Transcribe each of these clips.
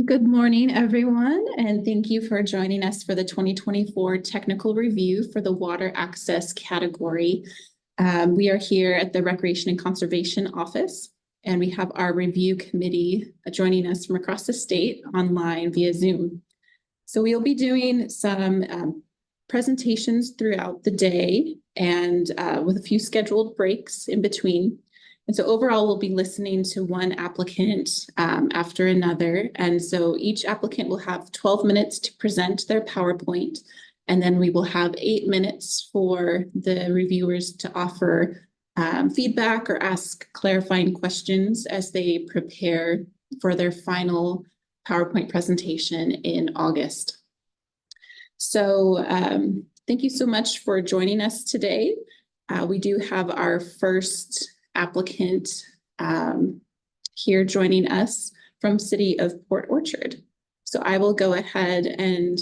Good morning, everyone, and thank you for joining us for the 2024 technical review for the water access category. We are here at the Recreation and Conservation Office, and we have our review committee joining us from across the state online via Zoom. So we'll be doing some presentations throughout the day and with a few scheduled breaks in between. And so overall, we'll be listening to one applicant after another. And so each applicant will have 12 minutes to present their PowerPoint. And then we will have 8 minutes for the reviewers to offer feedback or ask clarifying questions as they prepare for their final PowerPoint presentation in August. So thank you so much for joining us today. We do have our first applicant here joining us from City of Port Orchard. So I will go ahead and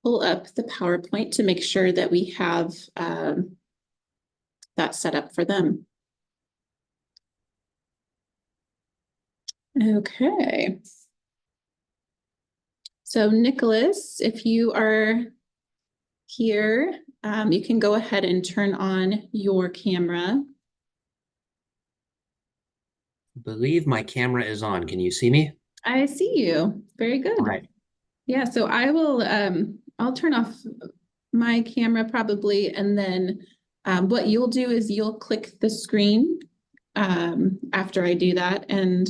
pull up the PowerPoint to make sure that we have that set up for them. Okay. So Nicholas, if you are here, you can go ahead and turn on your camera. I believe my camera is on. Can you see me? I see you. Very good. All right. Yeah, so I will, I'll turn off my camera probably, and then what you'll do is you'll click the screen after I do that and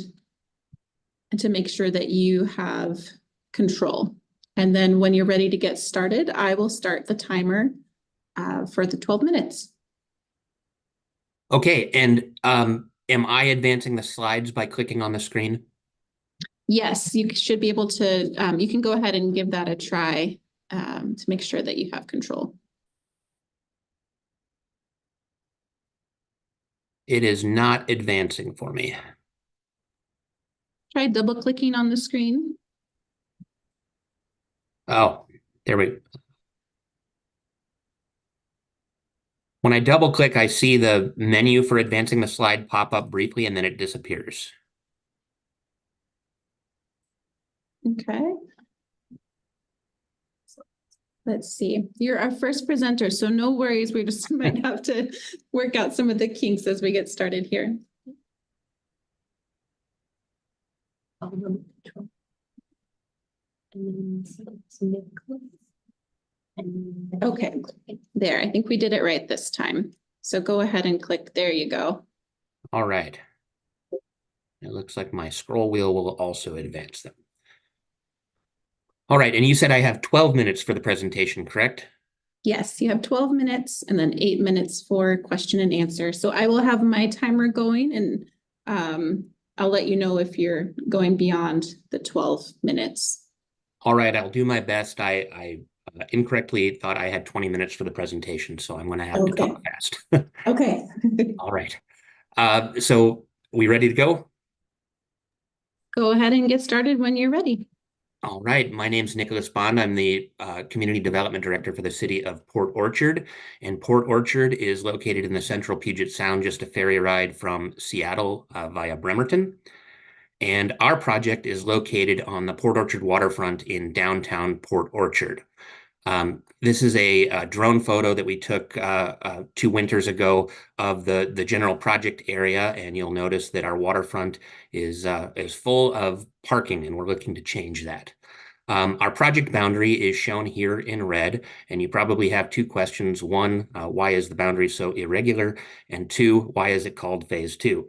to make sure that you have control. And then when you're ready to get started, I will start the timer for the 12 minutes. Okay, and am I advancing the slides by clicking on the screen? Yes, you should be able to, you can go ahead and give that a try to make sure that you have control. It is not advancing for me. Try double clicking on the screen. Oh, there we go. When I double click, I see the menu for advancing the slide pop up briefly and then it disappears. Okay. Let's see. You're our first presenter, so no worries. We just might have to work out some of the kinks as we get started here. Okay, there. I think we did it right this time. So go ahead and click. There you go. All right. It looks like my scroll wheel will also advance them. All right, and you said I have 12 minutes for the presentation, correct? Yes, you have 12 minutes and then 8 minutes for question and answer. So I will have my timer going and I'll let you know if you're going beyond the 12 minutes. All right, I'll do my best. I incorrectly thought I had 20 minutes for the presentation, so I'm going to have to talk fast. Okay. All right. So we ready to go? Go ahead and get started when you're ready. All right. My name's Nicholas Bond. I'm the Community Development Director for the City of Port Orchard. And Port Orchard is located in the central Puget Sound, just a ferry ride from Seattle via Bremerton. And our project is located on the Port Orchard waterfront in downtown Port Orchard. This is a drone photo that we took 2 winters ago of the general project area, and you'll notice that our waterfront is full of parking, and we're looking to change that. Our project boundary is shown here in red, and you probably have two questions. One, why is the boundary so irregular? And two, why is it called Phase 2?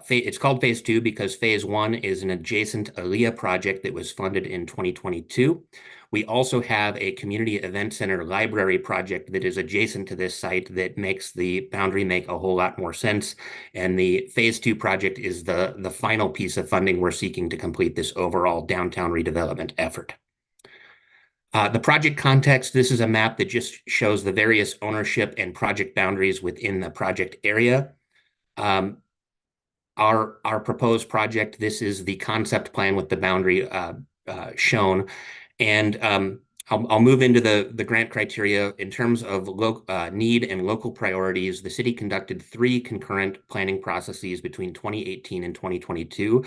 It's called Phase 2 because Phase 1 is an adjacent ALEA project that was funded in 2022. We also have a community event center library project that is adjacent to this site that makes the boundary make a whole lot more sense. And the Phase 2 project is the final piece of funding we're seeking to complete this overall downtown redevelopment effort. The project context, this is a map that just shows the various ownership and project boundaries within the project area. Our proposed project, this is the concept plan with the boundary shown. And I'll move into the grant criteria. In terms of need and local priorities, the city conducted 3 concurrent planning processes between 2018 and 2022,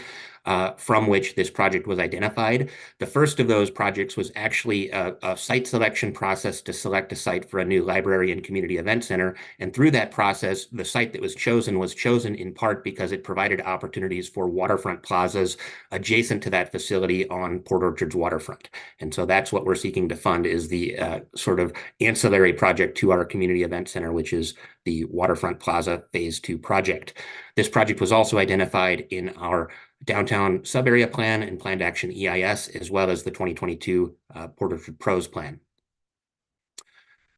from which this project was identified. The first of those projects was actually a site selection process to select a site for a new library and community event center. And through that process, the site that was chosen in part because it provided opportunities for waterfront plazas adjacent to that facility on Port Orchard's waterfront. And so that's what we're seeking to fund, is the sort of ancillary project to our community event center, which is the Waterfront Plaza Phase 2 project. This project was also identified in our downtown sub-area plan and planned action EIS, as well as the 2022 Port Orchard Pros Plan.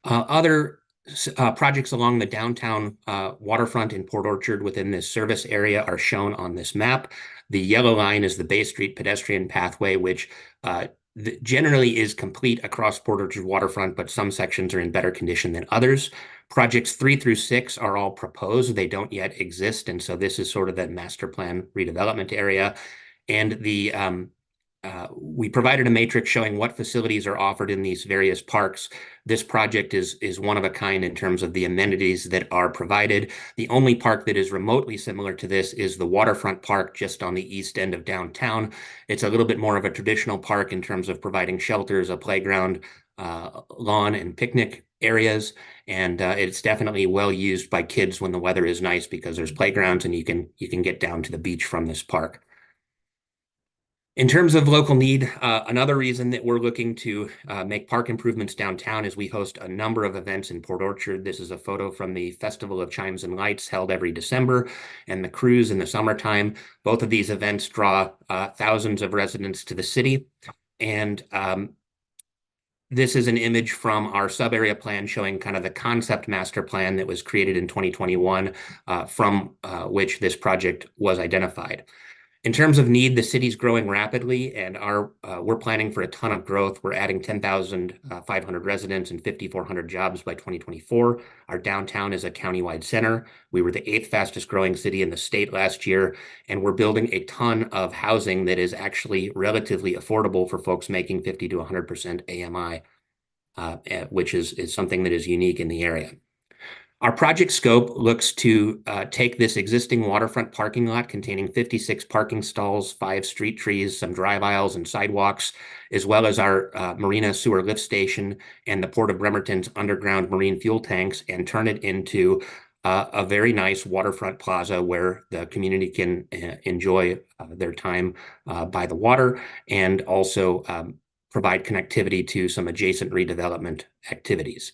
Other projects along the downtown waterfront in Port Orchard within this service area are shown on this map. The yellow line is the Bay Street pedestrian pathway, which generally is complete across Port Orchard waterfront, but some sections are in better condition than others. Projects 3 through 6 are all proposed. They don't yet exist. And so this is sort of that master plan redevelopment area. And we provided a matrix showing what facilities are offered in these various parks. This project is one of a kind in terms of the amenities that are provided. The only park that is remotely similar to this is the Waterfront Park just on the east end of downtown. It's a little bit more of a traditional park in terms of providing shelters, a playground, lawn and picnic areas. And it's definitely well used by kids when the weather is nice because there's playgrounds and you can get down to the beach from this park. In terms of local need, another reason that we're looking to make park improvements downtown is we host a number of events in Port Orchard. This is a photo from the Festival of Chimes and Lights held every December, and the cruise in the summertime. Both of these events draw thousands of residents to the city. And this is an image from our sub-area plan showing kind of the concept master plan that was created in 2021, from which this project was identified. In terms of need, the city's growing rapidly, and we're planning for a ton of growth. We're adding 10,500 residents and 5,400 jobs by 2024. Our downtown is a countywide center. We were the 8th fastest growing city in the state last year, and we're building a ton of housing that is actually relatively affordable for folks making 50 to 100% AMI, which is something that is unique in the area. Our project scope looks to take this existing waterfront parking lot containing 56 parking stalls, 5 street trees, some drive aisles and sidewalks, as well as our marina sewer lift station and the Port of Bremerton's underground marine fuel tanks, and turn it into a very nice waterfront plaza where the community can enjoy their time by the water, and also provide connectivity to some adjacent redevelopment activities.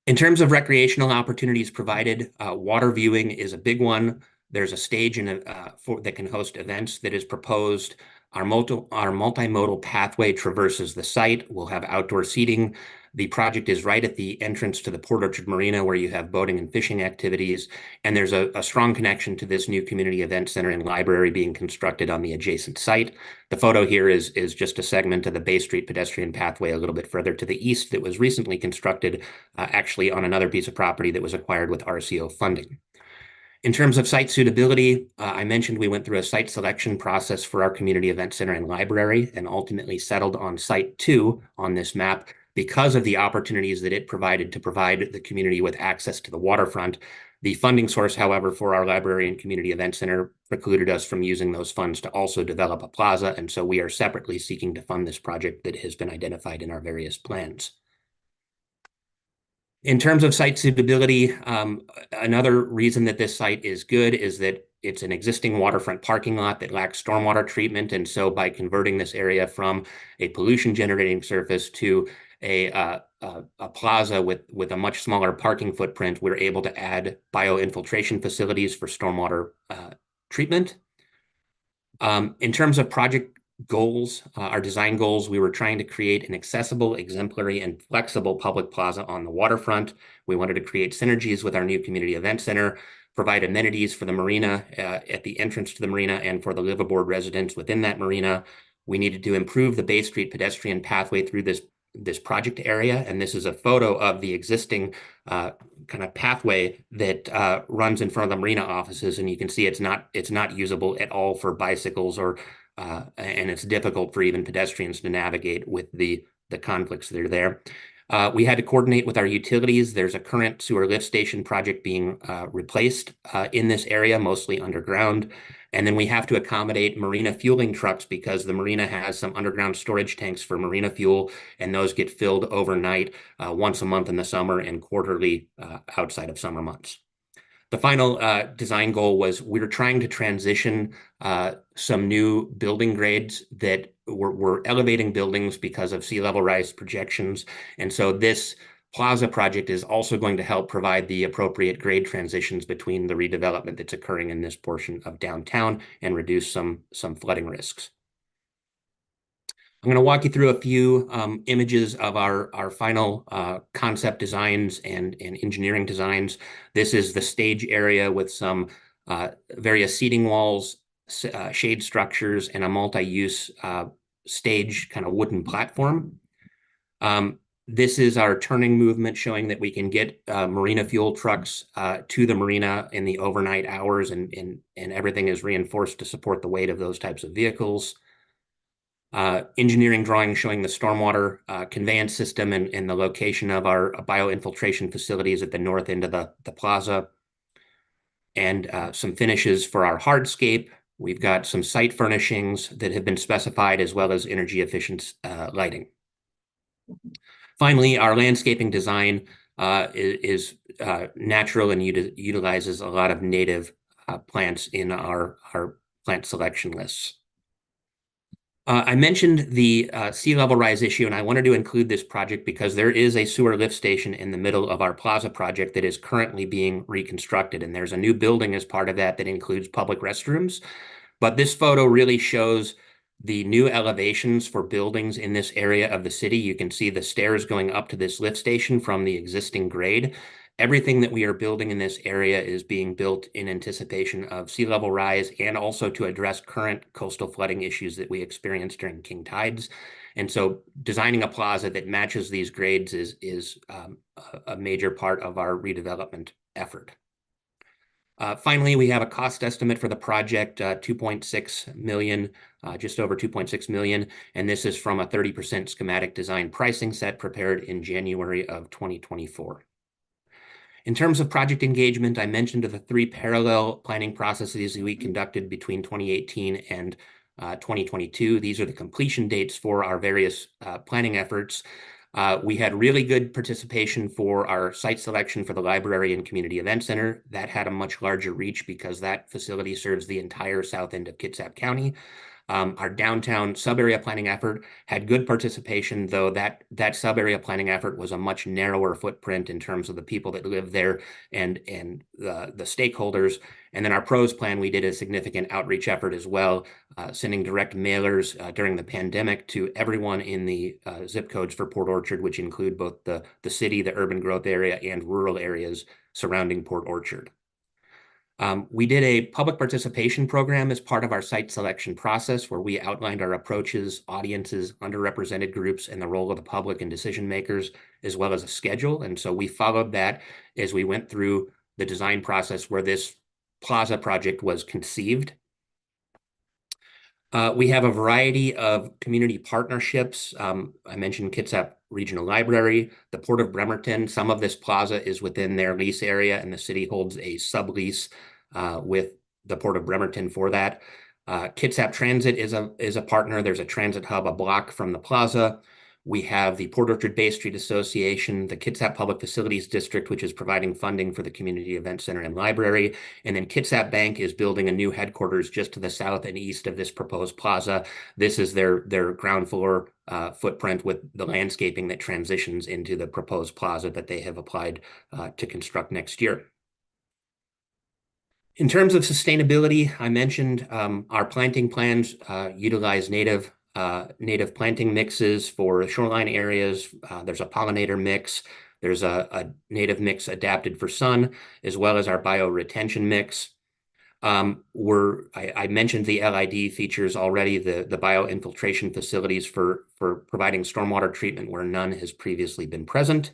In terms of recreational opportunities provided, water viewing is a big one. There's a stage that can host events that is proposed. Our multimodal pathway traverses the site. We'll have outdoor seating. The project is right at the entrance to the Port Orchard Marina, where you have boating and fishing activities. And there's a strong connection to this new community event center and library being constructed on the adjacent site. The photo here is just a segment of the Bay Street pedestrian pathway a little bit further to the east that was recently constructed, actually on another piece of property that was acquired with RCO funding. In terms of site suitability, I mentioned we went through a site selection process for our community event center and library, and ultimately settled on site 2 on this map because of the opportunities that it provided to provide the community with access to the waterfront. The funding source, however, for our library and community event center precluded us from using those funds to also develop a plaza, and so we are separately seeking to fund this project that has been identified in our various plans. In terms of site suitability, another reason that this site is good is that it's an existing waterfront parking lot that lacks stormwater treatment. And so by converting this area from a pollution generating surface to a plaza with a much smaller parking footprint, we're able to add bioinfiltration facilities for stormwater treatment. In terms of project goals, our design goals, we were trying to create an accessible, exemplary, and flexible public plaza on the waterfront. We wanted to create synergies with our new community event center, provide amenities for the marina at the entrance to the marina and for the liveaboard residents within that marina. We needed to improve the Bay Street pedestrian pathway through this this project area, and this is a photo of the existing kind of pathway that runs in front of the marina offices, and you can see it's not usable at all for bicycles and it's difficult for even pedestrians to navigate with the conflicts that are there. We had to coordinate with our utilities. There's a current sewer lift station project being replaced in this area, mostly underground. And then we have to accommodate marina fueling trucks because the marina has some underground storage tanks for marina fuel, and those get filled overnight once a month in the summer and quarterly outside of summer months. The final design goal was we were trying to transition some new building grades that were elevating buildings because of sea level rise projections. And so this plaza project is also going to help provide the appropriate grade transitions between the redevelopment that's occurring in this portion of downtown and reduce some flooding risks. I'm going to walk you through a few images of our final concept designs and engineering designs. This is the stage area with some various seating walls, shade structures, and a multi-use stage kind of wooden platform. This is our turning movement showing that we can get marina fuel trucks to the marina in the overnight hours, and everything is reinforced to support the weight of those types of vehicles. Engineering drawings showing the stormwater conveyance system and the location of our bioinfiltration facilities at the north end of the plaza. And some finishes for our hardscape. We've got some site furnishings that have been specified as well as energy efficient lighting. Finally, our landscaping design is natural and utilizes a lot of native plants in our plant selection lists. I mentioned the sea level rise issue, and I wanted to include this project because there is a sewer lift station in the middle of our plaza project that is currently being reconstructed, and there's a new building as part of that includes public restrooms. But this photo really shows the new elevations for buildings in this area of the city. You can see the stairs going up to this lift station from the existing grade. Everything that we are building in this area is being built in anticipation of sea level rise and also to address current coastal flooding issues that we experience during king tides. And so designing a plaza that matches these grades is a major part of our redevelopment effort. Finally, we have a cost estimate for the project, 2.6 million, just over 2.6 million. And this is from a 30% schematic design pricing set prepared in January of 2024. In terms of project engagement, I mentioned the 3 parallel planning processes we conducted between 2018 and 2022. These are the completion dates for our various planning efforts. We had really good participation for our site selection for the library and community event center. That had a much larger reach because that facility serves the entire south end of Kitsap County. Our downtown sub-area planning effort had good participation, though that sub-area planning effort was a much narrower footprint in terms of the people that live there and the stakeholders. And then our pros plan, we did a significant outreach effort as well, sending direct mailers during the pandemic to everyone in the zip codes for Port Orchard, which include both the city, the urban growth area, and rural areas surrounding Port Orchard. We did a public participation program as part of our site selection process where we outlined our approaches, audiences, underrepresented groups, and the role of the public and decision makers, as well as a schedule. And so we followed that as we went through the design process where this plaza project was conceived. We have a variety of community partnerships. I mentioned Kitsap Regional Library, the Port of Bremerton. Some of this plaza is within their lease area, and the city holds a sublease with the Port of Bremerton for that. Kitsap Transit is a partner. There's a transit hub a block from the plaza. We have the Port Orchard Bay Street Association, the Kitsap Public Facilities District, which is providing funding for the Community Event Center and Library. And then Kitsap Bank is building a new headquarters just to the south and east of this proposed plaza. This is their ground floor footprint with the landscaping that transitions into the proposed plaza that they have applied to construct next year. In terms of sustainability, I mentioned our planting plans utilize native planting mixes for shoreline areas. There's a pollinator mix. There's a native mix adapted for sun, as well as our bioretention mix. I mentioned the LID features already, the bioinfiltration facilities for providing stormwater treatment where none has previously been present.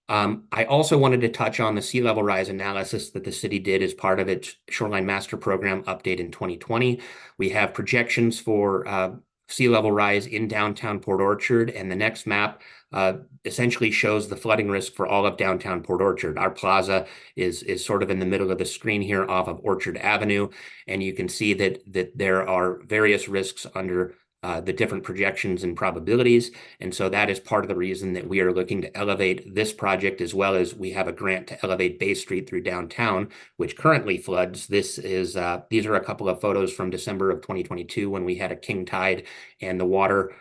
I also wanted to touch on the sea level rise analysis that the city did as part of its Shoreline Master Program update in 2020. We have projections for sea level rise in downtown Port Orchard, and the next map essentially shows the flooding risk for all of downtown Port Orchard. Our plaza is sort of in the middle of the screen here off of Orchard Avenue, and you can see that there are various risks under the different projections and probabilities. And so that is part of the reason that we are looking to elevate this project, as well as we have a grant to elevate Bay Street through downtown, which currently floods. These are a couple of photos from December of 2022 when we had a king tide and the water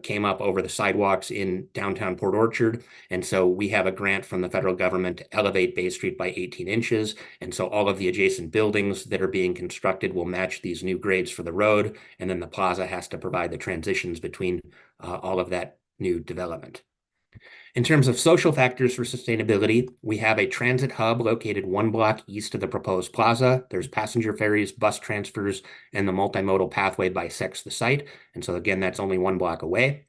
came up over the sidewalks in downtown Port Orchard. And so we have a grant from the federal government to elevate Bay Street by 18 inches. And so all of the adjacent buildings that are being constructed will match these new grades for the road. And then the plaza has to provide the transitions between all of that new development. In terms of social factors for sustainability, we have a transit hub located 1 block east of the proposed plaza. There's passenger ferries, bus transfers, and the multimodal pathway bisects the site. And so again, that's only 1 block away.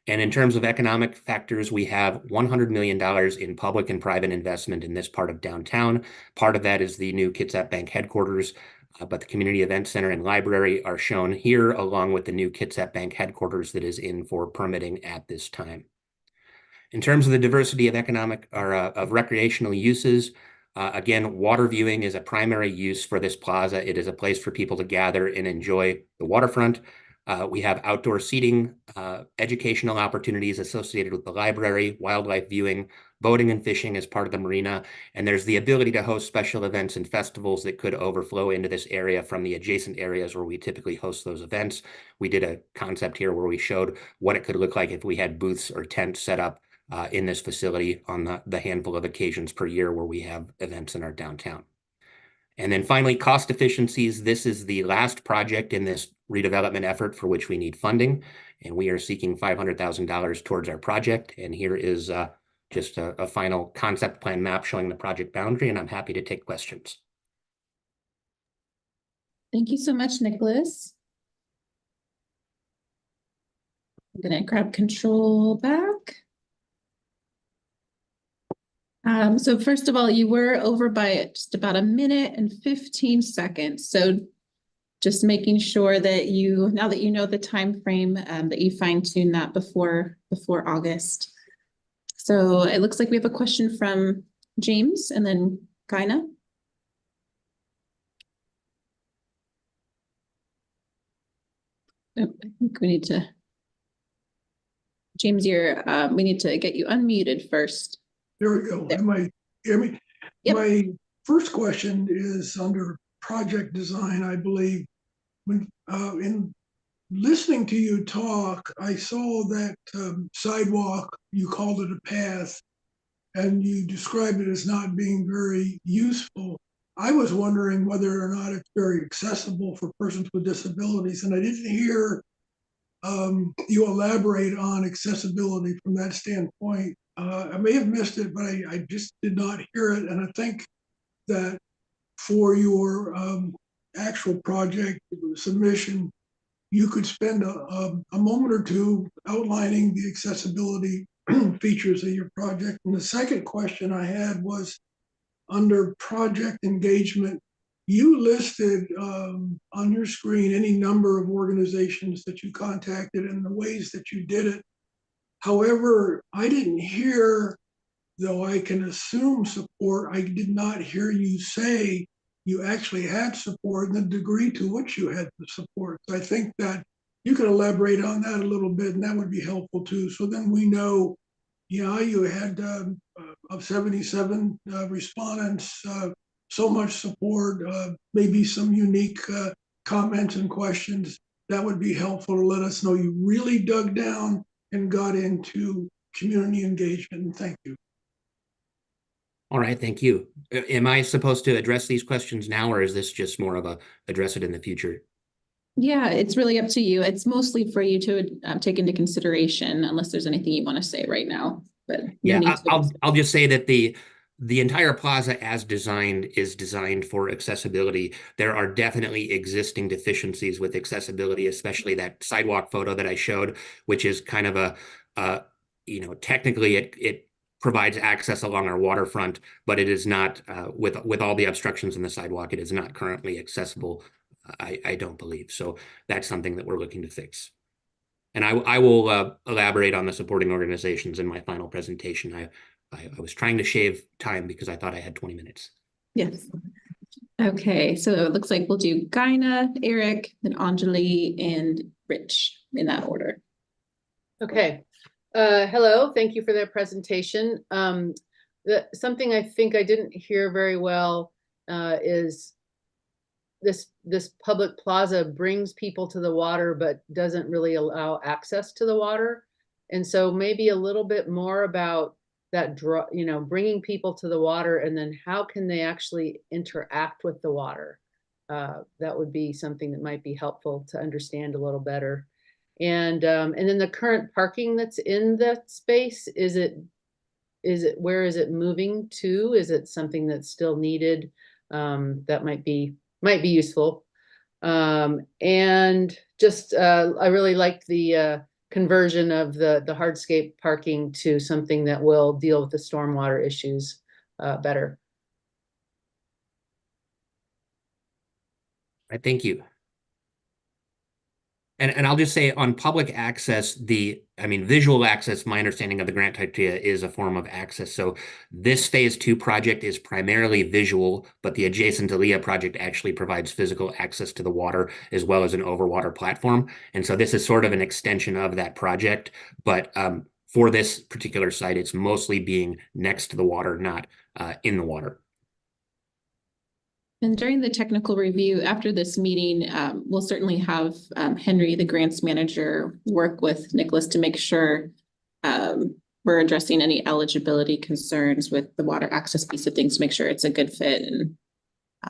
And in terms of economic factors, we have $100 million in public and private investment in this part of downtown. Part of that is the new Kitsap Bank headquarters, but the Community Event Center and library are shown here, along with the new Kitsap Bank headquarters that is in for permitting at this time. In terms of the diversity of economic or of recreational uses, again, water viewing is a primary use for this plaza. It is a place for people to gather and enjoy the waterfront. We have outdoor seating, educational opportunities associated with the library, wildlife viewing, boating and fishing as part of the marina, and there's the ability to host special events and festivals that could overflow into this area from the adjacent areas where we typically host those events. We did a concept here where we showed what it could look like if we had booths or tents set up in this facility on the handful of occasions per year where we have events in our downtown. And then finally, cost efficiencies. This is the last project in this redevelopment effort for which we need funding, and we are seeking $500,000 towards our project. And here is just a final concept plan map showing the project boundary, and I'm happy to take questions. Thank you so much, Nicholas. I'm going to grab control back. So first of all, you were over by just about 1 minute and 15 seconds. So just making sure that now that you know the time frame, that you fine tune that before August. So it looks like we have a question from James and then Kaina. Oh, I think we need to, James, we need to get you unmuted first. There we go. Am I hear me? Yep. My first question is under project design, I believe. When in listening to you talk, I saw that sidewalk, you called it a path, and you described it as not being very useful. I was wondering whether or not it's very accessible for persons with disabilities, and I didn't hear you elaborate on accessibility from that standpoint. I may have missed it, but I just did not hear it. And I think that for your actual project submission, you could spend a moment or two outlining the accessibility features of your project. And the second question I had was under project engagement. You listed on your screen any number of organizations that you contacted and the ways that you did it. However, I didn't hear, though I can assume support, I did not hear you say you actually had support and the degree to which you had the support. So I think that you could elaborate on that a little bit, and that would be helpful too. So then we know, yeah, you had of 77 respondents, so much support, maybe some unique comments and questions. That would be helpful to let us know you really dug down and got into community engagement. And thank you. All right, thank you. Am I supposed to address these questions now, or is this just more of a address it in the future? Yeah, it's really up to you. It's mostly for you to take into consideration, unless there's anything you want to say right now. But yeah, I'll just say that the the entire plaza as designed is designed for accessibility. There are definitely existing deficiencies with accessibility, especially that sidewalk photo that I showed, which is kind of technically it provides access along our waterfront, but it is not, with all the obstructions in the sidewalk, it is not currently accessible, I don't believe. So that's something that we're looking to fix. And I will elaborate on the supporting organizations in my final presentation. I was trying to shave time because I thought I had 20 minutes. Yes. Okay, so it looks like we'll do Gina, Eric, then Anjali, and Rich in that order. Okay. Hello, thank you for that presentation. Something I think I didn't hear very well is this public plaza brings people to the water, but doesn't really allow access to the water. And so maybe a little bit more about that bringing people to the water, and then how can they actually interact with the water? That would be something that might be helpful to understand a little better. And then the current parking that's in that space, where is it moving to? Is it something that's still needed? That might be useful. And just I really liked the conversion of the hardscape parking to something that will deal with the stormwater issues better. Thank you. And I'll just say on public access, visual access, my understanding of the grant criteria is a form of access. So this phase 2 project is primarily visual, but the adjacent Aaliyah project actually provides physical access to the water as well as an overwater platform. And so this is sort of an extension of that project. But for this particular site, it's mostly being next to the water, not in the water. And during the technical review after this meeting, we'll certainly have Henry, the grants manager, work with Nicholas to make sure we're addressing any eligibility concerns with the water access piece of things to make sure it's a good fit, and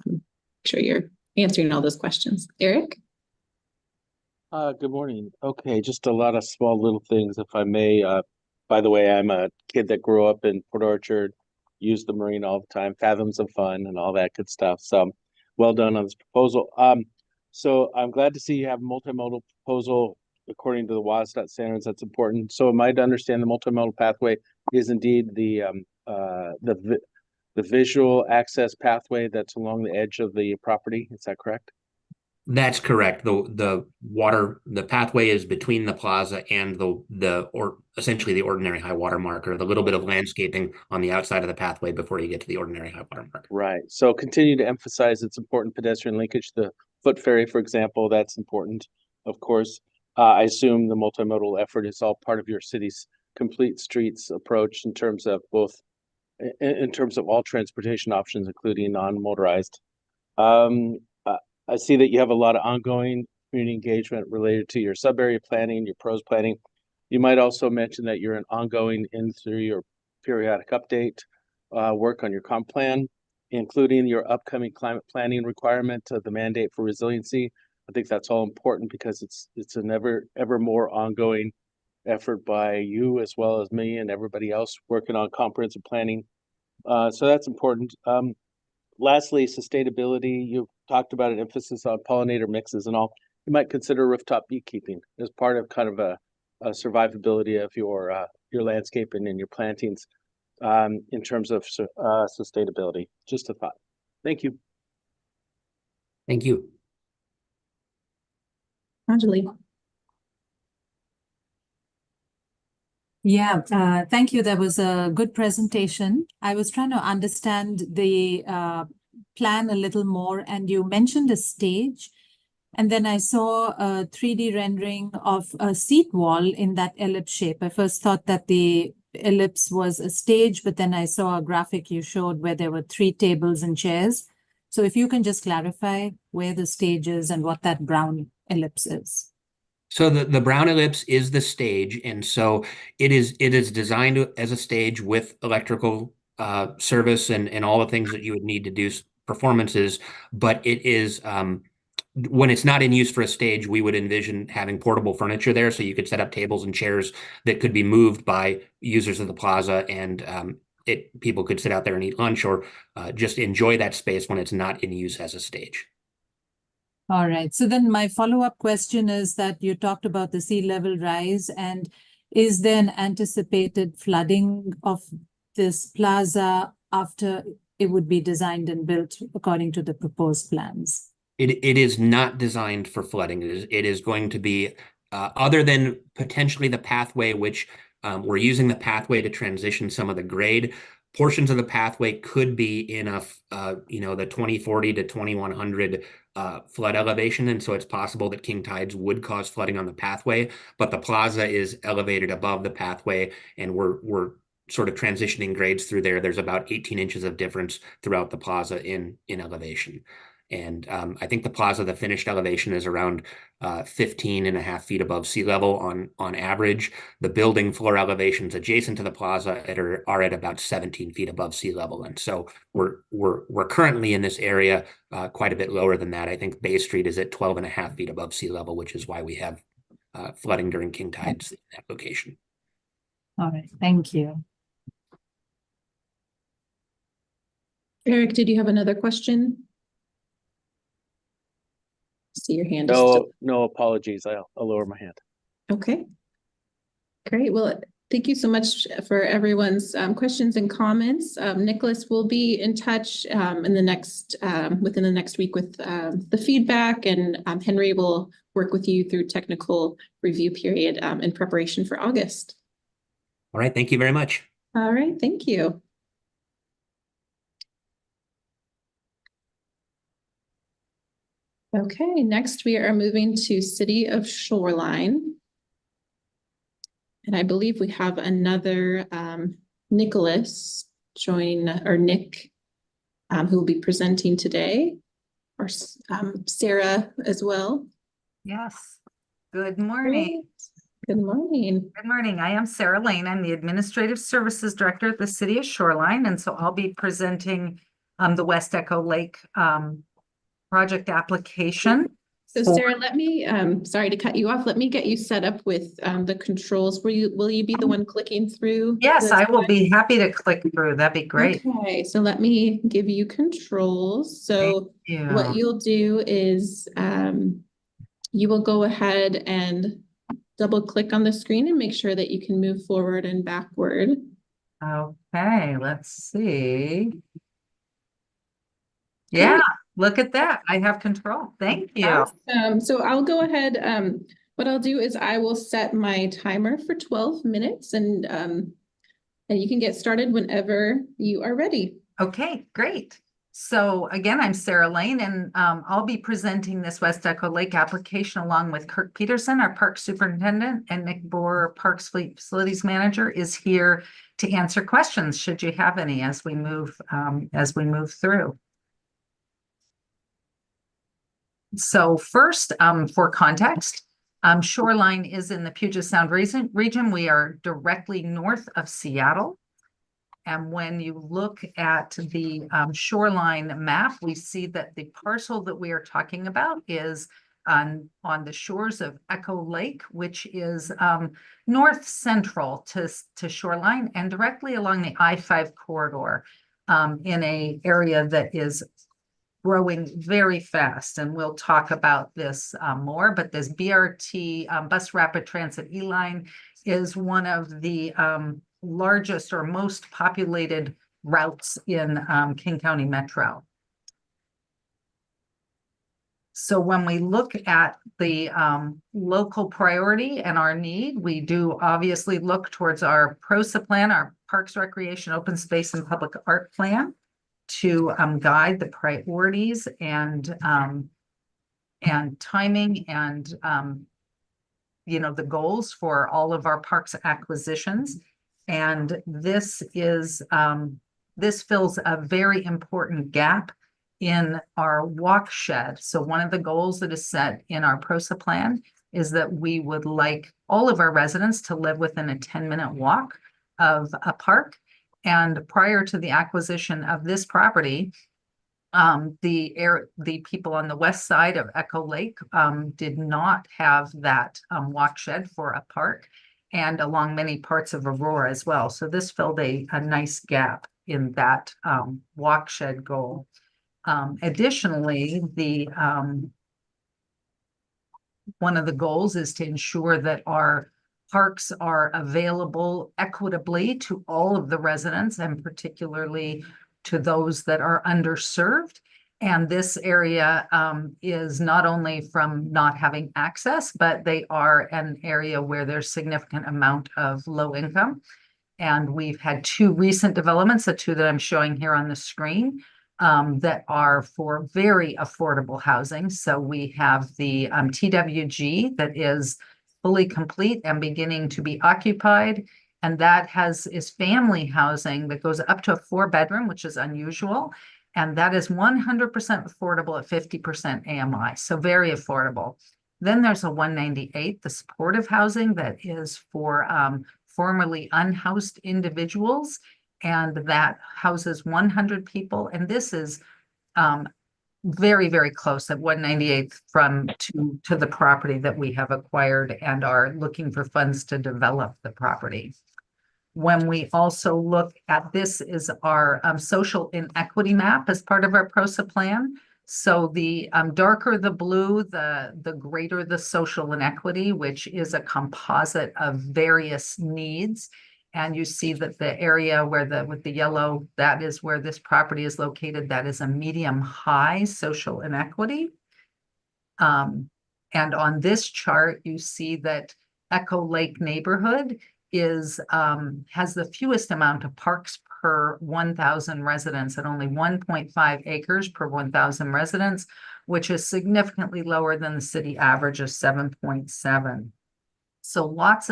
make sure you're answering all those questions. Eric? Good morning. Okay, just a lot of small little things, if I may. By the way, I'm a kid that grew up in Port Orchard, used the marina all the time, fathoms of fun and all that good stuff. So well done on this proposal. So I'm glad to see you have a multimodal proposal according to the WASDOT standards. That's important. So am I to understand the multimodal pathway is indeed the visual access pathway that's along the edge of the property? Is that correct? That's correct. The pathway is between the plaza and essentially the ordinary high water mark, or the little bit of landscaping on the outside of the pathway before you get to the ordinary high water mark. Right. So continue to emphasize its important pedestrian linkage. The foot ferry, for example, that's important, of course. I assume the multimodal effort is all part of your city's complete streets approach in terms of all transportation options, including non-motorized. I see that you have a lot of ongoing community engagement related to your sub-area planning, your pros planning. You might also mention that you're an ongoing through your periodic update work on your comp plan, including your upcoming climate planning requirement, the mandate for resiliency. I think that's all important because it's an ever more ongoing effort by you as well as me and everybody else working on comprehensive planning. So that's important. Lastly, sustainability. You've talked about an emphasis on pollinator mixes and all. You might consider rooftop beekeeping as part of kind of a survivability of your landscaping and your plantings in terms of sustainability. Just a thought. Thank you. Thank you. Anjali? Yeah, thank you. That was a good presentation. I was trying to understand the plan a little more, and you mentioned a stage, and then I saw a 3D rendering of a seat wall in that ellipse shape. I first thought that the ellipse was a stage, but then I saw a graphic you showed where there were 3 tables and chairs. So if you can just clarify where the stage is and what that brown ellipse is. So the brown ellipse is the stage, and so it is designed as a stage with electrical service and all the things that you would need to do performances. But it is when it's not in use for a stage, we would envision having portable furniture there, so you could set up tables and chairs that could be moved by users of the plaza and people could sit out there and eat lunch or just enjoy that space when it's not in use as a stage. All right. So then my follow-up question is that you talked about the sea level rise, and is there an anticipated flooding of this plaza after it would be designed and built according to the proposed plans? It is not designed for flooding. It is going to be, other than potentially the pathway, which we're using the pathway to transition some of the grade. Portions of the pathway could be in the 2040 to 2100 flood elevation, and so it's possible that king tides would cause flooding on the pathway. But the plaza is elevated above the pathway, and we're sort of transitioning grades through there. There's about 18 inches of difference throughout the plaza in elevation. And I think the plaza, the finished elevation is around 15.5 feet above sea level on average. The building floor elevations adjacent to the plaza are at about 17 feet above sea level. And so we're currently in this area quite a bit lower than that. I think Bay Street is at 12.5 feet above sea level, which is why we have flooding during king tides in that location. All right, thank you. Eric, did you have another question? See your hand. No apologies. I'll lower my hand. Okay. Great. Well, thank you so much for everyone's questions and comments. Nicholas will be in touch within the next week with the feedback, and Henry will work with you through technical review period in preparation for August. All right. Thank you very much. All right. Thank you. Okay, next we are moving to City of Shoreline. And I believe we have another Nicholas Nick, who will be presenting today, or Sarah as well. Yes. Good morning. Good morning. Good morning. I am Sarah Lane. I'm the Administrative Services Director at the City of Shoreline. And so I'll be presenting the West Echo Lake project application. So Sarah, let me, sorry to cut you off. Let me get you set up with the controls. Will you be the one clicking through? Yes, I will be happy to click through. That'd be great. Okay, so let me give you controls. So what you'll do is you will go ahead and double click on the screen and make sure that you can move forward and backward. Okay, let's see. Yeah. Look at that. I have control. Thank you. Awesome. So I'll go ahead. What I'll do is I will set my timer for 12 minutes and you can get started whenever you are ready. Okay, great. So again, I'm Sarah Lane, and I'll be presenting this West Echo Lake application along with Kirk Peterson, our park superintendent, and Nick Bohr, Parks Fleet Facilities Manager, is here to answer questions should you have any as we move through. So first, for context, Shoreline is in the Puget Sound region. We are directly north of Seattle. And when you look at the Shoreline map, we see that the parcel that we are talking about is on the shores of Echo Lake, which is north central to Shoreline and directly along the I-5 corridor in an area that is growing very fast, and we'll talk about this more, but this BRT, Bus Rapid Transit E-Line, is one of the largest or most populated routes in King County Metro. So when we look at the local priority and our need, we do obviously look towards our PROSA plan, our Parks, Recreation, Open Space, and Public Art Plan, to guide the priorities and timing and the goals for all of our parks acquisitions. And this fills a very important gap in our walk shed. So one of the goals that is set in our PROSA plan is that we would like all of our residents to live within a 10-minute walk of a park. And prior to the acquisition of this property, the people on the west side of Echo Lake did not have that walk shed for a park. and along many parts of Aurora as well. So this filled a nice gap in that watershed goal. Additionally, one of the goals is to ensure that our parks are available equitably to all of the residents, and particularly to those that are underserved. And this area is not only from not having access, but they are an area where there's significant amount of low income. And we've had two recent developments, the two that I'm showing here on the screen, that are for very affordable housing. So we have the TWG that is fully complete and beginning to be occupied. And that is family housing that goes up to a 4-bedroom, which is unusual. And that is 100% affordable at 50% AMI, so very affordable. Then there's a 198, the supportive housing that is for formerly unhoused individuals, and that houses 100 people. And this is very, very close at 198 to the property that we have acquired and are looking for funds to develop the property. When we also look at this is our social inequity map as part of our PROSA plan. So the darker the blue, the greater the social inequity, which is a composite of various needs. And you see that the area where with the yellow, that is where this property is located. That is a medium high social inequity. And on this chart, you see that Echo Lake neighborhood has the fewest amount of parks per 1,000 residents at only 1.5 acres per 1,000 residents, which is significantly lower than the city average of 7.7. So lots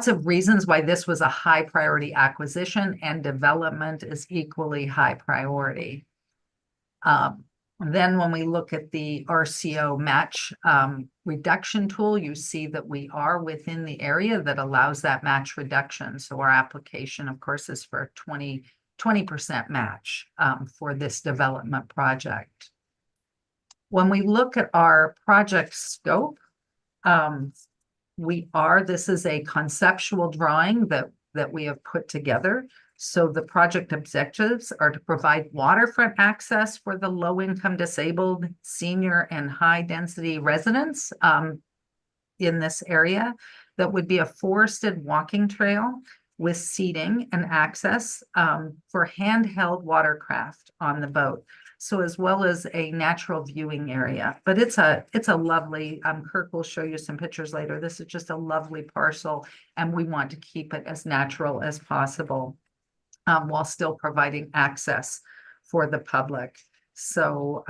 of reasons why this was a high priority acquisition, and development is equally high priority. Then when we look at the RCO match reduction tool, you see that we are within the area that allows that match reduction. So our application, of course, is for a 20% match for this development project. When we look at our project scope, this is a conceptual drawing that we have put together. So the project objectives are to provide waterfront access for the low-income disabled, senior, and high-density residents in this area. That would be a forested walking trail with seating and access for handheld watercraft on the boat. So as well as a natural viewing area. But it's a lovely, Kirk will show you some pictures later. This is just a lovely parcel, and we want to keep it as natural as possible, while still providing access for the public. So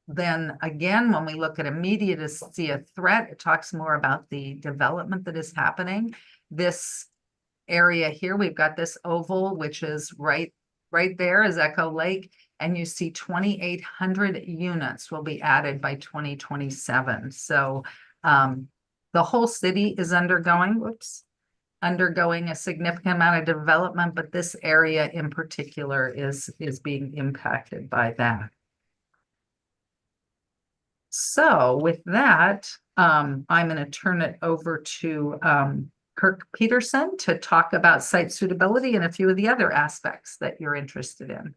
then again, when we look at immediacy of threat, it talks more about the development that is happening. This area here, we've got this oval, which is right there is Echo Lake, and you see 2,800 units will be added by 2027. So the whole city is undergoing a significant amount of development, but this area in particular is being impacted by that. So with that, I'm going to turn it over to Kirk Peterson to talk about site suitability and a few of the other aspects that you're interested in.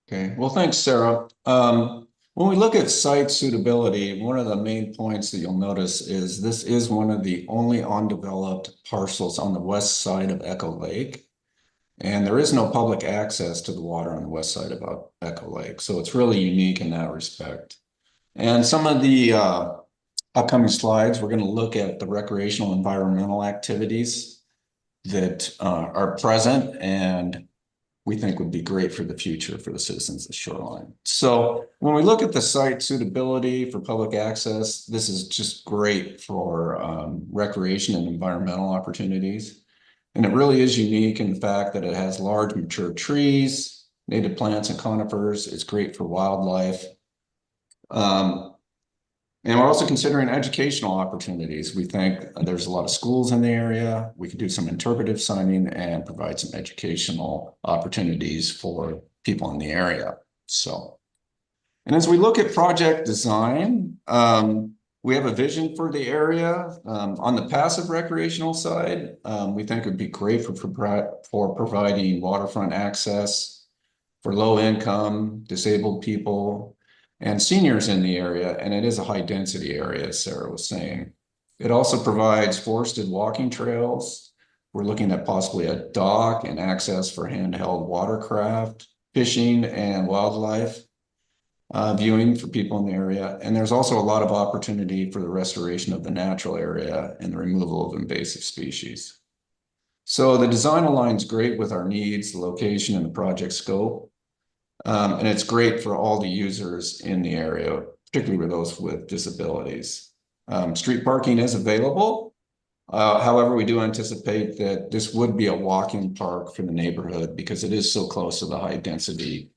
Okay, well, thanks, Sarah. When we look at site suitability, one of the main points that you'll notice is this is one of the only undeveloped parcels on the west side of Echo Lake. And there is no public access to the water on the west side of Echo Lake. So it's really unique in that respect. And some of the upcoming slides, we're going to look at the recreational environmental activities that are present and we think would be great for the future for the citizens of the shoreline. So when we look at the site suitability for public access, this is just great for recreation and environmental opportunities. And it really is unique in the fact that it has large mature trees, native plants and conifers. It's great for wildlife. And we're also considering educational opportunities. We think there's a lot of schools in the area. We could do some interpretive signing and provide some educational opportunities for people in the area. So, and as we look at project design, We have a vision for the area. On the passive recreational side, we think it would be great for providing waterfront access for low income, disabled people, and seniors in the area. And it is a high density area, as Sarah was saying. It also provides forested walking trails. We're looking at possibly a dock and access for handheld watercraft, fishing, and wildlife viewing for people in the area. And there's also a lot of opportunity for the restoration of the natural area and the removal of invasive species. So the design aligns great with our needs, the location, and the project scope. And it's great for all the users in the area, particularly for those with disabilities. Street parking is available. However, we do anticipate that this would be a walk-in park for the neighborhood because it is so close to the high density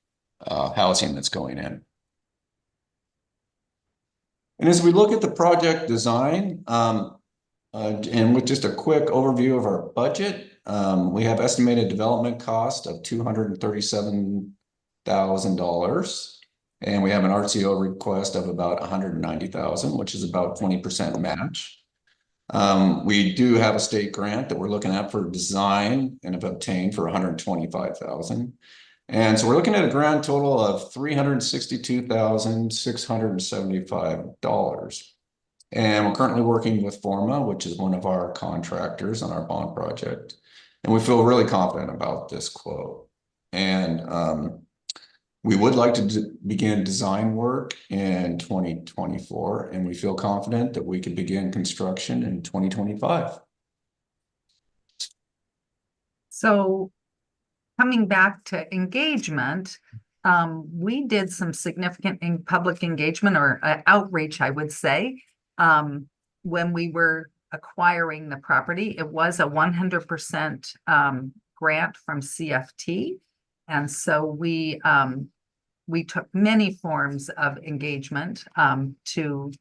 housing that's going in. And as we look at the project design, and with just a quick overview of our budget, we have estimated development cost of $237,000. And we have an RCO request of about $190,000, which is about 20% match. We do have a state grant that we're looking at for design and have obtained for $125,000. And so we're looking at a grand total of $362,675. And we're currently working with Forma, which is one of our contractors on our bond project. And we feel really confident about this quote. And we would like to begin design work in 2024, and we feel confident that we can begin construction in 2025. So coming back to engagement, we did some significant public engagement or outreach, I would say, when we were acquiring the property. It was a 100% grant from CFT. And so we took many forms of engagement to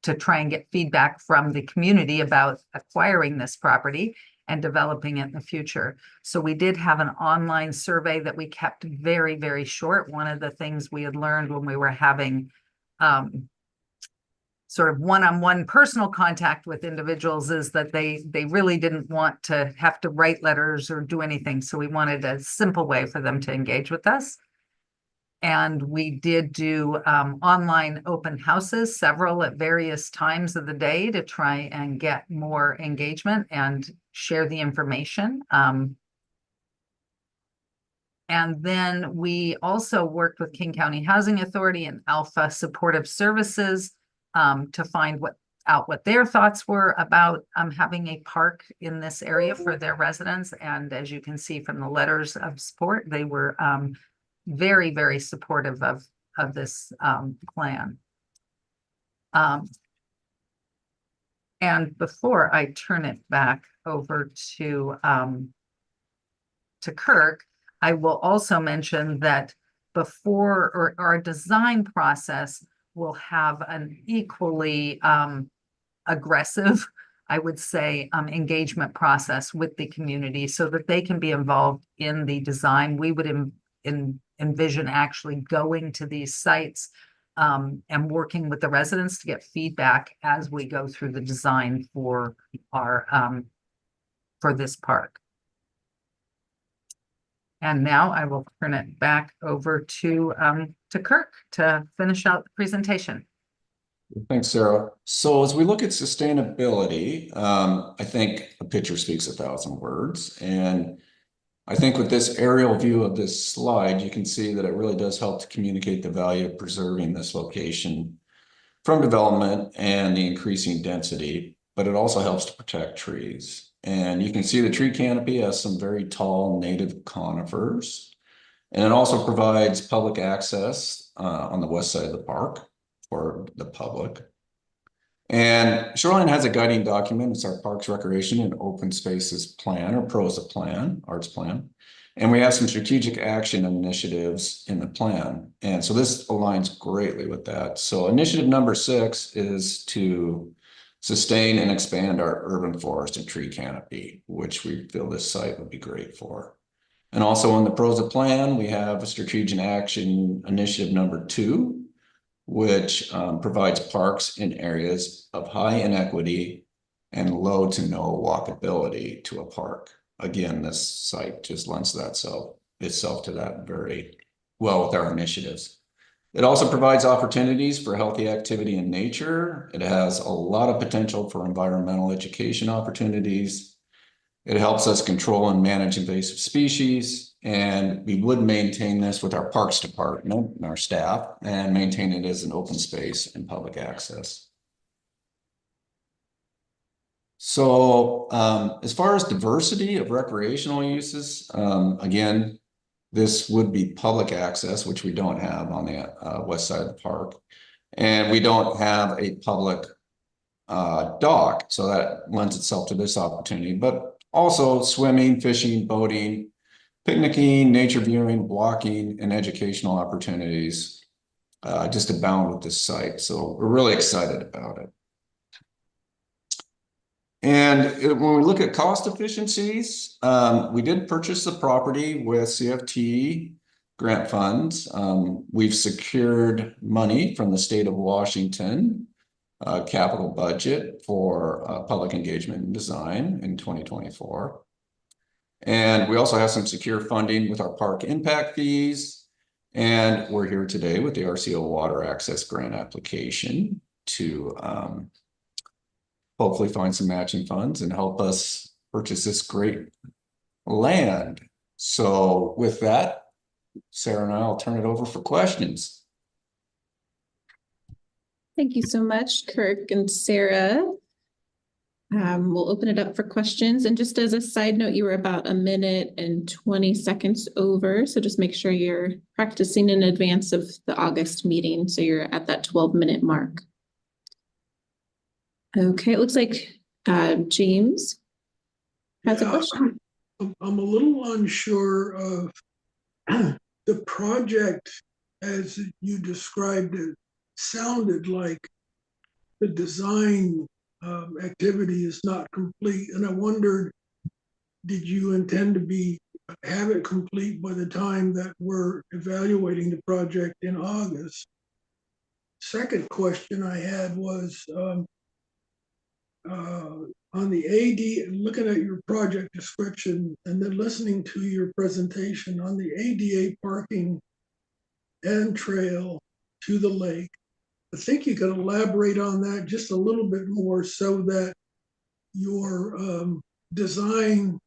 try and get feedback from the community about acquiring this property and developing it in the future. So we did have an online survey that we kept very, very short. One of the things we had learned when we were having sort of one-on-one personal contact with individuals is that they really didn't want to have to write letters or do anything. So we wanted a simple way for them to engage with us. And we did do online open houses, several at various times of the day, to try and get more engagement and share the information. And then we also worked with King County Housing Authority and Alpha Supportive Services to find out what their thoughts were about having a park in this area for their residents. And as you can see from the letters of support, they were very, very supportive of this plan. And before I turn it back over to Kirk, I will also mention that before our design process will have an equally aggressive, I would say, engagement process with the community so that they can be involved in the design. We would envision actually going to these sites and working with the residents to get feedback as we go through the design for our for this park. And now I will turn it back over to Kirk to finish out the presentation. Thanks, Sarah. So as we look at sustainability, I think a picture speaks 1,000 words. And I think with this aerial view of this slide, you can see that it really does help to communicate the value of preserving this location from development and the increasing density, but it also helps to protect trees. And you can see the tree canopy has some very tall native conifers, and it also provides public access on the west side of the park for the public. And Shoreline has a guiding document. It's our Parks, Recreation, and Open Spaces Plan, or PROSA plan, arts plan. And we have some strategic action initiatives in the plan. And so this aligns greatly with that. So initiative number 6 is to sustain and expand our urban forest and tree canopy, which we feel this site would be great for. And also in the PROSA plan, we have a strategic action initiative number 2, which provides parks in areas of high inequity and low to no walkability to a park. Again, this site just lends itself to that very well with our initiatives. It also provides opportunities for healthy activity in nature. It has a lot of potential for environmental education opportunities. It helps us control and manage invasive species, and we would maintain this with our Parks Department and our staff and maintain it as an open space and public access. So as far as diversity of recreational uses, again, this would be public access, which we don't have on the west side of the park. And we don't have a public dock, so that lends itself to this opportunity. But also swimming, fishing, boating, picnicking, nature viewing, walking, and educational opportunities just abound with this site. So we're really excited about it. And when we look at cost efficiencies, we did purchase the property with CFT grant funds. We've secured money from the state of Washington capital budget for public engagement and design in 2024. And we also have some secure funding with our park impact fees. And we're here today with the RCO Water Access Grant application to hopefully find some matching funds and help us purchase this great land. So with that, Sarah and I'll turn it over for questions. Thank you so much, Kirk and Sarah. We'll open it up for questions. And just as a side note, you were about 1 minute and 20 seconds over. So just make sure you're practicing in advance of the August meeting, so you're at that 12-minute mark. Okay, it looks like James has a question. I'm a little unsure of the project as you described it. Sounded like the design activity is not complete, and I wondered, did you intend to have it complete by the time that we're evaluating the project in August? Second question I had was on the AD, looking at your project description and then listening to your presentation on the ADA parking and trail to the lake. I think you could elaborate on that just a little bit more so that your design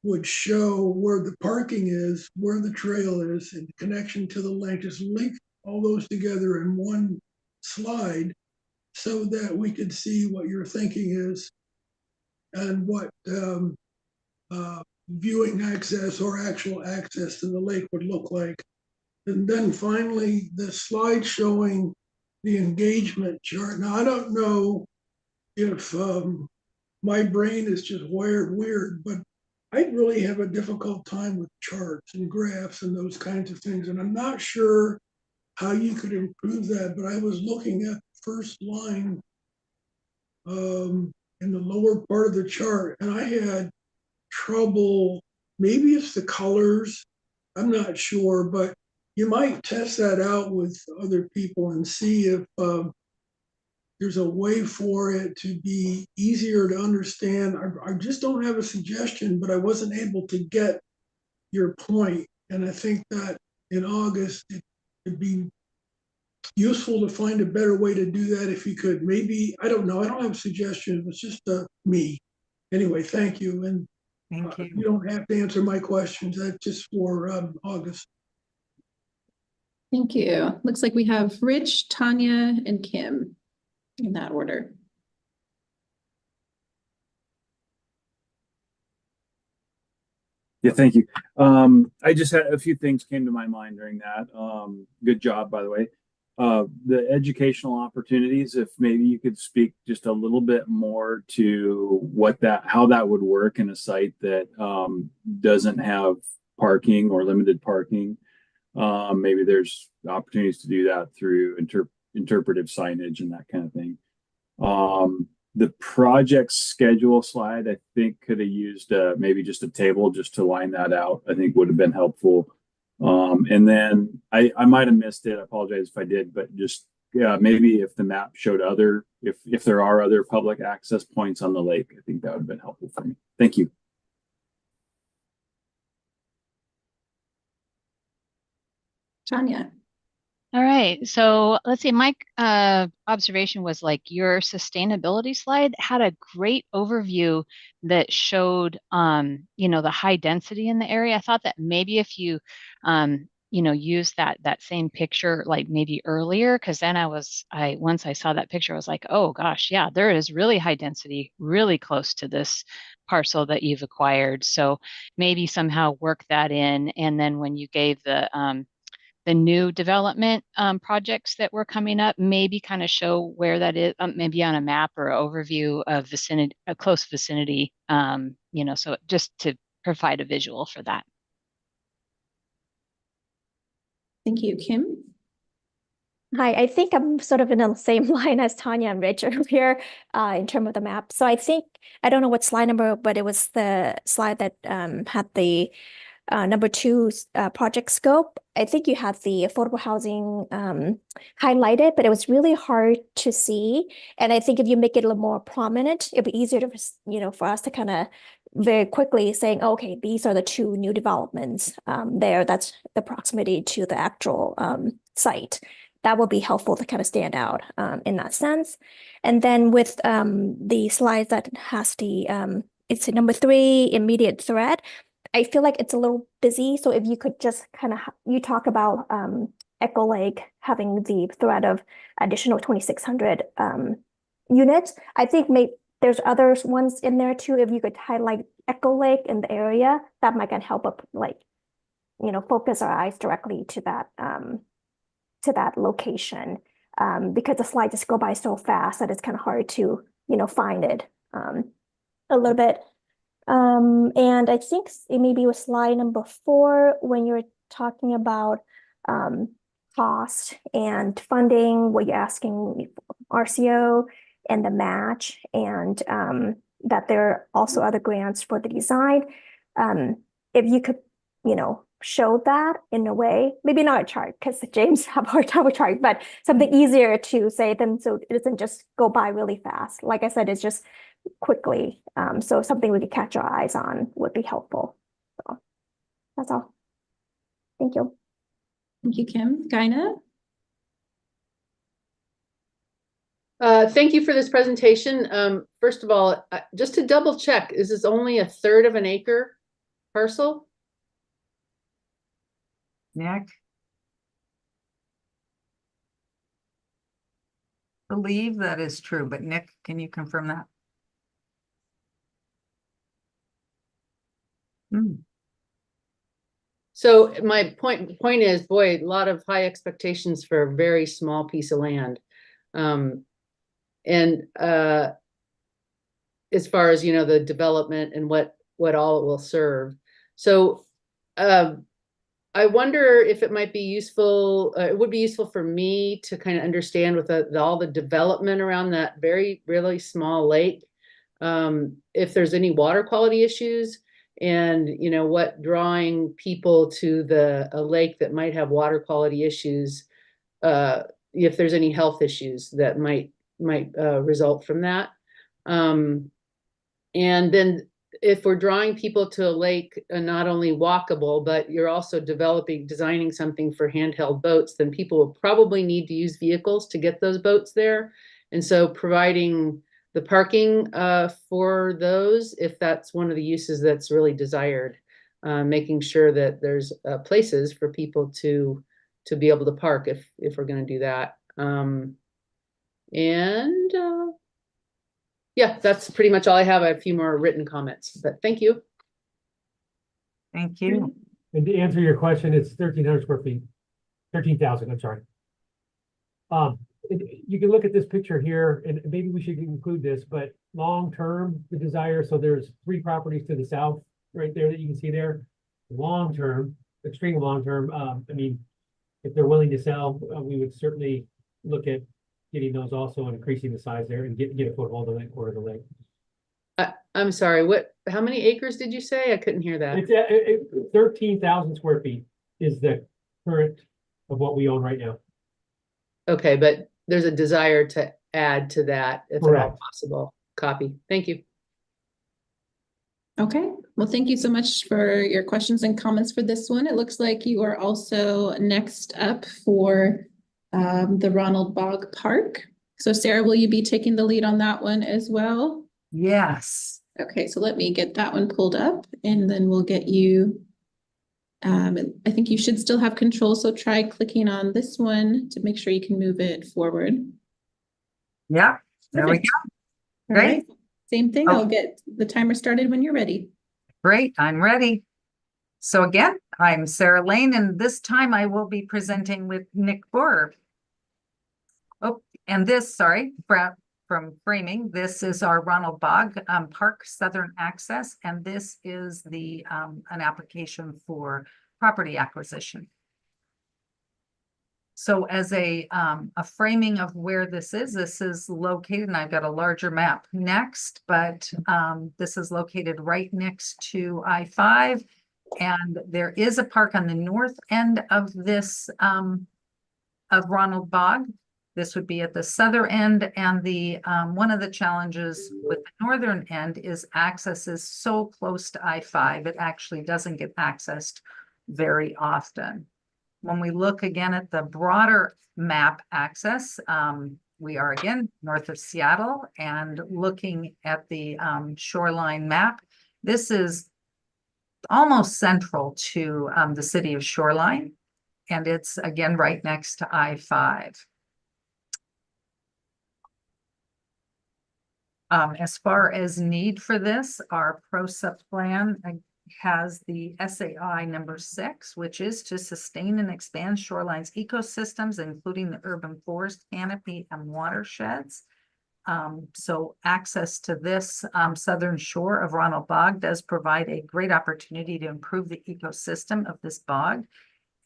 would show where the parking is, where the trail is, and connection to the lake. Just link all those together in one slide so that we could see what your thinking is and what viewing access or actual access to the lake would look like. And then finally, the slide showing the engagement chart. Now, I don't know if my brain is just wired weird, but I really have a difficult time with charts and graphs and those kinds of things. And I'm not sure how you could improve that, but I was looking at the first line in the lower part of the chart, and I had trouble. Maybe it's the colors, I'm not sure, but you might test that out with other people and see if there's a way for it to be easier to understand. I just don't have a suggestion, but I wasn't able to get your point. And I think that in August, it'd be useful to find a better way to do that if you could. Maybe, I don't know, I don't have a suggestion, it's just me. Anyway, thank you. And Thank you. you don't have to answer my questions, that's just for August. Thank you. Looks like we have Rich, Tanya, and Kim in that order. Yeah, thank you. I just had a few things came to my mind during that. Good job, by the way. The educational opportunities, if maybe you could speak just a little bit more to how that would work in a site that doesn't have parking or limited parking. Maybe there's opportunities to do that through interpretive signage and that kind of thing. The project schedule slide, I think, could have used maybe just a table just to line that out. I think would have been helpful. And then I might have missed it. I apologize if I did, but just, yeah, maybe if the map showed if there are other public access points on the lake, I think that would have been helpful for me. Thank you. Tanya. All right, so let's see, my observation was like your sustainability slide had a great overview that showed the high density in the area. I thought that maybe if you use that same picture like maybe earlier, because then once I saw that picture, I was like, oh gosh, yeah, there is really high density really close to this parcel that you've acquired. So maybe somehow work that in, and then when you gave the new development projects that were coming up, maybe kind of show where that is, maybe on a map or overview of vicinity, a close vicinity, so just to provide a visual for that. Thank you, Kim. Hi, I think I'm sort of in the same line as Tanya and Richard here in terms of the map. So I think, I don't know what slide number, but it was the slide that had the number 2 project scope. I think you had the affordable housing highlighted, but it was really hard to see. And I think if you make it a little more prominent, it'd be easier to, for us to kind of very quickly saying, oh, okay, these are the 2 new developments there. That's the proximity to the actual site. That will be helpful to kind of stand out in that sense. And then with the slides that has the, it's a number 3 immediate threat. I feel like it's a little busy. So if you could just kind of, you talk about Echo Lake having the threat of additional 2,600 units. I think maybe there's other ones in there too. If you could highlight Echo Lake in the area, that might can help up, focus our eyes directly to that location. Because the slides just go by so fast that it's kind of hard to, find it a little bit. And I think it maybe was slide number 4 when you're talking about cost and funding, what you're asking RCO and the match, and that there are also other grants for the design. If you could, show that in a way, maybe not a chart, because James have a hard time with chart, but something easier to say them so it doesn't just go by really fast. Like I said, it's just quickly. So something we could catch our eyes on would be helpful. So that's all. Thank you. Thank you, Kim. Gaina? Thank you for this presentation. First of all, just to double check, is this only 1/3 of an acre parcel? Nick? Believe that is true, but Nick, can you confirm that? So my point is, boy, a lot of high expectations for a very small piece of land. And as far as, the development and what all it will serve. So I wonder if it might be useful, it would be useful for me to kind of understand with all the development around that really small lake, if there's any water quality issues, and what drawing people to a lake that might have water quality issues, if there's any health issues that might result from that. And then if we're drawing people to a lake, not only walkable, but you're also designing something for handheld boats, then people will probably need to use vehicles to get those boats there. And so providing the parking for those, if that's one of the uses that's really desired, making sure that there's places for people to be able to park if we're going to do that. Yeah, that's pretty much all I have. I have a few more written comments, but thank you. Thank you. And to answer your question, it's 1,300 square feet, 13,000, I'm sorry. You can look at this picture here, and maybe we should include this, but long-term, the desire, so there's 3 properties to the south right there that you can see there. Long-term, extreme long-term, I mean, if they're willing to sell, we would certainly look at getting those also and increasing the size there and get a foothold on that quarter of the lake. I'm sorry, how many acres did you say? I couldn't hear that. It's 13,000 square feet. is the current of what we own right now. Okay, but there's a desire to add to that if at all Correct. possible. Copy. Thank you. Okay, well, thank you so much for your questions and comments for this one. It looks like you are also next up for the Ronald Bogg Park. So Sarah, will you be taking the lead on that one as well? Yes. Okay, so let me get that one pulled up and then we'll get you. I think you should still have control, so try clicking on this one to make sure you can move it forward. Yeah, there we Perfect. go. All Great. right, same thing. Oh. I'll get the timer started when you're ready. Great, I'm ready. So again, I'm Sarah Lane, and this time I will be presenting with Nick Boer. Oh, and this, sorry, from framing, this is our Ronald Bogg Park Southern Access, and this is the an application for property acquisition. So as a framing of where this is located, and I've got a larger map next, but this is located right next to I-5. And there is a park on the north end of this, of Ronald Bogg. This would be at the southern end, and the one of the challenges with the northern end is access is so close to I-5, it actually doesn't get accessed very often. When we look again at the broader map access, we are again north of Seattle, and looking at the shoreline map, this is almost central to the city of Shoreline, and it's again right next to I-5. As far as need for this, our PROSA plan has the SAI number 6, which is to sustain and expand Shoreline's ecosystems, including the urban forest canopy and watersheds. So access to this southern shore of Ronald Bogg does provide a great opportunity to improve the ecosystem of this bog,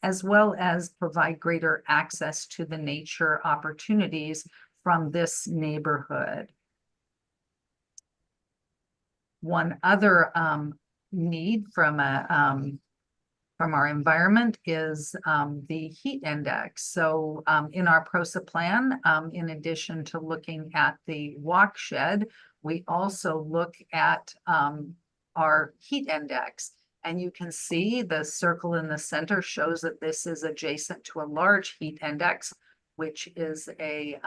as well as provide greater access to the nature opportunities from this neighborhood. One other need from our environment is the heat index. So in our PROSA plan, in addition to looking at the walk shed, we also look at our heat index. And you can see the circle in the center shows that this is adjacent to a large heat index, which is a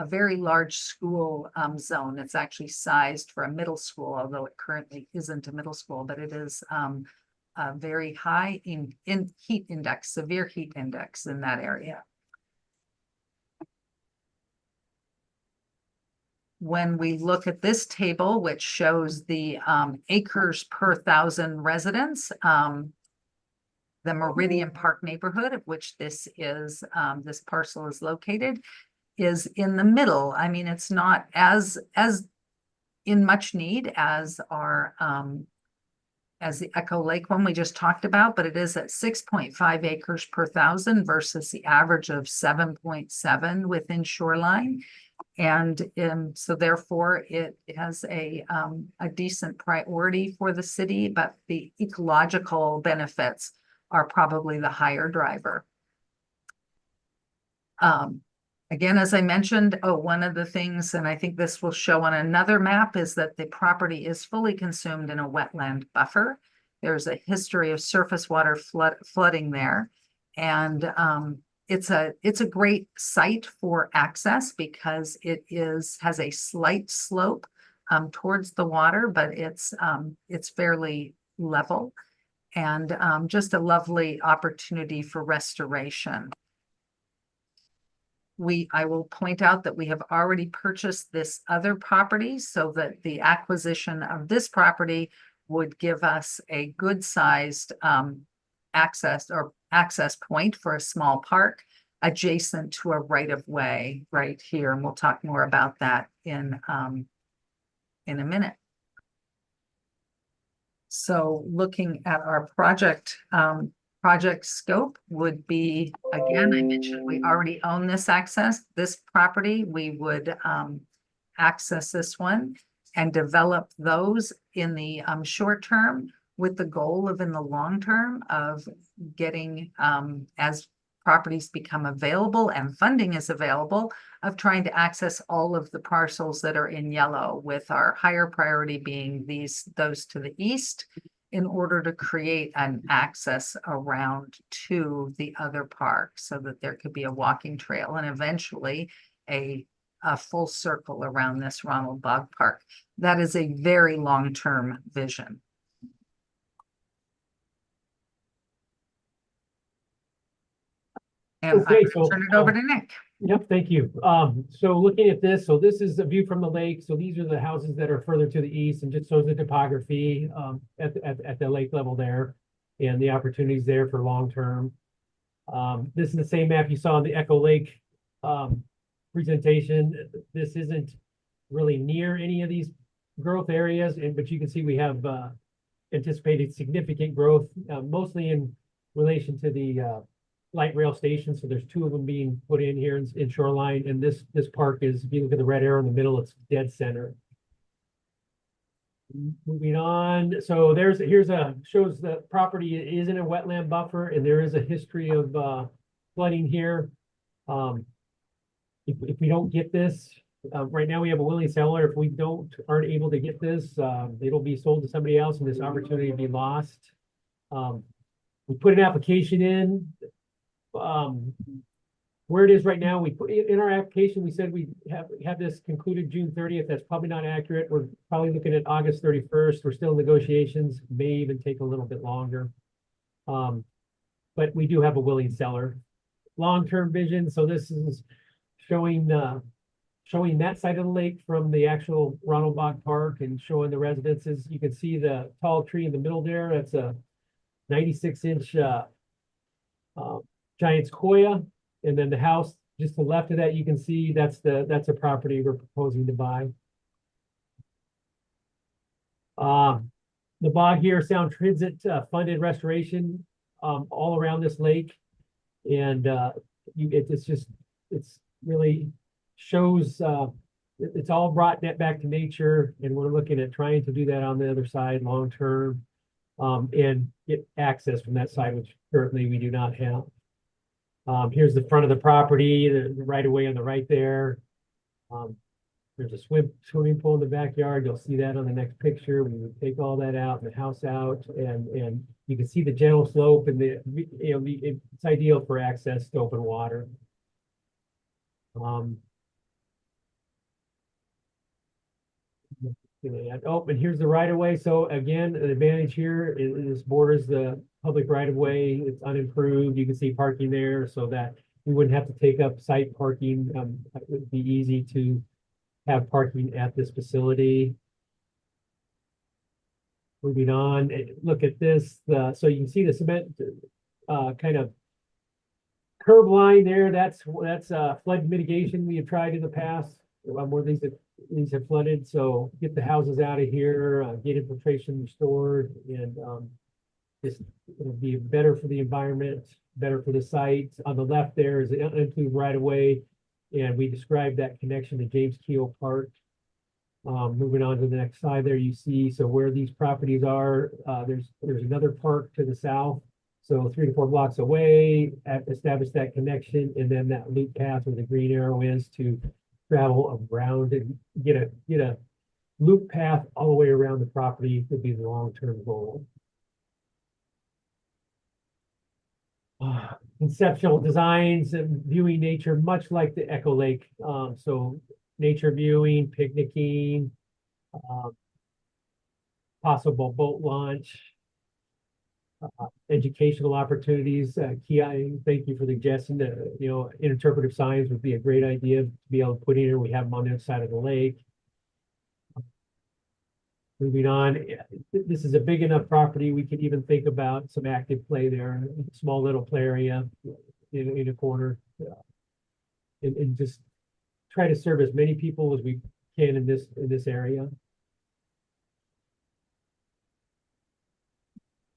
very large school zone. It's actually sized for a middle school, although it currently isn't a middle school, but it is a very high in heat index, severe heat index in that area. When we look at this table, which shows the acres per 1,000 residents, the Meridian Park neighborhood, of which this is, this parcel is located, is in the middle. I mean, it's not as in much need as our as the Echo Lake one we just talked about, but it is at 6.5 acres per 1,000 versus the average of 7.7 within Shoreline. And so therefore it has a decent priority for the city, but the ecological benefits are probably the higher driver. Again, as I mentioned, one of the things, and I think this will show on another map, is that the property is fully consumed in a wetland buffer. There's a history of surface water flooding there. And it's a great site for access because it has a slight slope towards the water, but it's fairly level, and just a lovely opportunity for restoration. I will point out that we have already purchased this other property, so that the acquisition of this property would give us a good sized access point for a small park adjacent to a right of way right here. And we'll talk more about that in a minute. So looking at our project scope would be, again, I mentioned we already own this property. We would access this one and develop those in the short term. with the goal of in the long term of getting, as properties become available and funding is available, of trying to access all of the parcels that are in yellow, with our higher priority being those to the east, in order to create an access around to the other park so that there could be a walking trail and eventually a full circle around this Ronald Bog Park. That is a very long-term vision. And Okay, I will turn it over to Nick. Yep, thank you. So looking at this, so this is a view from the lake. So these are the houses that are further to the east, and just shows the topography at the lake level there and the opportunities there for long term. This is the same map you saw in the Echo Lake presentation. This isn't really near any of these growth areas, but you can see we have anticipated significant growth, mostly in relation to the light rail station. So there's 2 of them being put in here in Shoreline, and this park is, if you look at the red arrow in the middle, it's dead center. Moving on, so shows the property is in a wetland buffer, and there is a history of flooding here. If we don't get this, right now we have a willing seller. If we aren't able to get this, it'll be sold to somebody else, and this opportunity will be lost. We put an application in. Where it is right now, we put in our application, we said we have this concluded June 30th. That's probably not accurate. We're probably looking at August 31st. We're still in negotiations, may even take a little bit longer. But we do have a willing seller. Long-term vision. So this is showing that side of the lake from the actual Ronald Bog Park and showing the residences. You can see the tall tree in the middle there. That's a 96-inch giant sequoia, and then the house just to the left of that, you can see that's a property we're proposing to buy. The bog here, Sound Transit funded restoration all around this lake, and it's really shows it's all brought back to nature, and we're looking at trying to do that on the other side long term, and get access from that side, which currently we do not have. Here's the front of the property, the right of way on the right there. There's a swimming pool in the backyard. You'll see that on the next picture. We would take all that out and the house out, and you can see the gentle slope, and it's ideal for access to open water. Oh, and here's the right of way. So again, an advantage here is borders the public right of way. It's unimproved. You can see parking there, so that we wouldn't have to take up site parking. It would be easy to have parking at this facility. Moving on, look at this. So you can see the cement kind of curb line there. That's flood mitigation we have tried in the past. More these have flooded, so get the houses out of here, get infiltration restored, and it'll be better for the environment, better for the site. On the left there is an unimproved right of way, and we described that connection to James Keogh Park. Moving on to the next slide, there you see, so where these properties are, there's another park to the south, so 3 to 4 blocks away. Establish that connection, and then that loop path where the green arrow is to travel around and get a loop path all the way around the property would be the long-term goal. Conceptual designs and viewing nature, much like the Echo Lake. So nature viewing, picnicking, possible boat launch, educational opportunities. Thank you for the suggestion that, interpretive signs would be a great idea to be able to put in here. We have them on the other side of the lake. Moving on, this is a big enough property. We could even think about some active play there, a small little play area in a corner, and just try to serve as many people as we can in this area.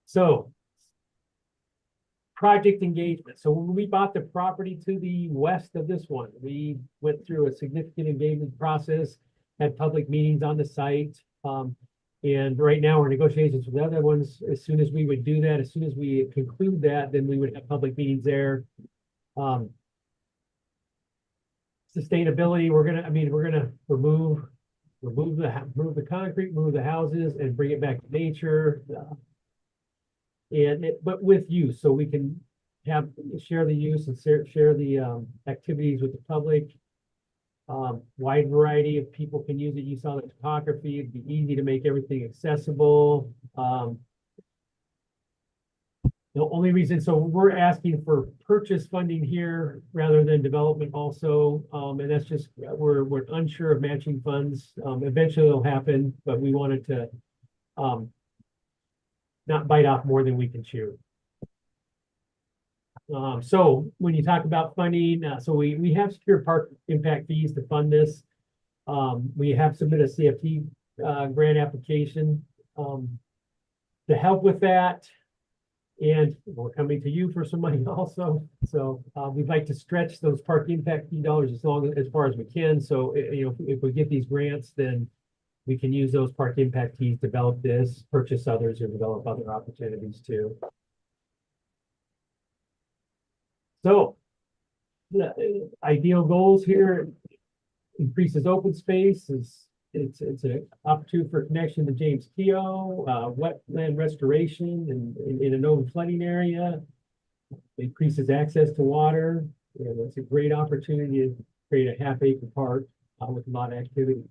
So, project engagement. So when we bought the property to the west of this one, we went through a significant engagement process, had public meetings on the site. And right now, we're in negotiations with other ones. As soon as we would do that, as soon as we conclude that, then we would have public meetings there. Sustainability, we're gonna remove the concrete, move the houses, and bring it back to nature. But with use, so we can share the use and share the activities with the public. Wide variety of people can use it. You saw the topography. It'd be easy to make everything accessible. The only reason, so we're asking for purchase funding here rather than development also. And that's just, we're unsure of matching funds. Eventually it'll happen, but we wanted to not bite off more than we can chew. So when you talk about funding, so we have secured park impact fees to fund this. We have submitted a CFT grant application to help with that. And we're coming to you for some money also. So we'd like to stretch those park impact fee dollars as far as we can. So if we get these grants, then we can use those park impact fees, develop this, purchase others, or develop other opportunities too. So the ideal goals here: increases open space, it's an opportunity for connection to James Keogh, wetland restoration in a known flooding area, increases access to water. It's a great opportunity to create a half-acre park with a lot of activities.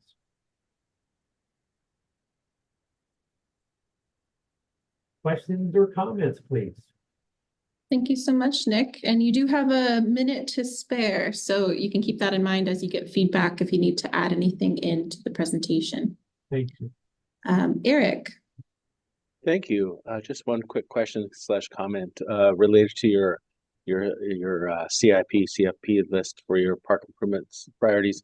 Questions or comments, please? Thank you so much, Nick. And you do have a minute to spare, so you can keep that in mind as you get feedback if you need to add anything into the presentation. Thank you. Eric. Thank you. Just one quick question / comment related to your CFP list for your park improvements priorities.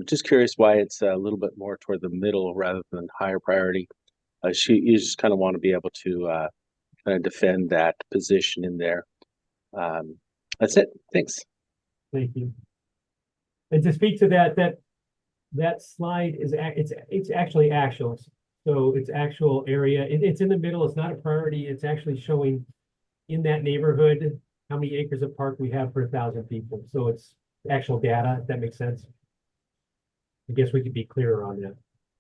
Just curious why it's a little bit more toward the middle rather than higher priority. You just kind of want to be able to kind of defend that position in there. That's it. Thanks. Thank you. And to speak to that slide is it's actually actual. So it's actual area. It's in the middle. It's not a priority. It's actually showing in that neighborhood how many acres of park we have per 1,000 people. So it's actual data, if that makes sense. I guess we could be clearer on that.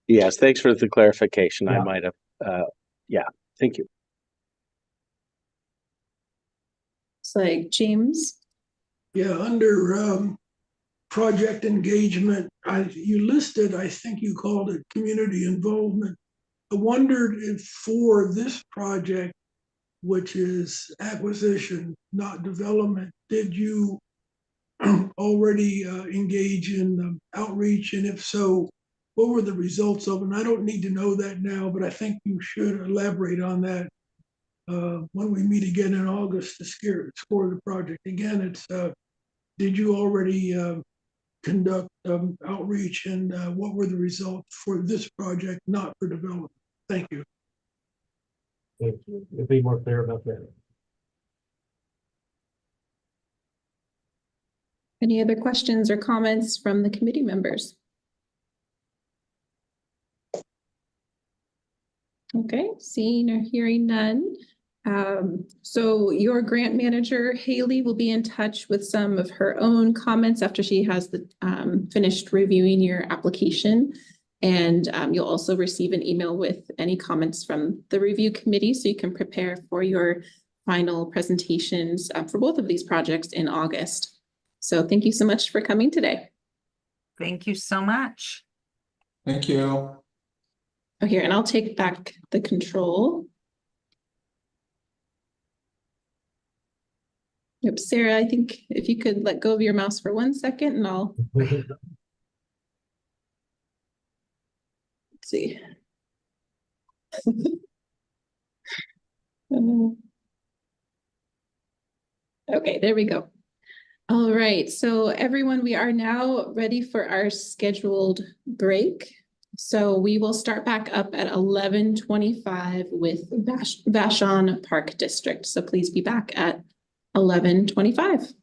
Yes, thanks for the clarification. Yeah. I might have, yeah, thank you. It's like James. Yeah, under project engagement, you listed, I think you called it community involvement. I wondered if for this project, which is acquisition, not development, did you already engage in outreach? And if so, what were the results of it? And I don't need to know that now, but I think you should elaborate on that when we meet again in August to score the project. Again, it's did you already conduct outreach, and what were the results for this project, not for development? Thank you. Thank you. You'll be more clear about that. Any other questions or comments from the committee members? Okay, seeing or hearing none. So your grant manager, Haley, will be in touch with some of her own comments after she has finished reviewing your application. And you'll also receive an email with any comments from the review committee so you can prepare for your final presentations for both of these projects in August. So thank you so much for coming today. Thank you so much. Thank you. Oh, here, and I'll take back the control. Yep, Sarah, I think if you could let go of your mouse for 1 second and I'll let's see. Okay, there we go. All right, so everyone, we are now ready for our scheduled break. So we will start back up at 11:25 with Vashon Park District. So please be back at 11:25.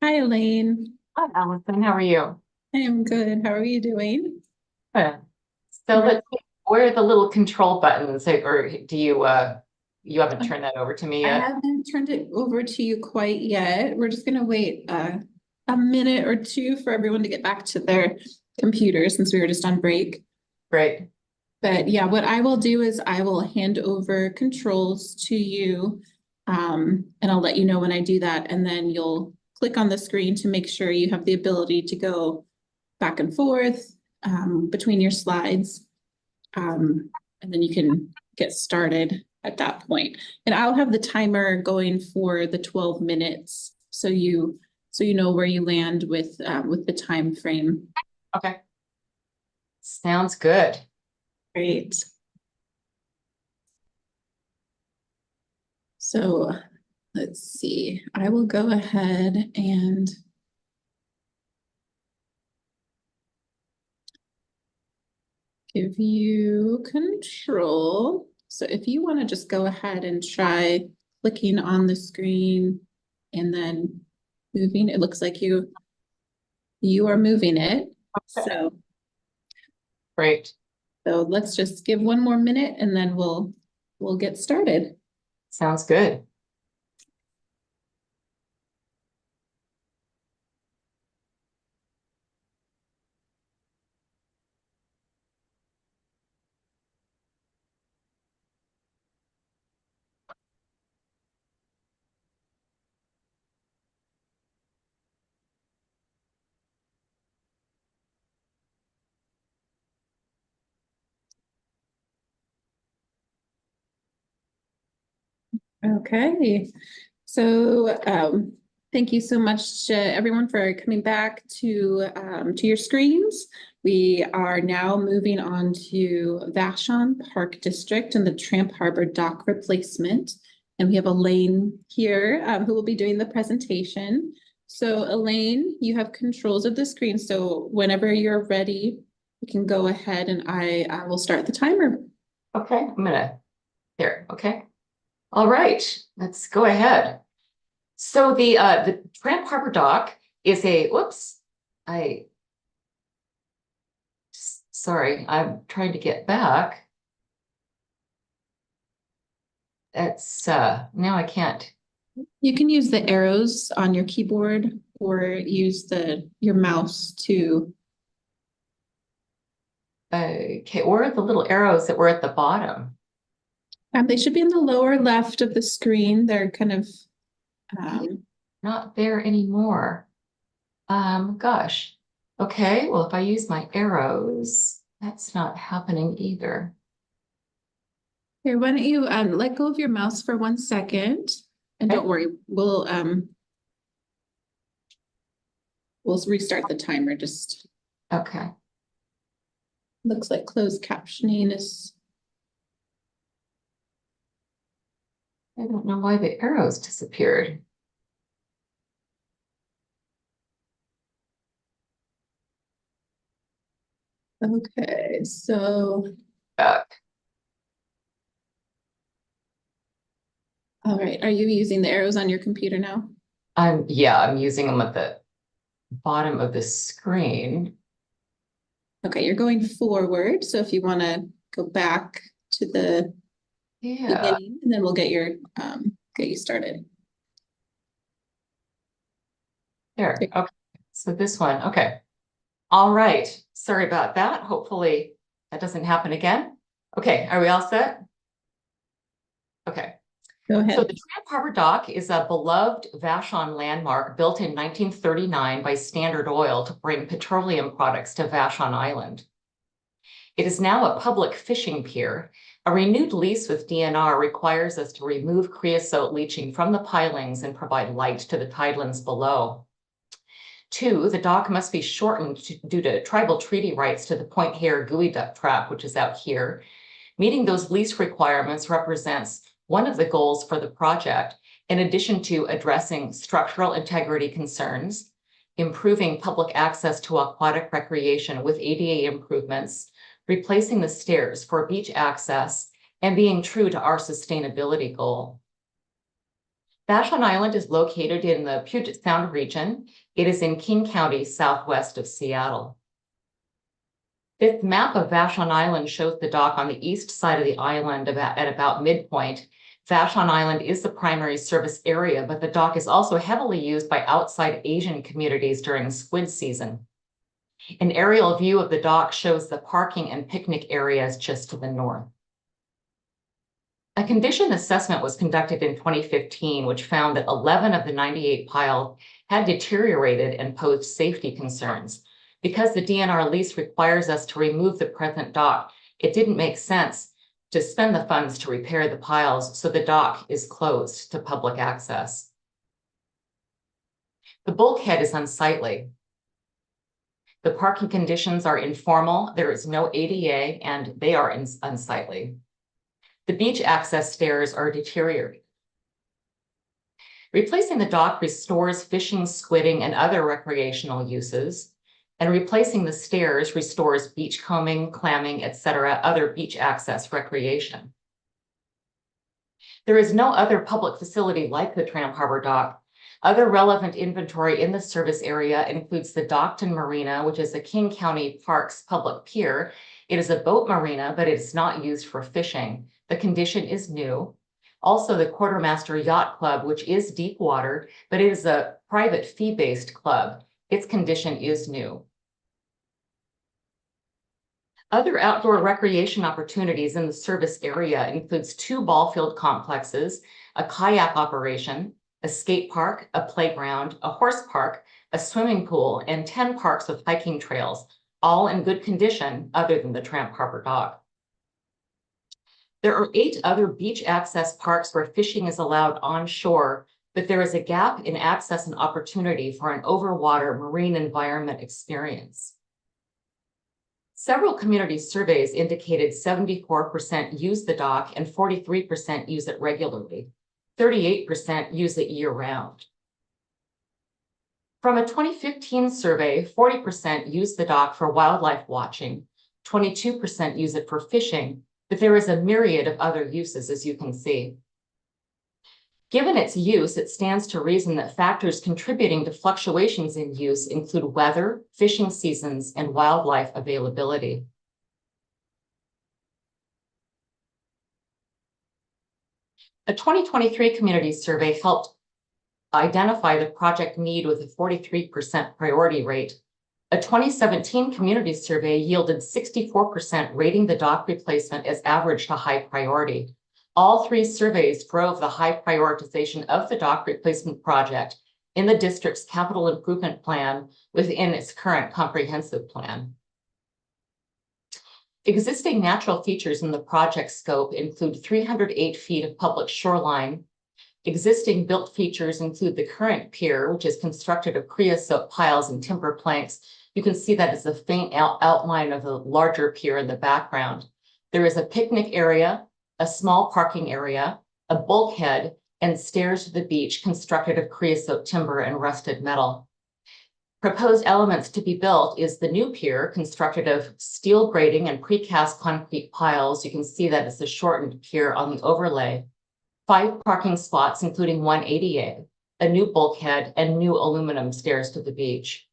Hi, Elaine. Hi, Allison. How are you? I am good. How are you doing? Good. So Right. let's see, where are the little control buttons, or do you you haven't turned that over to me I yet? haven't turned it over to you quite yet. We're just gonna wait a minute or two for everyone to get back to their computers since we were just on break. Great. But yeah, what I will do is I will hand over controls to you. And I'll let you know when I do that. And then you'll click on the screen to make sure you have the ability to go back and forth between your slides. And then you can get started at that point. And I'll have the timer going for the 12 minutes. So you know where you land with the time frame. Okay. Sounds good. Great. So let's see, I will go ahead and give you control. So if you want to just go ahead and try clicking on the screen and then moving, it looks like you are moving it. Okay. Great. So let's just give one more minute and then we'll get started. Sounds good. Okay, so thank you so much everyone for coming back to your screens. We are now moving on to Vashon Park District and the Tramp Harbor Dock replacement. And we have Elaine here who will be doing the presentation. So Elaine, you have controls of the screen. So whenever you're ready, you can go ahead and I will start the timer. Okay, I'm gonna, there, okay. All right, let's go ahead. So the Tramp Harbor Dock is a, whoops, sorry, I'm trying to get back. It's now I can't. You can use the arrows on your keyboard or use your mouse to. Okay, or the little arrows that were at the bottom. They should be in the lower left of the screen. They're kind of not there anymore. Gosh. Okay, well, if I use my arrows, that's not happening either. Here, why don't you let go of your mouse for 1 second, and don't worry, we'll restart the timer. Just okay. Looks like closed captioning is. I don't know why the arrows disappeared. Okay, so. Back. All right, are you using the arrows on your computer now? Yeah, I'm using them at the bottom of the screen. Okay, you're going forward. So if you want to go back to the beginning, and then we'll get you started. There. Okay. So this one. Okay. All right. Sorry about that. Hopefully that doesn't happen again. Okay. Are we all set? Okay. Go ahead. So the Tramp Harbor Dock is a beloved Vashon landmark built in 1939 by Standard Oil to bring petroleum products to Vashon Island. It is now a public fishing pier. A renewed lease with DNR requires us to remove creosote leaching from the pilings and provide light to the tidelands below. 2, the dock must be shortened due to tribal treaty rights to the Point Hare Gooey Duck Trap, which is out here. Meeting those lease requirements represents one of the goals for the project, in addition to addressing structural integrity concerns, improving public access to aquatic recreation with ADA improvements, replacing the stairs for beach access, and being true to our sustainability goal. Vashon Island is located in the Puget Sound region. It is in King County, southwest of Seattle. This map of Vashon Island shows the dock on the east side of the island at about midpoint. Vashon Island is the primary service area, but the dock is also heavily used by outside Asian communities during squid season. An aerial view of the dock shows the parking and picnic areas just to the north. A condition assessment was conducted in 2015, which found that 11 of the 98 piles had deteriorated and posed safety concerns. Because the DNR lease requires us to remove the present dock, it didn't make sense to spend the funds to repair the piles, so the dock is closed to public access. The bulkhead is unsightly. The parking conditions are informal, there is no ADA, and they are unsightly. The beach access stairs are deteriorated. Replacing the dock restores fishing, squidding, and other recreational uses, and replacing the stairs restores beachcombing, clamming, etc., other beach access recreation. There is no other public facility like the Tramp Harbor Dock. Other relevant inventory in the service area includes the Dockton Marina, which is a King County Parks public pier. It is a boat marina, but it's not used for fishing. The condition is new. Also, the Quartermaster Yacht Club, which is deep water, but it is a private fee-based club. Its condition is new. Other outdoor recreation opportunities in the service area includes 2 ball field complexes, a kayak operation, a skate park, a playground, a horse park, a swimming pool, and 10 parks with hiking trails, all in good condition other than the Tramp Harbor Dock. There are 8 other beach access parks where fishing is allowed onshore, but there is a gap in access and opportunity for an overwater marine environment experience. Several community surveys indicated 74% use the dock and 43% use it regularly. 38% use it year-round. From a 2015 survey, 40% use the dock for wildlife watching, 22% use it for fishing, but there is a myriad of other uses, as you can see. Given its use, it stands to reason that factors contributing to fluctuations in use include weather, fishing seasons, and wildlife availability. A 2023 community survey helped identify the project need with a 43% priority rate. A 2017 community survey yielded 64% rating the dock replacement as average to high priority. All 3 surveys drove the high prioritization of the dock replacement project in the district's capital improvement plan within its current comprehensive plan. Existing natural features in the project scope include 308 feet of public shoreline. Existing built features include the current pier, which is constructed of creosote piles and timber planks. You can see that as a faint outline of the larger pier in the background. There is a picnic area, a small parking area, a bulkhead, and stairs to the beach constructed of creosote timber and rusted metal. Proposed elements to be built is the new pier constructed of steel grating and precast concrete piles. You can see that it's a shortened pier on the overlay. 5 parking spots, including 1 ADA, a new bulkhead, and new aluminum stairs to the beach.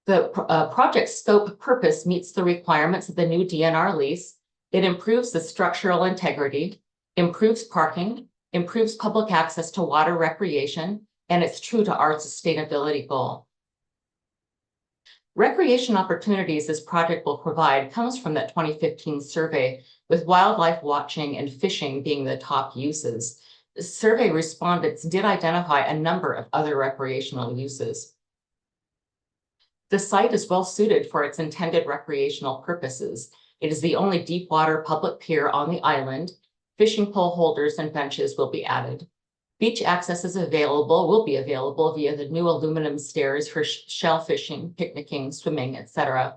The project scope purpose meets the requirements of the new DNR lease. It improves the structural integrity, improves parking, improves public access to water recreation, and it's true to our sustainability goal. Recreation opportunities this project will provide comes from that 2015 survey, with wildlife watching and fishing being the top uses. The survey respondents did identify a number of other recreational uses. The site is well suited for its intended recreational purposes. It is the only deep water public pier on the island. Fishing pole holders and benches will be added. Beach access will be available via the new aluminum stairs for shell fishing, picnicking, swimming, etc.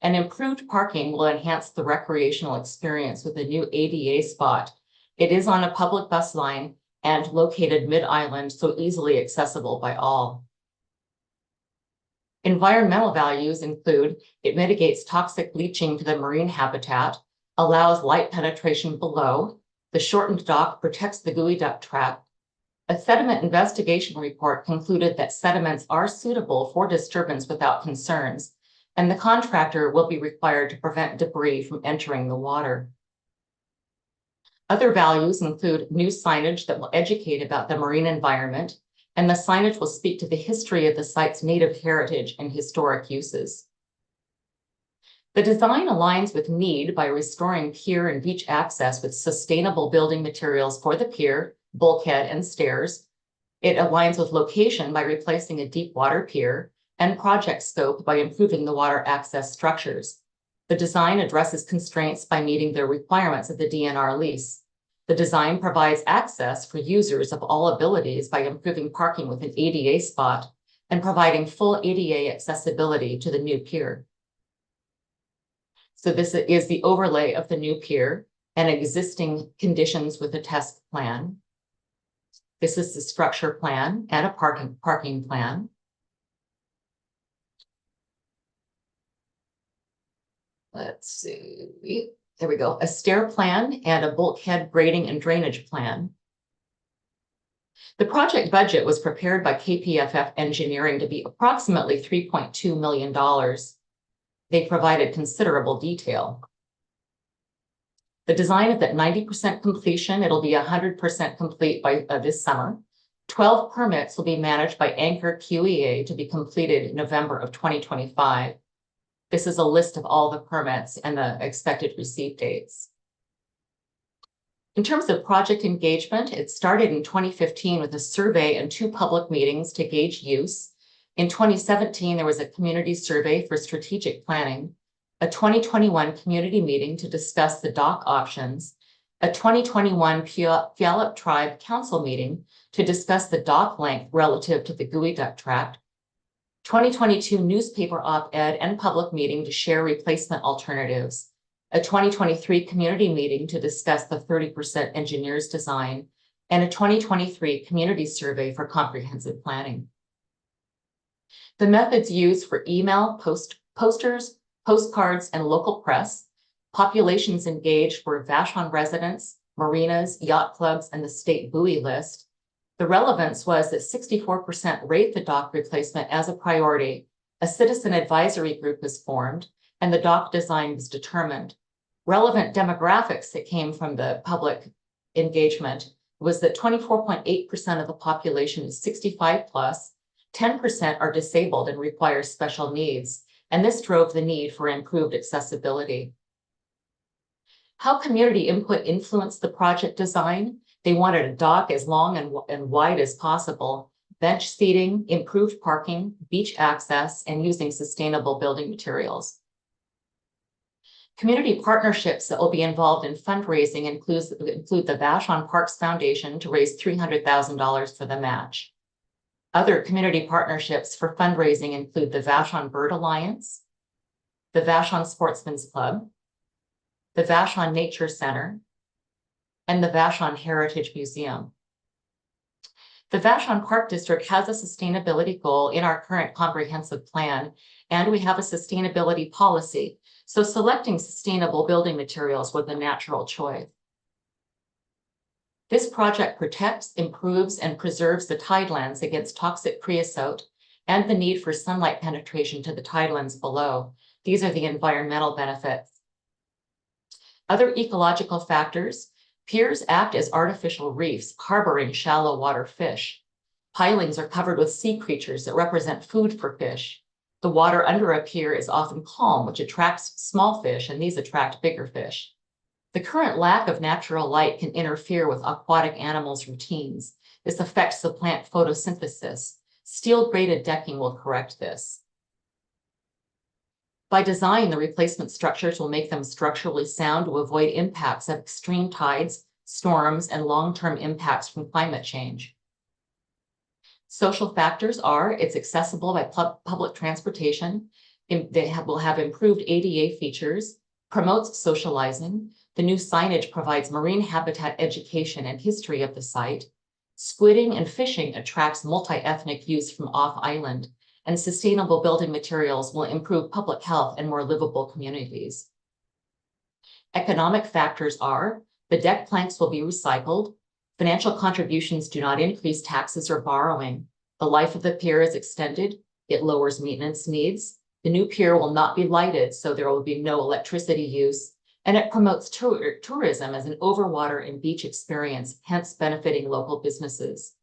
And improved parking will enhance the recreational experience with a new ADA spot. It is on a public bus line and located mid-island, so easily accessible by all. Environmental values include it mitigates toxic leaching to the marine habitat, allows light penetration below, The shortened dock protects the geoduck tract. A sediment investigation report concluded that sediments are suitable for disturbance without concerns, and the contractor will be required to prevent debris from entering the water. Other values include new signage that will educate about the marine environment, and the signage will speak to the history of the site's native heritage and historic uses. The design aligns with need by restoring pier and beach access with sustainable building materials for the pier, bulkhead, and stairs. It aligns with location by replacing a deep water pier, and project scope by improving the water access structures. The design addresses constraints by meeting the requirements of the DNR lease. The design provides access for users of all abilities by improving parking with an ADA spot and providing full ADA accessibility to the new pier. So this is the overlay of the new pier and existing conditions with a test plan. This is the structure plan and a parking plan. Let's see, there we go. A stair plan and a bulkhead grading and drainage plan. The project budget was prepared by KPFF Engineering to be approximately $3.2 million. They provided considerable detail. The design is at 90% completion. It'll be 100% complete by this summer. 12 permits will be managed by Anchor QEA to be completed in November of 2025. This is a list of all the permits and the expected receipt dates. In terms of project engagement, it started in 2015 with a survey and 2 public meetings to gauge use. In 2017, there was a community survey for strategic planning, a 2021 community meeting to discuss the dock options, a 2021 Puyallup Tribe Council meeting to discuss the dock length relative to the geoduck tract, 2022 newspaper op-ed and public meeting to share replacement alternatives, a 2023 community meeting to discuss the 30% engineers design, and a 2023 community survey for comprehensive planning. The methods used for email, posters, postcards, and local press, populations engaged were Vashon residents, marinas, yacht clubs, and the state buoy list. The relevance was that 64% rate the dock replacement as a priority. A citizen advisory group was formed, and the dock design was determined. Relevant demographics that came from the public engagement was that 24.8% of the population is 65 plus, 10% are disabled and require special needs, and this drove the need for improved accessibility. How community input influenced the project design? They wanted a dock as long and wide as possible, bench seating, improved parking, beach access, and using sustainable building materials. Community partnerships that will be involved in fundraising include the Vashon Parks Foundation to raise $300,000 for the match. Other community partnerships for fundraising include the Vashon Bird Alliance, the Vashon Sportsman's Club, the Vashon Nature Center, and the Vashon Heritage Museum. The Vashon Park District has a sustainability goal in our current comprehensive plan, and we have a sustainability policy, so selecting sustainable building materials was a natural choice. This project protects, improves, and preserves the tidelands against toxic creosote and the need for sunlight penetration to the tidelands below. These are the environmental benefits. Other ecological factors: piers act as artificial reefs, harboring shallow water fish. Pilings are covered with sea creatures that represent food for fish. The water under a pier is often calm, which attracts small fish, and these attract bigger fish. The current lack of natural light can interfere with aquatic animals' routines. This affects the plant photosynthesis. Steel-grated decking will correct this. By design, the replacement structures will make them structurally sound to avoid impacts of extreme tides, storms, and long-term impacts from climate change. Social factors are: it's accessible by public transportation, will have improved ADA features, promotes socializing. The new signage provides marine habitat education and history of the site. Squidding and fishing attracts multi-ethnic youth from off-island, and sustainable building materials will improve public health and more livable communities. Economic factors are: The deck planks will be recycled. Financial contributions do not increase taxes or borrowing. The life of the pier is extended. It lowers maintenance needs. The new pier will not be lighted, so there will be no electricity use. And it promotes tourism as an overwater and beach experience, hence benefiting local businesses.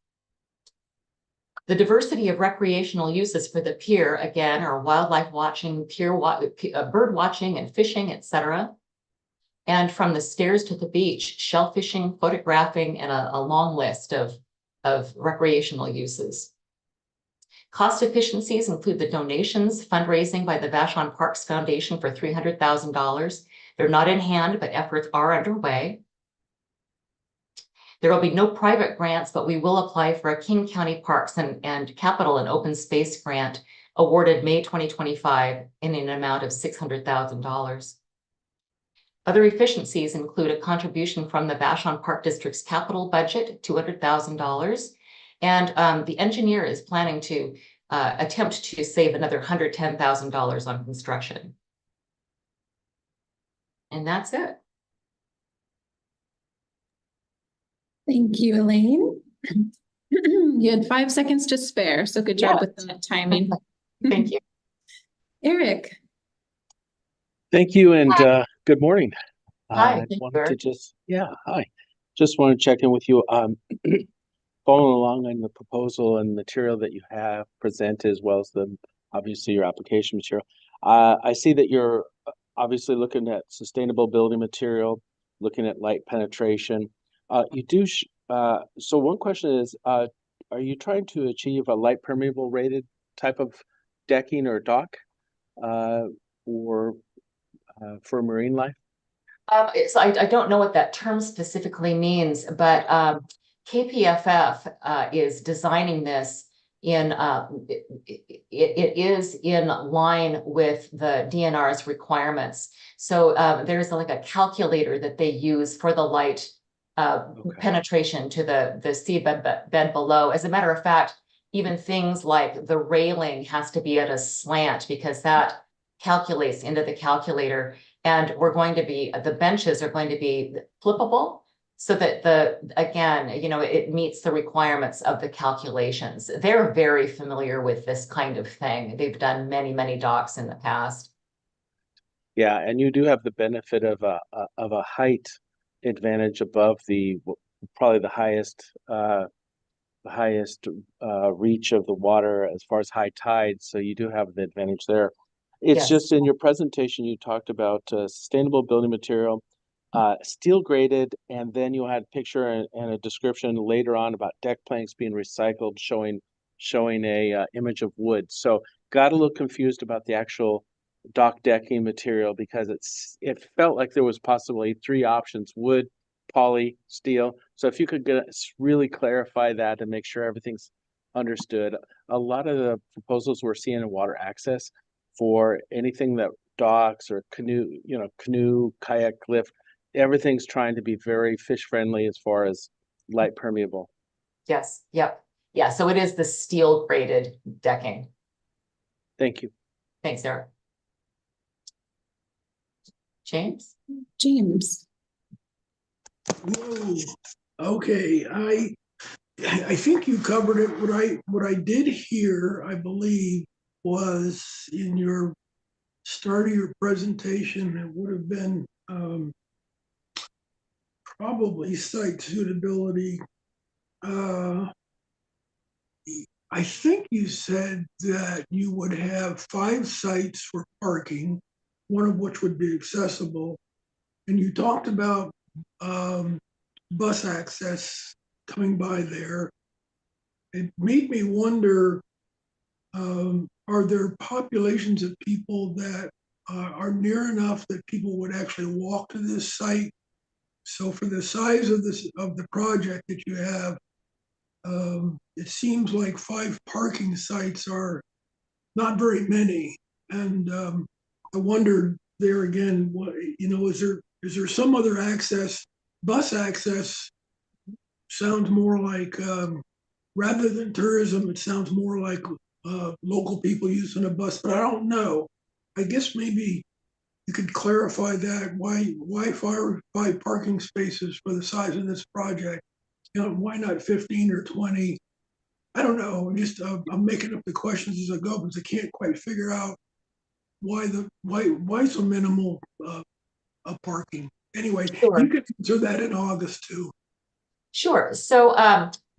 The diversity of recreational uses for the pier, again, are wildlife watching, bird watching and fishing, etc. And from the stairs to the beach, shellfishing, photographing, and a long list of recreational uses. Cost efficiencies include the donations, fundraising by the Vashon Parks Foundation for $300,000. They're not in hand, but efforts are underway. There will be no private grants, but we will apply for a King County Parks and Capital and Open Space grant awarded May 2025 in an amount of $600,000. Other efficiencies include a contribution from the Vashon Park District's capital budget, $200,000. And the engineer is planning to attempt to save another $110,000 on construction. And that's it. Thank you, Elaine. You had 5 seconds to spare, so good job with that timing. Thank you. Eric. Thank you, and good morning. Hi, I wanted to just wanted to check in with you. Following along on the proposal and material that you have presented, as well as obviously your application material. I see that you're obviously looking at sustainable building material, looking at light penetration. So one question is, are you trying to achieve a light permeable rated type of decking or dock for marine life? So I don't know what that term specifically means, but KPFF is designing this in, it is in line with the DNR's requirements. So there's like a calculator that they use for the light penetration to the seabed bed below. As a matter of fact, even things like the railing has to be at a slant because that calculates into the calculator. And the benches are going to be flippable so that it meets the requirements of the calculations. They're very familiar with this kind of thing. They've done many, many docks in the past. Yeah, and you do have the benefit of a height advantage above probably the highest reach of the water as far as high tide. So you do have the advantage there. It's just in your presentation, you talked about sustainable building material, steel graded, and then you had a picture and a description later on about deck planks being recycled, showing a image of wood. So got a little confused about the actual dock decking material because it felt like there was possibly 3 options: wood, poly, steel. So if you could really clarify that and make sure everything's understood. A lot of the proposals we're seeing in water access for anything that docks or canoe, kayak, lift, everything's trying to be very fish friendly as far as light permeable. Yes. Yep. Yeah. So it is the steel graded decking. Thank you. Thanks, Eric. James. Whoa. Okay, I think you covered it. What I did hear, I believe, was in your start of your presentation, it would have been probably site suitability. I think you said that you would have 5 sites for parking, one of which would be accessible. And you talked about bus access coming by there. It made me wonder, are there populations of people that are near enough that people would actually walk to this site? So for the size of the project that you have, it seems like 5 parking sites are not very many. And I wondered there again, is there some other access? Bus access sounds more like, rather than tourism, it sounds more like local people using a bus, but I don't know. I guess maybe you could clarify that, why 5 parking spaces for the size of this project? You know, why not 15 or 20? I don't know, just, I'm making up the questions as I go, because I can't quite figure out why so minimal, parking. Anyway, Sure. you can answer that in August too. Sure. So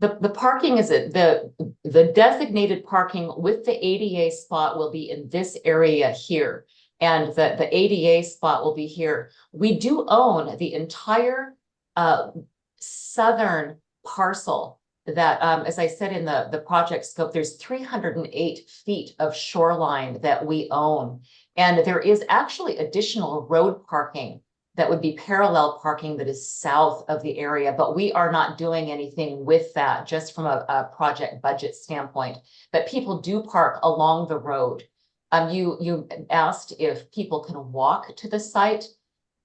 the parking is the designated parking with the ADA spot will be in this area here. And the ADA spot will be here. We do own the entire southern parcel that, as I said in the project scope, there's 308 feet of shoreline that we own. And there is actually additional road parking that would be parallel parking that is south of the area, but we are not doing anything with that, just from a project budget standpoint. But people do park along the road. You asked if people can walk to the site.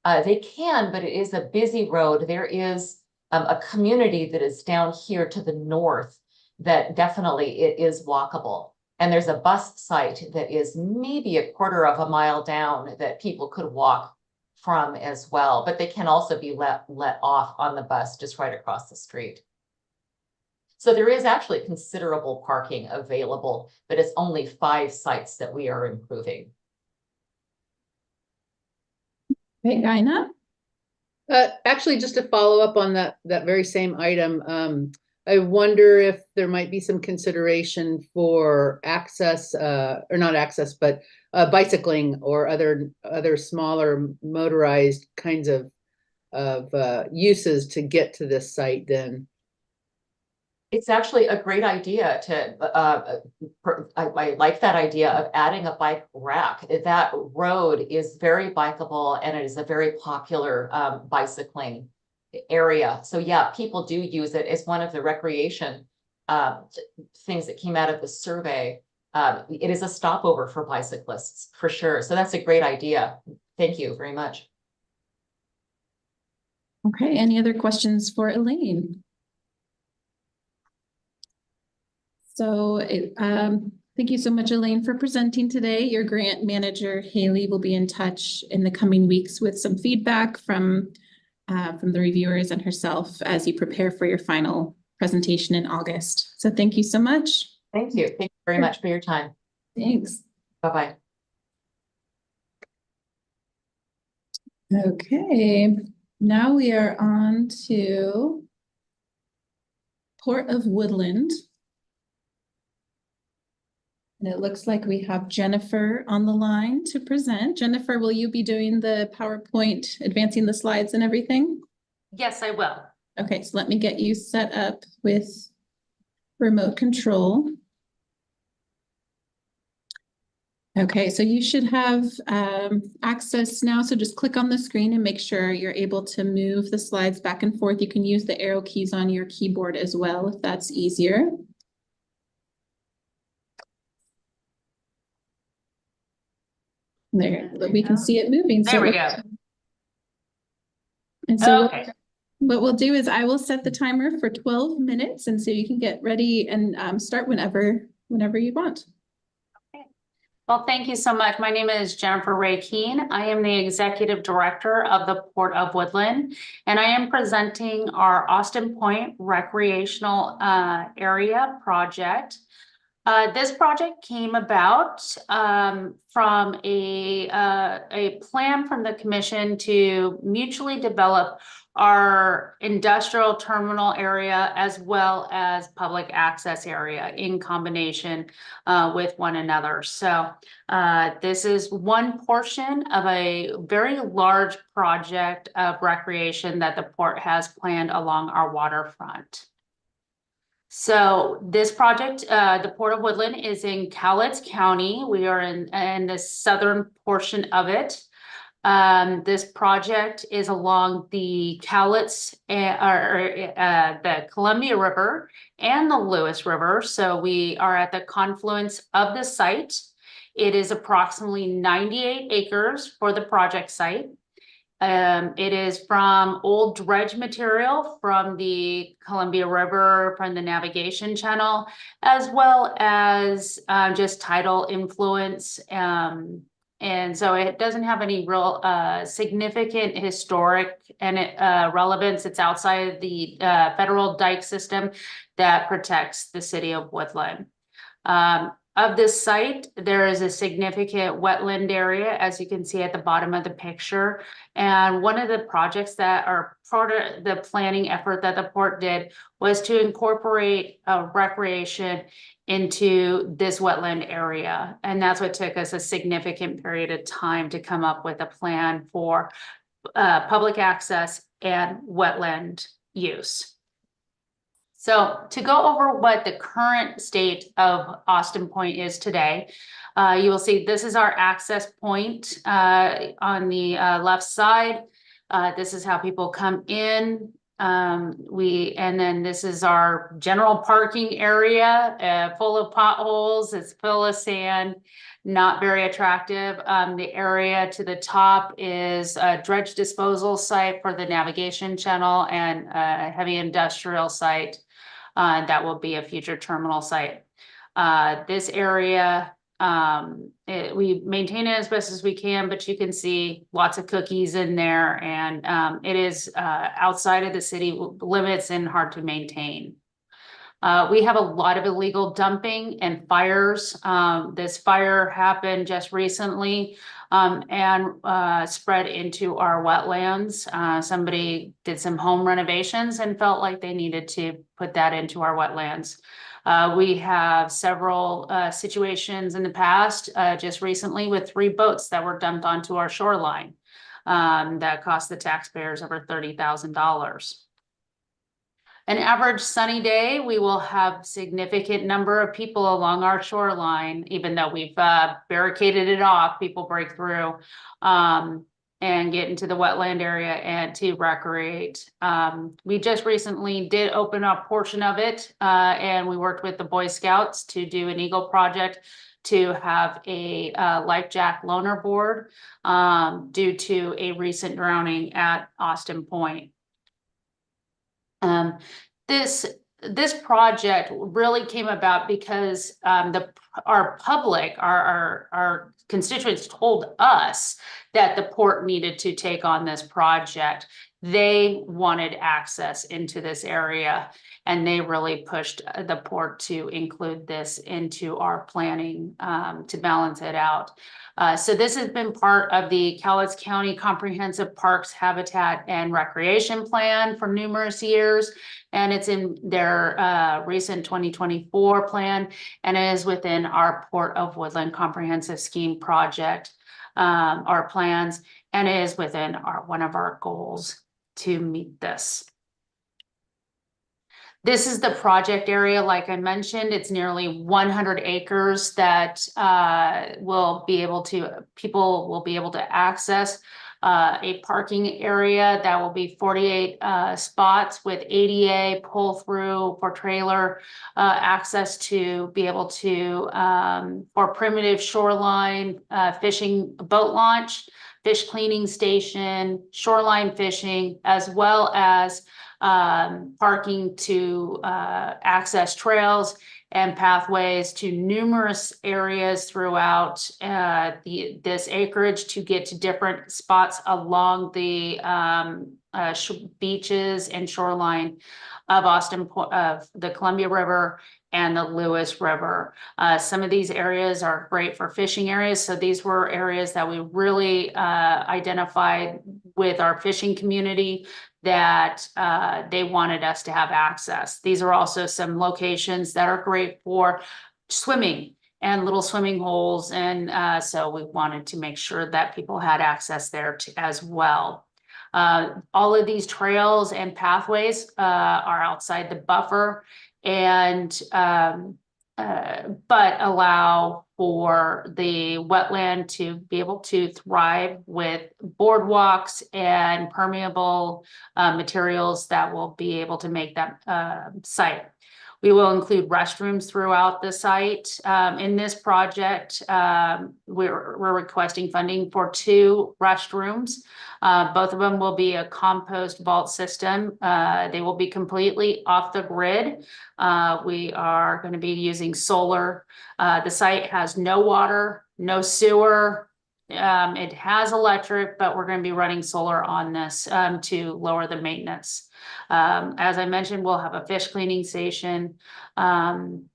They can, but it is a busy road. There is a community that is down here to the north that definitely it is walkable. And there's a bus site that is maybe a quarter of a mile down that people could walk from as well, but they can also be let off on the bus just right across the street. So there is actually considerable parking available, but it's only 5 sites that we are improving. Hey, Gaina? Actually, just to follow up on that very same item, I wonder if there might be some consideration for access, or not access, but bicycling or other smaller motorized kinds of uses to get to this site then. It's actually a great idea to, I like that idea of adding a bike rack. That road is very bikeable and it is a very popular bicycling area. So yeah, people do use it as one of the recreation things that came out of the survey. It is a stopover for bicyclists for sure. So that's a great idea. Thank you very much. Okay, any other questions for Elaine? So thank you so much, Elaine, for presenting today. Your grant manager, Haley, will be in touch in the coming weeks with some feedback from the reviewers and herself as you prepare for your final presentation in August. So thank you so much. Thank you. Thank you very much for your time. Thanks. Bye-bye. Okay, now we are on to Port of Woodland. And it looks like we have Jennifer on the line to present. Jennifer, will you be doing the PowerPoint, advancing the slides and everything? Yes, I will. Okay, so let me get you set up with remote control. Okay, so you should have access now. So just click on the screen and make sure you're able to move the slides back and forth. You can use the arrow keys on your keyboard as well, if that's easier. There, but we can see it moving. There we go. And so Okay. what we'll do is I will set the timer for 12 minutes, and so you can get ready and start whenever you want. Okay. Well, thank you so much. My name is Jennifer Ray Keene. I am the Executive Director of the Port of Woodland, and I am presenting our Austin Point Recreational Area project. This project came about from a plan from the commission to mutually develop our industrial terminal area as well as public access area in combination with one another. So this is one portion of a very large project of recreation that the port has planned along our waterfront. So this project, the Port of Woodland, is in Cowlitz County. We are in the southern portion of it. This project is along the Cowlitz, the Columbia River and the Lewis River. So we are at the confluence of the site. It is approximately 98 acres for the project site. It is from old dredge material from the Columbia River, from the navigation channel, as well as just tidal influence and And so it doesn't have any real significant historic and relevance. It's outside of the federal dike system that protects the city of Woodland. Of this site, there is a significant wetland area, as you can see at the bottom of the picture. And one of the projects that are part of the planning effort that the port did was to incorporate recreation into this wetland area. And that's what took us a significant period of time to come up with a plan for public access and wetland use. So to go over what the current state of Austin Point is today, you will see this is our access point on the left side. This is how people come in. And then this is our general parking area, full of potholes. It's full of sand, not very attractive. The area to the top is a dredge disposal site for the navigation channel and a heavy industrial site. That will be a future terminal site. This area, we maintain it as best as we can, but you can see lots of cookies in there, and it is outside of the city limits and hard to maintain. We have a lot of illegal dumping and fires. This fire happened just recently and spread into our wetlands. Somebody did some home renovations and felt like they needed to put that into our wetlands. We have several situations in the past, just recently with 3 boats that were dumped onto our shoreline that cost the taxpayers over $30,000. An average sunny day, we will have significant number of people along our shoreline, even though we've barricaded it off, people break through and get into the wetland area and to recreate. We just recently did open up a portion of it and we worked with the Boy Scouts to do an Eagle project to have a life jack loaner board due to a recent drowning at Austin Point. This project really came about because our public, our constituents told us that the port needed to take on this project. They wanted access into this area, and they really pushed the port to include this into our planning to balance it out. So this has been part of the Cowlitz County Comprehensive Parks, Habitat, and Recreation Plan for numerous years, and it's in their recent 2024 plan, and it is within our Port of Woodland Comprehensive Scheme project, our plans, and it is within one of our goals to meet this. This is the project area. Like I mentioned, it's nearly 100 acres that people will be able to access a parking area that will be 48 spots with ADA pull through for trailer access to be able to for primitive shoreline fishing boat launch, fish cleaning station, shoreline fishing, as well as parking to access trails and pathways to numerous areas throughout this acreage to get to different spots along the beaches and shoreline of Austin, of the Columbia River and the Lewis River. Some of these areas are great for fishing areas. So these were areas that we really identified with our fishing community that they wanted us to have access. These are also some locations that are great for swimming and little swimming holes. And so we wanted to make sure that people had access there as well. All of these trails and pathways are outside the buffer and but allow for the wetland to be able to thrive with boardwalks and permeable materials that will be able to make that site. We will include restrooms throughout the site. In this project, we're requesting funding for 2 restrooms. Both of them will be a compost vault system. They will be completely off the grid. We are going to be using solar. The site has no water, no sewer, It has electric, but we're going to be running solar on this to lower the maintenance. As I mentioned, we'll have a fish cleaning station, and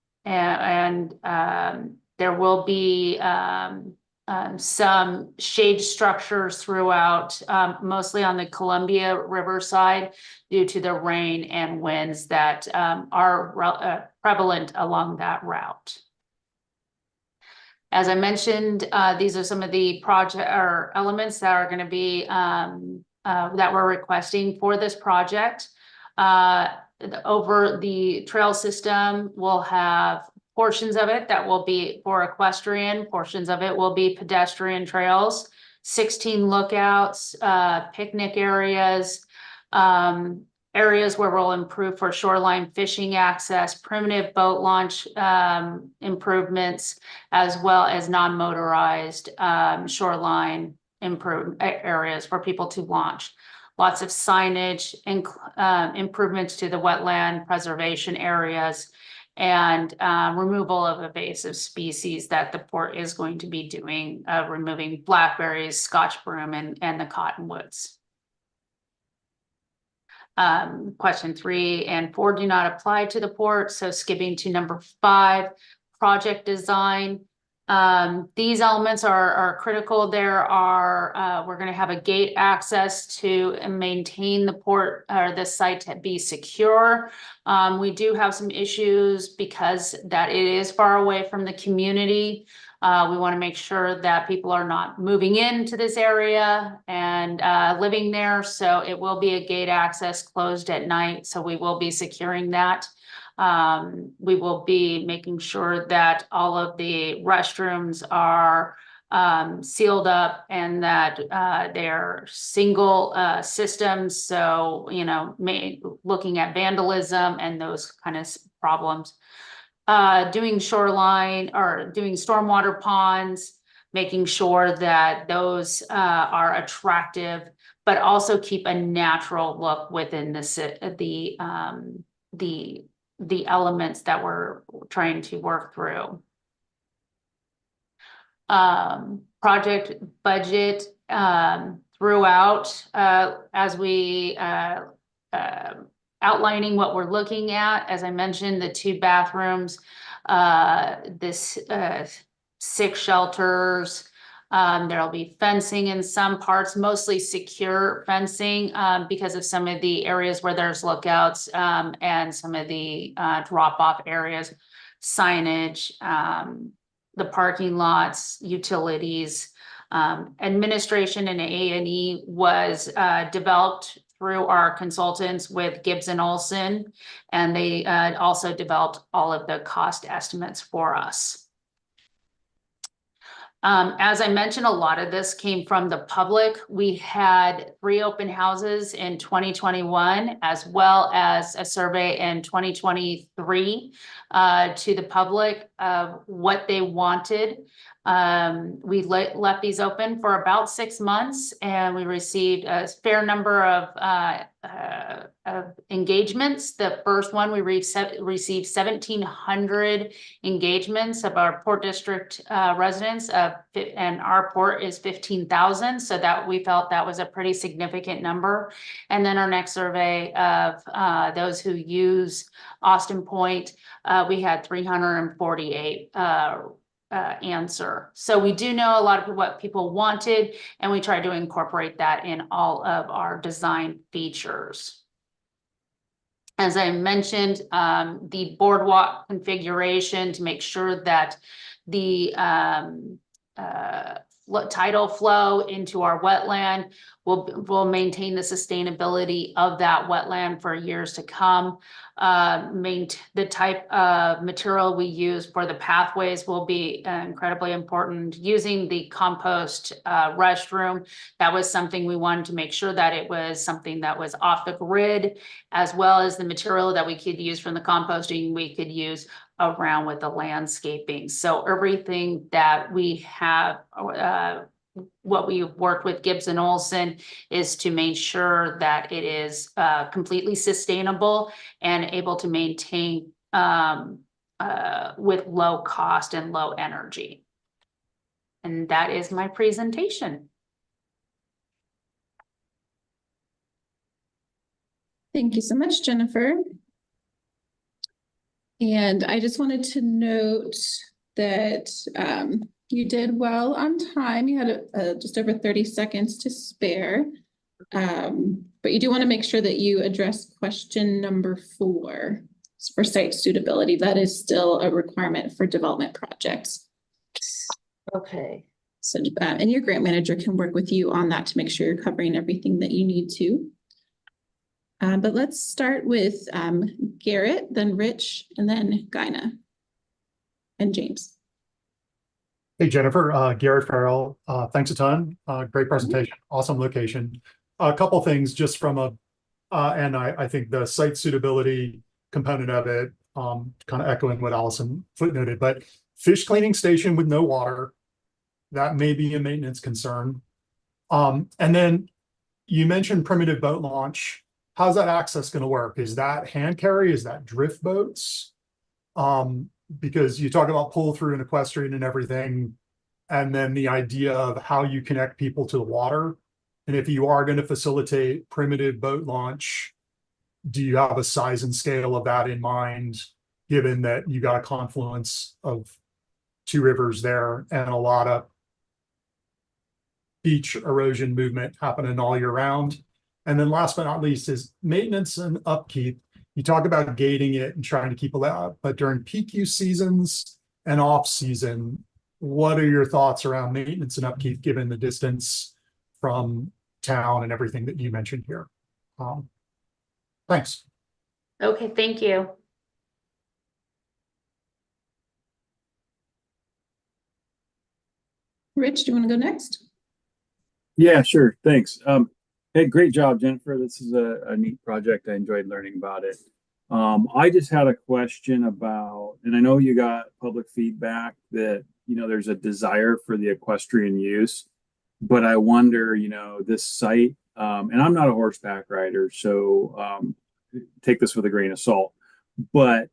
there will be some shade structures throughout, mostly on the Columbia River side, due to the rain and winds that are prevalent along that route. As I mentioned, these are some of the project or elements that are going to be that we're requesting for this project. Over the trail system, we'll have portions of it that will be for equestrian, portions of it will be pedestrian trails, 16 lookouts, picnic areas, areas where we'll improve for shoreline fishing access, primitive boat launch improvements, as well as non-motorized shoreline areas for people to launch. Lots of signage and improvements to the wetland preservation areas, and removal of invasive species that the port is going to be doing, removing blackberries, Scotch broom, and the cottonwoods. Question 3 and 4 do not apply to the port. So skipping to number 5, project design. These elements are critical. There are, we're going to have a gate access to maintain the port or the site to be secure. We do have some issues because that it is far away from the community. We want to make sure that people are not moving into this area and living there. So it will be a gate access closed at night. So we will be securing that. We will be making sure that all of the restrooms are sealed up and that they're single systems. So, you know, looking at vandalism and those kind of problems. Doing shoreline or doing stormwater ponds, making sure that those are attractive, but also keep a natural look within the elements that we're trying to work through. Project budget throughout as we outlining what we're looking at. As I mentioned, the 2 bathrooms, this 6 shelters. There'll be fencing in some parts, mostly secure fencing because of some of the areas where there's lookouts and some of the drop-off areas, signage, the parking lots, utilities. Administration and A&E was developed through our consultants with Gibbs and Olson, and they also developed all of the cost estimates for us. As I mentioned, a lot of this came from the public. We had 3 open houses in 2021, as well as a survey in 2023 to the public of what they wanted. We left these open for about 6 months, and we received a fair number of engagements. The first one, we received 1,700 engagements of our Port District residents, and our port is 15,000, so that we felt that was a pretty significant number. And then our next survey of those who use Austin Point, we had 348 answer. So we do know a lot of what people wanted, and we try to incorporate that in all of our design features. As I mentioned, the boardwalk configuration to make sure that the tidal flow into our wetland will maintain the sustainability of that wetland for years to come. The type of material we use for the pathways will be incredibly important. Using the compost restroom, that was something we wanted to make sure that it was something that was off the grid, as well as the material that we could use from the composting we could use around with the landscaping. So everything that we have, what we worked with Gibbs and Olson is to make sure that it is completely sustainable and able to maintain with low cost and low energy. And that is my presentation. Thank you so much, Jennifer. And I just wanted to note that you did well on time. You had just over 30 seconds to spare. But you do want to make sure that you address question number 4 for site suitability. That is still a requirement for development projects. Okay. So, and your grant manager can work with you on that to make sure you're covering everything that you need to. But let's start with Garrett, then Rich, and then Gina and James. Hey, Jennifer, Garrett Farrell, thanks a ton. Great presentation, awesome location. A couple things just from and I think the site suitability component of it, kind of echoing what Allison footnoted, but fish cleaning station with no water, that may be a maintenance concern. And then you mentioned primitive boat launch. How's that access going to work? Is that hand carry? Is that drift boats? Because you talk about pull through and equestrian and everything, and then the idea of how you connect people to the water. And if you are going to facilitate primitive boat launch, do you have a size and scale of that in mind, given that you got a confluence of 2 rivers there and a lot of beach erosion movement happening all year round? And then last but not least is maintenance and upkeep. You talk about gating it and trying to keep it out, but during PQ seasons and off season, what are your thoughts around maintenance and upkeep given the distance from town and everything that you mentioned here? Thanks. Okay, thank you. Rich, do you want to go next? Yeah, sure. Thanks. Hey, great job, Jennifer. This is a neat project. I enjoyed learning about it. I just had a question about, and I know you got public feedback that, there's a desire for the equestrian use, but I wonder, this site, and I'm not a horseback rider, so take this with a grain of salt, but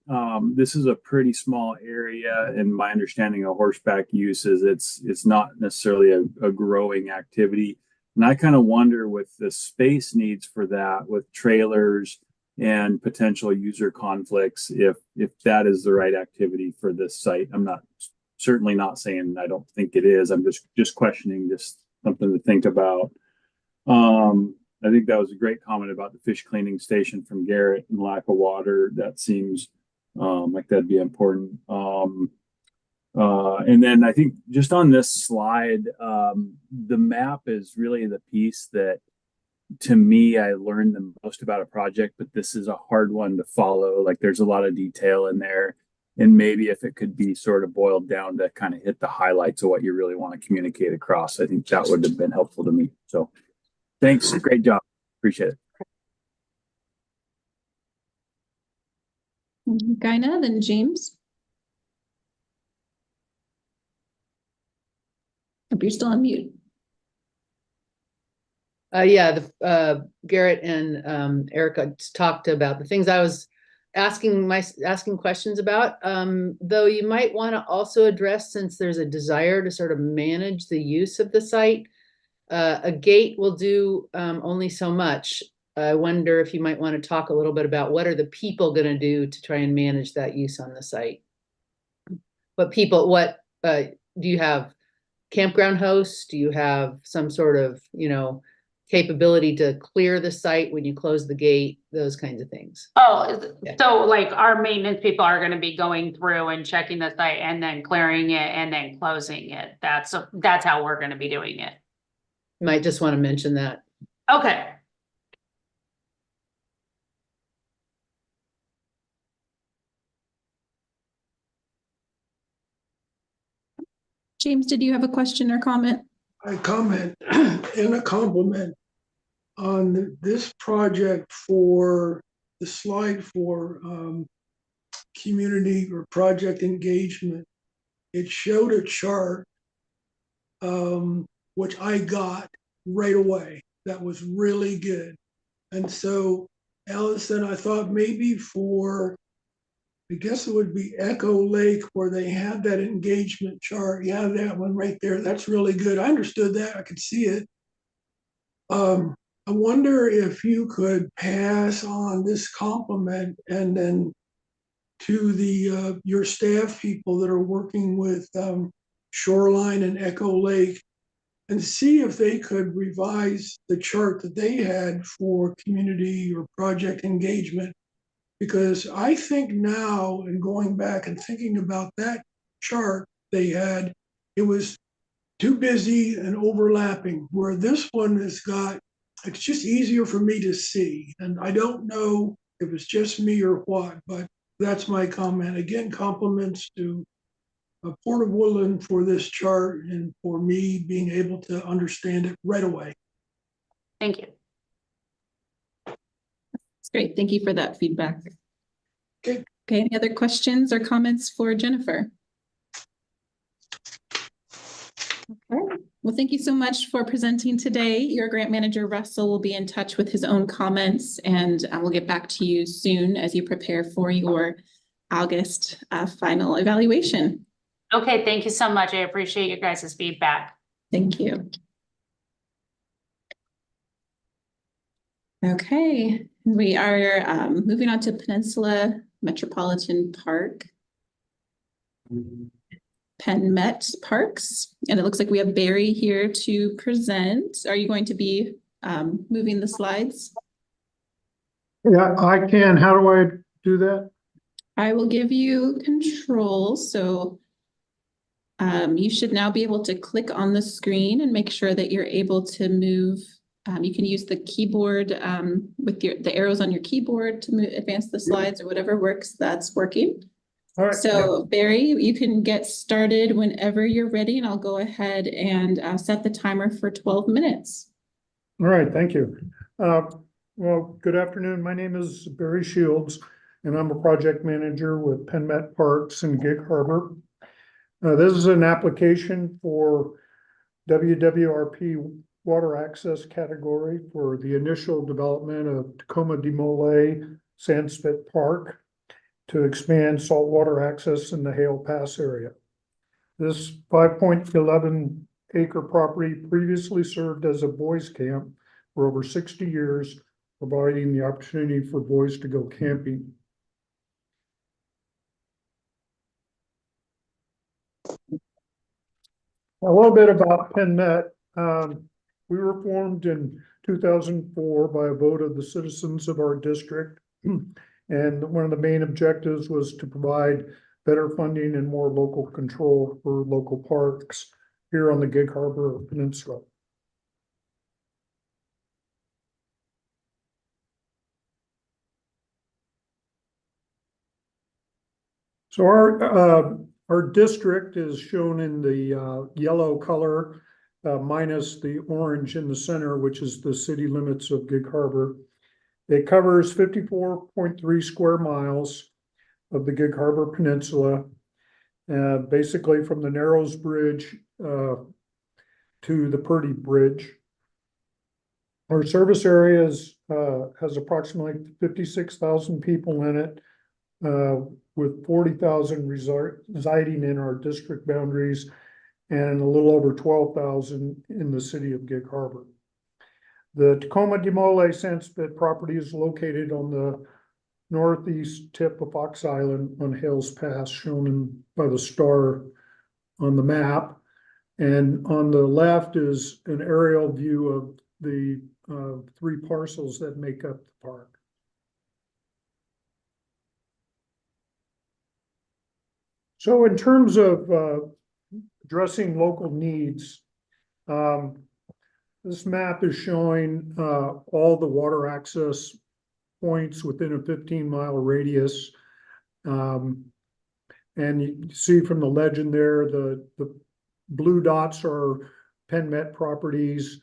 this is a pretty small area, and my understanding of horseback use is it's not necessarily a growing activity. And I kind of wonder with the space needs for that, with trailers and potential user conflicts, if that is the right activity for this site. I'm certainly not saying I don't think it is. I'm just questioning, just something to think about. I think that was a great comment about the fish cleaning station from Garrett and lack of water. That seems like that'd be important. And then I think just on this slide, the map is really the piece that, to me, I learned the most about a project, but this is a hard one to follow. Like, there's a lot of detail in there. And maybe if it could be sort of boiled down to kind of hit the highlights of what you really want to communicate across, I think that would have been helpful to me. So thanks. Great job. Appreciate it. Gina, then James. Hope you're still on mute. Yeah, Garrett and Erica talked about the things I was asking questions about. Though you might want to also address, since there's a desire to sort of manage the use of the site, a gate will do only so much. I wonder if you might want to talk a little bit about what are the people going to do to try and manage that use on the site. What do you have? Campground hosts? Do you have some sort of, capability to clear the site when you close the gate, those kinds of things? Oh, Yeah. so like our maintenance people are going to be going through and checking the site and then clearing it and then closing it. That's how we're going to be doing it. Might just want to mention that. Okay. James, did you have a question or comment? I comment and a compliment on this project for the slide for community or project engagement. It showed a chart, which I got right away. That was really good. And so, Allison, I thought maybe for I guess it would be Echo Lake where they had that engagement chart. Yeah, that one right there. That's really good. I understood that. I could see it. I wonder if you could pass on this compliment and then to the your staff people that are working with Shoreline and Echo Lake and see if they could revise the chart that they had for community or project engagement. Because I think now, and going back and thinking about that chart they had, it was too busy and overlapping, where this one has got, it's just easier for me to see. And I don't know if it's just me or what, but that's my comment. Again, compliments to Port of Woodland for this chart and for me being able to understand it right away. Thank you. That's great. Thank you for that feedback. Okay. Okay, any other questions or comments for Jennifer? Okay. Well, thank you so much for presenting today. Your grant manager, Russell, will be in touch with his own comments, and we'll get back to you soon as you prepare for your August final evaluation. Okay, thank you so much. I appreciate your guys' feedback. Thank you. Okay, we are moving on to Peninsula Metropolitan Park. Penn Met Parks, and it looks like we have Barry here to present. Are you going to be moving the slides? Yeah, I can. How do I do that? I will give you control. So you should now be able to click on the screen and make sure that you're able to move. You can use the keyboard with the arrows on your keyboard to advance the slides or whatever works. That's working. All right. So Barry, you can get started whenever you're ready, and I'll go ahead and set the timer for 12 minutes. All right, thank you. Well, good afternoon. My name is Barry Shields, and I'm a project manager with Penn Met Parks in Gig Harbor. This is an application for WWRP water access category for the initial development of Tacoma de Mole Sandspit Park to expand saltwater access in the Hale Pass area. This 5.11 acre property previously served as a boys' camp for over 60 years, providing the opportunity for boys to go camping. A little bit about Penn Met. We were formed in 2004 by a vote of the citizens of our district. And one of the main objectives was to provide better funding and more local control for local parks here on the Gig Harbor Peninsula. So our district is shown in the yellow color, minus the orange in the center, which is the city limits of Gig Harbor. It covers 54.3 square miles of the Gig Harbor Peninsula, basically from the Narrows Bridge to the Purdy Bridge. Our service area has approximately 56,000 people in it, with 40,000 residing in our district boundaries and a little over 12,000 in the city of Gig Harbor. The Tacoma de Mole Sandspit property is located on the northeast tip of Fox Island on Hales Pass, shown by the star on the map. And on the left is an aerial view of the 3 parcels that make up the park. So in terms of addressing local needs, this map is showing all the water access points within a 15-mile radius. And you see from the legend there, the blue dots are Penn Met properties,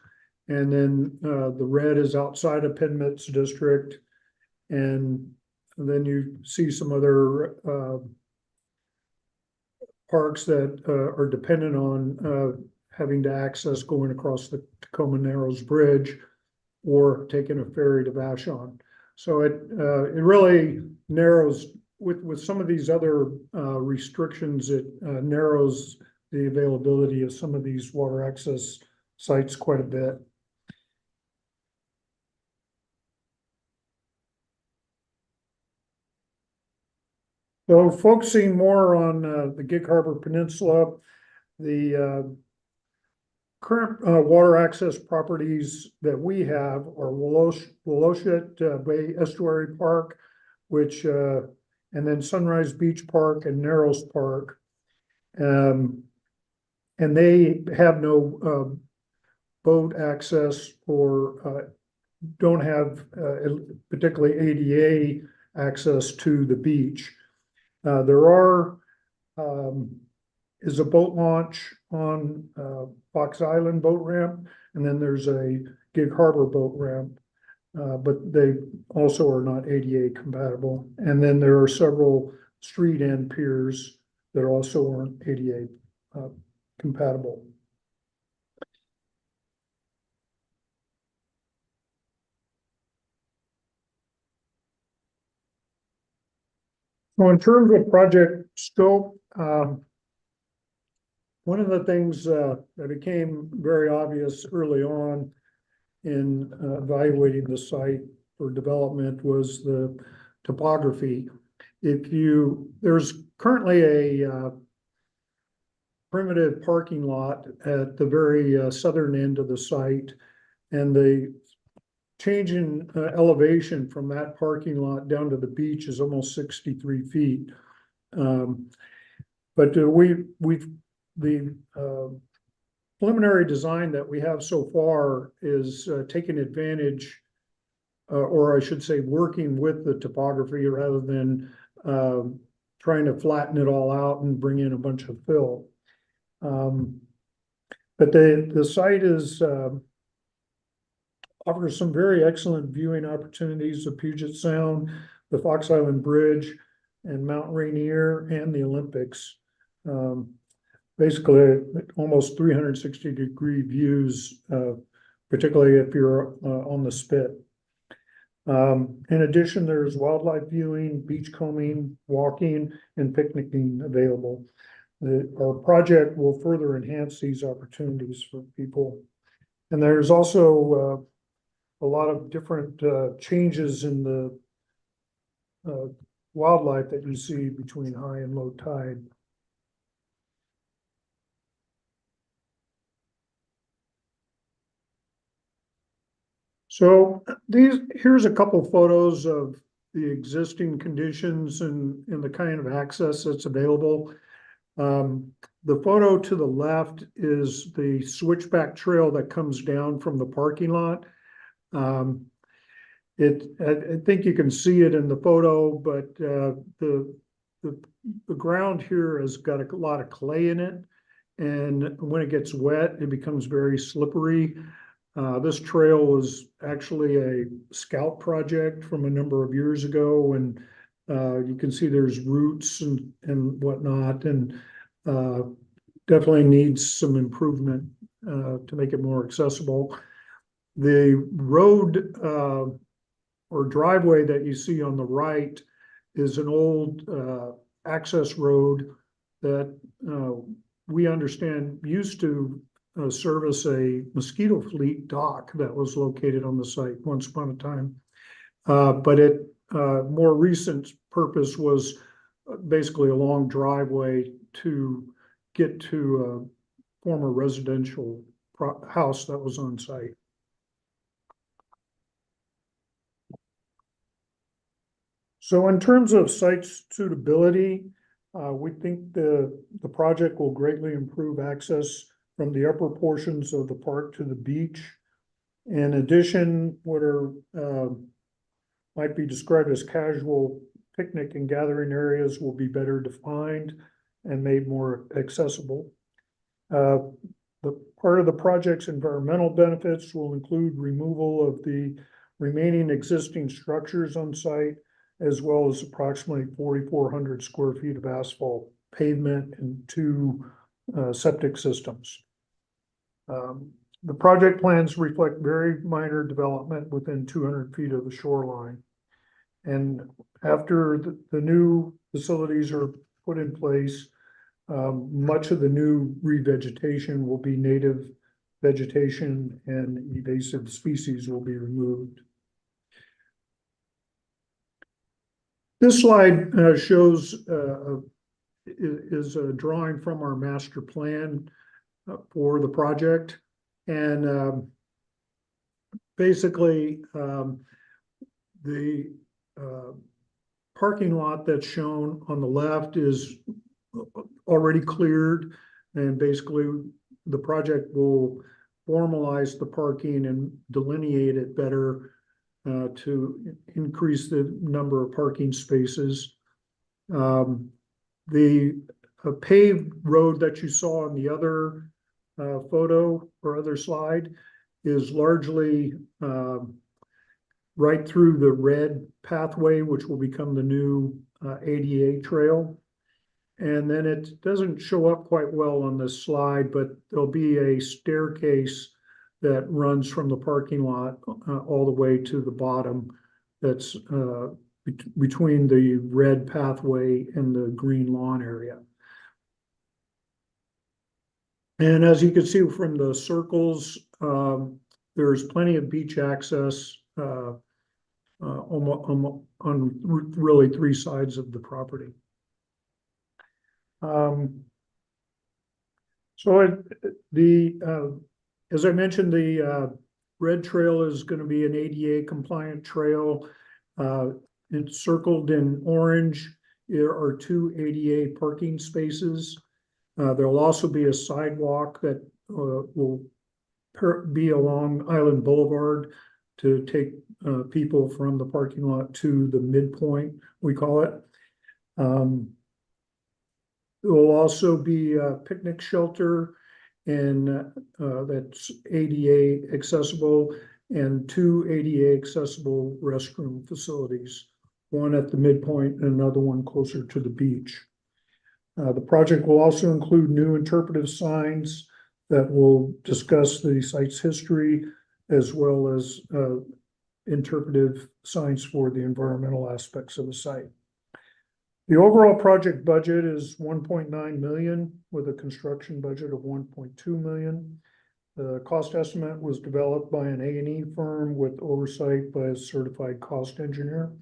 and then the red is outside of Penn Met's district. And then you see some other parks that are dependent on having to access going across the Tacoma Narrows Bridge or taking a ferry to Vashon. So it really narrows with some of these other restrictions, it narrows the availability of some of these water access sites quite a bit. So focusing more on the Gig Harbor Peninsula, the current water access properties that we have are Woloshet Bay Estuary Park, which and then Sunrise Beach Park and Narrows Park. And they have no boat access or don't have particularly ADA access to the beach. There is a boat launch on Fox Island boat ramp, and then there's a Gig Harbor boat ramp, but they also are not ADA compatible. And then there are several street end piers that also aren't ADA compatible. So in terms of project scope, one of the things that became very obvious early on in evaluating the site for development was the topography. There's currently a primitive parking lot at the very southern end of the site, and the change in elevation from that parking lot down to the beach is almost 63 feet. But the preliminary design that we have so far is taking advantage, or I should say working with the topography rather than trying to flatten it all out and bring in a bunch of fill. But the site offers some very excellent viewing opportunities of Puget Sound, the Fox Island Bridge, and Mount Rainier, and the Olympics. Basically, almost 360-degree views, particularly if you're on the spit. In addition, there's wildlife viewing, beachcombing, walking, and picnicking available. Our project will further enhance these opportunities for people. And there's also a lot of different changes in the wildlife that you see between high and low tide. So here's a couple photos of the existing conditions and the kind of access that's available. The photo to the left is the switchback trail that comes down from the parking lot. I think you can see it in the photo, but the ground here has got a lot of clay in it, and when it gets wet, it becomes very slippery. This trail was actually a scout project from a number of years ago, and you can see there's roots and whatnot, and definitely needs some improvement to make it more accessible. The road or driveway that you see on the right is an old access road that we understand used to service a mosquito fleet dock that was located on the site once upon a time. But more recent purpose was basically a long driveway to get to a former residential house that was on site. So in terms of site suitability, we think the project will greatly improve access from the upper portions of the park to the beach. In addition, what might be described as casual picnic and gathering areas will be better defined and made more accessible. The part of the project's environmental benefits will include removal of the remaining existing structures on site, as well as approximately 4,400 square feet of asphalt pavement and 2 septic systems. The project plans reflect very minor development within 200 feet of the shoreline. And after the new facilities are put in place, much of the new revegetation will be native vegetation and invasive species will be removed. This slide shows is a drawing from our master plan for the project. And basically, the parking lot that's shown on the left is already cleared, and basically the project will formalize the parking and delineate it better to increase the number of parking spaces. The paved road that you saw on the other photo or other slide is largely right through the red pathway, which will become the new ADA trail. And then it doesn't show up quite well on this slide, but there'll be a staircase that runs from the parking lot all the way to the bottom. That's between the red pathway and the green lawn area. And as you can see from the circles, there's plenty of beach access on really three sides of the property. As I mentioned, the red trail is going to be an ADA compliant trail. It's circled in orange. There are 2 ADA parking spaces. There'll also be a sidewalk that will be along Island Boulevard to take people from the parking lot to the midpoint, we call it. There will also be a picnic shelter and that's ADA accessible, and 2 ADA accessible restroom facilities, one at the midpoint and another one closer to the beach. The project will also include new interpretive signs that will discuss the site's history, as well as interpretive signs for the environmental aspects of the site. The overall project budget is $1.9 million with a construction budget of $1.2 million. The cost estimate was developed by an A&E firm with oversight by a certified cost engineer.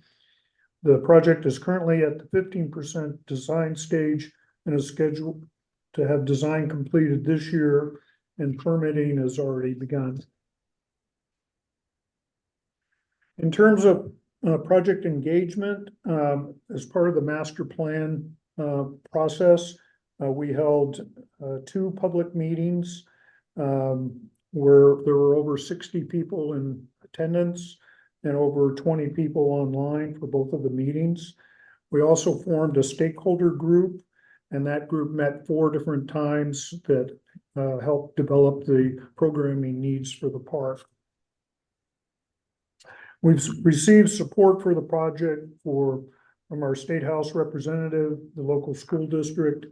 The project is currently at the 15% design stage and is scheduled to have design completed this year, and permitting has already begun. In terms of project engagement, as part of the master plan process, we held 2 public meetings where there were over 60 people in attendance and over 20 people online for both of the meetings. We also formed a stakeholder group, and that group met 4 different times that helped develop the programming needs for the park. We've received support for the project from our State House representative, the local school district,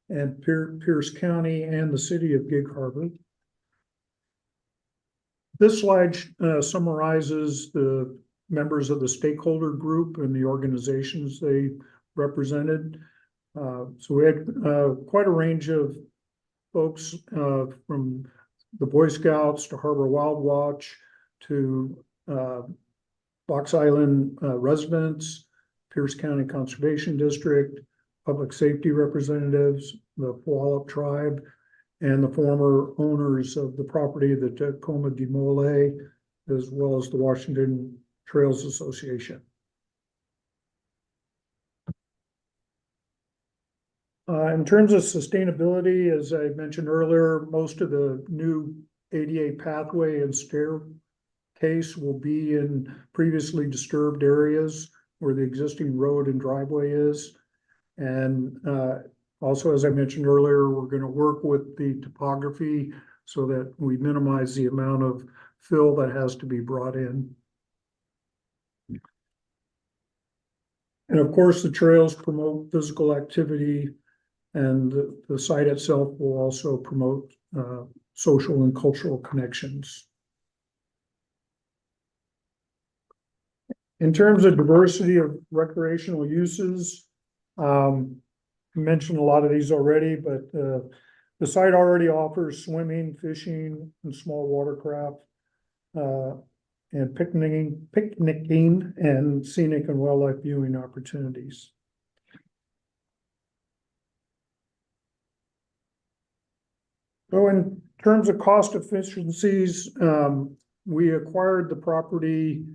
and Pierce County and the city of Gig Harbor. This slide summarizes the members of the stakeholder group and the organizations they represented. So we had quite a range of folks from the Boy Scouts to Harbor Wild Watch to Box Island residents, Pierce County Conservation District, public safety representatives, the Puyallup tribe, and the former owners of the property, the Tacoma de Mole, as well as the Washington Trails Association. In terms of sustainability, as I mentioned earlier, most of the new ADA pathway and staircase will be in previously disturbed areas where the existing road and driveway is. And also, as I mentioned earlier, we're going to work with the topography so that we minimize the amount of fill that has to be brought in. And of course, the trails promote physical activity, and the site itself will also promote social and cultural connections. In terms of diversity of recreational uses, mentioned a lot of these already, but the site already offers swimming, fishing, and small watercraft, and picnicking and scenic and wildlife viewing opportunities. So in terms of cost efficiencies, we acquired the property,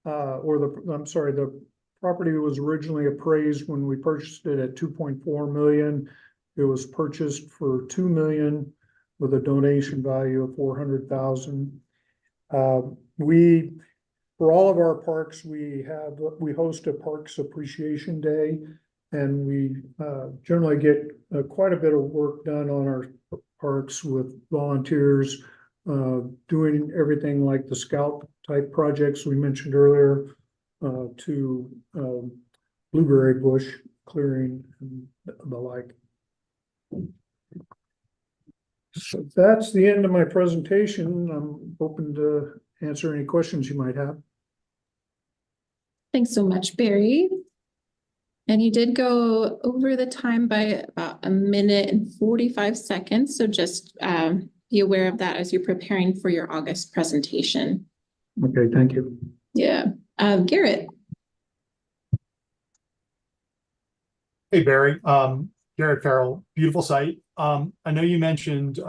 the property was originally appraised when we purchased it at 2.4 million. It was purchased for 2 million with a donation value of 400,000. For all of our parks, we host a Parks Appreciation Day, and we generally get quite a bit of work done on our parks with volunteers, doing everything like the scout type projects we mentioned earlier, to blueberry bush clearing and the like. So that's the end of my presentation. I'm open to answer any questions you might have. Thanks so much, Barry. And you did go over the time by about 1 minute and 45 seconds. So just be aware of that as you're preparing for your August presentation. Okay, thank you. Yeah. Garrett. Hey, Barry. Garrett Farrell, beautiful site. I know you mentioned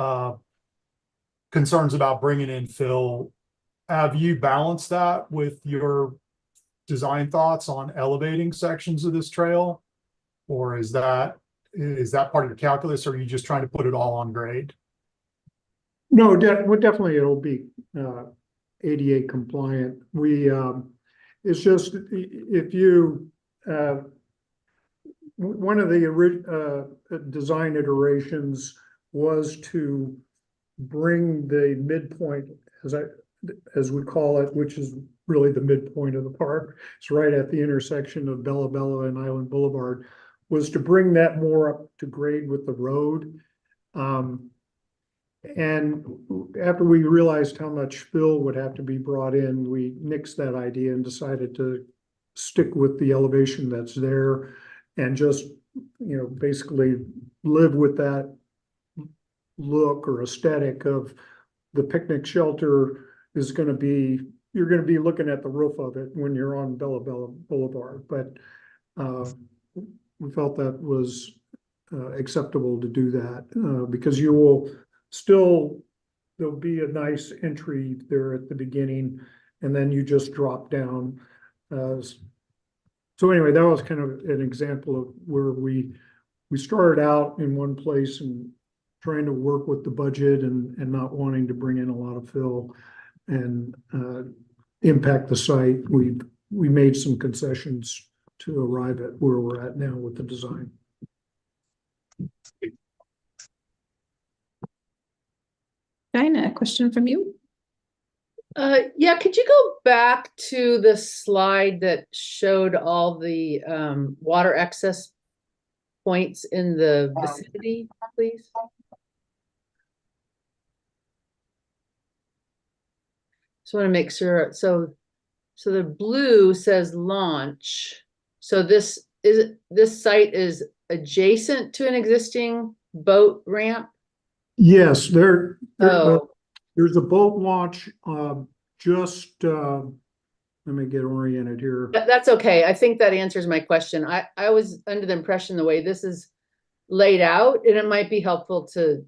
concerns about bringing in fill. Have you balanced that with your design thoughts on elevating sections of this trail? Or is that part of your calculus, or are you just trying to put it all on grade? No, definitely it'll be ADA compliant. It's just if you one of the design iterations was to bring the midpoint, as we call it, which is really the midpoint of the park. It's right at the intersection of Bella Bella and Island Boulevard, was to bring that more up to grade with the road. And after we realized how much fill would have to be brought in, we nixed that idea and decided to stick with the elevation that's there and just, basically live with that look or aesthetic of the picnic shelter is going to be, you're going to be looking at the roof of it when you're on Bella Bella Boulevard. But we felt that was acceptable to do that because you will still, there'll be a nice entry there at the beginning, and then you just drop down. So anyway, that was kind of an example of where we started out in one place and trying to work with the budget and not wanting to bring in a lot of fill and impact the site. We made some concessions to arrive at where we're at now with the design. Dinah, a question from you? Yeah, could you go back to the slide that showed all the water access points in the vicinity, please? Just want to make sure. So the blue says launch. So this site is adjacent to an existing boat ramp? Yes, there's a boat launch just let me get oriented here. That's okay. I think that answers my question. I was under the impression the way this is laid out, and it might be helpful to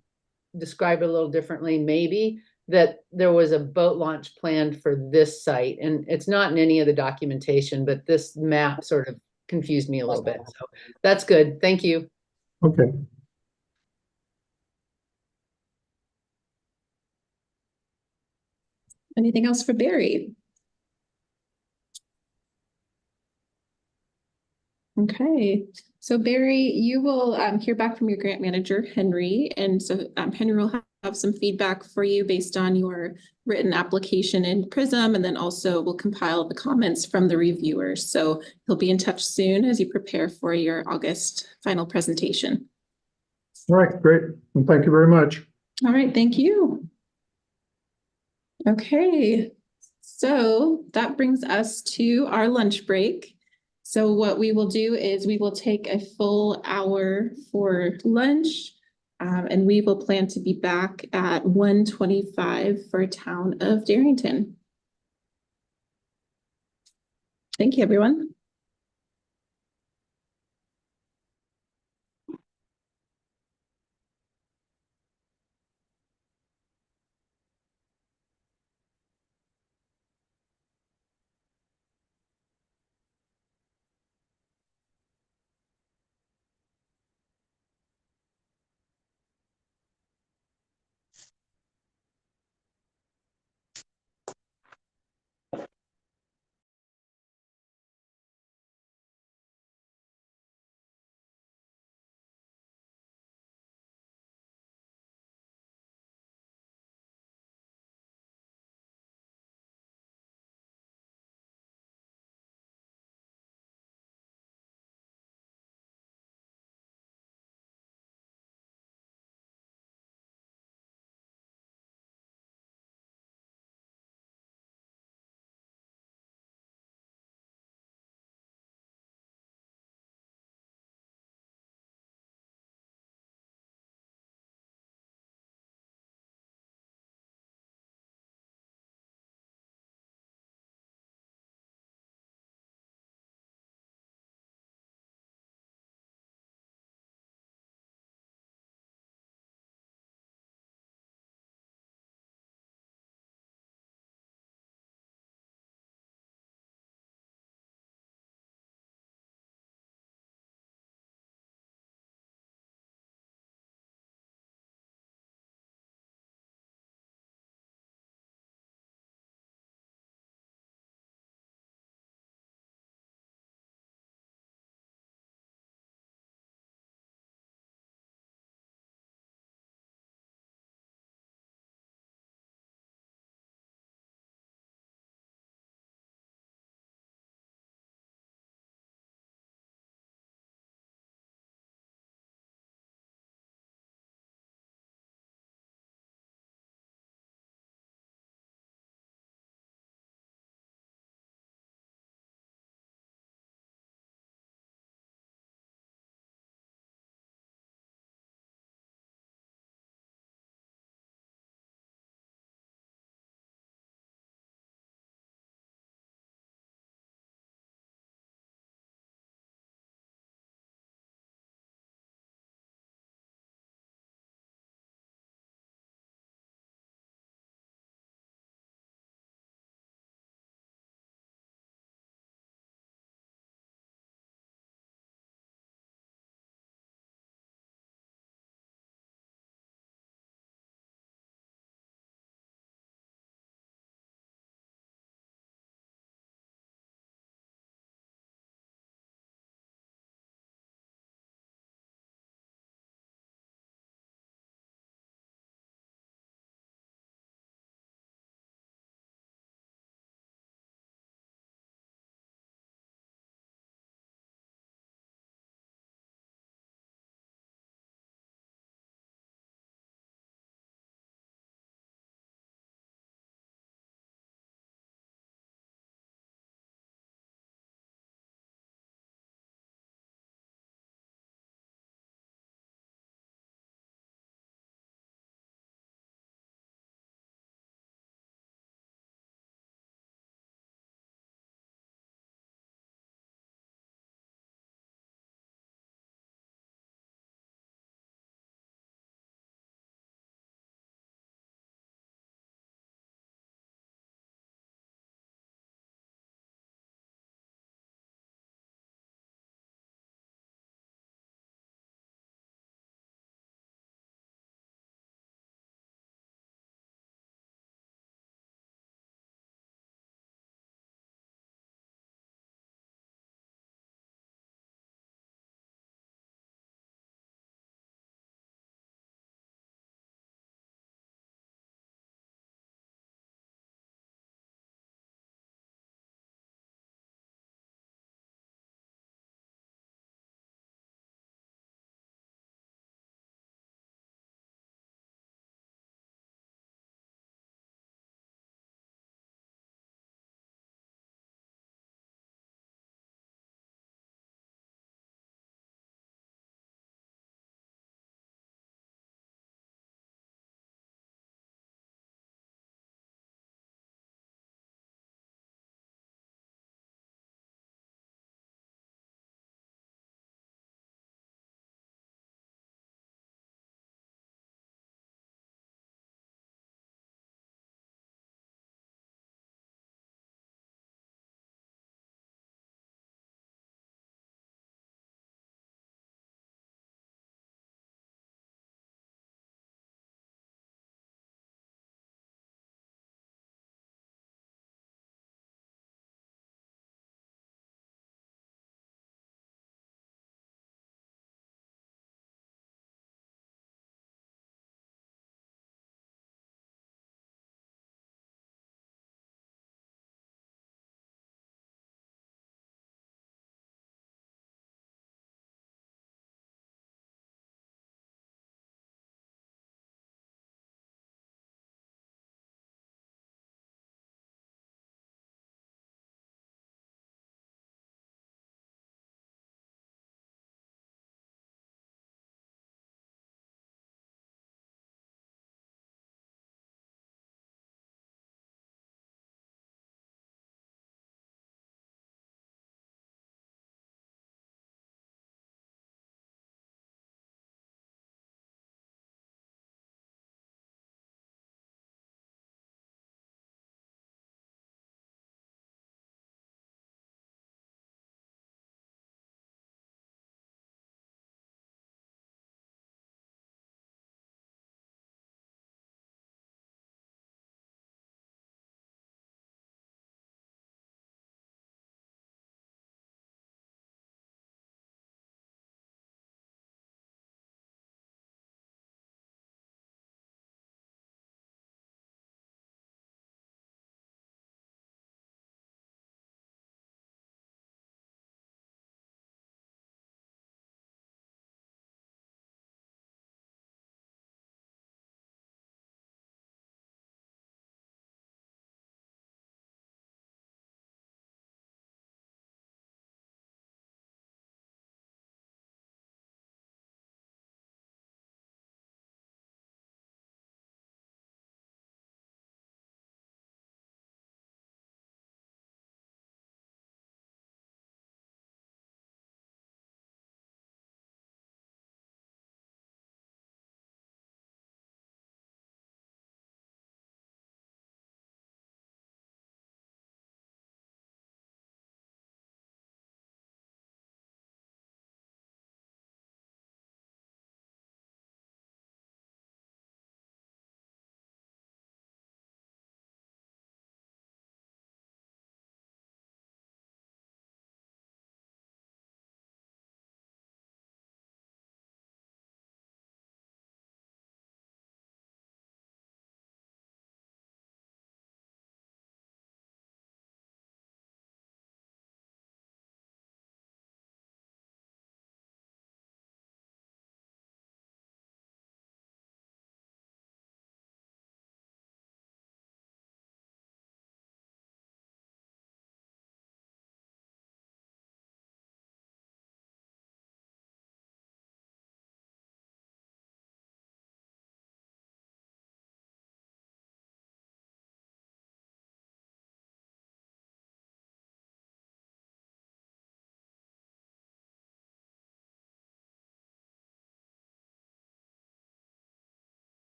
describe it a little differently, maybe, that there was a boat launch planned for this site, and it's not in any of the documentation, but this map sort of confused me a little bit. So that's good. Thank you. Okay. Anything else for Barry? Okay, so Barry, you will hear back from your grant manager, Henry, and so Henry will have some feedback for you based on your written application in PRISM, and then also will compile the comments from the reviewers. So he'll be in touch soon as you prepare for your August final presentation. All right, great. Well, thank you very much. All right, thank you. Okay, So that brings us to our lunch break. So what we will do is we will take a full hour for lunch. And we will plan to be back at 1:25 for Town of Darrington. Thank you, everyone.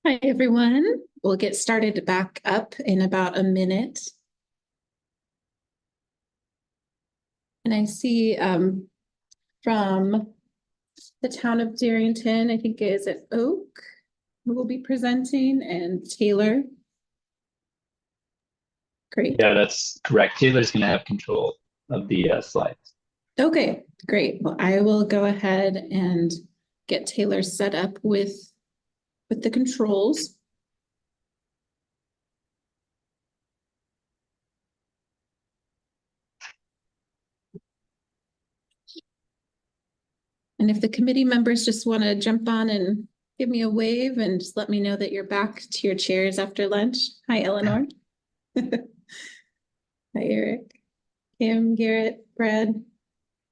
Hi, everyone. We'll get started back up in about a minute. And I see from the town of Darrington, I think is it Oak, who will be presenting, and Taylor. Great. Yeah, that's correct. Taylor's going to have control of the slides. Okay, great. Well, I will go ahead and get Taylor set up with the controls. And if the committee members just want to jump on and give me a wave and just let me know that you're back to your chairs after lunch. Hi, Eleanor. Hi, Eric, Kim, Garrett, Brad,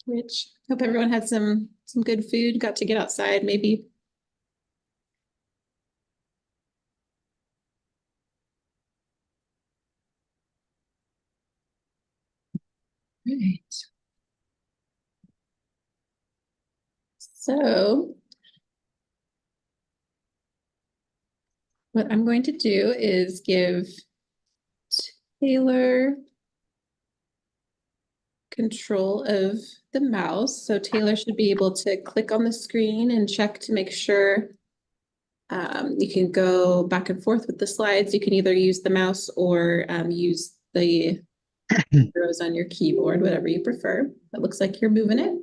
Rich. Hope everyone had some good food, got to get outside maybe. Right. So what I'm going to do is give Taylor control of the mouse. So Taylor should be able to click on the screen and check to make sure you can go back and forth with the slides. You can either use the mouse or use the arrows on your keyboard, whatever you prefer. It looks like you're moving it.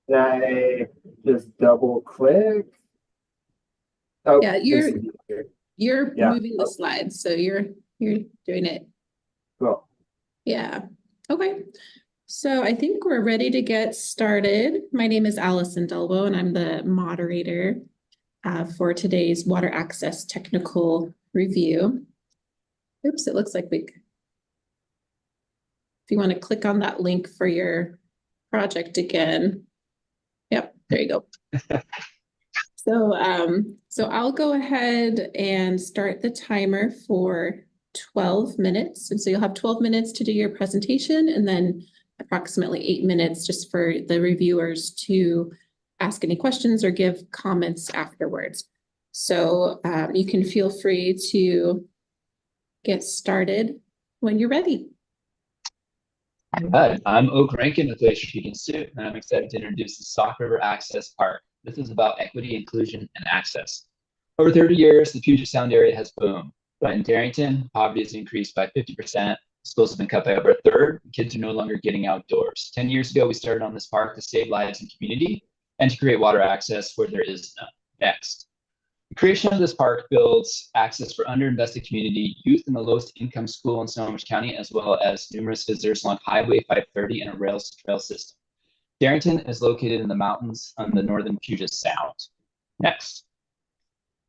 Can I just double click? Oh, yeah, you're moving the slides, so you're doing it. Cool. Yeah. Okay. So I think we're ready to get started. My name is Allison Delbo, and I'm the moderator for today's water access technical review. Oops, it looks like if you want to click on that link for your project again. Yep, there you go. So I'll go ahead and start the timer for 12 minutes. And so you'll have 12 minutes to do your presentation, and then approximately 8 minutes just for the reviewers to ask any questions or give comments afterwards. So you can feel free to get started when you're ready. Hi, I'm Oak Rankin with Glacier Peak Institute, and I'm excited to introduce the Sauk River Access Park. This is about equity, inclusion, and access. Over 30 years, the Puget Sound area has boomed, but in Darrington, poverty has increased by 50%, schools have been cut by over a third, and kids are no longer getting outdoors. 10 years ago, we started on this park to save lives and community, and to create water access where there is none. Next. The creation of this park builds access for underinvested community, youth in the lowest income school in Snohomish County, as well as numerous visitors along Highway 530 and a rail trail system. Darrington is located in the mountains on the northern Puget Sound. Next.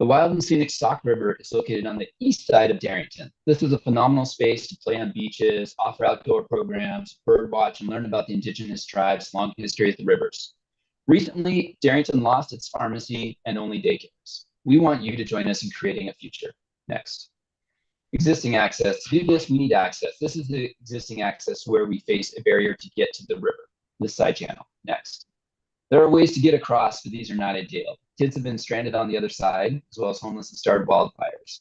The wild and scenic Sauk River is located on the east side of Darrington. This is a phenomenal space to play on beaches, offer outdoor programs, bird watch, and learn about the indigenous tribes' long history at the rivers. Recently, Darrington lost its pharmacy and only daycares. We want you to join us in creating a future. Next. Existing access. To do this, we need access. This is the existing access where we face a barrier to get to the river, this side channel. Next. There are ways to get across, but these are not ideal. Kids have been stranded on the other side, as well as homeless and started wildfires,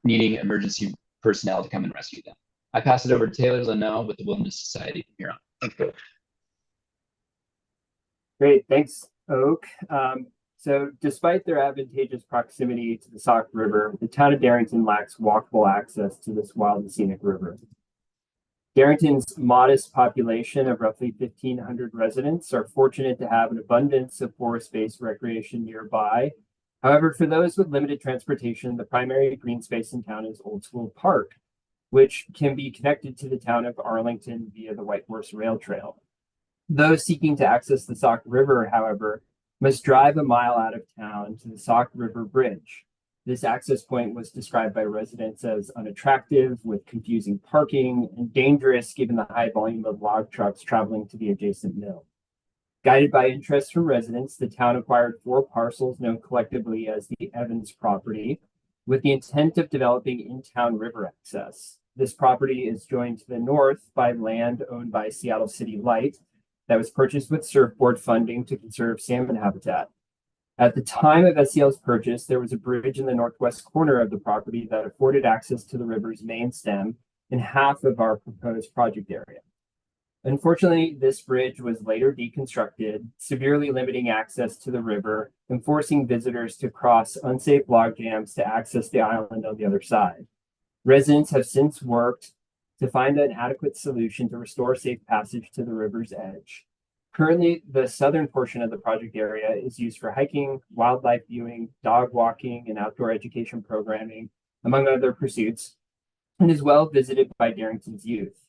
needing emergency personnel to come and rescue them. I pass it over to Taylor Leno with the Wilderness Society from here on. Thank you. Great, thanks, Oak. So despite their advantageous proximity to the Sauk River, the town of Darrington lacks walkable access to this wild and scenic river. Darrington's modest population of roughly 1,500 residents are fortunate to have an abundance of forest-based recreation nearby. However, for those with limited transportation, the primary green space in town is Old School Park, which can be connected to the town of Arlington via the White Horse Rail Trail. Those seeking to access the Sauk River, however, must drive a mile out of town to the Sauk River Bridge. This access point was described by residents as unattractive, with confusing parking, and dangerous given the high volume of log trucks traveling to the adjacent mill. Guided by interest from residents, the town acquired 4 parcels known collectively as the Evans property, with the intent of developing in-town river access. This property is joined to the north by land owned by Seattle City Light that was purchased with surfboard funding to conserve salmon habitat. At the time of SCL's purchase, there was a bridge in the northwest corner of the property that afforded access to the river's main stem in half of our proposed project area. Unfortunately, this bridge was later deconstructed, severely limiting access to the river and forcing visitors to cross unsafe log jams to access the island on the other side. Residents have since worked to find an adequate solution to restore safe passage to the river's edge. Currently, the southern portion of the project area is used for hiking, wildlife viewing, dog walking, and outdoor education programming, among other pursuits, and is well visited by Darrington's youth.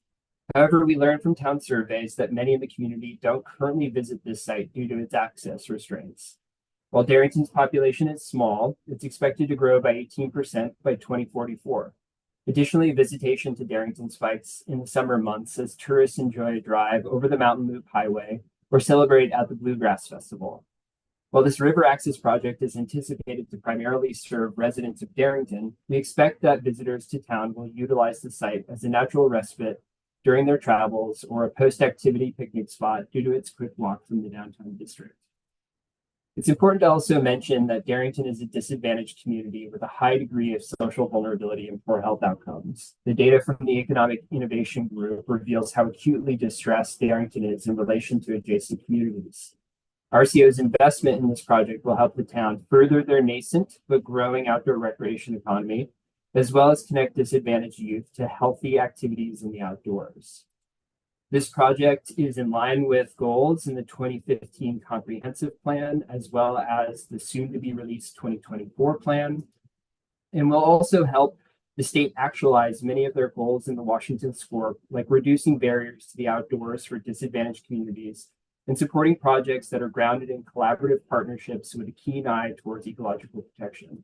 However, we learned from town surveys that many in the community don't currently visit this site due to its access restraints. While Darrington's population is small, it's expected to grow by 18% by 2044. Additionally, visitation to Darrington spikes in the summer months as tourists enjoy a drive over the Mountain Loop Highway or celebrate at the Bluegrass Festival. While this river access project is anticipated to primarily serve residents of Darrington, we expect that visitors to town will utilize the site as a natural respite during their travels or a post-activity picnic spot due to its quick walk from the downtown district. It's important to also mention that Darrington is a disadvantaged community with a high degree of social vulnerability and poor health outcomes. The data from the Economic Innovation Group reveals how acutely distressed Darrington is in relation to adjacent communities. RCO's investment in this project will help the town further their nascent but growing outdoor recreation economy, as well as connect disadvantaged youth to healthy activities in the outdoors. This project is in line with goals in the 2015 comprehensive plan, as well as the soon-to-be-released 2024 plan, and will also help the state actualize many of their goals in the Washington score, like reducing barriers to the outdoors for disadvantaged communities and supporting projects that are grounded in collaborative partnerships with a keen eye towards ecological protection.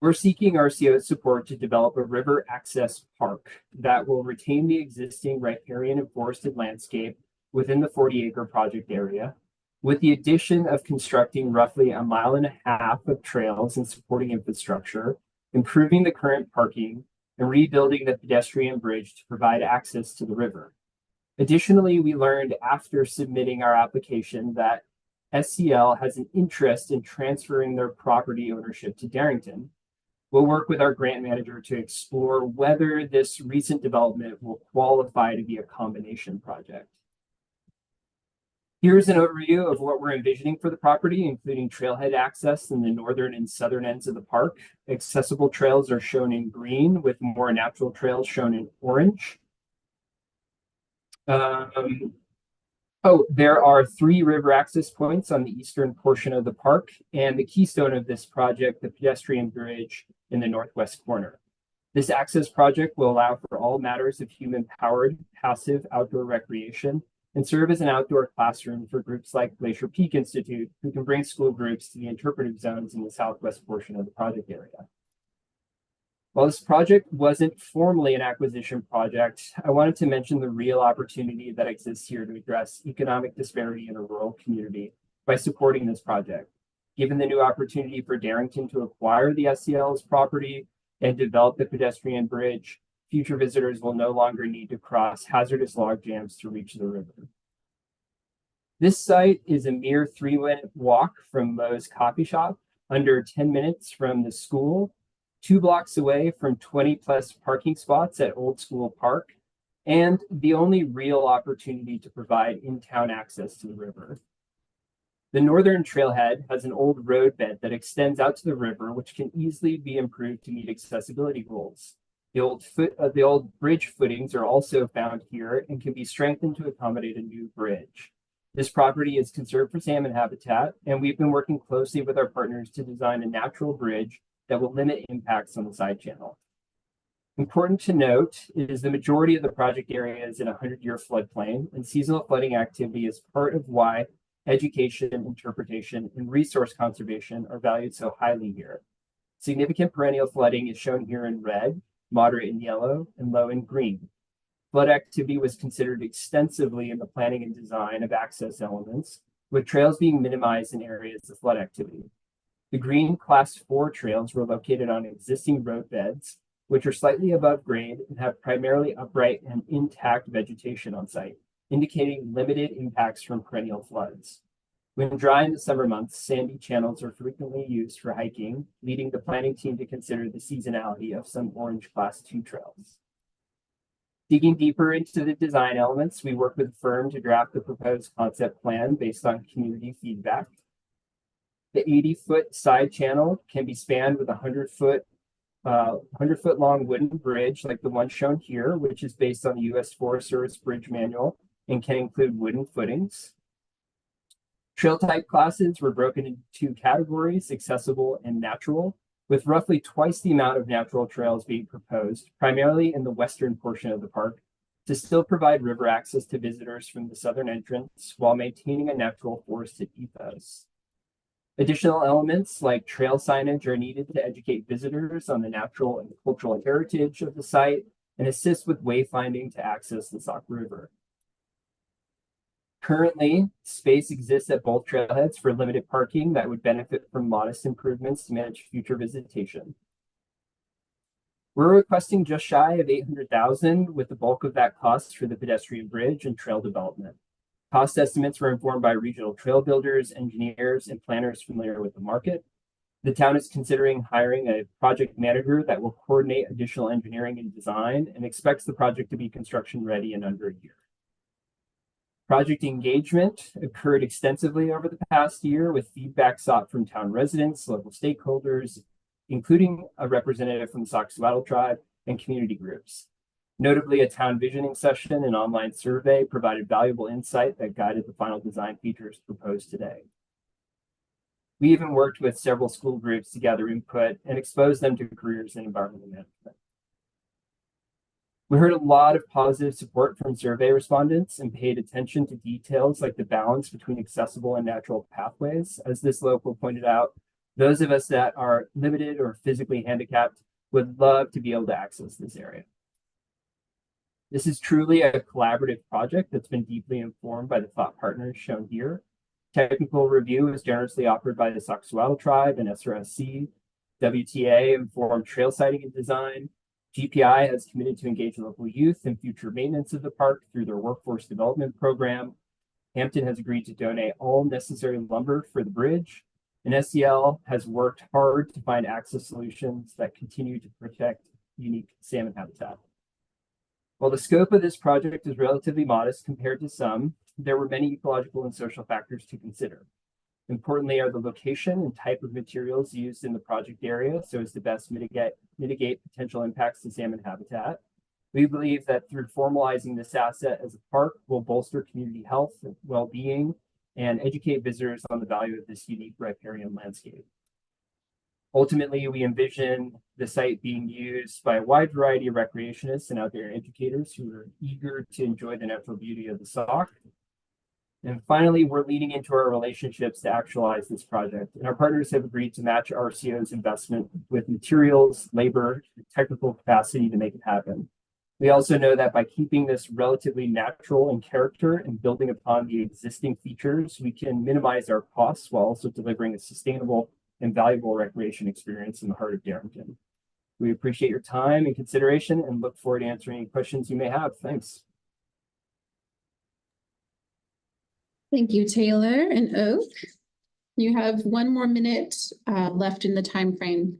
We're seeking RCO's support to develop a river access park that will retain the existing riparian and forested landscape within the 40-acre project area, with the addition of constructing roughly 1.5 miles of trails and supporting infrastructure, improving the current parking, and rebuilding the pedestrian bridge to provide access to the river. Additionally, we learned after submitting our application that SCL has an interest in transferring their property ownership to Darrington. We'll work with our grant manager to explore whether this recent development will qualify to be a combination project. Here's an overview of what we're envisioning for the property, including trailhead access in the northern and southern ends of the park. Accessible trails are shown in green, with more natural trails shown in orange. There are 3 river access points on the eastern portion of the park, and the keystone of this project, the pedestrian bridge in the northwest corner. This access project will allow for all matters of human-powered, passive outdoor recreation and serve as an outdoor classroom for groups like Glacier Peak Institute, who can bring school groups to the interpretive zones in the southwest portion of the project area. While this project wasn't formally an acquisition project, I wanted to mention the real opportunity that exists here to address economic disparity in a rural community by supporting this project. Given the new opportunity for Darrington to acquire the SCL's property and develop the pedestrian bridge, future visitors will no longer need to cross hazardous log jams to reach the river. This site is a mere 3-minute walk from Moe's Coffee Shop, under 10 minutes from the school, 2 blocks away from 20+ parking spots at Old School Park, and the only real opportunity to provide in-town access to the river. The northern trailhead has an old roadbed that extends out to the river, which can easily be improved to meet accessibility goals. The old bridge footings are also found here and can be strengthened to accommodate a new bridge. This property is conserved for salmon habitat, and we've been working closely with our partners to design a natural bridge that will limit impacts on the side channel. Important to note is the majority of the project area is in a 100-year floodplain, and seasonal flooding activity is part of why education, interpretation, and resource conservation are valued so highly here. Significant perennial flooding is shown here in red, moderate in yellow, and low in green. Flood activity was considered extensively in the planning and design of access elements, with trails being minimized in areas of flood activity. The green Class 4 trails were located on existing road beds, which are slightly above grade and have primarily upright and intact vegetation on site, indicating limited impacts from perennial floods. When dry in the summer months, sandy channels are frequently used for hiking, leading the planning team to consider the seasonality of some orange Class 2 trails. Digging deeper into the design elements, we worked with a firm to draft the proposed concept plan based on community feedback. The 80-foot side channel can be spanned with a 100-foot long wooden bridge like the one shown here, which is based on the U.S. Forest Service Bridge Manual and can include wooden footings. Trail type classes were broken into 2 categories, accessible and natural, with roughly twice the amount of natural trails being proposed, primarily in the western portion of the park, to still provide river access to visitors from the southern entrance while maintaining a natural forested ethos. Additional elements like trail signage are needed to educate visitors on the natural and cultural heritage of the site and assist with wayfinding to access the Sauk River. Currently, space exists at both trailheads for limited parking that would benefit from modest improvements to manage future visitation. We're requesting just shy of $800,000, with the bulk of that cost for the pedestrian bridge and trail development. Cost estimates were informed by regional trail builders, engineers, and planners familiar with the market. The town is considering hiring a project manager that will coordinate additional engineering and design and expects the project to be construction ready in under a year. Project engagement occurred extensively over the past year with feedback sought from town residents, local stakeholders, including a representative from the Sauk-Suiattle tribe and community groups. Notably, a town visioning session and online survey provided valuable insight that guided the final design features proposed today. We even worked with several school groups to gather input and expose them to careers in environmental management. We heard a lot of positive support from survey respondents and paid attention to details like the balance between accessible and natural pathways. As this local pointed out, those of us that are limited or physically handicapped would love to be able to access this area. This is truly a collaborative project that's been deeply informed by the thought partners shown here. Technical review is generously offered by the Sauk-Suiattle tribe and SRSC. WTA informed trail siting and design. GPI has committed to engage local youth in future maintenance of the park through their workforce development program. Hampton has agreed to donate all necessary lumber for the bridge. And SCL has worked hard to find access solutions that continue to protect unique salmon habitat. While the scope of this project is relatively modest compared to some, there were many ecological and social factors to consider. Importantly are the location and type of materials used in the project area so as to best mitigate potential impacts to salmon habitat. We believe that through formalizing this asset as a park will bolster community health and well-being and educate visitors on the value of this unique riparian landscape. Ultimately, we envision the site being used by a wide variety of recreationists and outdoor educators who are eager to enjoy the natural beauty of the Sauk. And finally, we're leaning into our relationships to actualize this project. And our partners have agreed to match RCO's investment with materials, labor, and technical capacity to make it happen. We also know that by keeping this relatively natural in character and building upon the existing features, we can minimize our costs while also delivering a sustainable and valuable recreation experience in the heart of Darrington. We appreciate your time and consideration and look forward to answering any questions you may have. Thanks. Thank you, Taylor and Oak. You have 1 more minute left in the time frame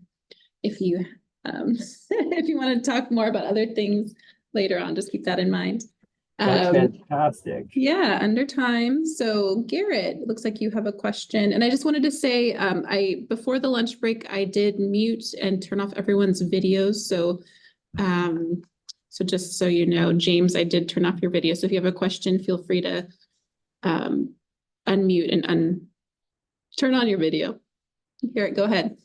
if you if you want to talk more about other things later on, just keep that in mind. That's fantastic. Yeah, under time. So Garrett, it looks like you have a question. And I just wanted to say, before the lunch break, I did mute and turn off everyone's videos. So so just so you know, James, I did turn off your video. So if you have a question, feel free to unmute and turn on your video. Garrett, go ahead.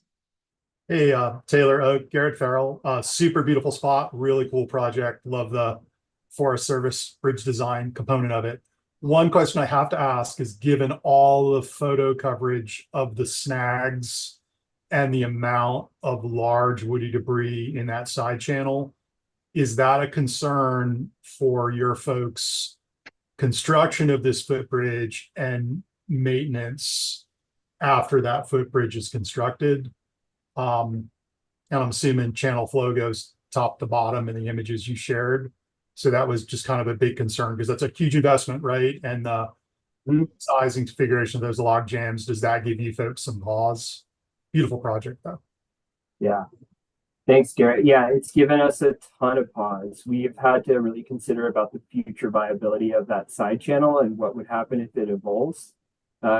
Hey, Taylor, Garrett Farrell, super beautiful spot, really cool project. Love the Forest Service bridge design component of it. One question I have to ask is, given all the photo coverage of the snags and the amount of large woody debris in that side channel, is that a concern for your folks' construction of this footbridge and maintenance after that footbridge is constructed? And I'm assuming channel flow goes top to bottom in the images you shared. So that was just kind of a big concern because that's a huge investment, right? And sizing configuration of those log jams, does that give you folks some pause? Beautiful project though. Yeah. Thanks, Garrett. Yeah, it's given us a ton of pause. We've had to really consider about the future viability of that side channel and what would happen if it evolves.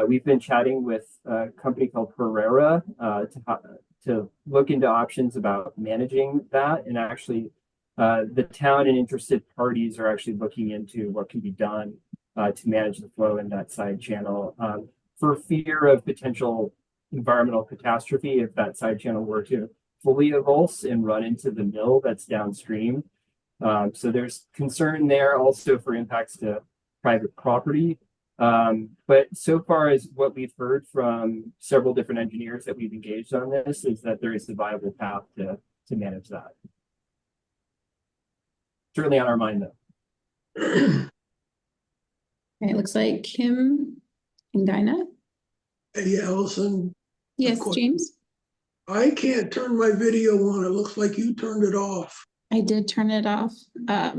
We've been chatting with a company called Herrera to look into options about managing that. And actually, the town and interested parties are actually looking into what can be done to manage the flow in that side channel for fear of potential environmental catastrophe if that side channel were to fully avulse and run into the mill that's downstream. So there's concern there also for impacts to private property. But so far as what we've heard from several different engineers that we've engaged on this is that there is a viable path to manage that. Certainly on our mind though. Okay, it looks like Kim and Dinah. Hey, Allison. Yes, James. I can't turn my video on. It looks like you turned it off. I did turn it off. But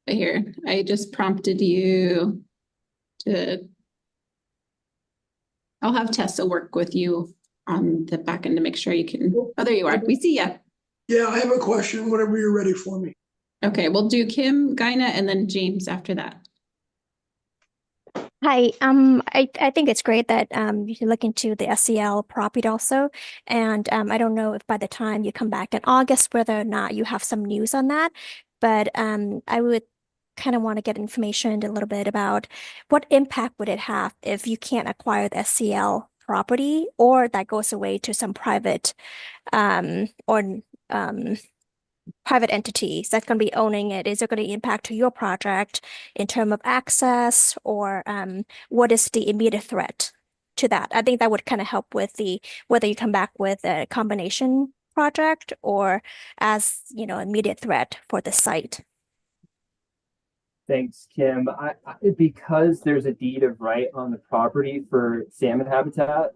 here, I just prompted you to. I'll have Tessa work with you on the back end to make sure you can. Oh, there you are. We see ya. Yeah, I have a question whenever you're ready for me. Okay, we'll do Kim, Gaina, and then James after that. Hi, I think it's great that you look into the SEL property also. And I don't know if by the time you come back in August, whether or not you have some news on that. But I would kind of want to get information a little bit about what impact would it have if you can't acquire the SEL property or that goes away to some private private entities that's going to be owning it. Is it going to impact to your project in terms of access or what is the immediate threat to that? I think that would kind of help with whether you come back with a combination project or as, immediate threat for the site. Thanks, Kim. Because there's a deed of right on the property for salmon habitat,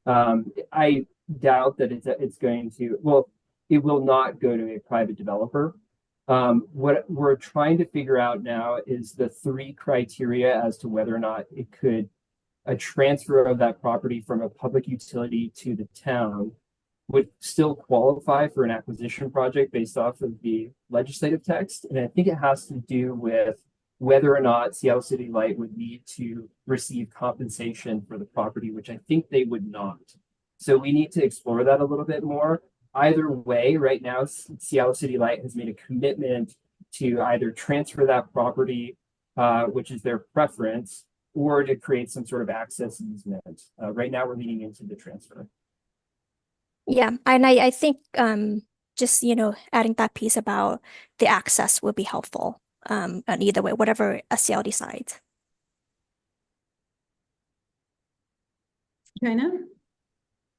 I doubt that it's going to, well, it will not go to a private developer. What we're trying to figure out now is the 3 criteria as to whether or not it could, a transfer of that property from a public utility to the town would still qualify for an acquisition project based off of the legislative text. And I think it has to do with whether or not Seattle City Light would need to receive compensation for the property, which I think they would not. So we need to explore that a little bit more. Either way, right now, Seattle City Light has made a commitment to either transfer that property, which is their preference, or to create some sort of access easement. Right now, we're leaning into the transfer. Yeah, and I think just, adding that piece about the access would be helpful. And either way, whatever SEL decides. Gaina?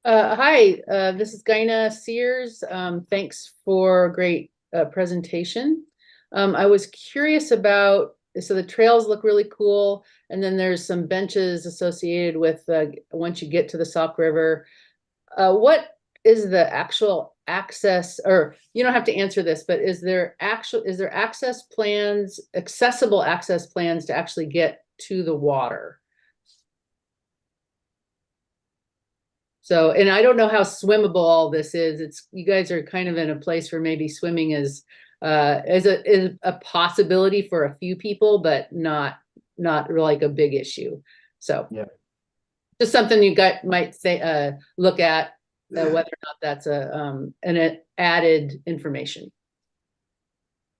Hi, this is Gaina Sears. Thanks for a great presentation. I was curious about, so the trails look really cool, and then there's some benches associated with once you get to the Sauk River. What is the actual access, or you don't have to answer this, but is there access plans, accessible access plans to actually get to the water? So, and I don't know how swimmable all this is. You guys are kind of in a place where maybe swimming is a possibility for a few people, but not like a big issue. So yeah, just something you might say, look at whether or not that's an added information.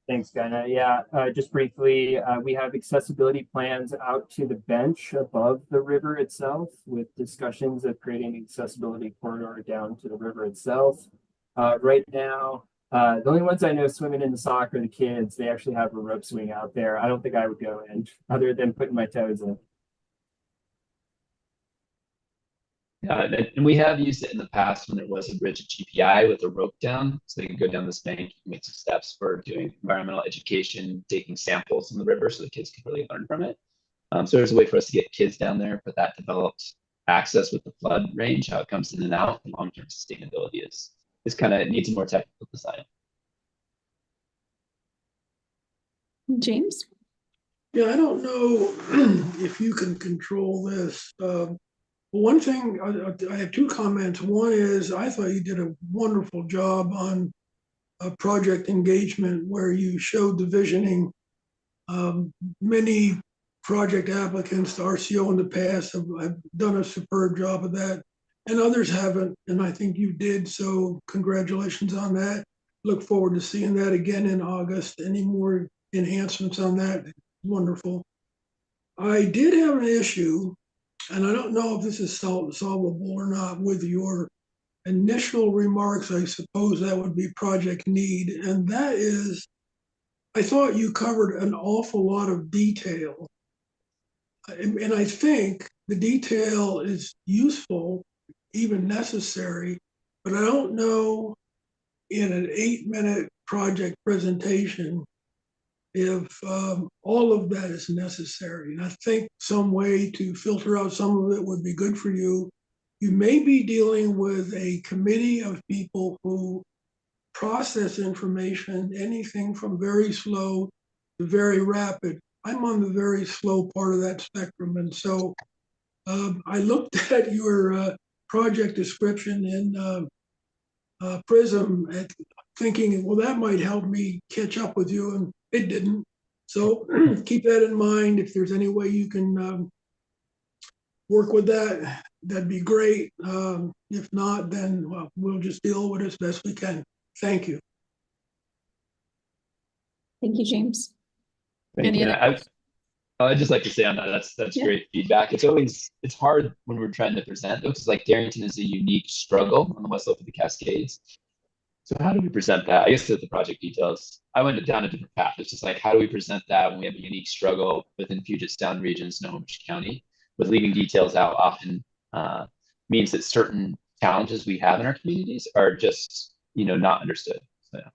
Thanks, Gaina. Yeah, just briefly, we have accessibility plans out to the bench above the river itself with discussions of creating an accessibility corridor down to the river itself. Right now, the only ones I know swimming in the Sauk are the kids. They actually have a rope swing out there. I don't think I would go in other than putting my toes in. And we have used it in the past when there was a bridge at GPI with a rope down, so they can go down this bank, make some steps for doing environmental education, taking samples in the river so the kids can really learn from it. So there's a way for us to get kids down there, but that developed access with the flood range, how it comes in and out, and long-term sustainability is kind of needs a more technical design. James? Yeah, I don't know if you can control this. One thing, I have two comments. One is I thought you did a wonderful job on project engagement where you showed the visioning. Many project applicants to RCO in the past have done a superb job of that, and others haven't, and I think you did, so congratulations on that. Look forward to seeing that again in August. Any more enhancements on that? Wonderful. I did have an issue, and I don't know if this is solvable or not with your initial remarks. I suppose that would be project need, and that is, I thought you covered an awful lot of detail. And I think the detail is useful, even necessary, but I don't know in an 8-minute project presentation if all of that is necessary. And I think some way to filter out some of it would be good for you. You may be dealing with a committee of people who process information, anything from very slow to very rapid. I'm on the very slow part of that spectrum. And so I looked at your project description in Prism thinking, well, that might help me catch up with you, and it didn't. So keep that in mind. If there's any way you can work with that, that'd be great. If not, then we'll just deal with it as best we can. Thank you. Thank you, James. Thank Any you. other I'd just like to say on that, that's great feedback. It's hard when we're trying to present though, because like Darrington is a unique struggle on the west slope of the Cascades. So how do we present that? I guess the project details, I went down a different path. It's just like, how do we present that when we have a unique struggle within Puget Sound region, Snohomish County, with leaving details out often means that certain challenges we have in our communities are just, not understood. So, yeah.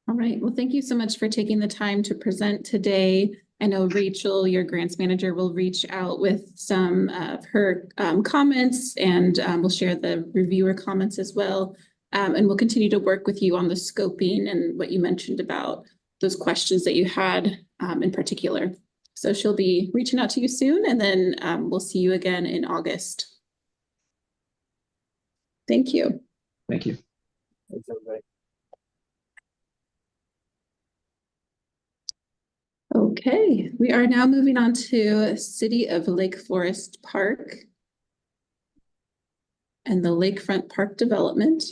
All right. Well, thank you so much for taking the time to present today. I know Rachel, your grants manager, will reach out with some of her comments, and we'll share the reviewer comments as well. And we'll continue to work with you on the scoping and what you mentioned about those questions that you had in particular. So she'll be reaching out to you soon, and then we'll see you again in August. Thank you. Thank you. Thanks, everybody. Okay, we are now moving on to City of Lake Forest Park and the Lakefront Park development.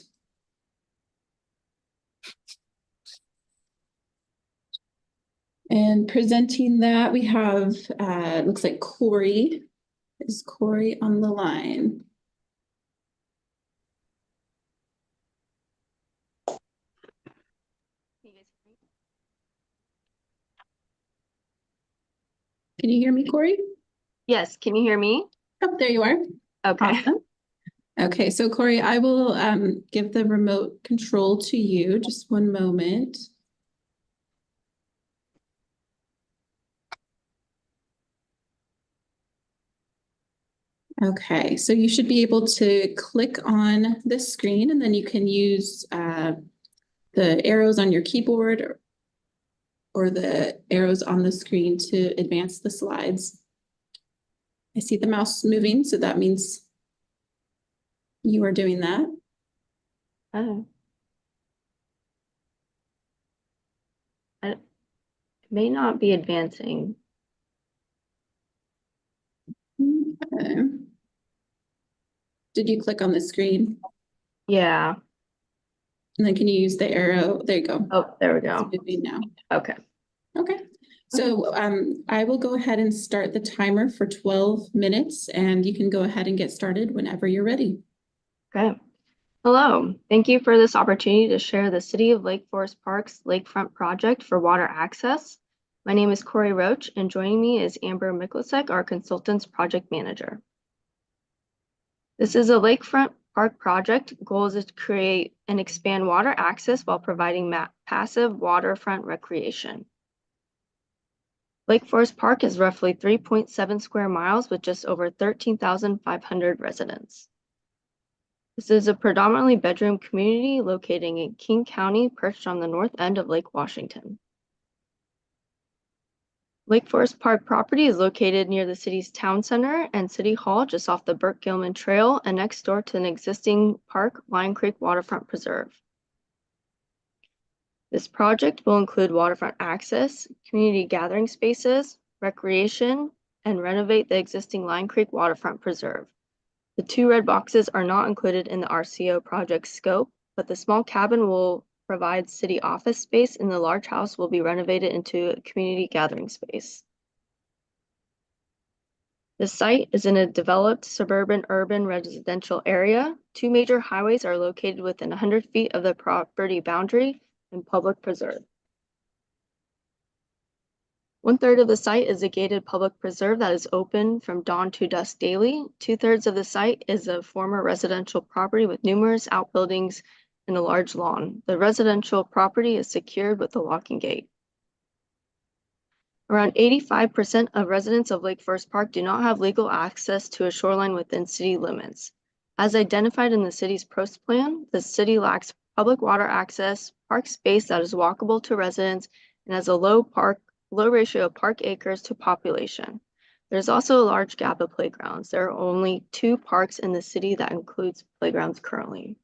And presenting that, we have, it looks like Corey. Is Corey on the line? Can you hear me, Corey? Yes, can you hear me? Oh, there you are. Okay. Awesome. Okay, so Corey, I will give the remote control to you. Just one moment. Okay, so you should be able to click on this screen, and then you can use the arrows on your keyboard or the arrows on the screen to advance the slides. I see the mouse moving, so that means you are doing that. Oh. It may not be advancing. Okay. Did you click on the screen? Yeah. And then can you use the arrow? There you go. Oh, there we go. It's moving now. Okay. Okay. So I will go ahead and start the timer for 12 minutes, and you can go ahead and get started whenever you're ready. Okay. Hello. Thank you for this opportunity to share the City of Lake Forest Park's Lakefront project for water access. My name is Corey Roach, and joining me is Amber Miklasek, our consultant's project manager. This is a Lakefront Park project. Goal is to create and expand water access while providing passive waterfront recreation. Lake Forest Park is roughly 3.7 square miles with just over 13,500 residents. This is a predominantly bedroom community located in King County, perched on the north end of Lake Washington. Lake Forest Park property is located near the city's town center and city hall, just off the Burke-Gilman Trail and next door to an existing park, Lion Creek Waterfront Preserve. This project will include waterfront access, community gathering spaces, recreation, and renovate the existing Lion Creek Waterfront Preserve. The 2 red boxes are not included in the RCO project scope, but the small cabin will provide city office space and the large house will be renovated into a community gathering space. The site is in a developed suburban urban residential area. 2 major highways are located within 100 feet of the property boundary and public preserve. 1/3 of the site is a gated public preserve that is open from dawn to dusk daily. 2/3 of the site is a former residential property with numerous outbuildings and a large lawn. The residential property is secured with a locking gate. Around 85% of residents of Lake Forest Park do not have legal access to a shoreline within city limits. As identified in the city's PROS plan, the city lacks public water access, park space that is walkable to residents, and has a low ratio of park acres to population. There's also a large gap of playgrounds. There are only 2 parks in the city that includes playgrounds currently.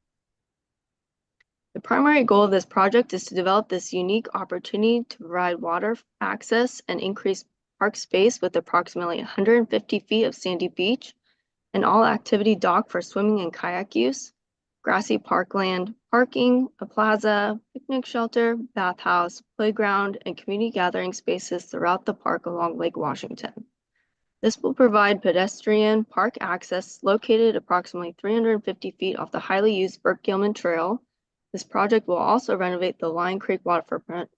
The primary goal of this project is to develop this unique opportunity to provide water access and increase park space with approximately 150 feet of sandy beach, an all-activity dock for swimming and kayak use, grassy parkland, parking, a plaza, picnic shelter, bathhouse, playground, and community gathering spaces throughout the park along Lake Washington. This will provide pedestrian park access located approximately 350 feet off the highly used Burke-Gilman Trail. This project will also renovate the Lion Creek Waterfront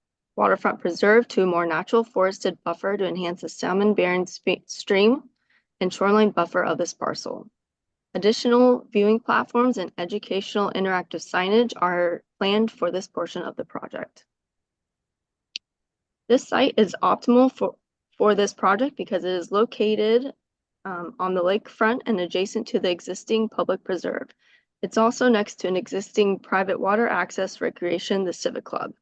Preserve to a more natural forested buffer to enhance the salmon-bearing stream and shoreline buffer of this parcel. Additional viewing platforms and educational interactive signage are planned for this portion of the project. This site is optimal for this project because it is located on the lakefront and adjacent to the existing public preserve. It's also next to an existing private water access recreation, the Civic Club.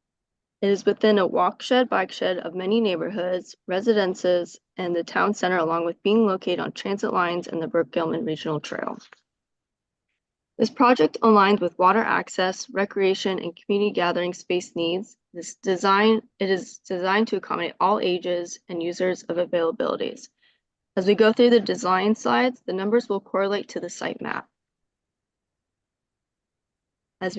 It is within a walk shed, bike shed of many neighborhoods, residences, and the town center, along with being located on transit lines and the Burke-Gilman Regional Trail. This project aligns with water access, recreation, and community gathering space needs. It is designed to accommodate all ages and users of availabilities. As we go through the design slides, the numbers will correlate to the site map. As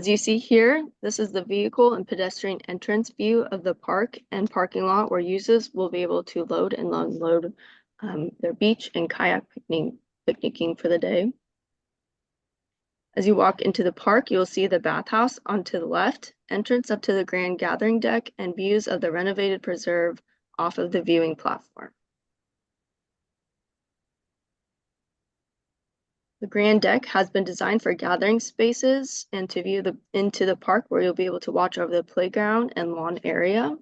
you see here, this is the vehicle and pedestrian entrance view of the park and parking lot where users will be able to load and unload their beach and kayak picnicking for the day. As you walk into the park, you'll see the bathhouse on to the left, entrance up to the grand gathering deck, and views of the renovated preserve off of the viewing platform. The grand deck has been designed for gathering spaces and to view into the park where you'll be able to watch over the playground and lawn area.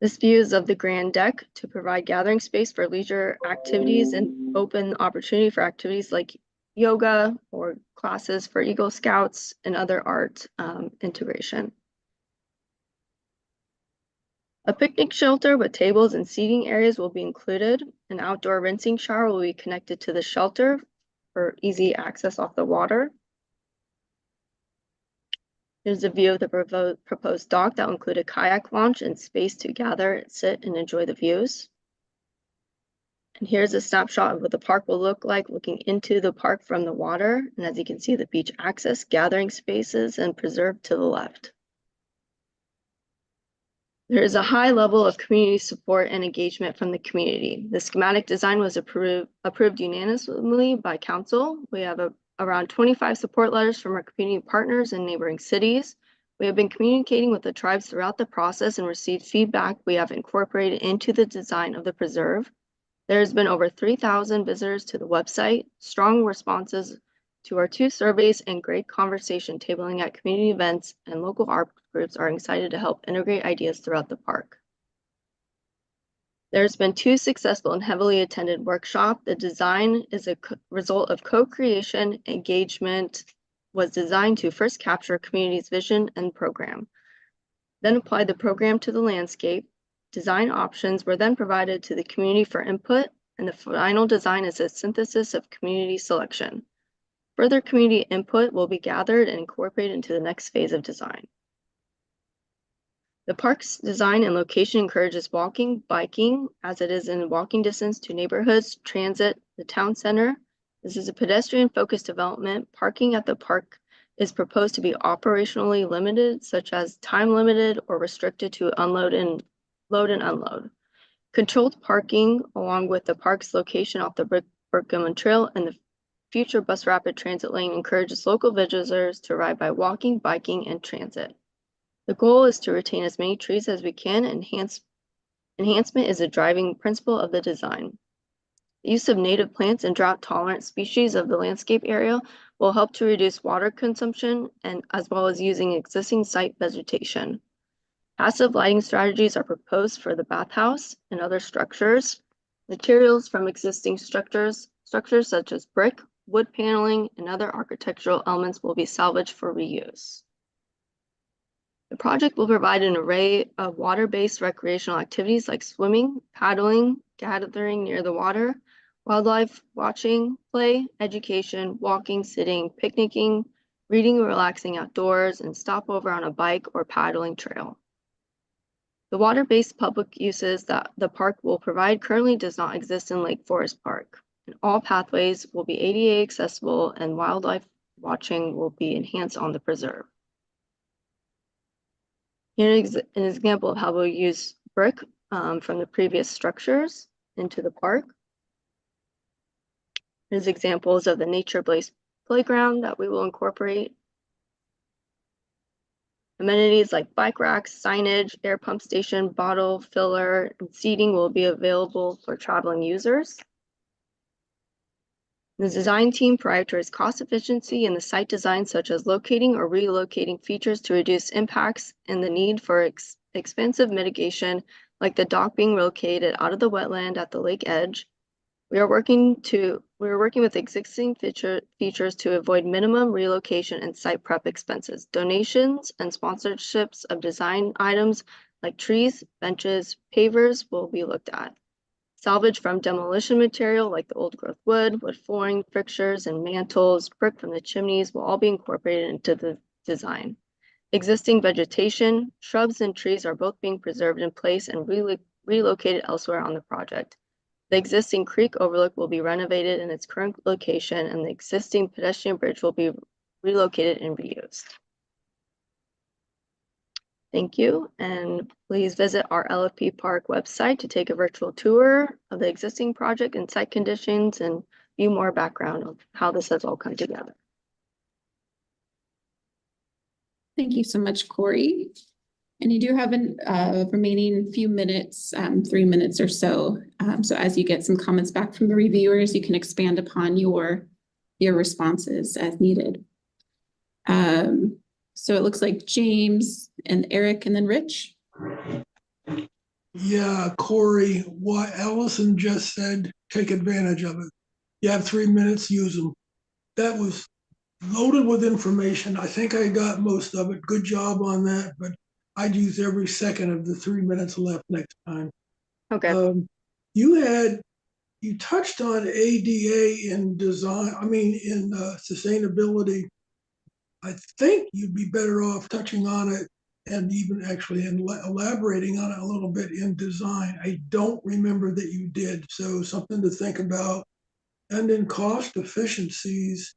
This view is of the grand deck to provide gathering space for leisure activities and open opportunity for activities like yoga or classes for Eagle Scouts and other art integration. A picnic shelter with tables and seating areas will be included. An outdoor rinsing shower will be connected to the shelter for easy access off the water. Here's a view of the proposed dock that will include a kayak launch and space to gather, sit, and enjoy the views. And here's a snapshot of what the park will look like looking into the park from the water. And as you can see, the beach access, gathering spaces, and preserve to the left. There is a high level of community support and engagement from the community. The schematic design was approved unanimously by council. We have around 25 support letters from our community partners in neighboring cities. We have been communicating with the tribes throughout the process and received feedback we have incorporated into the design of the preserve. There has been over 3,000 visitors to the website, strong responses to our 2 surveys, and great conversation tabling at community events, and local art groups are excited to help integrate ideas throughout the park. There's been 2 successful and heavily attended workshops. The design is a result of co-creation. Engagement was designed to first capture community's vision and program, then apply the program to the landscape. Design options were then provided to the community for input, and the final design is a synthesis of community selection. Further community input will be gathered and incorporated into the next phase of design. The park's design and location encourages walking, biking, as it is in walking distance to neighborhoods, transit, the town center. This is a pedestrian-focused development. Parking at the park is proposed to be operationally limited, such as time limited or restricted to load and unload. Controlled parking, along with the park's location off the Brigham Trail and the future bus rapid transit lane, encourages local visitors to ride by walking, biking, and transit. The goal is to retain as many trees as we can. Enhancement is a driving principle of the design. The use of native plants and drought-tolerant species of the landscape area will help to reduce water consumption, and as well as using existing site vegetation. Passive lighting strategies are proposed for the bathhouse and other structures. Materials from existing structures such as brick, wood paneling, and other architectural elements will be salvaged for reuse. The project will provide an array of water-based recreational activities like swimming, paddling, gathering near the water, wildlife watching, play, education, walking, sitting, picnicking, reading or relaxing outdoors, and stopover on a bike or paddling trail. The water-based public uses that the park will provide currently does not exist in Lake Forest Park. And all pathways will be ADA accessible, and wildlife watching will be enhanced on the preserve. Here's an example of how we'll use brick from the previous structures into the park. Here's examples of the nature-based playground that we will incorporate. Amenities like bike racks, signage, air pump station, bottle filler, and seating will be available for traveling users. The design team prioritizes cost efficiency in the site design, such as locating or relocating features to reduce impacts and the need for expensive mitigation, like the dock being relocated out of the wetland at the lake edge. We are working with existing features to avoid minimum relocation and site prep expenses. Donations and sponsorships of design items like trees, benches, pavers will be looked at. Salvage from demolition material like the old growth wood flooring, fixtures, and mantles, brick from the chimneys will all be incorporated into the design. Existing vegetation, shrubs, and trees are both being preserved in place and relocated elsewhere on the project. The existing creek overlook will be renovated in its current location, and the existing pedestrian bridge will be relocated and reused. Thank you, and please visit our LFP Park website to take a virtual tour of the existing project and site conditions and view more background on how this has all come together. Thank you so much, Corey. And you do have a remaining few minutes, 3 minutes or so. So as you get some comments back from the reviewers, you can expand upon your responses as needed. So it looks like James and Eric and then Rich. Yeah, Corey, what Allison just said, take advantage of it. You have 3 minutes, use them. That was loaded with information. I think I got most of it. Good job on that, but I'd use every second of the 3 minutes left next time. Okay. You touched on ADA in design, in sustainability. I think you'd be better off touching on it and even actually elaborating on it a little bit in design. I don't remember that you did, so something to think about. And in cost efficiencies,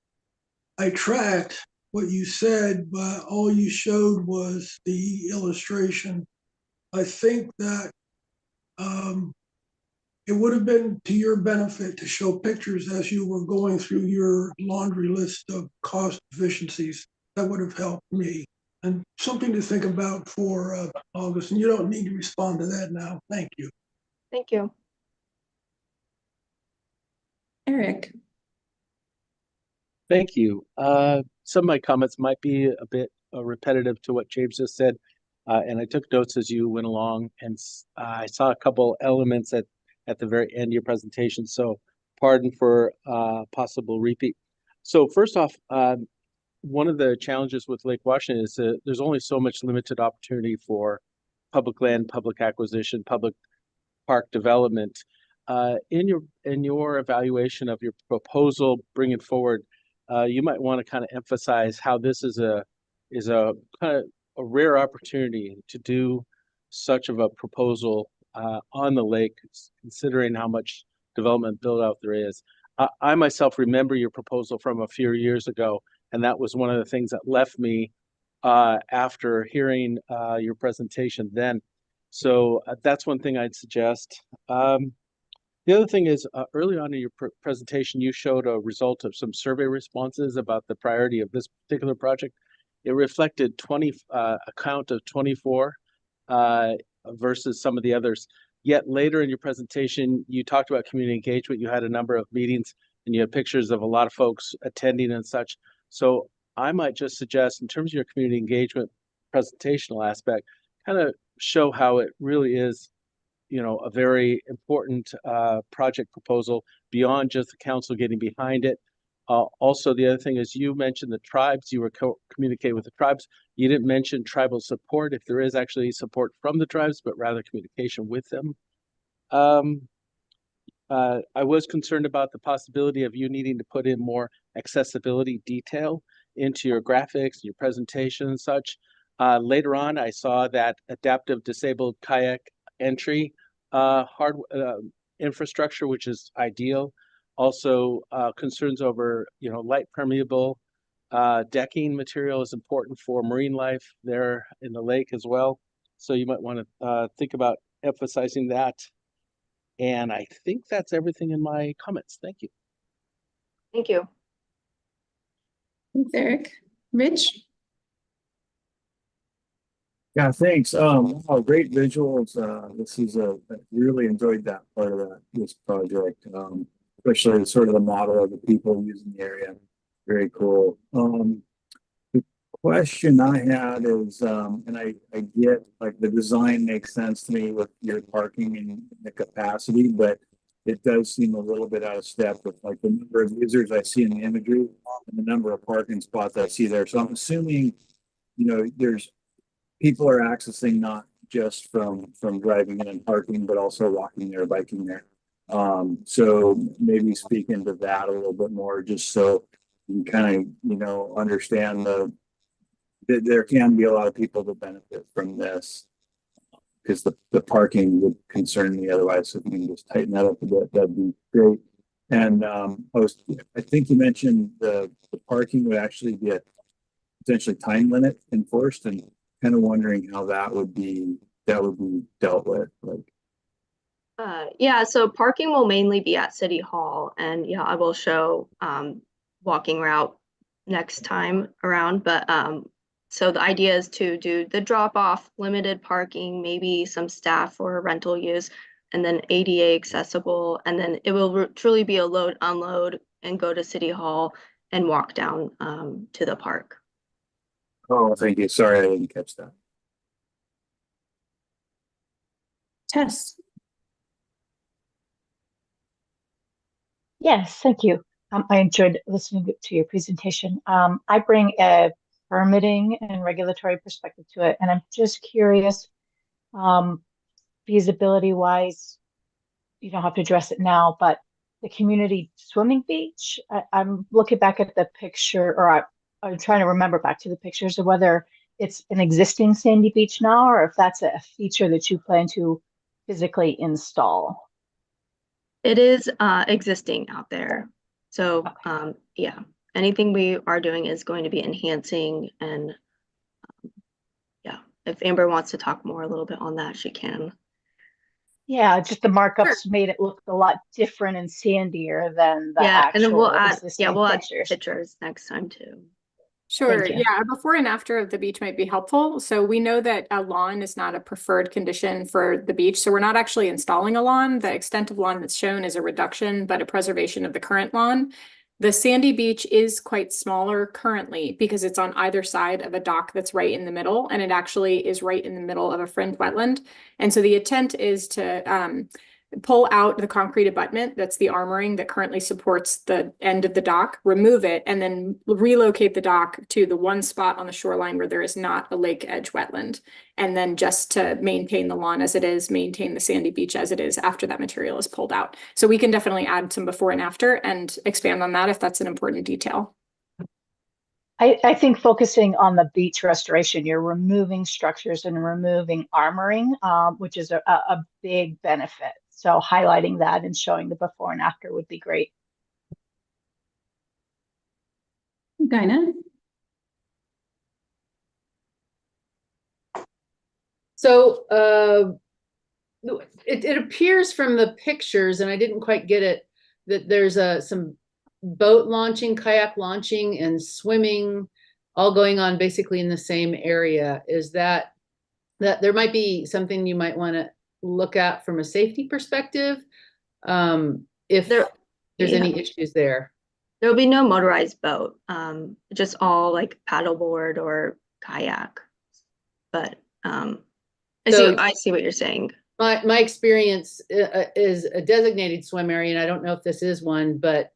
I tracked what you said, but all you showed was the illustration. I think that it would have been to your benefit to show pictures as you were going through your laundry list of cost efficiencies. That would have helped me. And something to think about for August. And you don't need to respond to that now. Thank you. Thank you. Eric. Thank you. Some of my comments might be a bit repetitive to what James just said. and I took notes as you went along, and I saw a couple elements at the very end of your presentation. So pardon for possible repeat. So first off, one of the challenges with Lake Washington is that there's only so much limited opportunity for public land, public acquisition, public park development. In your evaluation of your proposal bringing forward, you might want to kind of emphasize how this is a kind of a rare opportunity to do such of a proposal on the lake, considering how much development build out there is. I myself remember your proposal from a few years ago, and that was one of the things that left me after hearing your presentation then. So that's one thing I'd suggest. The other thing is, early on in your presentation, you showed a result of some survey responses about the priority of this particular project. It reflected a count of 24 versus some of the others. Yet later in your presentation, you talked about community engagement. You had a number of meetings and you had pictures of a lot of folks attending and such. So I might just suggest, in terms of your community engagement presentational aspect, kind of show how it really is, you know, a very important project proposal beyond just the council getting behind it. Also, the other thing is, you mentioned the tribes. You were communicating with the tribes. You didn't mention tribal support, if there is actually support from the tribes, but rather communication with them. I was concerned about the possibility of you needing to put in more accessibility detail into your graphics, your presentation and such. Later on, I saw that adaptive disabled kayak entry infrastructure, which is ideal. Also, concerns over, you know, light permeable decking material is important for marine life there in the lake as well. So you might want to think about emphasizing that. And I think that's everything in my comments. Thank you. Thank you. Thanks, Eric. Rich? Yeah, thanks. Oh, great visuals. This is I really enjoyed that part of this project, especially sort of the model of the people using the area. Very cool. The question I had is, and I get like the design makes sense to me with your parking and the capacity, but it does seem a little bit out of step with like the number of users I see in the imagery and the number of parking spots I see there. So I'm assuming, you know, there's people are accessing not just from driving in and parking, but also walking there, biking there. So maybe speak into that a little bit more, just so you kind of, you know, understand that there can be a lot of people that benefit from this, because the parking would concern me otherwise. So if you can just tighten that up a bit, that'd be great. And I think you mentioned the parking would actually be a potentially time limit enforced, and kind of wondering how that would be dealt with. Like, yeah, so parking will mainly be at City Hall, and yeah, I will show walking route next time around. But so the idea is to do the drop off, limited parking, maybe some staff or rental use, and then ADA accessible, and then it will truly be a load unload and go to City Hall and walk down to the park. oh, thank you. Sorry, I didn't catch that. Tess? Yes, thank you. I enjoyed listening to your presentation. I bring a permitting and regulatory perspective to it, and I'm just curious, feasibility wise, you don't have to address it now, but the community swimming beach, I'm looking back at the picture, or I'm trying to remember back to the pictures of whether it's an existing sandy beach now, or if that's a feature that you plan to physically install. It is existing out there. So yeah, anything we are doing is going to be enhancing, and yeah, if Amber wants to talk more a little bit on that, she can. Yeah, just the markups made it look a lot different and sandier than the Yeah, actual and then we'll add pictures. pictures next time too. Sure. Yeah. Before and after of the beach might be helpful. So we know that a lawn is not a preferred condition for the beach. So we're not actually installing a lawn. The extent of lawn that's shown is a reduction, but a preservation of the current lawn. The sandy beach is quite smaller currently because it's on either side of a dock that's right in the middle, and it actually is right in the middle of a fringe wetland. And so the intent is to pull out the concrete abutment, that's the armoring that currently supports the end of the dock, remove it, and then relocate the dock to the one spot on the shoreline where there is not a lake edge wetland. And then just to maintain the lawn as it is, maintain the sandy beach as it is after that material is pulled out. So we can definitely add some before and after and expand on that if that's an important detail. I think focusing on the beach restoration, you're removing structures and removing armoring, which is a big benefit. So highlighting that and showing the before and after would be great. Dinah? So it appears from the pictures, and I didn't quite get it, that there's some boat launching, kayak launching, and swimming all going on basically in the same area. Is that there might be something you might want to look at from a safety perspective, if there's any issues there? There will be no motorized boat, just all like paddleboard or kayak. But I see what you're saying. My experience is a designated swim area, and I don't know if this is one, but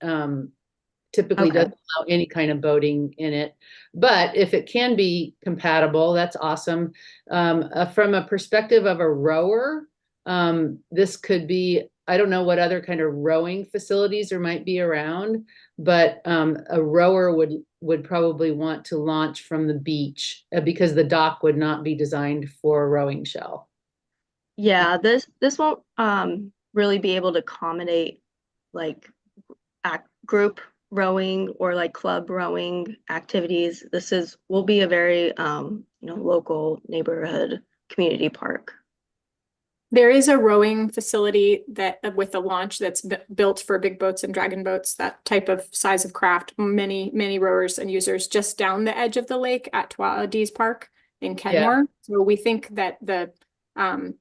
typically doesn't allow any kind of boating in it. But if it can be compatible, that's awesome. From a perspective of a rower, this could be, I don't know what other kind of rowing facilities there might be around, but a rower would probably want to launch from the beach because the dock would not be designed for a rowing shell. Yeah, this won't really be able to accommodate like group rowing or like club rowing activities. Will be a very local neighborhood community park. There is a rowing facility that with a launch that's built for big boats and dragon boats, that type of size of craft. Many rowers and users just down the edge of the lake at Dees Park in Kenmore. Yeah. So we think that the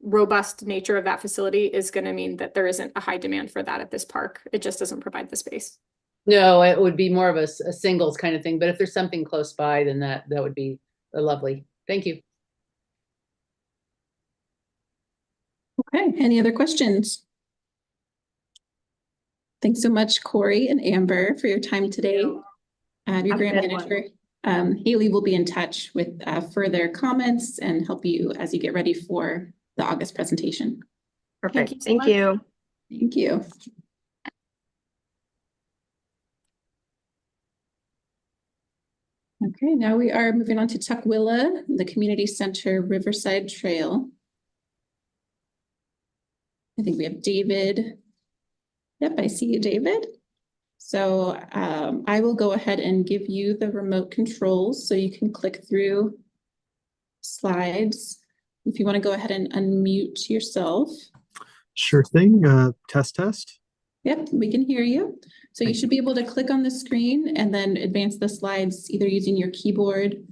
robust nature of that facility is going to mean that there isn't a high demand for that at this park. It just doesn't provide the space. No, it would be more of a singles kind of thing. But if there's something close by, then that would be lovely. Thank you. Okay, any other questions? Thanks so much, Corey and Amber, for your time today. Your grant manager, Haley, will be in touch with further comments and help you as you get ready for the August presentation. Perfect. Thank you. Thank you. Okay, now we are moving on to Tukwila, the Community Center Riverside Trail. I think we have David. Yep, I see you, David. So I will go ahead and give you the remote controls so you can click through slides. If you want to go ahead and unmute yourself. Sure thing. Test. Yep, we can hear you. So you should be able to click on the screen and then advance the slides either using your keyboard,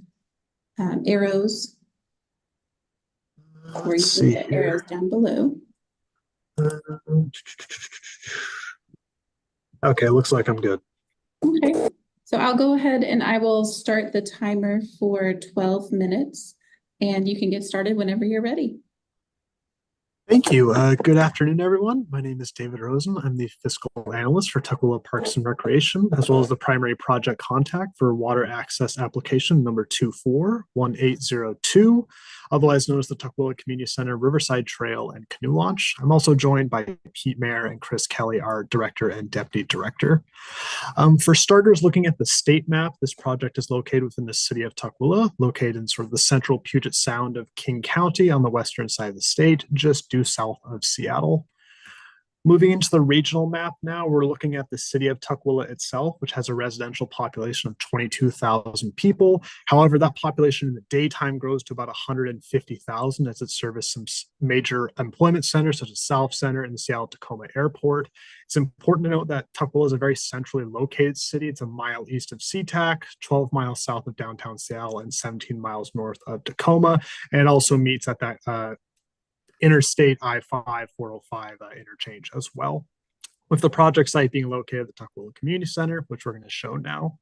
arrows, or using the arrows down below. Okay, looks like I'm good. Okay, so I'll go ahead and I will start the timer for 12 minutes and you can get started whenever you're ready. Thank you. Good afternoon, everyone. My name is David Rosen. I'm the fiscal analyst for Tukwila Parks and Recreation, as well as the primary project contact for water access application number 241802, otherwise known as the Tukwila Community Center Riverside Trail and Canoe Launch. I'm also joined by Pete Mayer and Chris Kelly, our director and deputy director. For starters, looking at the state map, this project is located within the city of Tukwila, located in sort of the central Puget Sound of King County on the western side of the state, just due south of Seattle. Moving into the regional map now, we're looking at the city of Tukwila itself, which has a residential population of 22,000 people. However, that population in the daytime grows to about 150,000 as it serves some major employment centers such as South Center and the Seattle-Tacoma Airport. It's important to note that Tukwila is a very centrally located city. It's a mile east of SeaTac, 12 miles south of downtown Seattle, and 17 miles north of Tacoma. And it also meets at that Interstate I-5 405 interchange as well. with the project site being located at the Tukwila Community Center, which we're going to show now.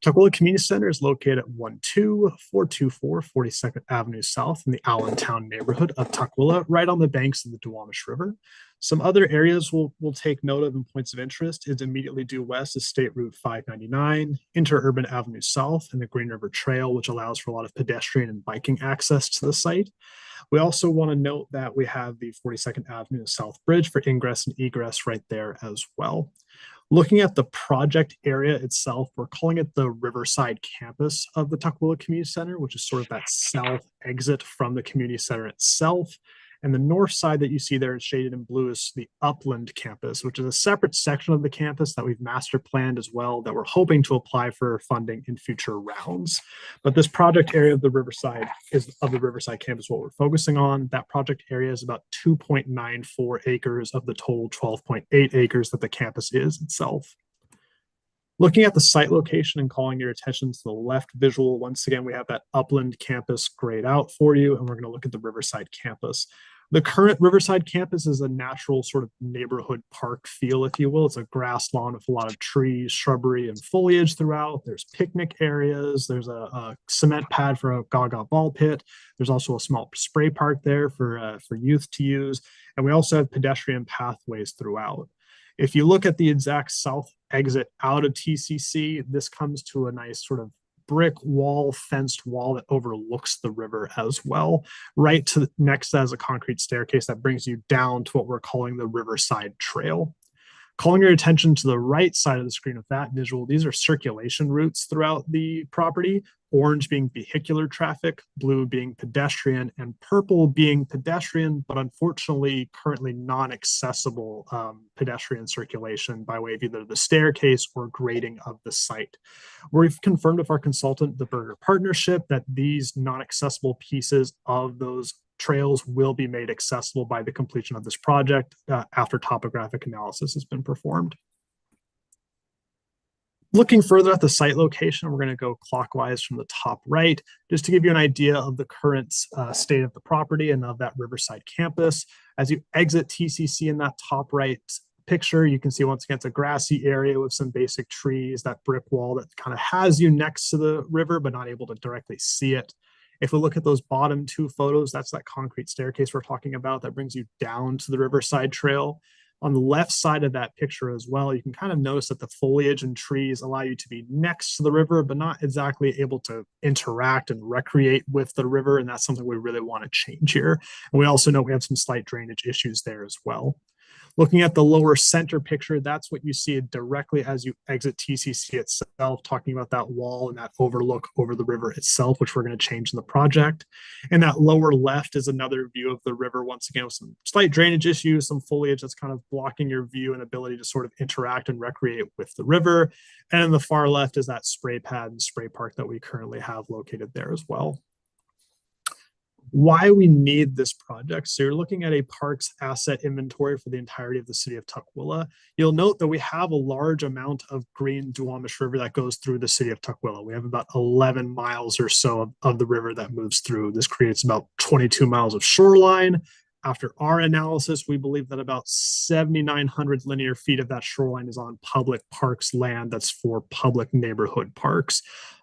Tukwila Community Center is located at 12424 42nd Avenue South in the Allentown neighborhood of Tukwila, right on the banks of the Duwamish River. Some other areas we'll take note of and points of interest is immediately due west is State Route 599, Interurban Avenue South, and the Green River Trail, which allows for a lot of pedestrian and biking access to the site. We also want to note that we have the 42nd Avenue South Bridge for ingress and egress right there as well. Looking at the project area itself, we're calling it the Riverside campus of the Tukwila Community Center, which is sort of that south exit from the community center itself. And the north side that you see there shaded in blue is the Upland campus, which is a separate section of the campus that we've master planned as well, that we're hoping to apply for funding in future rounds. But this project area of the Riverside campus, what we're focusing on. That project area is about 2.94 acres of the total 12.8 acres that the campus is itself. Looking at the site location and calling your attention to the left visual, once again, we have that Upland campus grayed out for you, and we're going to look at the Riverside campus. The current Riverside campus is a natural sort of neighborhood park feel, if you will. It's a grass lawn with a lot of trees, shrubbery, and foliage throughout. There's picnic areas. There's a cement pad for a Gaga ball pit. There's also a small spray park there for youth to use. And we also have pedestrian pathways throughout. If you look at the exact south exit out of TCC, this comes to a nice sort of brick wall, fenced wall that overlooks the river as well. Right to next as a concrete staircase that brings you down to what we're calling the Riverside Trail. Calling your attention to the right side of the screen of that visual, these are circulation routes throughout the property, orange being vehicular traffic, blue being pedestrian, and purple being pedestrian, but unfortunately currently non-accessible pedestrian circulation by way of either the staircase or grading of the site. We've confirmed with our consultant, the Berger Partnership, that these non-accessible pieces of those trails will be made accessible by the completion of this project after topographic analysis has been performed. Looking further at the site location, we're going to go clockwise from the top right, just to give you an idea of the current state of the property and of that Riverside campus. As you exit TCC in that top right picture, you can see once again it's a grassy area with some basic trees, that brick wall that kind of has you next to the river, but not able to directly see it. If we look at those bottom two photos, that's that concrete staircase we're talking about that brings you down to the Riverside Trail. On the left side of that picture as well, you can kind of notice that the foliage and trees allow you to be next to the river, but not exactly able to interact and recreate with the river. And that's something we really want to change here. And we also know we have some slight drainage issues there as well. Looking at the lower center picture, that's what you see directly as you exit TCC itself, talking about that wall and that overlook over the river itself, which we're going to change in the project. And that lower left is another view of the river, once again, with some slight drainage issues, some foliage that's kind of blocking your view and ability to sort of interact and recreate with the river. And in the far left is that spray pad and spray park that we currently have located there as well. Why we need this project. So you're looking at a parks asset inventory for the entirety of the city of Tukwila. You'll note that we have a large amount of green Duwamish River that goes through the city of Tukwila. We have about 11 miles or so of the river that moves through. This creates about 22 miles of shoreline. After our analysis, we believe that about 7,900 linear feet of that shoreline is on public parks land that's for public neighborhood parks.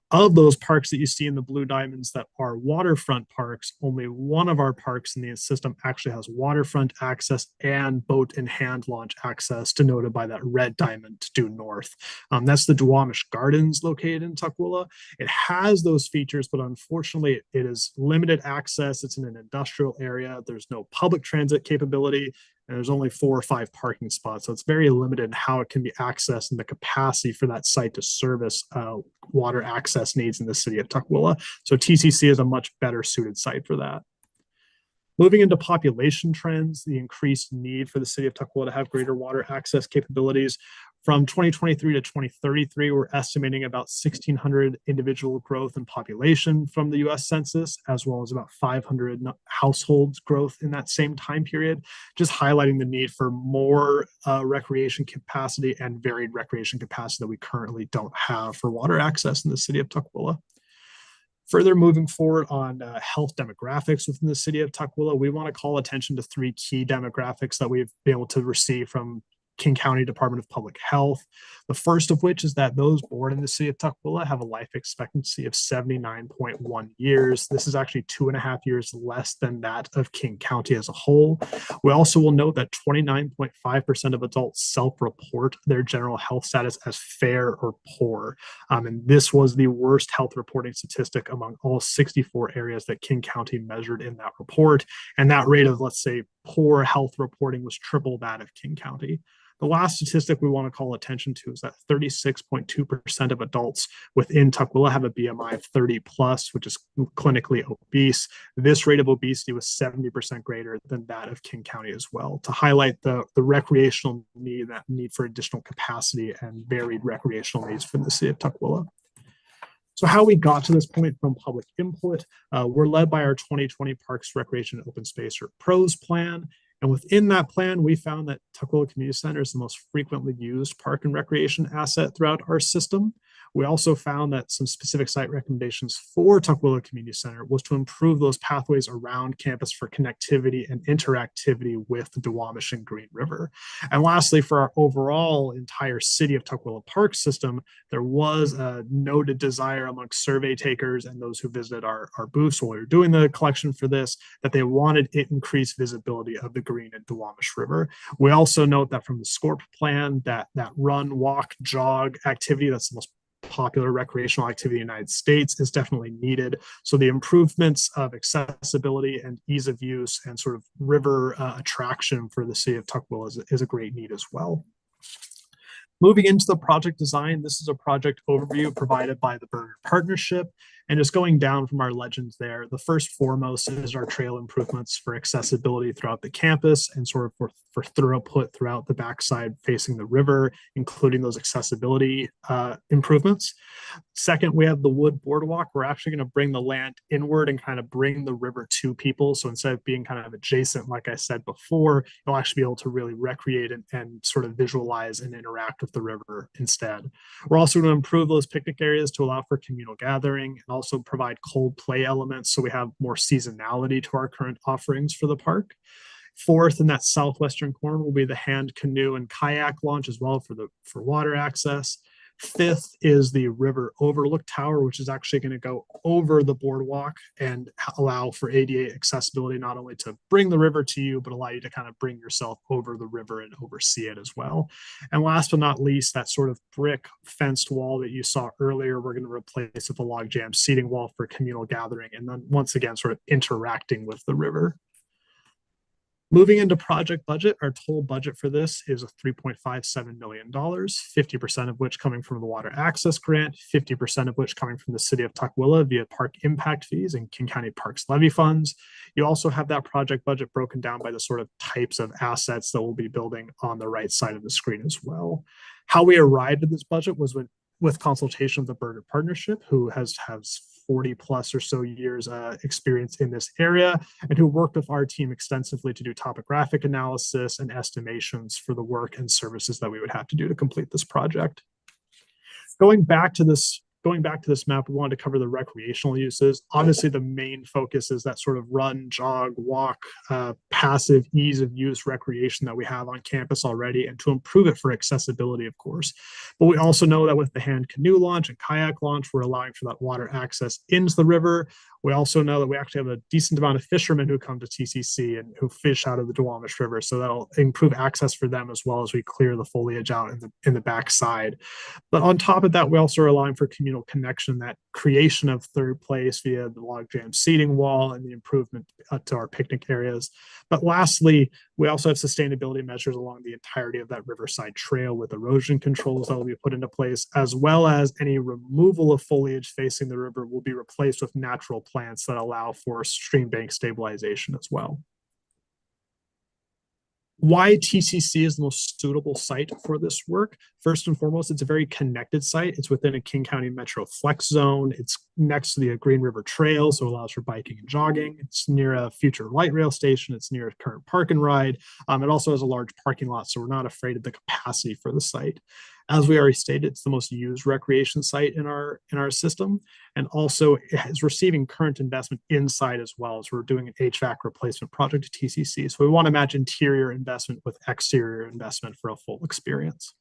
Of those parks that you see in the blue diamonds that are waterfront parks, only one of our parks in the system actually has waterfront access and boat and hand launch access, denoted by that red diamond due north. That's the Duwamish Gardens located in Tukwila. It has those features, but unfortunately it is limited access. It's in an industrial area. There's no public transit capability. And there's only 4 or 5 parking spots. So it's very limited in how it can be accessed and the capacity for that site to service water access needs in the city of Tukwila. So TCC is a much better suited site for that. Moving into population trends, the increased need for the city of Tukwila to have greater water access capabilities. From 2023 to 2033, we're estimating about 1,600 individual growth in population from the US Census, as well as about 500 households growth in that same time period, just highlighting the need for more recreation capacity and varied recreation capacity that we currently don't have for water access in the city of Tukwila. Further moving forward on health demographics within the city of Tukwila, we want to call attention to 3 key demographics that we've been able to receive from King County Department of Public Health. The first of which is that those born in the city of Tukwila have a life expectancy of 79.1 years. This is actually 2.5 years less than that of King County as a whole. We also will note that 29.5% of adults self-report their general health status as fair or poor. And this was the worst health reporting statistic among all 64 areas that King County measured in that report. And that rate of, let's say, poor health reporting was triple that of King County. The last statistic we want to call attention to is that 36.2% of adults within Tukwila have a BMI of 30 plus, which is clinically obese. This rate of obesity was 70% greater than that of King County as well, to highlight the recreational need, that need for additional capacity and varied recreational needs for the city of Tukwila. So how we got to this point from public input, we're led by our 2020 Parks, Recreation, and Open Space, or PROS plan. And within that plan, we found that Tukwila Community Center is the most frequently used park and recreation asset throughout our system. We also found that some specific site recommendations for Tukwila Community Center was to improve those pathways around campus for connectivity and interactivity with the Duwamish and Green River. And lastly, for our overall entire city of Tukwila Park system, there was a noted desire amongst survey takers and those who visited our booths while we were doing the collection for this, that they wanted increased visibility of the Green and Duwamish River. We also note that from the SCORP plan, that run, walk, jog activity, that's the most popular recreational activity in the United States, is definitely needed. So the improvements of accessibility and ease of use and sort of river attraction for the city of Tukwila is a great need as well. Moving into the project design, this is a project overview provided by the Burner Partnership. And just going down from our legends there, the first foremost is our trail improvements for accessibility throughout the campus and sort of for throughput throughout the backside facing the river, including those accessibility improvements. Second, we have the wood boardwalk. We're actually going to bring the land inward and kind of bring the river to people. So instead of being kind of adjacent, like I said before, you'll actually be able to really recreate and sort of visualize and interact with the river instead. We're also going to improve those picnic areas to allow for communal gathering and also provide cold play elements so we have more seasonality to our current offerings for the park. Fourth, in that southwestern corner will be the hand canoe and kayak launch as well for water access. Fifth is the river overlook tower, which is actually going to go over the boardwalk and allow for ADA accessibility, not only to bring the river to you, but allow you to kind of bring yourself over the river and oversee it as well. And last but not least, that sort of brick fenced wall that you saw earlier, we're going to replace with a log jam seating wall for communal gathering. And then once again, sort of interacting with the river. Moving into project budget, our total budget for this is $3.57 million, 50% of which coming from the water access grant, 50% of which coming from the city of Tukwila via park impact fees and King County Parks levy funds. You also have that project budget broken down by the sort of types of assets that we'll be building on the right side of the screen as well. How we arrived at this budget was with consultation of the Burner Partnership, who has 40 plus or so years experience in this area and who worked with our team extensively to do topographic analysis and estimations for the work and services that we would have to do to complete this project. Going back to this map, we wanted to cover the recreational uses. Obviously, the main focus is that sort of run, jog, walk, passive ease of use recreation that we have on campus already, and to improve it for accessibility, of course. But we also know that with the hand canoe launch and kayak launch, we're allowing for that water access into the river. We also know that we actually have a decent amount of fishermen who come to TCC and who fish out of the Duwamish River. So that'll improve access for them as well as we clear the foliage out in the backside. But on top of that, we also are allowing for communal connection, that creation of third place via the log jam seating wall and the improvement to our picnic areas. But lastly, we also have sustainability measures along the entirety of that Riverside Trail with erosion controls that will be put into place, as well as any removal of foliage facing the river will be replaced with natural plants that allow for stream bank stabilization as well. Why TCC is the most suitable site for this work? First and foremost, it's a very connected site. It's within a King County Metro Flex Zone. It's next to the Green River Trail, so it allows for biking and jogging. It's near a future light rail station. It's near a current park and ride. It also has a large parking lot, so we're not afraid of the capacity for the site. As we already stated, it's the most used recreation site in our system, and also it is receiving current investment inside as well, as we're doing an HVAC replacement project at TCC. So we want to match interior investment with exterior investment for a full experience.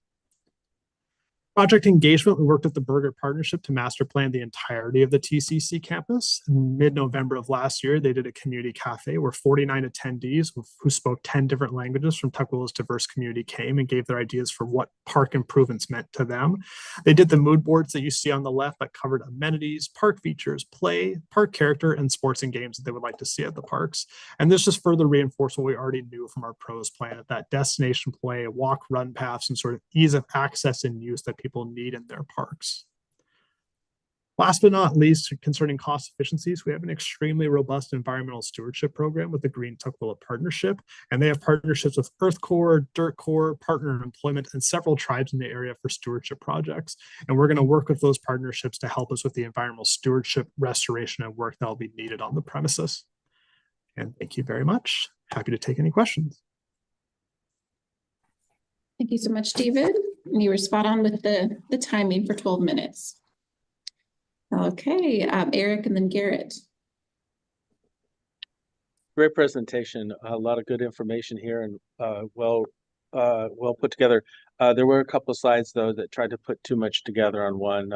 Project engagement, we worked with the Burger Partnership to master plan the entirety of the TCC campus. In mid-November of last year, they did a community cafe where 49 attendees who spoke 10 different languages from Tukwola's diverse community came and gave their ideas for what park improvements meant to them. They did the mood boards that you see on the left that covered amenities, park features, play, park character, and sports and games that they would like to see at the parks. And this just further reinforced what we already knew from our pros plan, that destination play, walk, run paths, and sort of ease of access and use that people need in their parks. Last but not least, concerning cost efficiencies, we have an extremely robust environmental stewardship program with the Green Tukwila Partnership, and they have partnerships with Earth Corps, Dirt Corps, Partner Employment, and several tribes in the area for stewardship projects. And we're going to work with those partnerships to help us with the environmental stewardship, restoration, and work that will be needed on the premises. And thank you very much. Happy to take any questions. Thank you so much, David. You were spot on with the timing for 12 minutes. Okay, Eric and then Garrett. Great presentation. A lot of good information here and well put together. There were a couple of slides though that tried to put too much together on one,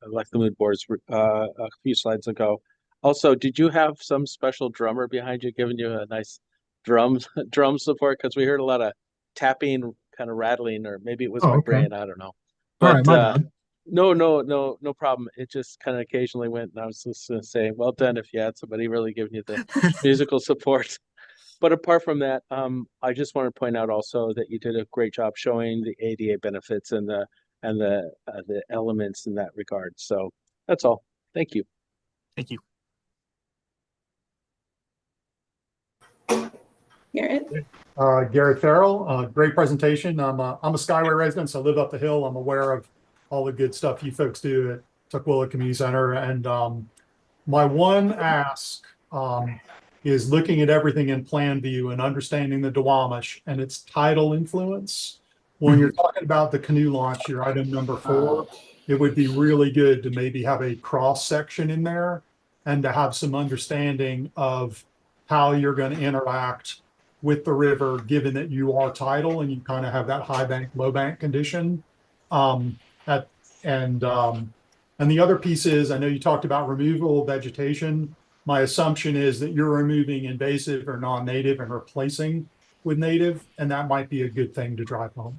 like the mood boards a few slides ago. Also, did you have some special drummer behind you giving you a nice drum support? Because we heard a lot of tapping, kind of rattling, or maybe it was my brain. I don't know. But no problem. It just kind of occasionally went, and I was just going to say, well done if you had somebody really giving you the musical support. But apart from that, I just want to point out also that you did a great job showing the ADA benefits and the elements in that regard. So that's all. Thank you. Thank you. Garrett. Garrett Farrell, great presentation. I'm a Skyway resident, so I live up the hill. I'm aware of all the good stuff you folks do at Tukwila Community Center. And my one ask is looking at everything in plan view and understanding the Duwamish and its tidal influence. When you're talking about the canoe launch, your item number 4, it would be really good to maybe have a cross section in there and to have some understanding of how you're going to interact with the river, given that you are tidal and you kind of have that high bank, low bank condition. And the other piece is, I know you talked about removal of vegetation. My assumption is that you're removing invasive or non-native and replacing with native, and that might be a good thing to drive home.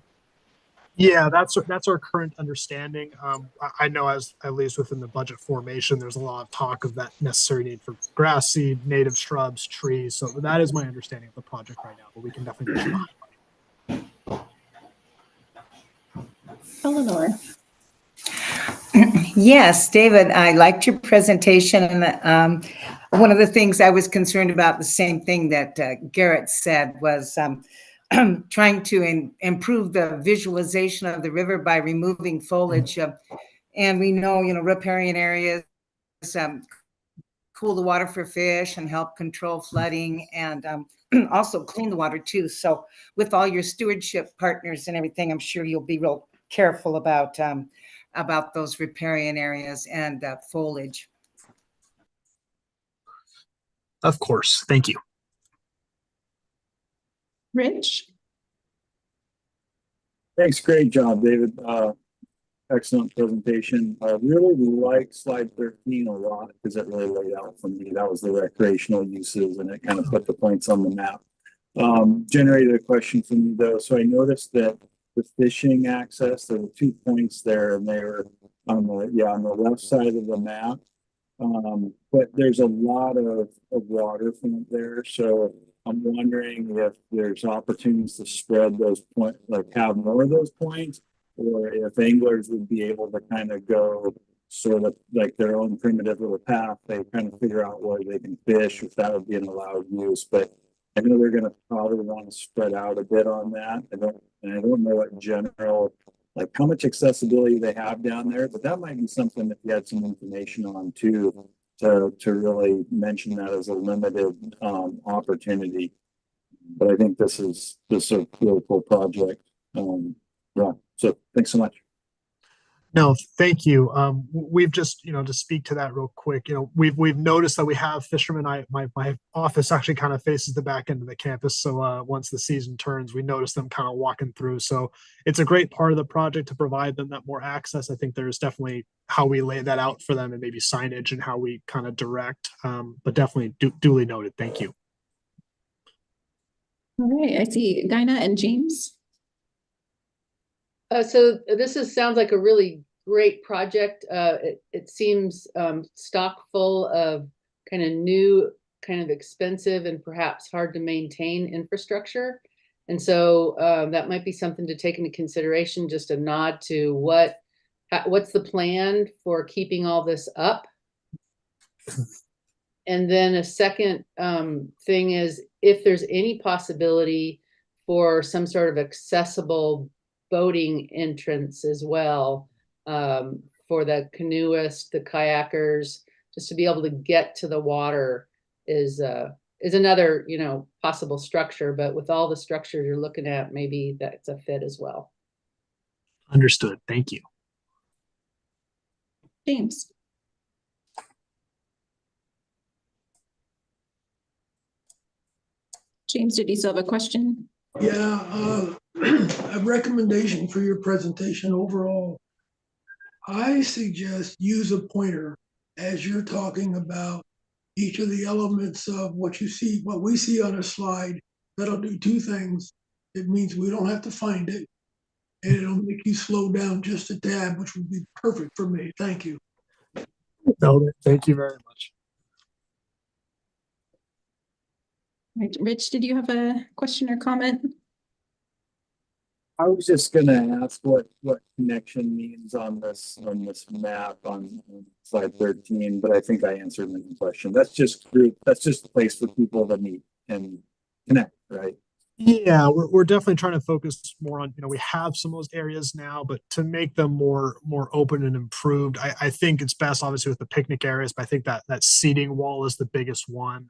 Yeah, that's our current understanding. I know, as at least within the budget formation, there's a lot of talk of that necessary need for grass seed, native shrubs, trees. So that is my understanding of the project right now, but we can definitely get behind. Eleanor. Yes, David, I liked your presentation. And one of the things I was concerned about, the same thing that Garrett said, was trying to improve the visualization of the river by removing foliage. And we know, riparian areas cool the water for fish and help control flooding, and also clean the water too. So with all your stewardship partners and everything, I'm sure you'll be real careful about those riparian areas and foliage. Of course. Thank you. Rich. Thanks. Great job, David. Excellent presentation. I really like slide 13 a lot because it really laid out for me. That was the recreational uses and it kind of put the points on the map. Generated a question for me though. So I noticed that the fishing access, there were 2 points there and they were on the left side of the map. But there's a lot of waterfront there. So I'm wondering if there's opportunities to spread those points, like have more of those points, or if anglers would be able to kind of go sort of like their own primitive little path. They kind of figure out where they can fish, if that would be an allowed use. But I know they're going to probably want to spread out a bit on that. I don't know what general, like how much accessibility they have down there, but that might be something that you had some information on too, to really mention that as a limited opportunity. But I think this is a really cool project. Yeah, so thanks so much. No, thank you. We've just, to speak to that real quick, we've noticed that we have fishermen. My office actually kind of faces the back end of the campus. So once the season turns, we notice them kind of walking through. So it's a great part of the project to provide them that more access. I think there's definitely how we lay that out for them and maybe signage and how we kind of direct. But definitely duly noted. Thank you. All right, I see Gina and James. So sounds like a really great project. It seems stock full of kind of new, kind of expensive and perhaps hard to maintain infrastructure. And so that might be something to take into consideration, just a nod to what's the plan for keeping all this up. And then a second thing is if there's any possibility for some sort of accessible boating entrance as well for the canoeists, the kayakers, just to be able to get to the water is another, possible structure. But with all the structures you're looking at, maybe that's a fit as well. Understood. Thank you. James. James, did you still have a question? Yeah, a recommendation for your presentation overall. I suggest use a pointer as you're talking about each of the elements of what we see on a slide. That'll do two things. It means we don't have to find it, and it'll make you slow down just a tad, which would be perfect for me. Thank you. No, thank you very much. Right. Rich, did you have a question or comment? I was just gonna ask what connection means on this map on slide 13, but I think I answered my question. That's just a place for people to meet and connect, right? Yeah, we're definitely trying to focus more on, we have some of those areas now, but to make them more open and improved, I think it's best obviously with the picnic areas, but I think that seating wall is the biggest one.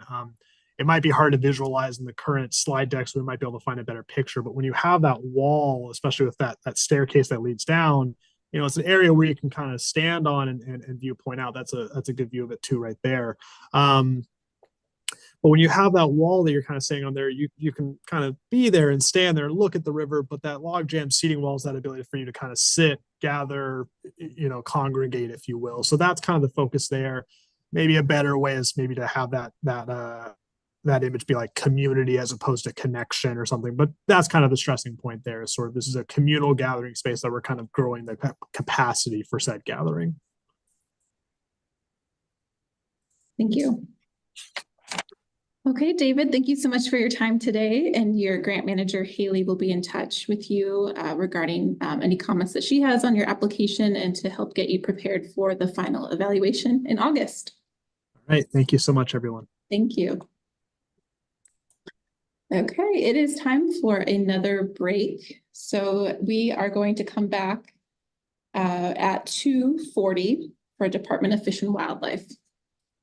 It might be hard to visualize in the current slide deck, so we might be able to find a better picture. But when you have that wall, especially with that staircase that leads down, it's an area where you can kind of stand on and view point out. That's a good view of it too, right there. But when you have that wall that you're kind of staying on there, you can kind of be there and stand there and look at the river. But that log jam seating wall is that ability for you to kind of sit, gather, congregate, if you will. So that's kind of the focus there. Maybe a better way is maybe to have that image be like community as opposed to connection or something. But that's kind of the stressing point there. Is sort of this is a communal gathering space that we're kind of growing the capacity for said gathering. Thank you. Okay, David, thank you so much for your time today. And your grant manager, Haley, will be in touch with you regarding any comments that she has on your application and to help get you prepared for the final evaluation in August. All right. Thank you so much, everyone. Thank you. Okay, it is time for another break. So we are going to come back at 2:40 for Department of Fish and Wildlife.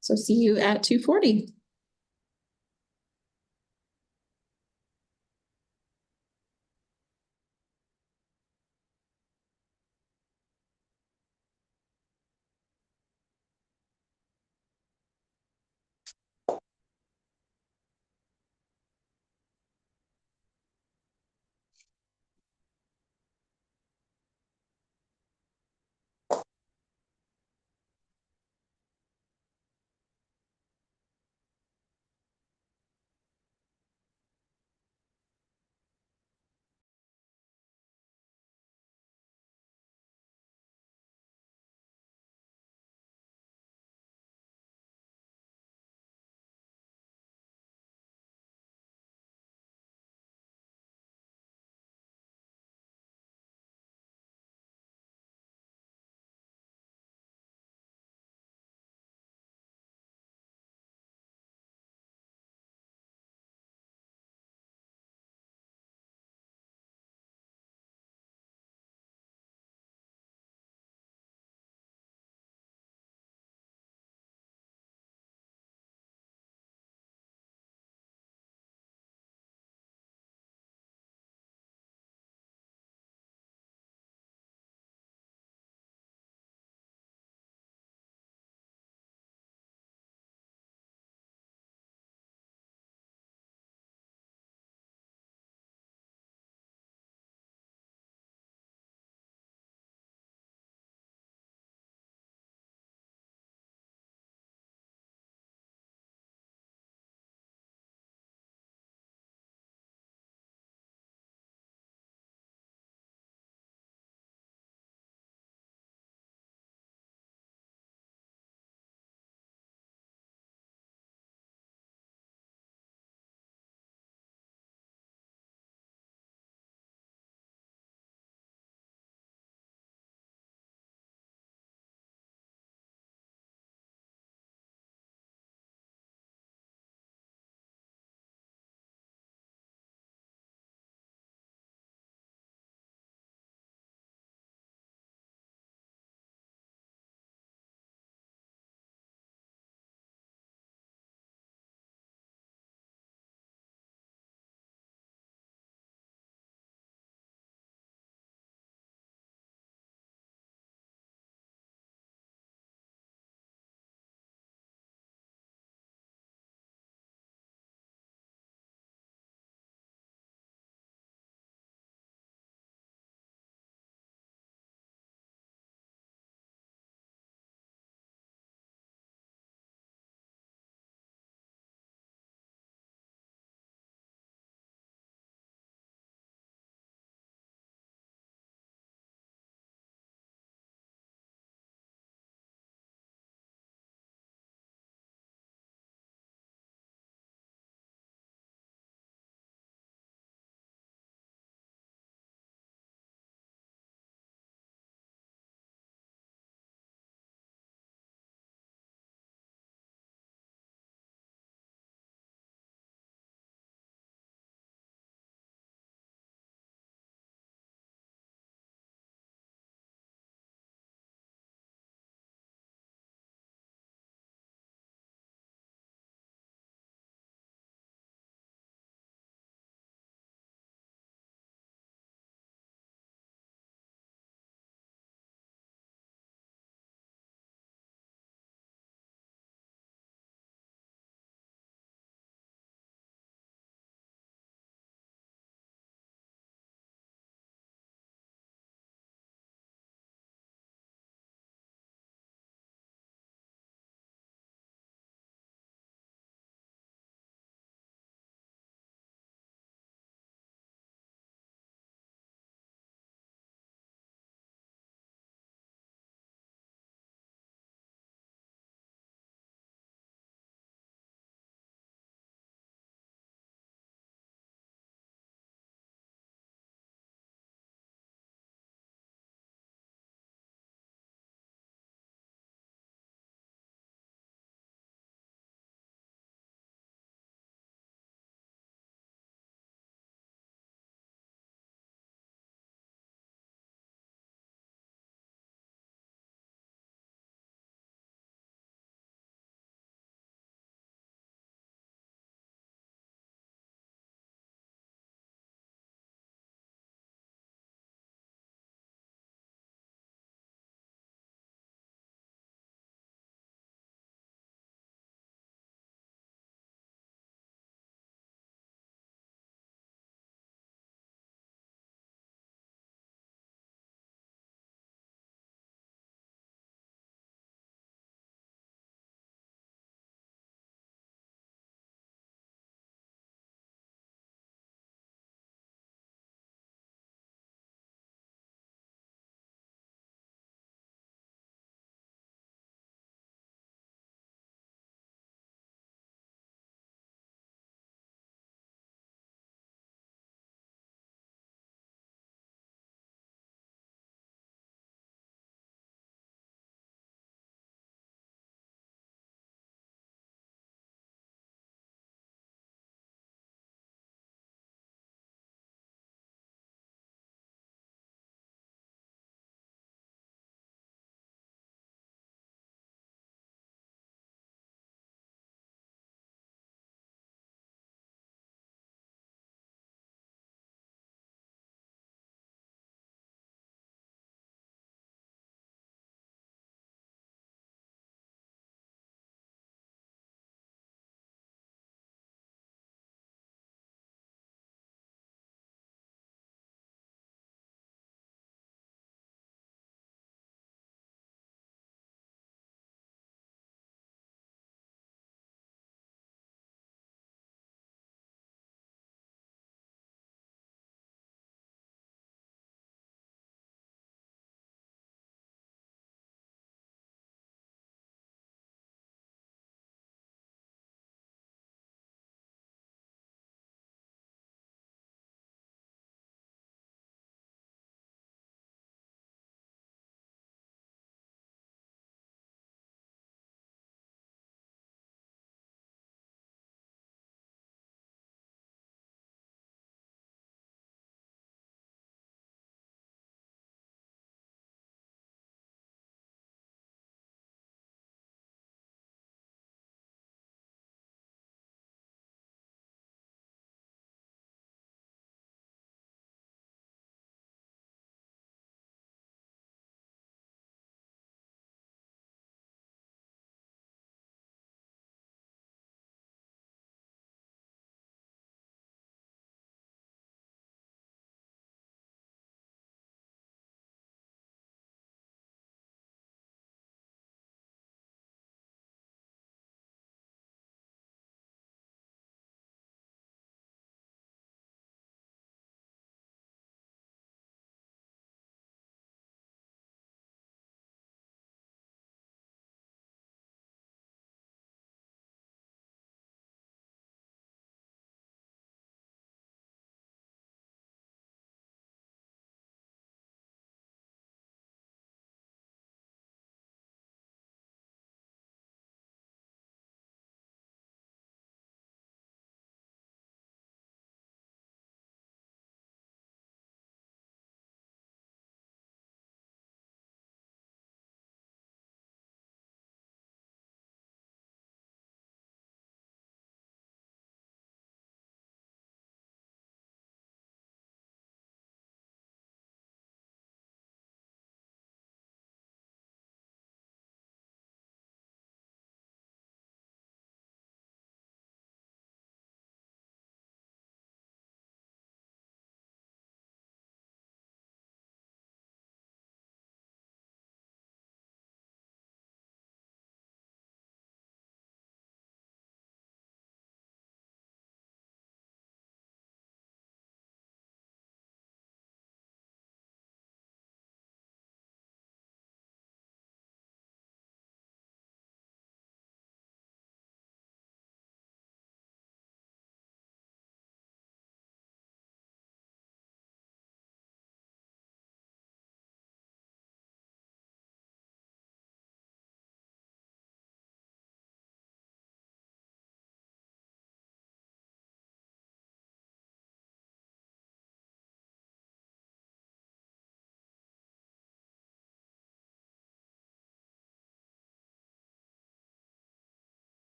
So see you at 2:40.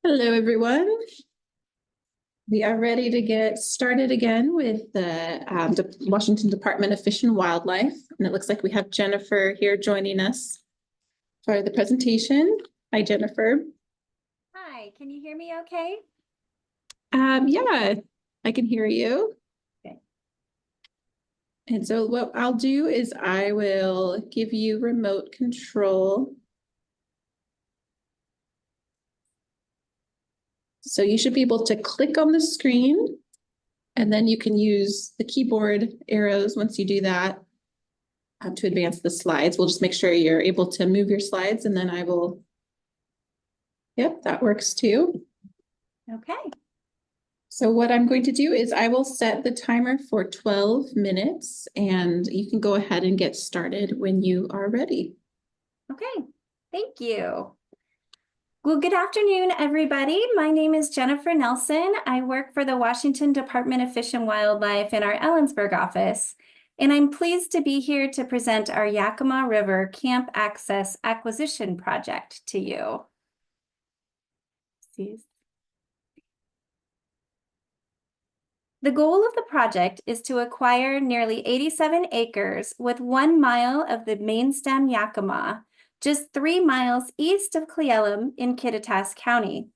Hello, everyone. We are ready to get started again with the Washington Department of Fish and Wildlife. And it looks like we have Jennifer here joining us for the presentation. Hi, Jennifer. Hi, can you hear me okay? Yeah, I can hear you. Okay. And so what I'll do is I will give you remote control. So you should be able to click on the screen, and then you can use the keyboard arrows once you do that to advance the slides. We'll just make sure you're able to move your slides, and then I will. Yep, that works too. Okay. So what I'm going to do is I will set the timer for 12 minutes, and you can go ahead and get started when you are ready. Okay, thank you. Well, good afternoon, everybody. My name is Jennifer Nelson. I work for the Washington Department of Fish and Wildlife in our Ellensburg office, and I'm pleased to be here to present our Yakima River Camp Access Acquisition Project to you. The goal of the project is to acquire nearly 87 acres with 1 mile of the main stem Yakima, just 3 miles east of Cle Elum in Kittitas County.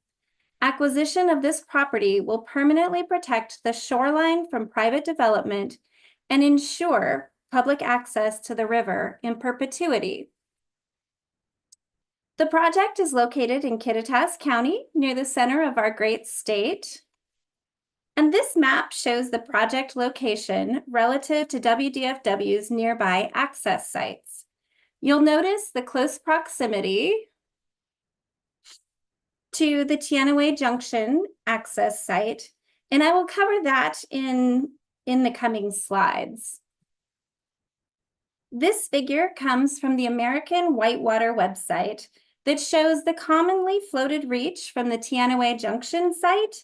Acquisition of this property will permanently protect the shoreline from private development and ensure public access to the river in perpetuity. The project is located in Kittitas County, near the center of our great state. And this map shows the project location relative to WDFW's nearby access sites. You'll notice the close proximity to the Teanaway Junction access site, and I will cover that in the coming slides. This figure comes from the American Whitewater website that shows the commonly floated reach from the Teanaway Junction site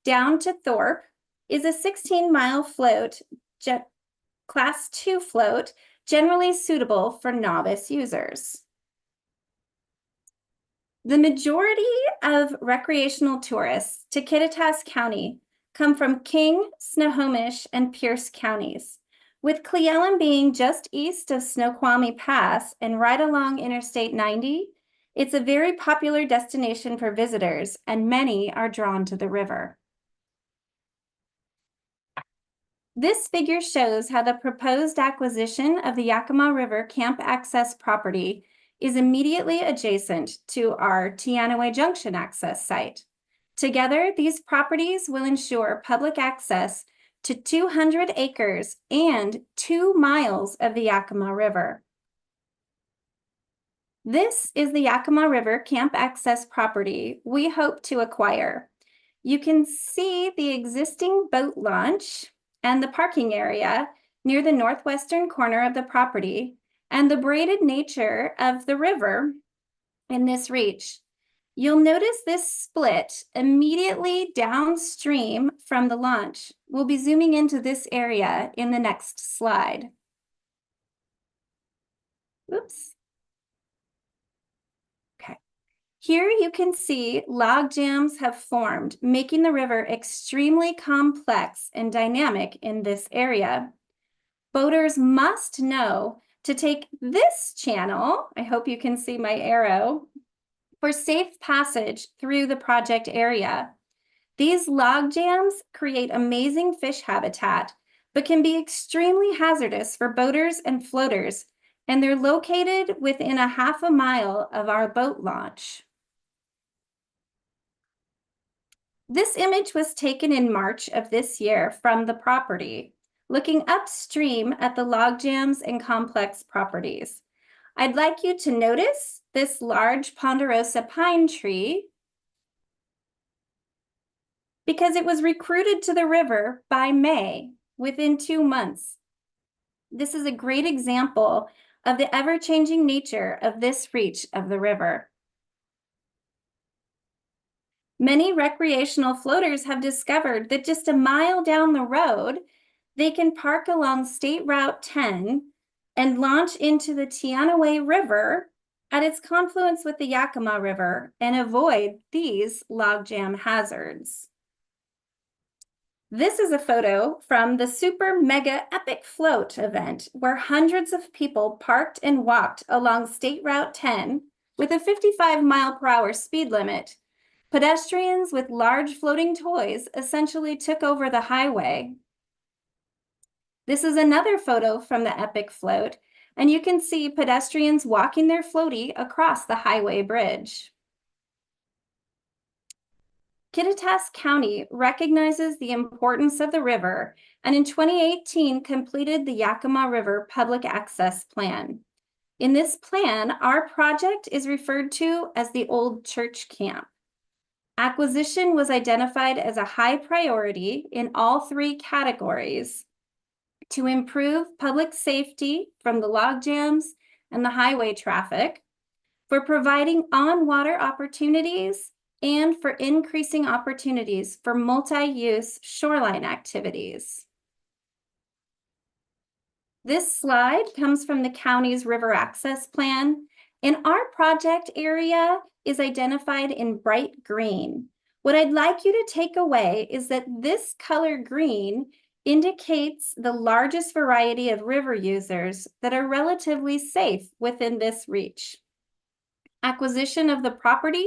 down to Thorpe is a 16-mile float, class 2 float, generally suitable for novice users. The majority of recreational tourists to Kittitas County come from King, Snohomish, and Pierce counties, with Cle Elum being just east of Snoqualmie Pass and right along Interstate 90. It's a very popular destination for visitors, and many are drawn to the river. This figure shows how the proposed acquisition of the Yakima River Camp Access property is immediately adjacent to our Teanaway Junction access site. Together, these properties will ensure public access to 200 acres and 2 miles of the Yakima River. This is the Yakima River Camp Access property we hope to acquire. You can see the existing boat launch and the parking area near the northwestern corner of the property and the braided nature of the river in this reach. You'll notice this split immediately downstream from the launch. We'll be zooming into this area in the next slide. Oops. Okay. Here you can see log jams have formed, making the river extremely complex and dynamic in this area. Boaters must know to take this channel, I hope you can see my arrow, for safe passage through the project area. These log jams create amazing fish habitat, but can be extremely hazardous for boaters and floaters, and they're located within a half a mile of our boat launch. This image was taken in March of this year from the property, looking upstream at the log jams and complex properties. I'd like you to notice this large ponderosa pine tree because it was recruited to the river by May within 2 months. This is a great example of the ever-changing nature of this reach of the river. Many recreational floaters have discovered that just a mile down the road, they can park along State Route 10 and launch into the Teanaway River at its confluence with the Yakima River and avoid these logjam hazards. This is a photo from the Super Mega Epic Float event, where hundreds of people parked and walked along State Route 10 with a 55-mile-per-hour speed limit. Pedestrians with large floating toys essentially took over the highway. This is another photo from the Epic Float, and you can see pedestrians walking their floaty across the highway bridge. Kittitas County recognizes the importance of the river and in 2018 completed the Yakima River Public Access Plan. In this plan, our project is referred to as the Old Church Camp. Acquisition was identified as a high priority in all three categories to improve public safety from the log jams and the highway traffic, for providing on-water opportunities, and for increasing opportunities for multi-use shoreline activities. This slide comes from the county's river access plan, and our project area is identified in bright green. What I'd like you to take away is that this color green indicates the largest variety of river users that are relatively safe within this reach. Acquisition of the property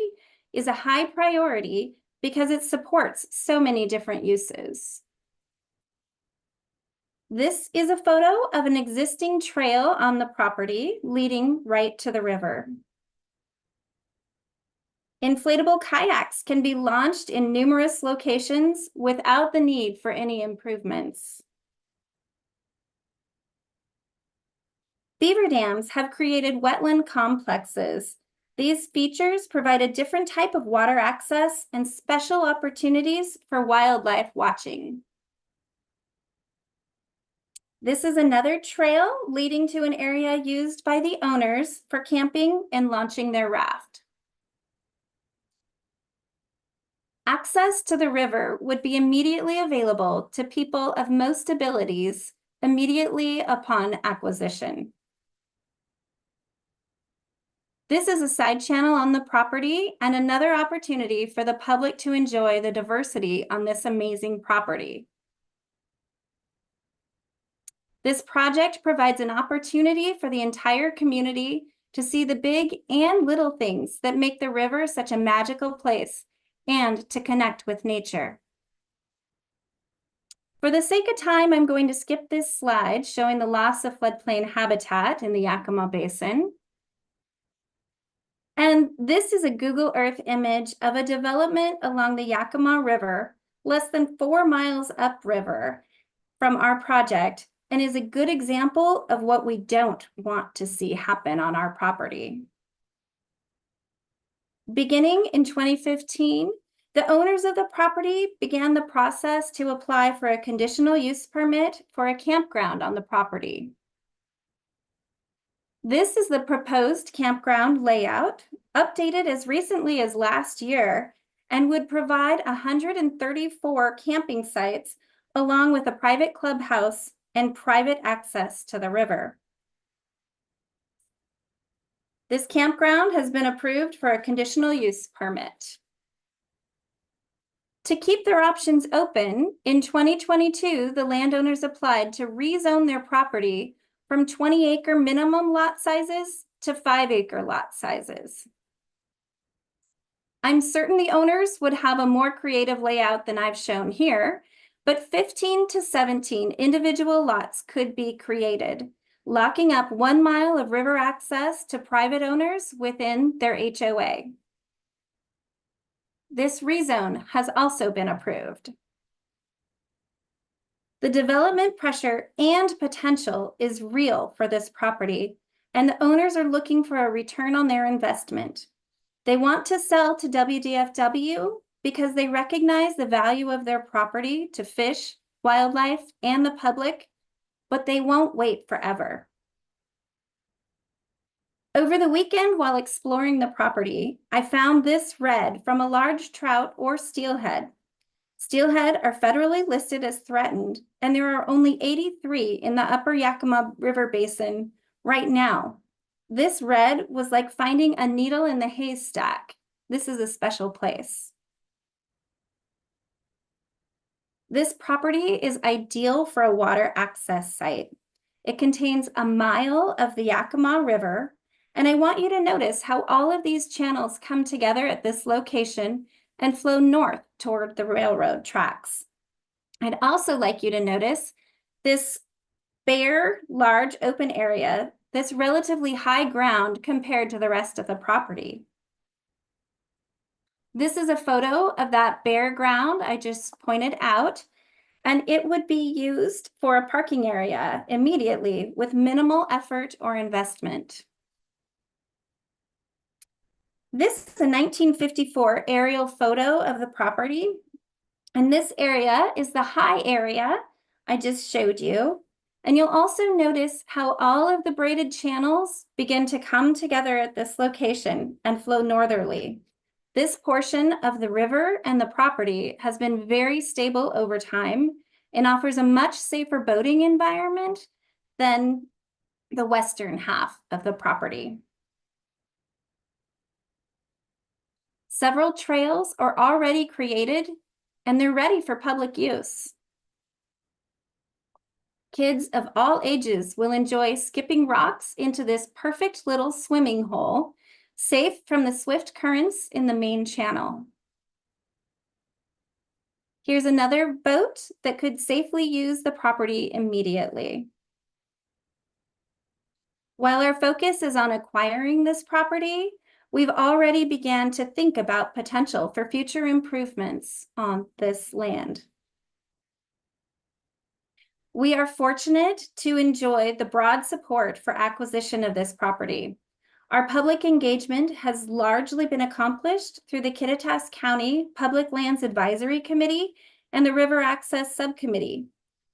is a high priority because it supports so many different uses. This is a photo of an existing trail on the property leading right to the river. Inflatable kayaks can be launched in numerous locations without the need for any improvements. Beaver dams have created wetland complexes. These features provide a different type of water access and special opportunities for wildlife watching. This is another trail leading to an area used by the owners for camping and launching their raft. Access to the river would be immediately available to people of most abilities immediately upon acquisition. This is a side channel on the property and another opportunity for the public to enjoy the diversity on this amazing property. This project provides an opportunity for the entire community to see the big and little things that make the river such a magical place and to connect with nature. For the sake of time, I'm going to skip this slide showing the loss of floodplain habitat in the Yakima Basin. And this is a Google Earth image of a development along the Yakima River, less than 4 miles upriver from our project, and is a good example of what we don't want to see happen on our property. Beginning in 2015, the owners of the property began the process to apply for a conditional use permit for a campground on the property. This is the proposed campground layout, updated as recently as last year, and would provide 134 camping sites along with a private clubhouse and private access to the river. This campground has been approved for a conditional use permit. To keep their options open, in 2022, the landowners applied to rezone their property from 20-acre minimum lot sizes to 5-acre lot sizes. I'm certain the owners would have a more creative layout than I've shown here, but 15 to 17 individual lots could be created, locking up 1 mile of river access to private owners within their HOA. This rezone has also been approved. The development pressure and potential is real for this property, and the owners are looking for a return on their investment. They want to sell to WDFW because they recognize the value of their property to fish, wildlife, and the public, but they won't wait forever. Over the weekend, while exploring the property, I found this red from a large trout or steelhead. Steelhead are federally listed as threatened, and there are only 83 in the upper Yakima River Basin right now. This red was like finding a needle in the haystack. This is a special place. This property is ideal for a water access site. It contains a mile of the Yakima River, and I want you to notice how all of these channels come together at this location and flow north toward the railroad tracks. I'd also like you to notice this bare, large open area that's relatively high ground compared to the rest of the property. This is a photo of that bare ground I just pointed out, and it would be used for a parking area immediately with minimal effort or investment. This is a 1954 aerial photo of the property, and this area is the high area I just showed you. And you'll also notice how all of the braided channels begin to come together at this location and flow northerly. This portion of the river and the property has been very stable over time and offers a much safer boating environment than the western half of the property. Several trails are already created and they're ready for public use. Kids of all ages will enjoy skipping rocks into this perfect little swimming hole, safe from the swift currents in the main channel. Here's another boat that could safely use the property immediately. While our focus is on acquiring this property, we've already began to think about potential for future improvements on this land. We are fortunate to enjoy the broad support for acquisition of this property. Our public engagement has largely been accomplished through the Kittitas County Public Lands Advisory Committee and the River Access Subcommittee.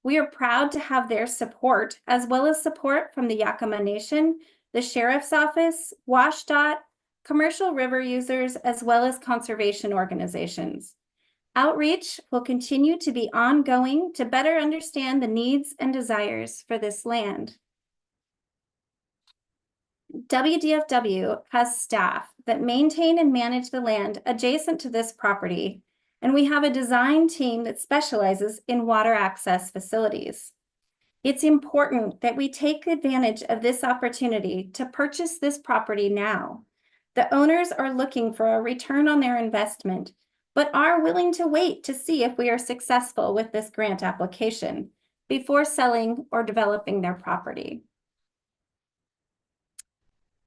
We are proud to have their support, as well as support from the Yakima Nation, the Sheriff's Office, WashDOT, commercial river users, as well as conservation organizations. Outreach will continue to be ongoing to better understand the needs and desires for this land. WDFW has staff that maintain and manage the land adjacent to this property, and we have a design team that specializes in water access facilities. It's important that we take advantage of this opportunity to purchase this property now. The owners are looking for a return on their investment, but are willing to wait to see if we are successful with this grant application before selling or developing their property.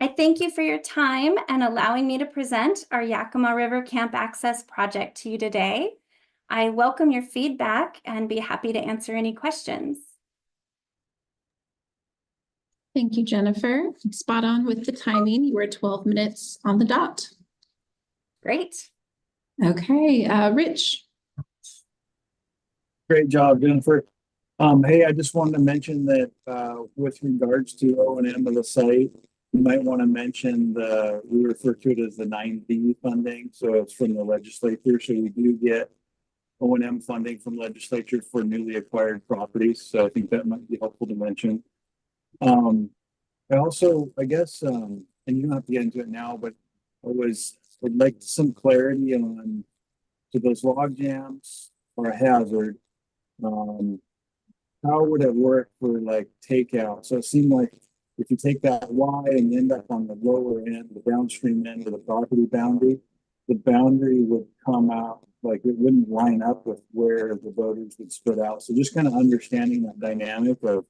I thank you for your time and allowing me to present our Yakima River Camp Access project to you today. I welcome your feedback and be happy to answer any questions. Thank you, Jennifer. Spot on with the timing. You were 12 minutes on the dot. Great. Okay, Rich. Great job, Jennifer. Hey, I just wanted to mention that with regards to O&M of the site, you might want to mention we refer to it as the 9B funding. So it's from the legislature. So we do get O&M funding from legislature for newly acquired properties. So I think that might be helpful to mention. I also, I guess, and you don't have to get into it now, but would like some clarity on, so those log jams are a hazard. How would it work for like takeout? So it seemed like if you take that Y and you end up on the lower end, the downstream end of the property boundary, the boundary would come out, like it wouldn't line up with where the voters would split out. So just kind of understanding that dynamic of,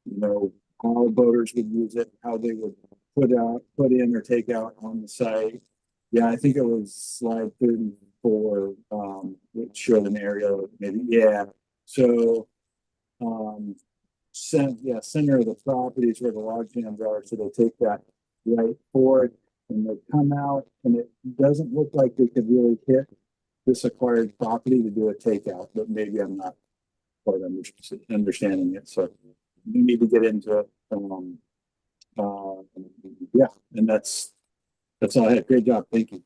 you know, how voters would use it, how they would put in or take out on the site. Yeah, I think it was slide 34, which showed an area maybe, yeah. So, center of the property is where the log jams are. So they take that right forward and they come out, and it doesn't look like they could really hit this acquired property to do a takeout, but maybe I'm not quite understanding it. So you need to get into it. Yeah, and that's all I had. Great job. Thank you.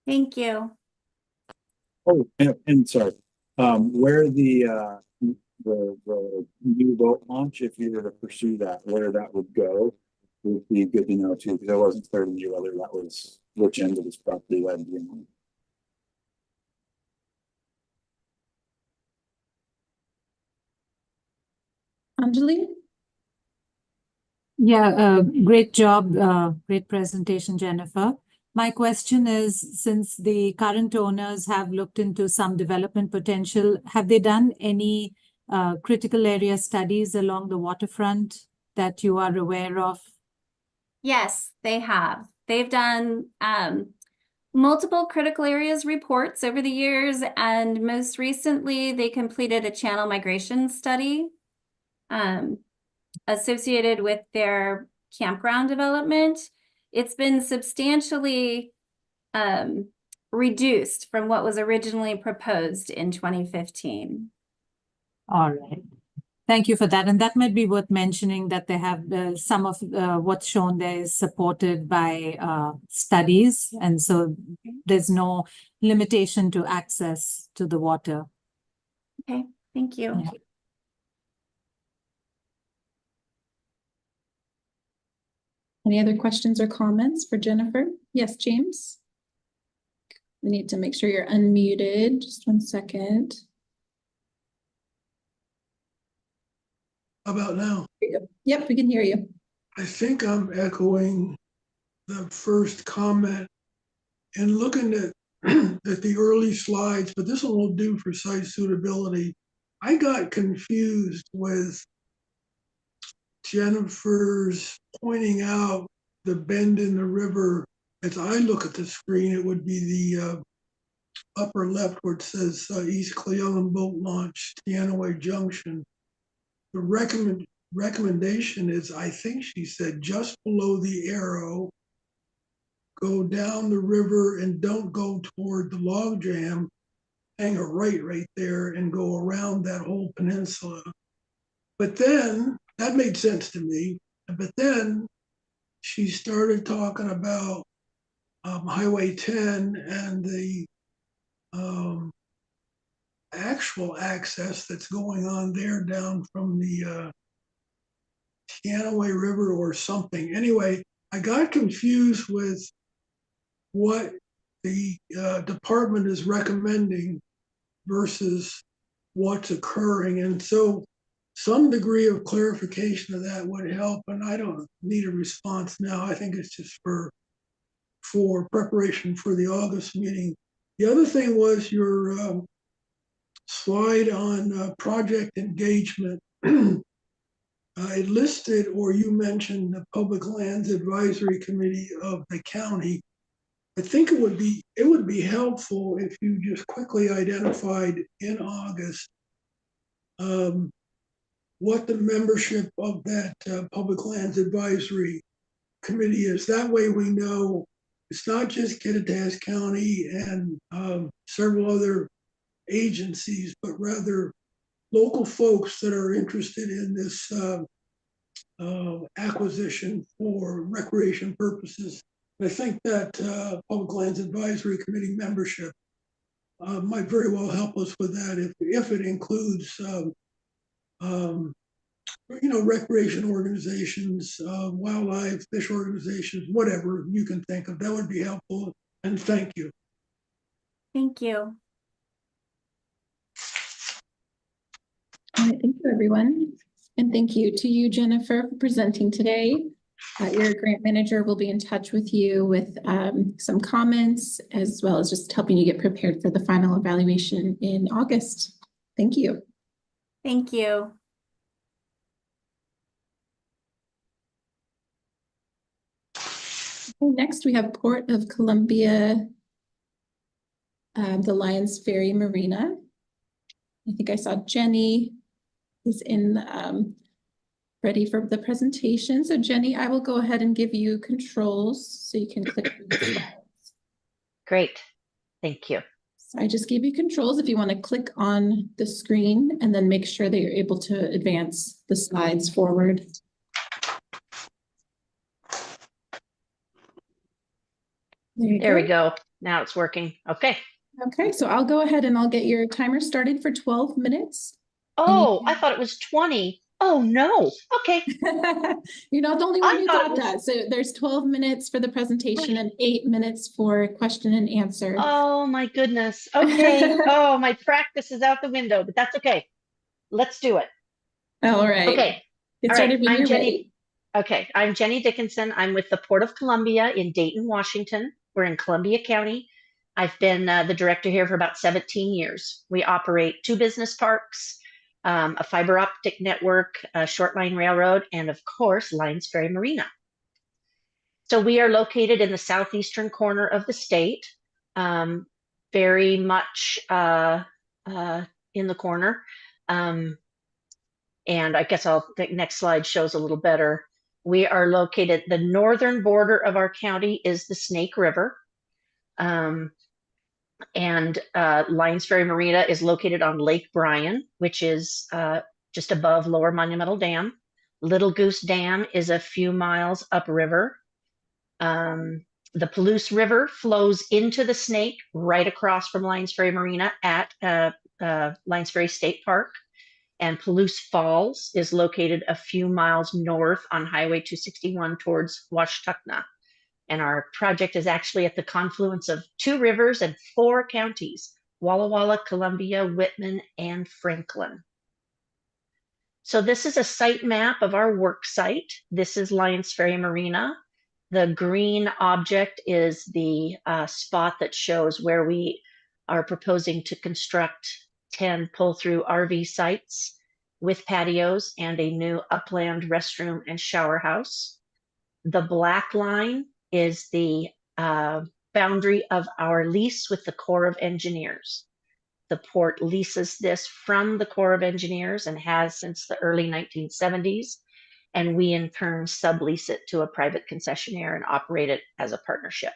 Thank you. Oh, and sorry, where the new boat launch, if you were to pursue that, where that would go. would be good to know too, because I wasn't clear to me whether that was which end of this property that would be on. Anjali? Yeah, great job, great presentation, Jennifer. My question is, since the current owners have looked into some development potential, have they done any critical area studies along the waterfront that you are aware of? Yes, they have. They've done multiple critical areas reports over the years, and most recently they completed a channel migration study associated with their campground development. It's been substantially reduced from what was originally proposed in 2015. All right. Thank you for that. And that might be worth mentioning that they have some of what's shown there is supported by studies. And so there's no limitation to access to the water. Okay, thank you. Yeah. Any other questions or comments for Jennifer? Yes, James? We need to make sure you're unmuted. Just 1 second. How about now? Yep, we can hear you. I think I'm echoing the first comment and looking at, at the early slides, but this one will do for site suitability. I got confused with Jennifer's pointing out the bend in the river. As I look at the screen, it would be the upper left where it says East Cleveland Boat Launch, Teanaway Junction. The recommendation is, I think she said, just below the arrow, go down the river and don't go toward the log jam, hang a right there and go around that whole peninsula. But then, that made sense to me, but then she started talking about Highway 10 and the actual access that's going on there down from the Teanaway River or something. Anyway, I got confused with what the department is recommending versus what's occurring. And so some degree of clarification of that would help. And I don't need a response now. I think it's just for preparation for the August meeting. The other thing was your slide on project engagement. It listed, or you mentioned, the Public Lands Advisory Committee of the county. I think it would be helpful if you just quickly identified in August what the membership of that Public Lands Advisory Committee is. That way we know it's not just Kittitas County and several other agencies, but rather local folks that are interested in this acquisition for recreation purposes. I think that Public Lands Advisory Committee membership might very well help us with that if it includes recreation organizations, wildlife, fish organizations, whatever you can think of. That would be helpful. And thank you. Thank you. All right, thank you, everyone. And thank you to you, Jennifer, for presenting today. Your grant manager will be in touch with you with some comments, as well as just helping you get prepared for the final evaluation in August. Thank you. Thank you. Okay, next, we have Port of Columbia, the Lions Ferry Marina. I think I saw Jenny is ready for the presentation. So Jenny, I will go ahead and give you controls so you can click through the slides. Great, thank you. So I just gave you controls if you want to click on the screen and then make sure that you're able to advance the slides forward. There we go. Now it's working. Okay. Okay, so I'll go ahead and I'll get your timer started for 12 minutes. Oh, I thought it was 20. Oh, no. Okay. You're not the only one I who thought it thought was- that. So there's 12 minutes for the presentation and 8 minutes for question and answer. Oh, my goodness. Okay. Oh, my practice is out the window, but that's okay. Let's do it. All right. Okay. Get All started right. when I'm you're Jenny. ready. Okay. I'm Jenny Dickinson. I'm with the Port of Columbia in Dayton, Washington. We're in Columbia County. I've been the director here for about 17 years. We operate 2 business parks, a fiber optic network, a short line railroad, and of course, Lions Ferry Marina. So we are located in the southeastern corner of the state, very much in the corner. And I guess the next slide shows a little better. We are located, the northern border of our county is the Snake River. And Lions Ferry Marina is located on Lake Bryan, which is just above Lower Monumental Dam. Little Goose Dam is a few miles upriver. The Palouse River flows into the Snake right across from Lions Ferry Marina at Lions Ferry State Park. And Palouse Falls is located a few miles north on Highway 261 towards Washtenaw. And our project is actually at the confluence of 2 rivers and 4 counties, Walla Walla, Columbia, Whitman, and Franklin. So this is a site map of our work site. This is Lions Ferry Marina. The green object is the spot that shows where we are proposing to construct 10 pull-through RV sites with patios and a new upland restroom and shower house. The black line is the boundary of our lease with the Corps of Engineers. The port leases this from the Corps of Engineers and has since the early 1970s. And we in turn sublease it to a private concessionaire and operate it as a partnership.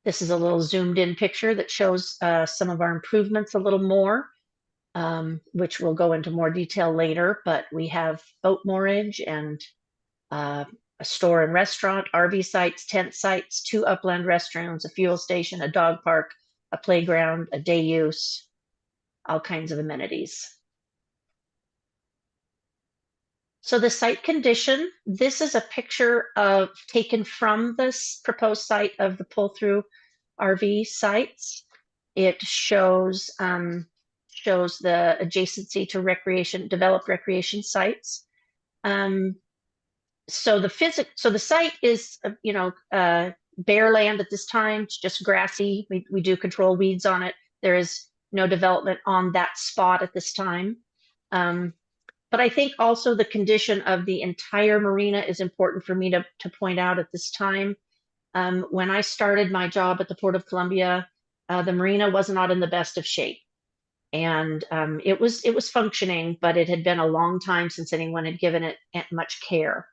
This is a little zoomed in picture that shows some of our improvements a little more, which we'll go into more detail later, but we have boat moorage and a store and restaurant, RV sites, tent sites, 2 upland restrooms, a fuel station, a dog park, a playground, a day use, all kinds of amenities. So the site condition, this is a picture taken from this proposed site of the pull-through RV sites. It shows the adjacency to developed recreation sites. So the site is, bare land at this time. It's just grassy. We do control weeds on it. There is no development on that spot at this time. But I think also the condition of the entire marina is important for me to point out at this time. When I started my job at the Port of Columbia, the marina was not in the best of shape. And it was functioning, but it had been a long time since anyone had given it much care.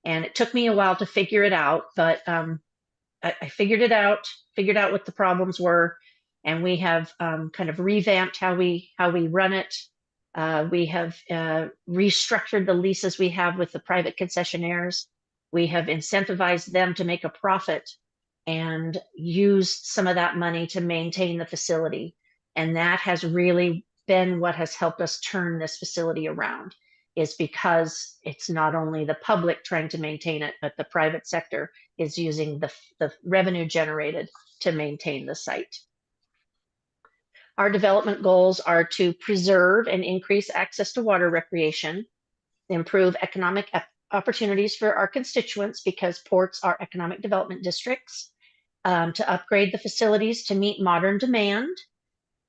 And it took me a while to figure it out, but I figured it out, figured out what the problems were, and we have kind of revamped how we run it. We have restructured the leases we have with the private concessionaires. We have incentivized them to make a profit and use some of that money to maintain the facility. And that has really been what has helped us turn this facility around, is because it's not only the public trying to maintain it, but the private sector is using the revenue generated to maintain the site. Our development goals are to preserve and increase access to water recreation, improve economic opportunities for our constituents because ports are economic development districts, to upgrade the facilities to meet modern demand,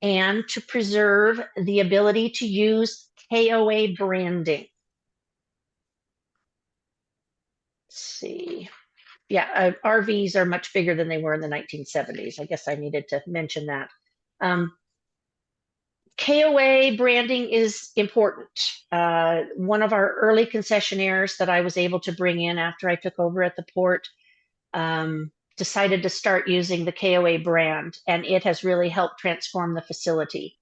and to preserve the ability to use KOA branding. Let's see. Yeah, RVs are much bigger than they were in the 1970s. I guess I needed to mention that. KOA branding is important. One of our early concessionaires that I was able to bring in after I took over at the port decided to start using the KOA brand, and it has really helped transform the facility.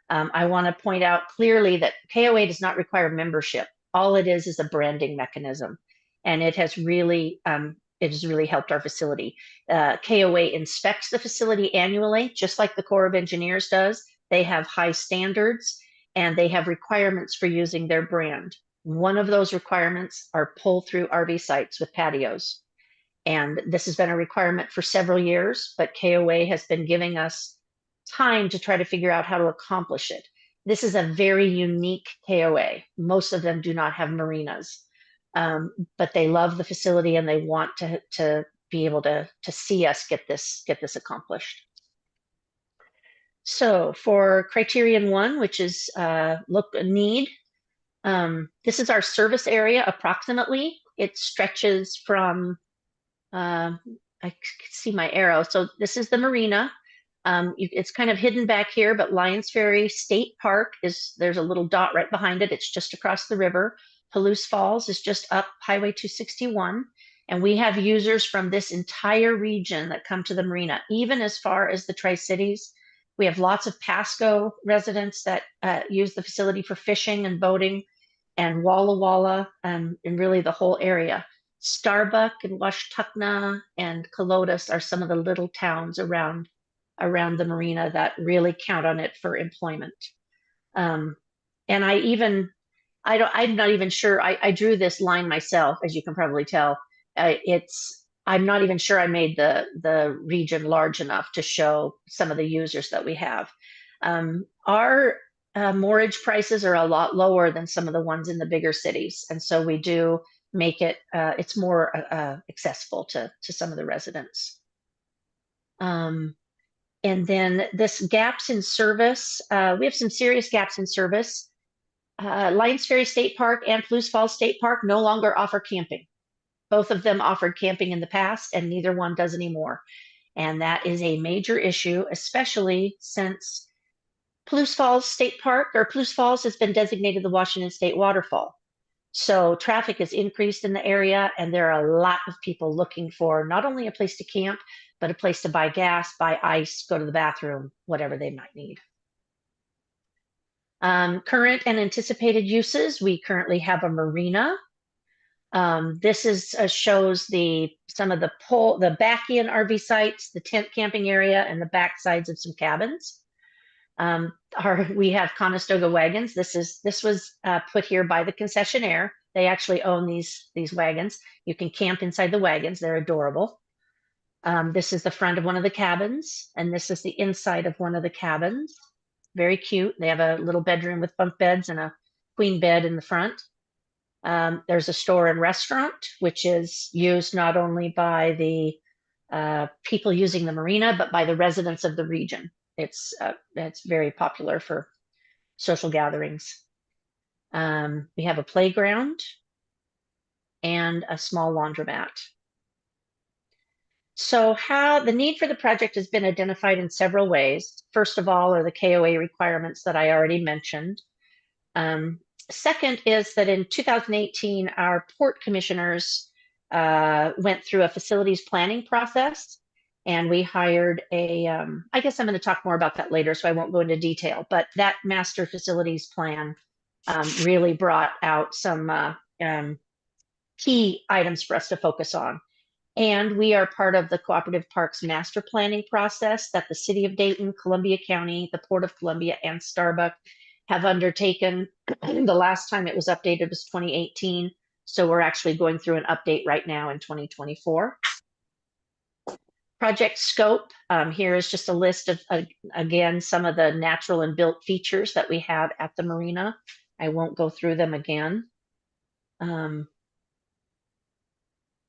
I want to point out clearly that KOA does not require membership. All it is a branding mechanism, and it has really helped our facility. KOA inspects the facility annually, just like the Corps of Engineers does. They have high standards, and they have requirements for using their brand. One of those requirements are pull-through RV sites with patios. And this has been a requirement for several years, but KOA has been giving us time to try to figure out how to accomplish it. This is a very unique KOA. Most of them do not have marinas, but they love the facility and they want to be able to see us get this accomplished. So for criterion 1, which is need, this is our service area approximately. It stretches from, I can see my arrow. So this is the marina. It's kind of hidden back here, but Lions Ferry State Park there's a little dot right behind it. It's just across the river. Palouse Falls is just up Highway 261. And we have users from this entire region that come to the marina, even as far as the Tri-Cities. We have lots of Pasco residents that use the facility for fishing and boating, and Walla Walla, and really the whole area. Starbuck and Washtuna and Colotus are some of the little towns around the marina that really count on it for employment. And I'm not even sure, I drew this line myself, as you can probably tell. I'm not even sure I made the region large enough to show some of the users that we have. Our mortgage prices are a lot lower than some of the ones in the bigger cities. And so we do make it, it's more accessible to some of the residents. And then this gaps in service, we have some serious gaps in service. Lions Ferry State Park and Palouse Falls State Park no longer offer camping. Both of them offered camping in the past, and neither one does anymore. And that is a major issue, especially since Palouse Falls State Park, or Palouse Falls, has been designated the Washington State Waterfall. So traffic has increased in the area, and there are a lot of people looking for not only a place to camp, but a place to buy gas, buy ice, go to the bathroom, whatever they might need. Current and anticipated uses, we currently have a marina. This shows some of the back-in RV sites, the tent camping area, and the back sides of some cabins. We have Conestoga wagons. This was put here by the concessionaire. They actually own these wagons. You can camp inside the wagons. They're adorable. This is the front of one of the cabins, and this is the inside of one of the cabins. Very cute. They have a little bedroom with bunk beds and a queen bed in the front. There's a store and restaurant, which is used not only by the people using the marina, but by the residents of the region. It's very popular for social gatherings. We have a playground and a small laundromat. So the need for the project has been identified in several ways. First of all are the KOA requirements that I already mentioned. Second is that in 2018, our port commissioners went through a facilities planning process, and we hired I guess I'm going to talk more about that later, so I won't go into detail, but that master facilities plan really brought out some key items for us to focus on. And we are part of the Cooperative Parks Master Planning process that the City of Dayton, Columbia County, the Port of Columbia, and Starbuck have undertaken. The last time it was updated was 2018. So we're actually going through an update right now in 2024. Project scope. Here is just a list of, again, some of the natural and built features that we have at the marina. I won't go through them again.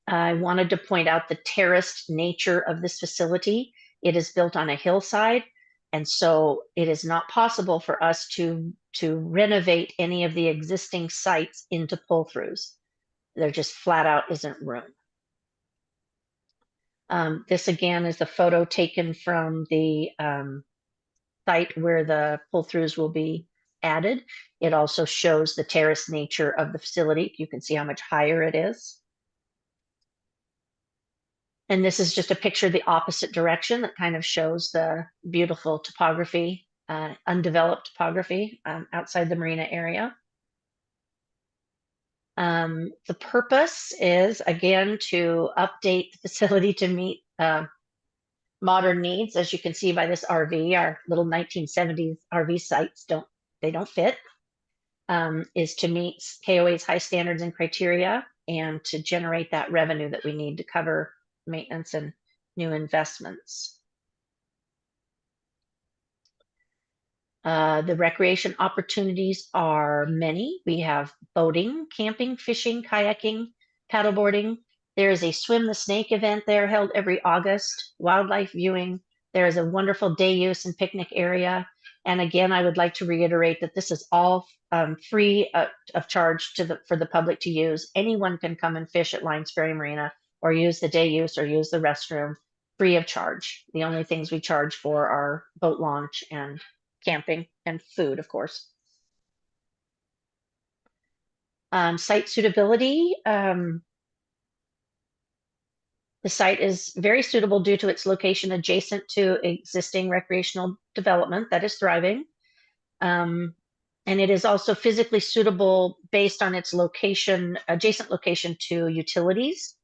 I wanted to point out the terraced nature of this facility. It is built on a hillside, and so it is not possible for us to renovate any of the existing sites into pull-throughs. There just flat out isn't room. This again is the photo taken from the site where the pull-throughs will be added. It also shows the terraced nature of the facility. You can see how much higher it is. And this is just a picture of the opposite direction that kind of shows the beautiful topography, undeveloped topography outside the marina area. The purpose is, again, to update the facility to meet modern needs. As you can see by this RV, our little 1970s RV sites they don't fit, is to meet KOA's high standards and criteria and to generate that revenue that we need to cover maintenance and new investments. The recreation opportunities are many. We have boating, camping, fishing, kayaking, paddleboarding. There is a Swim the Snake event there held every August, wildlife viewing. There is a wonderful day use and picnic area. And again, I would like to reiterate that this is all free of charge for the public to use. Anyone can come and fish at Lions Ferry Marina or use the day use or use the restroom free of charge. The only things we charge for are boat launch and camping and food, of course. Site suitability. The site is very suitable due to its location adjacent to existing recreational development that is thriving. And it is also physically suitable based on its location, adjacent location to utilities.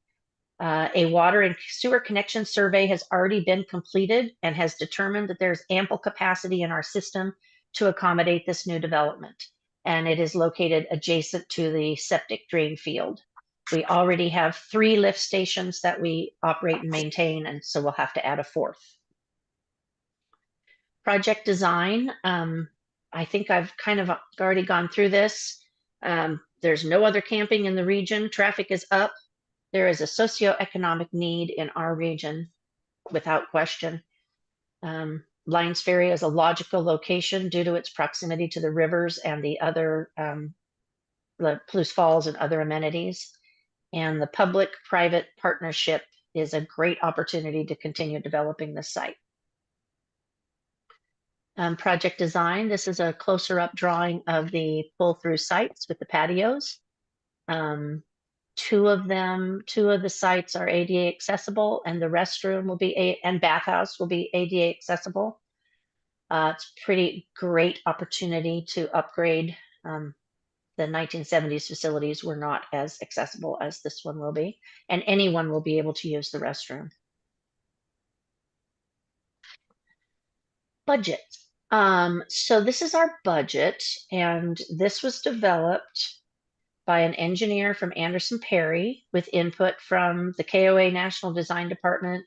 A water and sewer connection survey has already been completed and has determined that there's ample capacity in our system to accommodate this new development. And it is located adjacent to the septic drain field. We already have 3 lift stations that we operate and maintain, and so we'll have to add a 4th. Project design. I think I've kind of already gone through this. There's no other camping in the region. Traffic is up. There is a socioeconomic need in our region, without question. Lions Ferry is a logical location due to its proximity to the rivers and the other Palouse Falls and other amenities. And the public-private partnership is a great opportunity to continue developing this site. Project design. This is a closer-up drawing of the pull-through sites with the patios. 2 of the sites are ADA accessible, and the restroom will be and bathhouse will be ADA accessible. It's a pretty great opportunity to upgrade. The 1970s facilities were not as accessible as this one will be, and anyone will be able to use the restroom. Budget. So this is our budget, and this was developed by an engineer from Anderson Perry with input from the KOA National Design Department,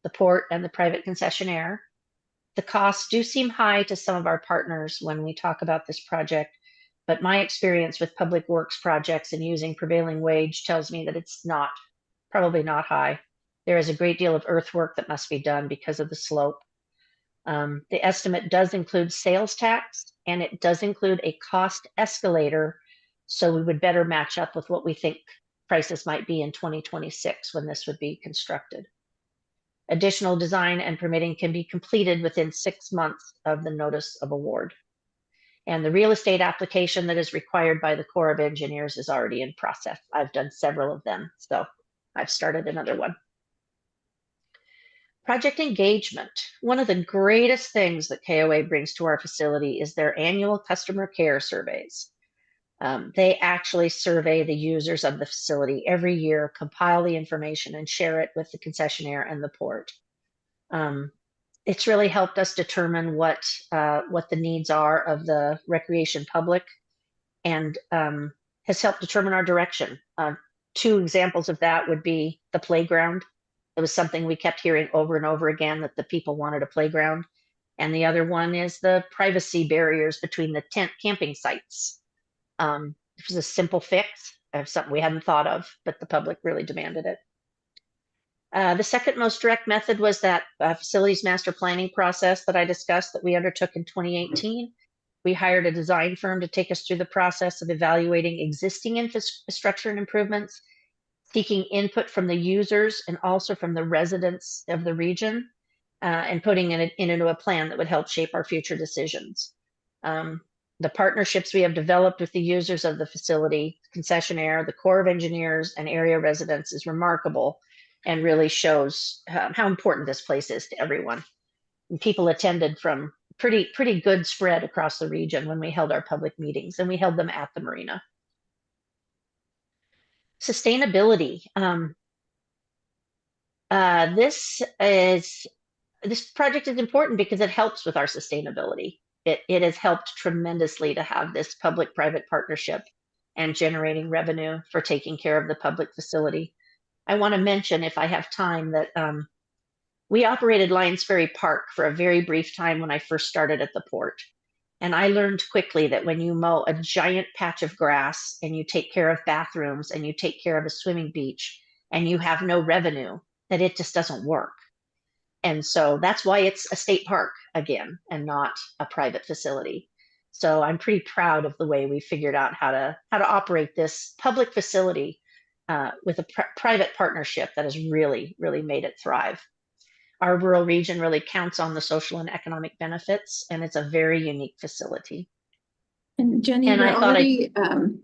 the port, and the private concessionaire. The costs do seem high to some of our partners when we talk about this project, but my experience with public works projects and using prevailing wage tells me that it's probably not high. There is a great deal of earthwork that must be done because of the slope. The estimate does include sales tax, and it does include a cost escalator, so we would better match up with what we think prices might be in 2026 when this would be constructed. Additional design and permitting can be completed within 6 months of the notice of award. And the real estate application that is required by the Corps of Engineers is already in process. I've done several of them, so I've started another one. Project engagement. One of the greatest things that KOA brings to our facility is their annual customer care surveys. They actually survey the users of the facility every year, compile the information, and share it with the concessionaire and the port. It's really helped us determine what the needs are of the recreation public, and has helped determine our direction. 2 examples of that would be the playground. It was something we kept hearing over and over again, that the people wanted a playground. And the other one is the privacy barriers between the tent camping sites. It was a simple fix of something we hadn't thought of, but the public really demanded it. The second most direct method was that facilities master planning process that I discussed that we undertook in 2018. We hired a design firm to take us through the process of evaluating existing infrastructure and improvements, seeking input from the users and also from the residents of the region, and putting it into a plan that would help shape our future decisions. The partnerships we have developed with the users of the facility, concessionaire, the Corps of Engineers, and area residents is remarkable and really shows how important this place is to everyone. And people attended from pretty good spread across the region when we held our public meetings, and we held them at the marina. Sustainability. This project is important because it helps with our sustainability. it has helped tremendously to have this public-private partnership and generating revenue for taking care of the public facility. I want to mention, if I have time, that we operated Lions Ferry Park for a very brief time when I first started at the port. And I learned quickly that when you mow a giant patch of grass and you take care of bathrooms and you take care of a swimming beach and you have no revenue, that it just doesn't work. And so that's why it's a state park again and not a private facility. So I'm pretty proud of the way we figured out how to operate this public facility with a private partnership that has really, really made it thrive. Our rural region really counts on the social and economic benefits, and it's a very unique facility. And Jenny, And we're I thought already,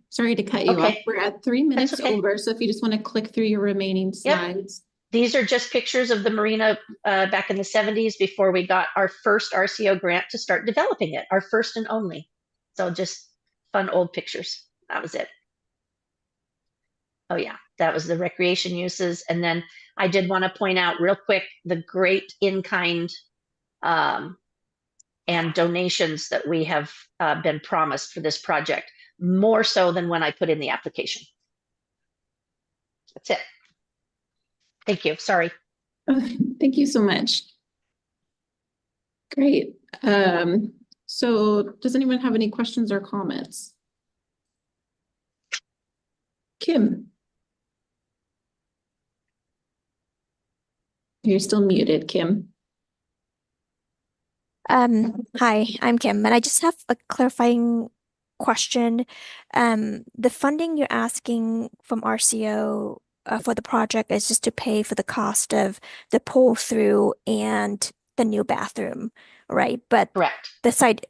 sorry to cut you off. Okay. We're at 3 minutes That's okay. over. So if you just want to click through your remaining slides. These are just pictures of the marina back in the 70s before we got our first RCO grant to start developing it, our first and only. So just fun old pictures. That was it. Oh yeah, that was the recreation uses. And then I did want to point out real quick the great in-kind and donations that we have been promised for this project, more so than when I put in the application. That's it. Thank you. Sorry. Thank you so much. Great. So does anyone have any questions or comments? Kim. You're still muted, Kim. Hi, I'm Kim, and I just have a clarifying question. The funding you're asking from RCO for the project is just to pay for the cost of the pull through and the new bathroom, right? But correct. The site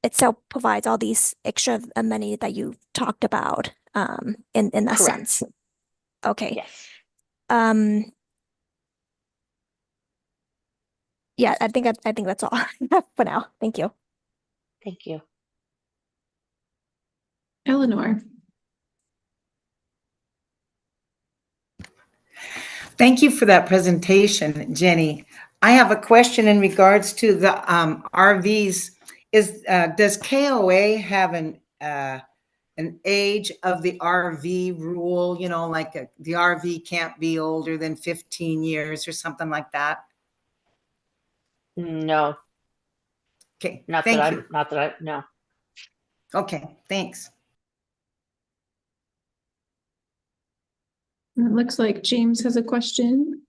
itself provides all these extra money that you talked about in that Correct. sense. Okay. Yes. Yeah, I think that's all for now. Thank you. Thank you. Eleanor. Thank you for that presentation, Jenny. I have a question in regards to the RVs. Does KOA have an age of the RV rule? You know, like the RV can't be older than 15 years or something like that? No. Okay. Not Thank that you. No. Okay. Thanks. It looks like James has a question.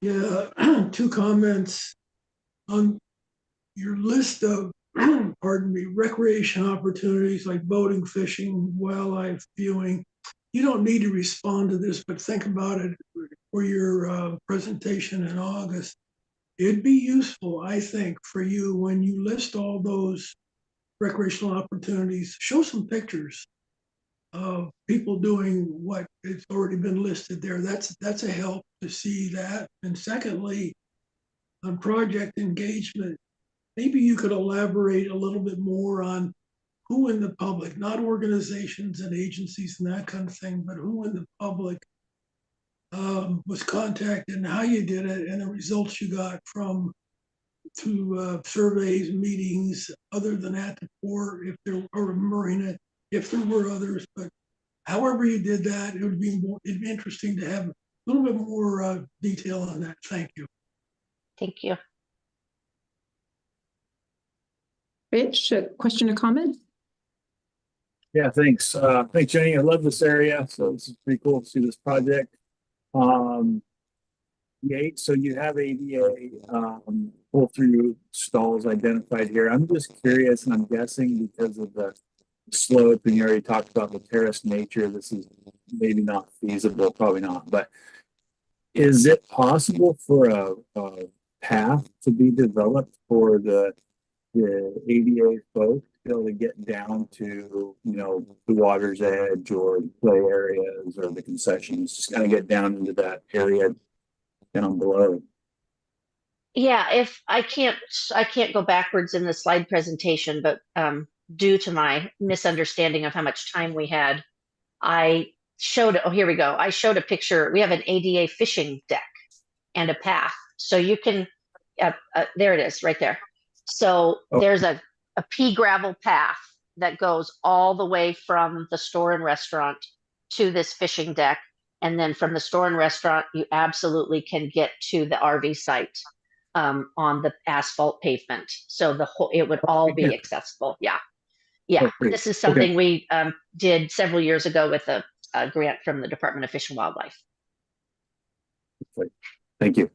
Yeah, 2 comments on your list of, pardon me, recreation opportunities like boating, fishing, wildlife viewing. You don't need to respond to this, but think about it for your presentation in August. It'd be useful, I think, for you when you list all those recreational opportunities, show some pictures of people doing what it's already been listed there. That's a help to see that. And secondly, on project engagement, maybe you could elaborate a little bit more on who in the public, not organizations and agencies and that kind of thing, but who in the public was contacted and how you did it and the results you got from through surveys, meetings, other than at the port, if there or marina, if there were others, but however you did that, it'd be interesting to have a little bit more detail on that. Thank you. Thank you. Rich, a question or comment? Yeah, thanks. Thanks, Jenny. I love this area. So this is pretty cool to see this project. So you have ADA pull through stalls identified here. I'm just curious, and I'm guessing because of the slope, and you already talked about the terraced nature, this is maybe not feasible, probably not, but is it possible for a path to be developed for the ADA folks to be able to get down to, you know, the water's edge or the play areas or the concessions, just kind of get down into that area down below? Yeah, if I can't go backwards in the slide presentation, but due to my misunderstanding of how much time we had, I showed, oh, here we go. I showed a picture. We have an ADA fishing deck and a path. So you can, there it is right there. So there's a a pea gravel path that goes all the way from the store and restaurant to this fishing deck. And then from the store and restaurant, you absolutely can get to the RV site on the asphalt pavement. So it would all be accessible. Yeah. Yeah. Great. This is something we did several years ago with a grant from the Department of Fish and Wildlife. Thank you.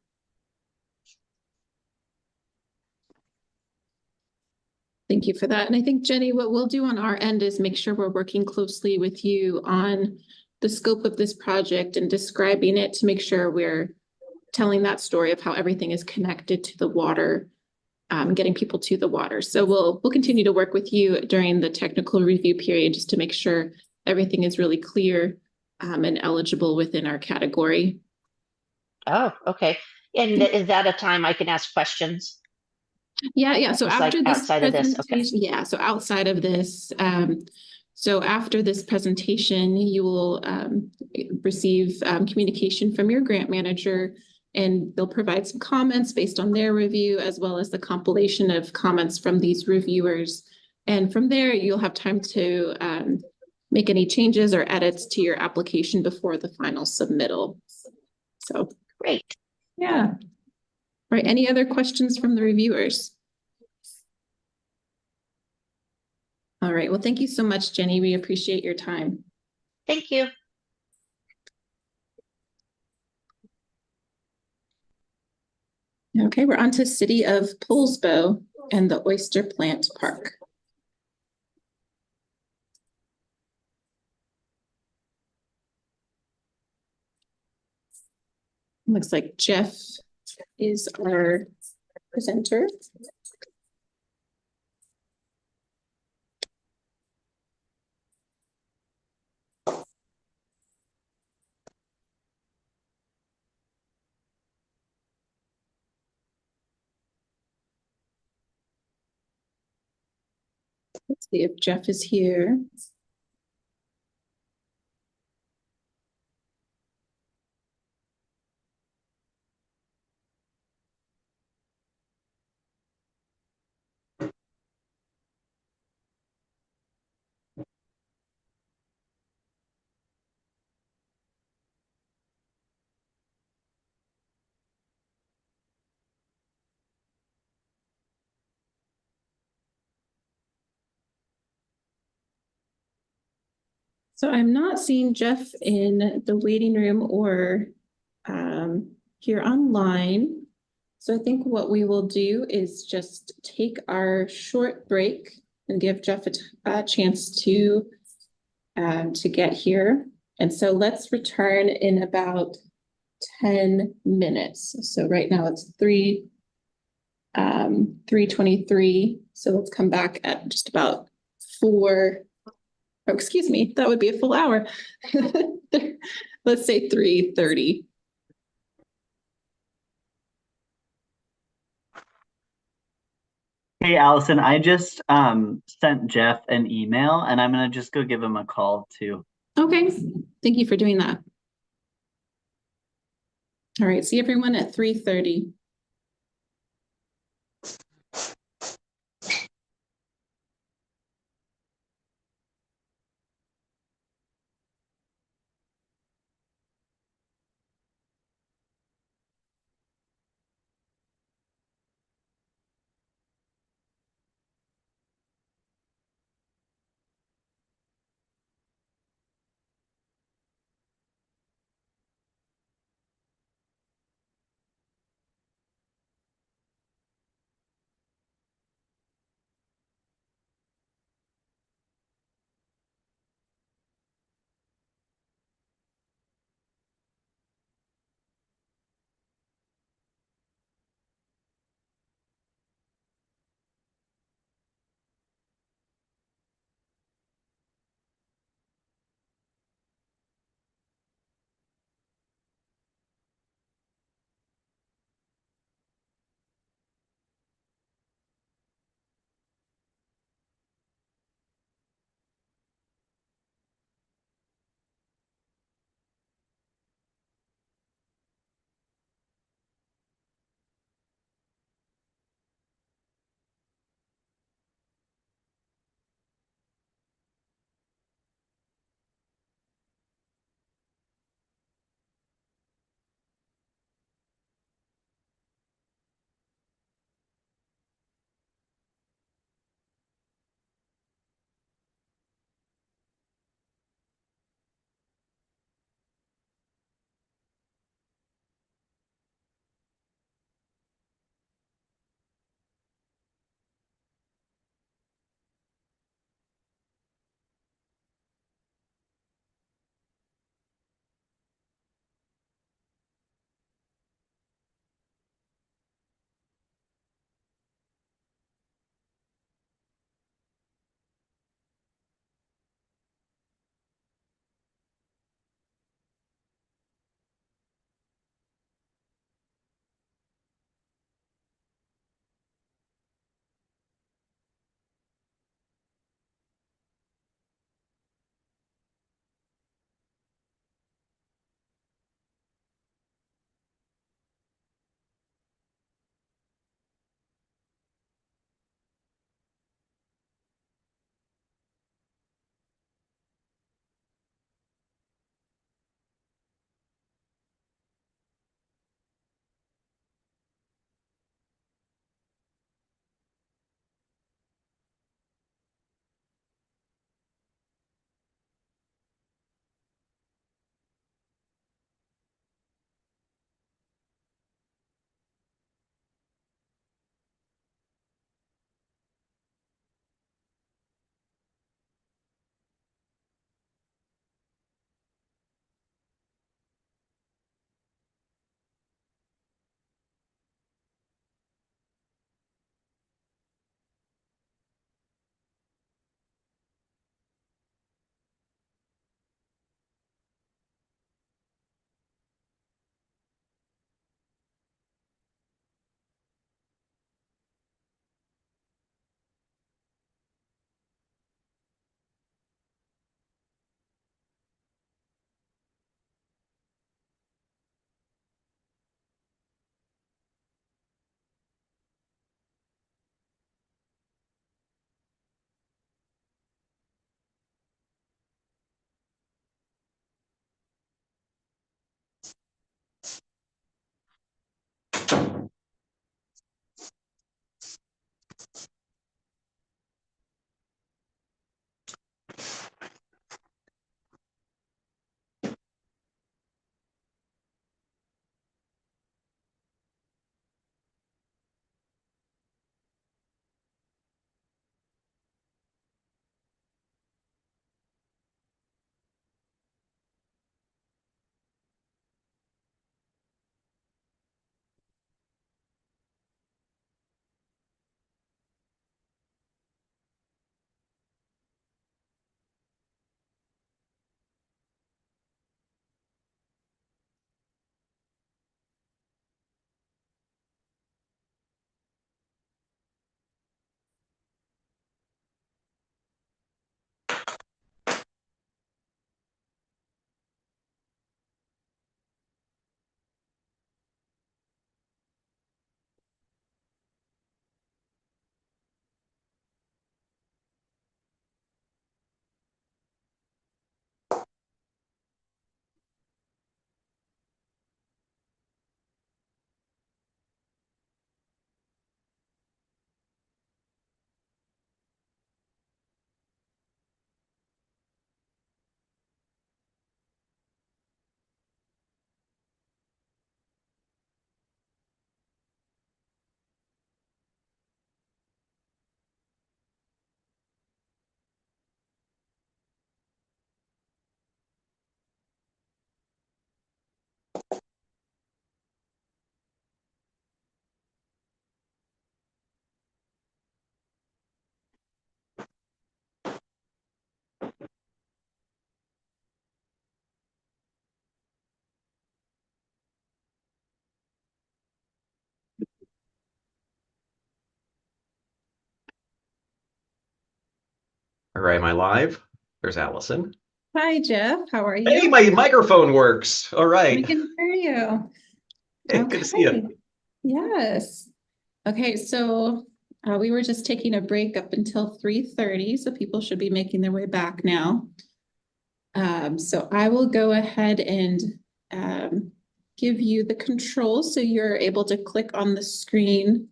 Thank you for that. And I think, Jenny, what we'll do on our end is make sure we're working closely with you on the scope of this project and describing it to make sure we're telling that story of how everything is connected to the water, getting people to the water. So we'll continue to work with you during the technical review period just to make sure everything is really clear and eligible within our category. Oh, okay. And is that a time I can ask questions? Yeah. So Just after like this outside of this, okay. yeah. So outside of this, so after this presentation, you will receive communication from your grant manager, and they'll provide some comments based on their review, as well as the compilation of comments from these reviewers. And from there, you'll have time to make any changes or edits to your application before the final submittal. So great. Yeah. Right. Any other questions from the reviewers? All right. Well, thank you so much, Jenny. We appreciate your time. Thank you. Okay, we're on to City of Poulsbo and the Oyster Plant Park. Looks like Jeff is our presenter. Let's see if Jeff is here. So I'm not seeing Jeff in the waiting room or here online. So I think what we will do is just take our short break and give Jeff a chance to get here. And so let's return in about 10 minutes. So right now it's 3:23. So let's come back at just about 4. Oh, excuse me, that would be a full hour. Let's say 3:30. Hey, Allison, I just sent Jeff an email and I'm going to just go give him a call too. Okay, thank you for doing that. All right, see everyone at 3:30. All right, am I live? There's Allison. Hi, Jeff. How are Hey, you? my microphone works. All We right. can hear you. Hey, good to see Okay. you. Yes. Okay, so we were just taking a break up until 3:30, so people should be making their way back now. So I will go ahead and give you the controls so you're able to click on the screen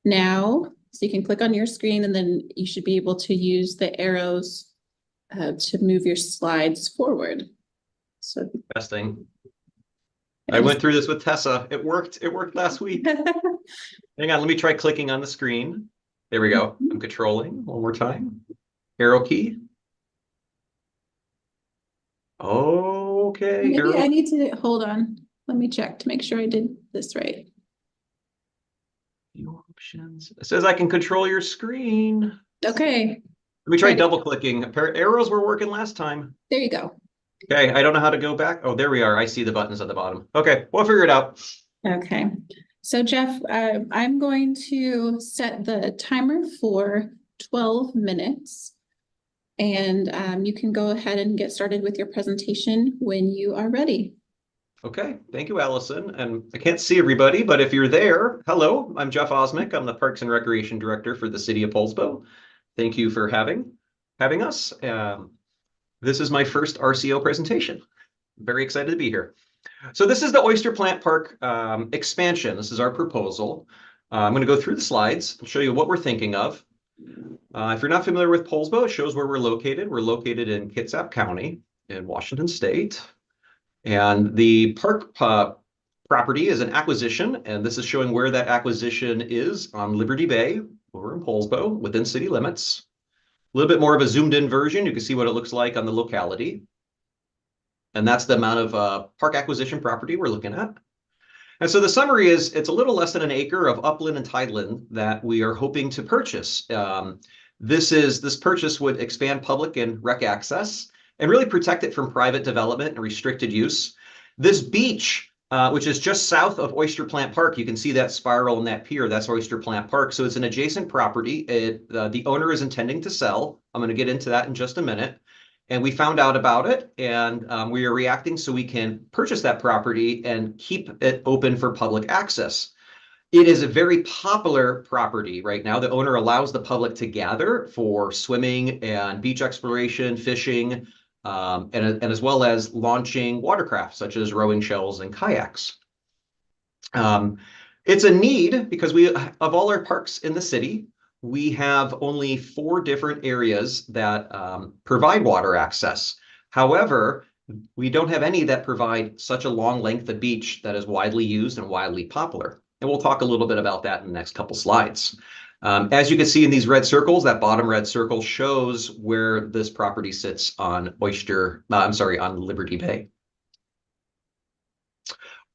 now. So you can click on your screen and then you should be able to use the arrows to move your slides forward. So Best thing. I went through this with Tessa. It worked. It worked last week. Hang on, let me try clicking on the screen. There we go. I'm controlling one more time. Arrow key. Okay. maybe Arrow. I need to hold on. Let me check to make sure I did this right. View options. It says I can control your screen. Okay. Let me try double clicking. Arrows were working last time. There you go. Okay, I don't know how to go back. Oh, there we are. I see the buttons at the bottom. Okay, we'll figure it out. Okay. So Jeff, I'm going to set the timer for 12 minutes. And you can go ahead and get started with your presentation when you are ready. Okay, thank you, Allison. And I can't see everybody, but if you're there, hello, I'm Jeff Osmick. I'm the Parks and Recreation Director for the City of Poulsbo. Thank you for having us. This is my first RCO presentation. Very excited to be here. So this is the Oyster Plant Park expansion. This is our proposal. I'm going to go through the slides and show you what we're thinking of. If you're not familiar with Poulsbo, it shows where we're located. We're located in Kitsap County in Washington State. And the park property is an acquisition, and this is showing where that acquisition is on Liberty Bay over in Poulsbo within city limits. A little bit more of a zoomed in version. You can see what it looks like on the locality. And that's the amount of park acquisition property we're looking at. And so the summary is it's a little less than an acre of upland and tideland that we are hoping to purchase. This purchase would expand public and rec access and really protect it from private development and restricted use. This beach, which is just south of Oyster Plant Park, you can see that spiral and that pier, that's Oyster Plant Park. So it's an adjacent property. The owner is intending to sell. I'm going to get into that in just a minute. And we found out about it, and we are reacting so we can purchase that property and keep it open for public access. It is a very popular property right now. The owner allows the public to gather for swimming and beach exploration, fishing, and as well as launching watercraft such as rowing shells and kayaks. It's a need because of all our parks in the city, we have only 4 different areas that provide water access. However, we don't have any that provide such a long length of beach that is widely used and widely popular. And we'll talk a little bit about that in the next couple slides. As you can see in these red circles, that bottom red circle shows where this property sits on on Liberty Bay.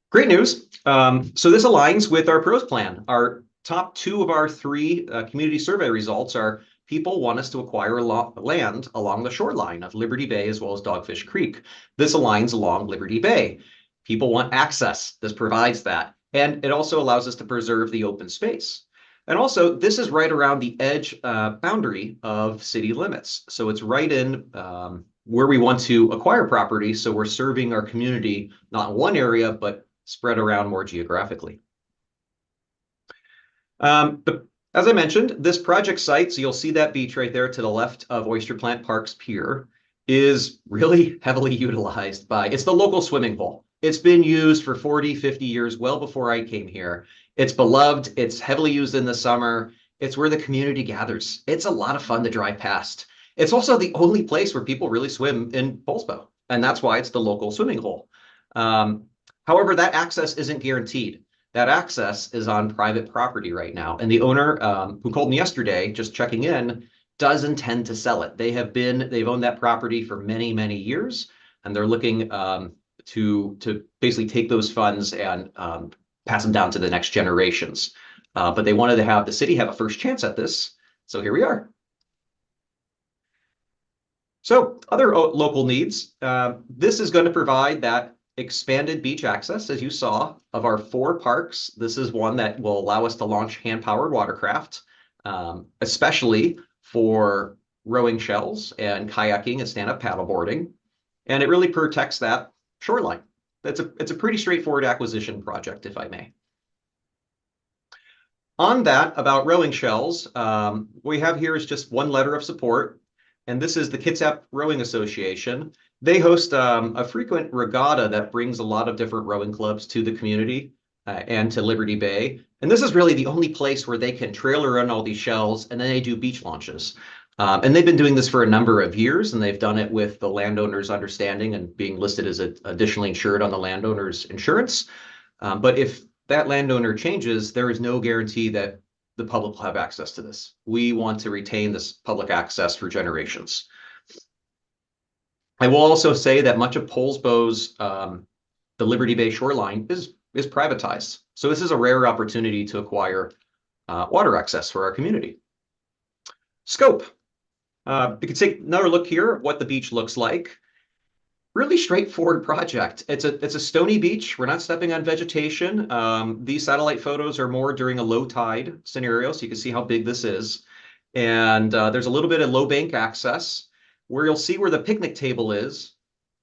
Great news. So this aligns with our pros plan. Our top 2 of our 3 community survey results are people want us to acquire land along the shoreline of Liberty Bay as well as Dogfish Creek. This aligns along Liberty Bay. People want access. This provides that. And it also allows us to preserve the open space. And also, this is right around the edge boundary of city limits. So it's right in where we want to acquire property. So we're serving our community, not in one area, but spread around more geographically. But as I mentioned, this project site, so you'll see that beach right there to the left of Oyster Plant Park's pier, is really heavily utilized by, it's the local swimming hole. It's been used for 40, 50 years, well before I came here. It's beloved, it's heavily used in the summer. It's where the community gathers. It's a lot of fun to drive past. It's also the only place where people really swim in Poulsbo, and that's why it's the local swimming hole. However, that access isn't guaranteed. That access is on private property right now. And the owner who called me yesterday, just checking in, does intend to sell it. They've owned that property for many, many years, and they're looking to basically take those funds and pass them down to the next generations. But they wanted to have the city have a first chance at this. So here we are. So other local needs, this is going to provide that expanded beach access, as you saw, of our 4 parks. This is one that will allow us to launch hand-powered watercraft, especially for rowing shells and kayaking and stand-up paddleboarding. And it really protects that shoreline. It's a pretty straightforward acquisition project, if I may. On that, about rowing shells, what we have here is just one letter of support, and this is the Kitsap Rowing Association. They host a frequent regatta that brings a lot of different rowing clubs to the community and to Liberty Bay. And this is really the only place where they can trailer run all these shells, and then they do beach launches. And they've been doing this for a number of years, and they've done it with the landowner's understanding and being listed as additionally insured on the landowner's insurance. But if that landowner changes, there is no guarantee that the public will have access to this. We want to retain this public access for generations. I will also say that much of Poulsbo's, the Liberty Bay shoreline is privatized. So this is a rare opportunity to acquire water access for our community. Scope. You can take another look here at what the beach looks like. Really straightforward project. It's a stony beach. We're not stepping on vegetation. These satellite photos are more during a low tide scenario, so you can see how big this is. And there's a little bit of low bank access where you'll see where the picnic table is.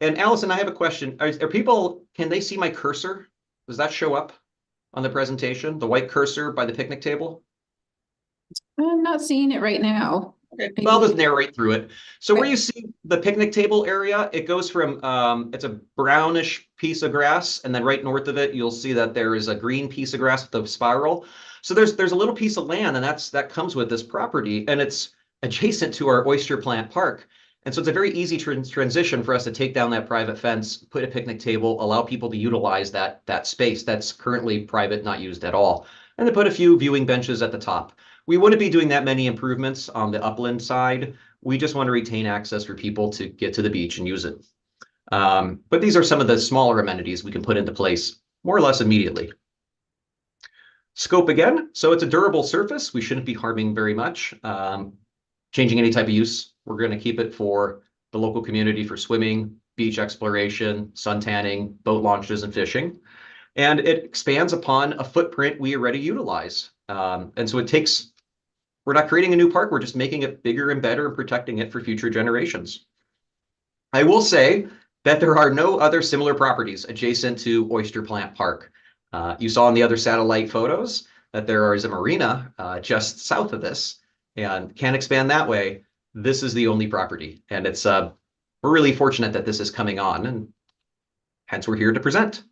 And Allison, I have a question. Are people, can they see my cursor? Does that show up on the presentation? The white cursor by the picnic table? I'm not seeing it right now. Okay, well, I'll just narrate through it. So where you see the picnic table area, it goes from, it's a brownish piece of grass, and then right north of it, you'll see that there is a green piece of grass with a spiral. So there's a little piece of land, and that comes with this property, and it's adjacent to our oyster plant park. And so it's a very easy transition for us to take down that private fence, put a picnic table, allow people to utilize that space that's currently private, not used at all, and then put a few viewing benches at the top. We wouldn't be doing that many improvements on the upland side. We just want to retain access for people to get to the beach and use it. But these are some of the smaller amenities we can put into place more or less immediately. Scope again, so it's a durable surface. We shouldn't be harming very much. Changing any type of use, we're going to keep it for the local community for swimming, beach exploration, sun tanning, boat launches, and fishing. And it expands upon a footprint we already utilize. And so we're not creating a new park, we're just making it bigger and better and protecting it for future generations. I will say that there are no other similar properties adjacent to Oyster Plant Park. You saw in the other satellite photos that there is a marina just south of this, and can't expand that way. This is the only property, and it's we're really fortunate that this is coming on, and hence we're here to present.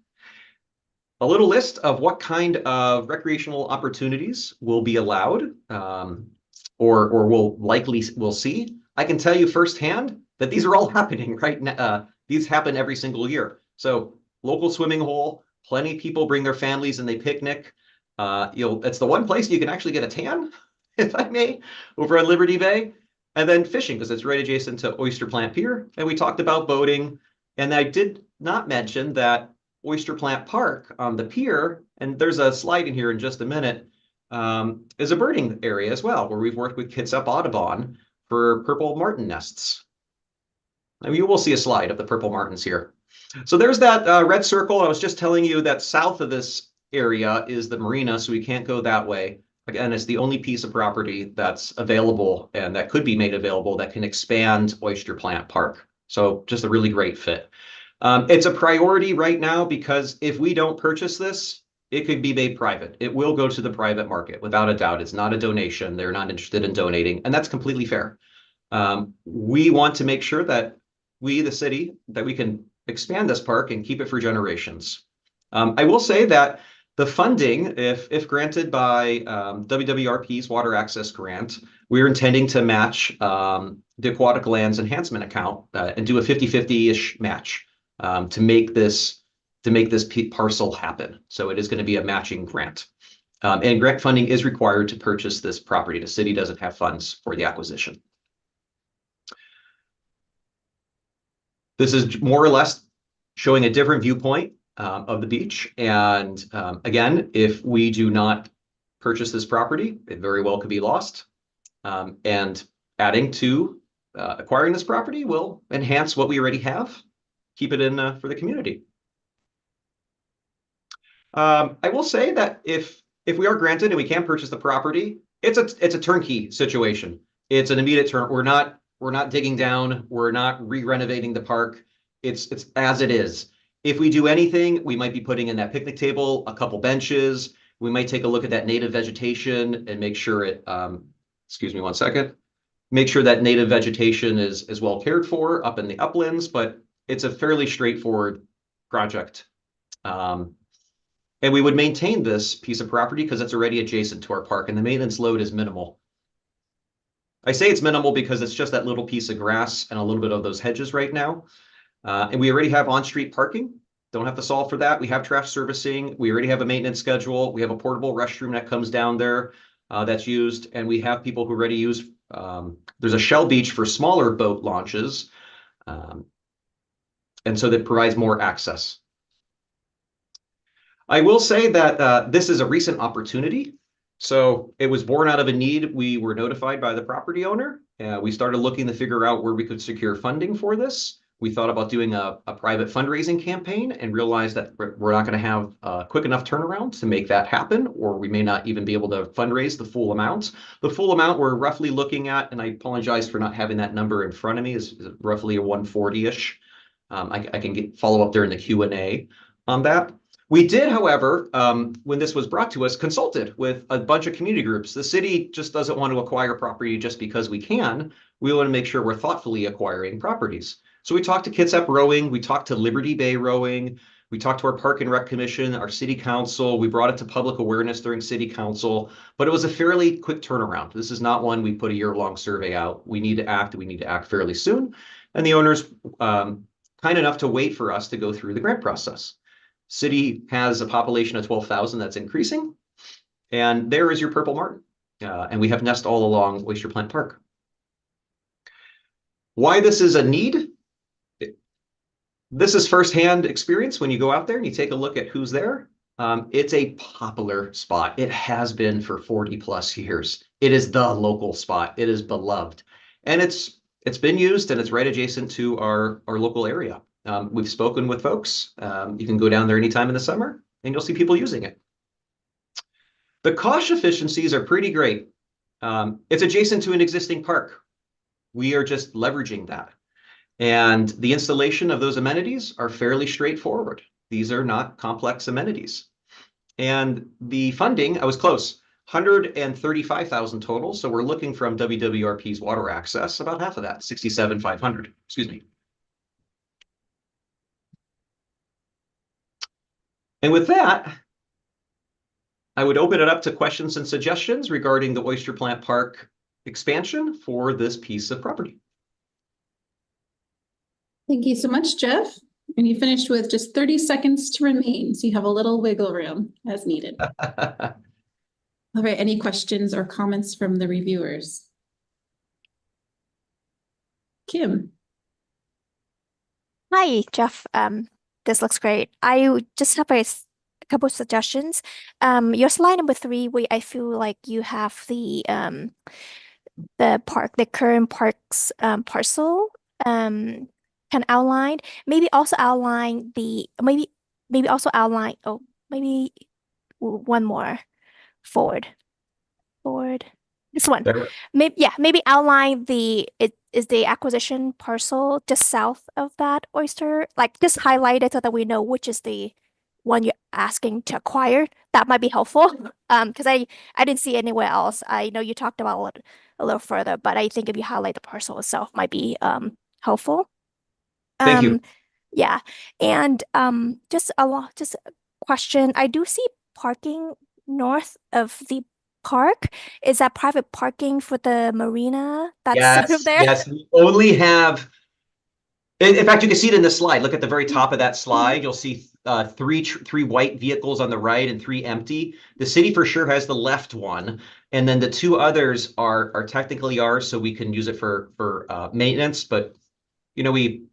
A little list of what kind of recreational opportunities will be allowed or we'll see. I can tell you firsthand that these are all happening right now. These happen every single year. So local swimming hole, plenty of people bring their families and they picnic. It's the one place you can actually get a tan, if I may, over on Liberty Bay. And then fishing, because it's right adjacent to Oyster Plant Pier. And we talked about boating. And I did not mention that Oyster Plant Park on the pier, and there's a slide in here in just a minute, is a birding area as well, where we've worked with Kitsap Audubon for purple martin nests. And you will see a slide of the purple martins here. So there's that red circle. I was just telling you that south of this area is the marina, so we can't go that way. Again, it's the only piece of property that's available and that could be made available that can expand Oyster Plant Park. So just a really great fit. It's a priority right now because if we don't purchase this, it could be made private. It will go to the private market without a doubt. It's not a donation. They're not interested in donating, and that's completely fair. We want to make sure that we, the city, that we can expand this park and keep it for generations. I will say that the funding, if granted by WWRP's Water Access Grant, we're intending to match the Aquatic Lands Enhancement Account and do a 50-50-ish match. To make this parcel happen. So it is going to be a matching grant. And grant funding is required to purchase this property. The city doesn't have funds for the acquisition. This is more or less showing a different viewpoint of the beach. And again, if we do not purchase this property, it very well could be lost. And adding to acquiring this property will enhance what we already have. Keep it in for the community. I will say that if we are granted and we can't purchase the property, it's a turnkey situation. It's an immediate turn. We're not We're not digging down. We're not re-renovating the park. It's as it is. If we do anything, we might be putting in that picnic table, a couple benches. We might take a look at that native vegetation and make sure it, excuse me one second, make sure that native vegetation is well cared for up in the uplands, but it's a fairly straightforward project. And we would maintain this piece of property because it's already adjacent to our park and the maintenance load is minimal. I say it's minimal because it's just that little piece of grass and a little bit of those hedges right now. And we already have on-street parking. Don't have to solve for that. We have trash servicing. We already have a maintenance schedule. We have a portable restroom that comes down there that's used. And we have people who already use, there's a shell beach for smaller boat launches. And so that provides more access. I will say that this is a recent opportunity. So it was born out of a need. We were notified by the property owner. We started looking to figure out where we could secure funding for this. We thought about doing a private fundraising campaign and realized that we're not going to have a quick enough turnaround to make that happen, or we may not even be able to fundraise the full amount. The full amount we're roughly looking at, and I apologize for not having that number in front of me, is roughly a 140-ish. I can follow up there in the Q&A on that. We did, however, when this was brought to us, consulted with a bunch of community groups. The city just doesn't want to acquire property just because we can. We want to make sure we're thoughtfully acquiring properties. So we talked to Kitsap Rowing, we talked to Liberty Bay Rowing, we talked to our Park and Rec Commission, our city council, we brought it to public awareness during city council, but it was a fairly quick turnaround. This is not one we put a year-long survey out. We need to act fairly soon. And the owner's kind enough to wait for us to go through the grant process. City has a population of 12,000 that's increasing, and there is your purple martin. And we have nests all along Oyster Plant Park. Why this is a need? This is firsthand experience when you go out there and you take a look at who's there. It's a popular spot. It has been for 40 plus years. It is the local spot. It is beloved. And it's been used and it's right adjacent to our local area. We've spoken with folks. You can go down there anytime in the summer and you'll see people using it. The cost efficiencies are pretty great. It's adjacent to an existing park. We are just leveraging that. And the installation of those amenities are fairly straightforward. These are not complex amenities. And the funding, I was close, 135,000 total. So we're looking from WWRP's water access, about half of that, 67,500, excuse me. And with that, I would open it up to questions and suggestions regarding the Oyster Plant Park expansion for this piece of property. Thank you so much, Jeff. And you finished with just 30 seconds to remain, so you have a little wiggle room as needed. All right, any questions or comments from the reviewers? Kim. Hi, Jeff. This looks great. I just have a couple of suggestions. Your slide number 3, where I feel like you have the current parks parcel can outline. Maybe also outline one more forward. This one. Maybe outline is the acquisition parcel just south of that oyster, like just highlight it so that we know which is the one you're asking to acquire. That might be helpful. Because I didn't see anywhere else. I know you talked about a little further, but I think if you highlight the parcel itself might be helpful. Thank you. Yeah. And just a question. I do see parking north of the park. Is that private parking for the marina that's sort of there? Yes, we only have, in fact, you can see it in the slide. Look at the very top of that slide. You'll see three white vehicles on the right and 3 empty. The city for sure has the left one. And then the 2 others are technically ours, so we can use it for maintenance. But, you know, we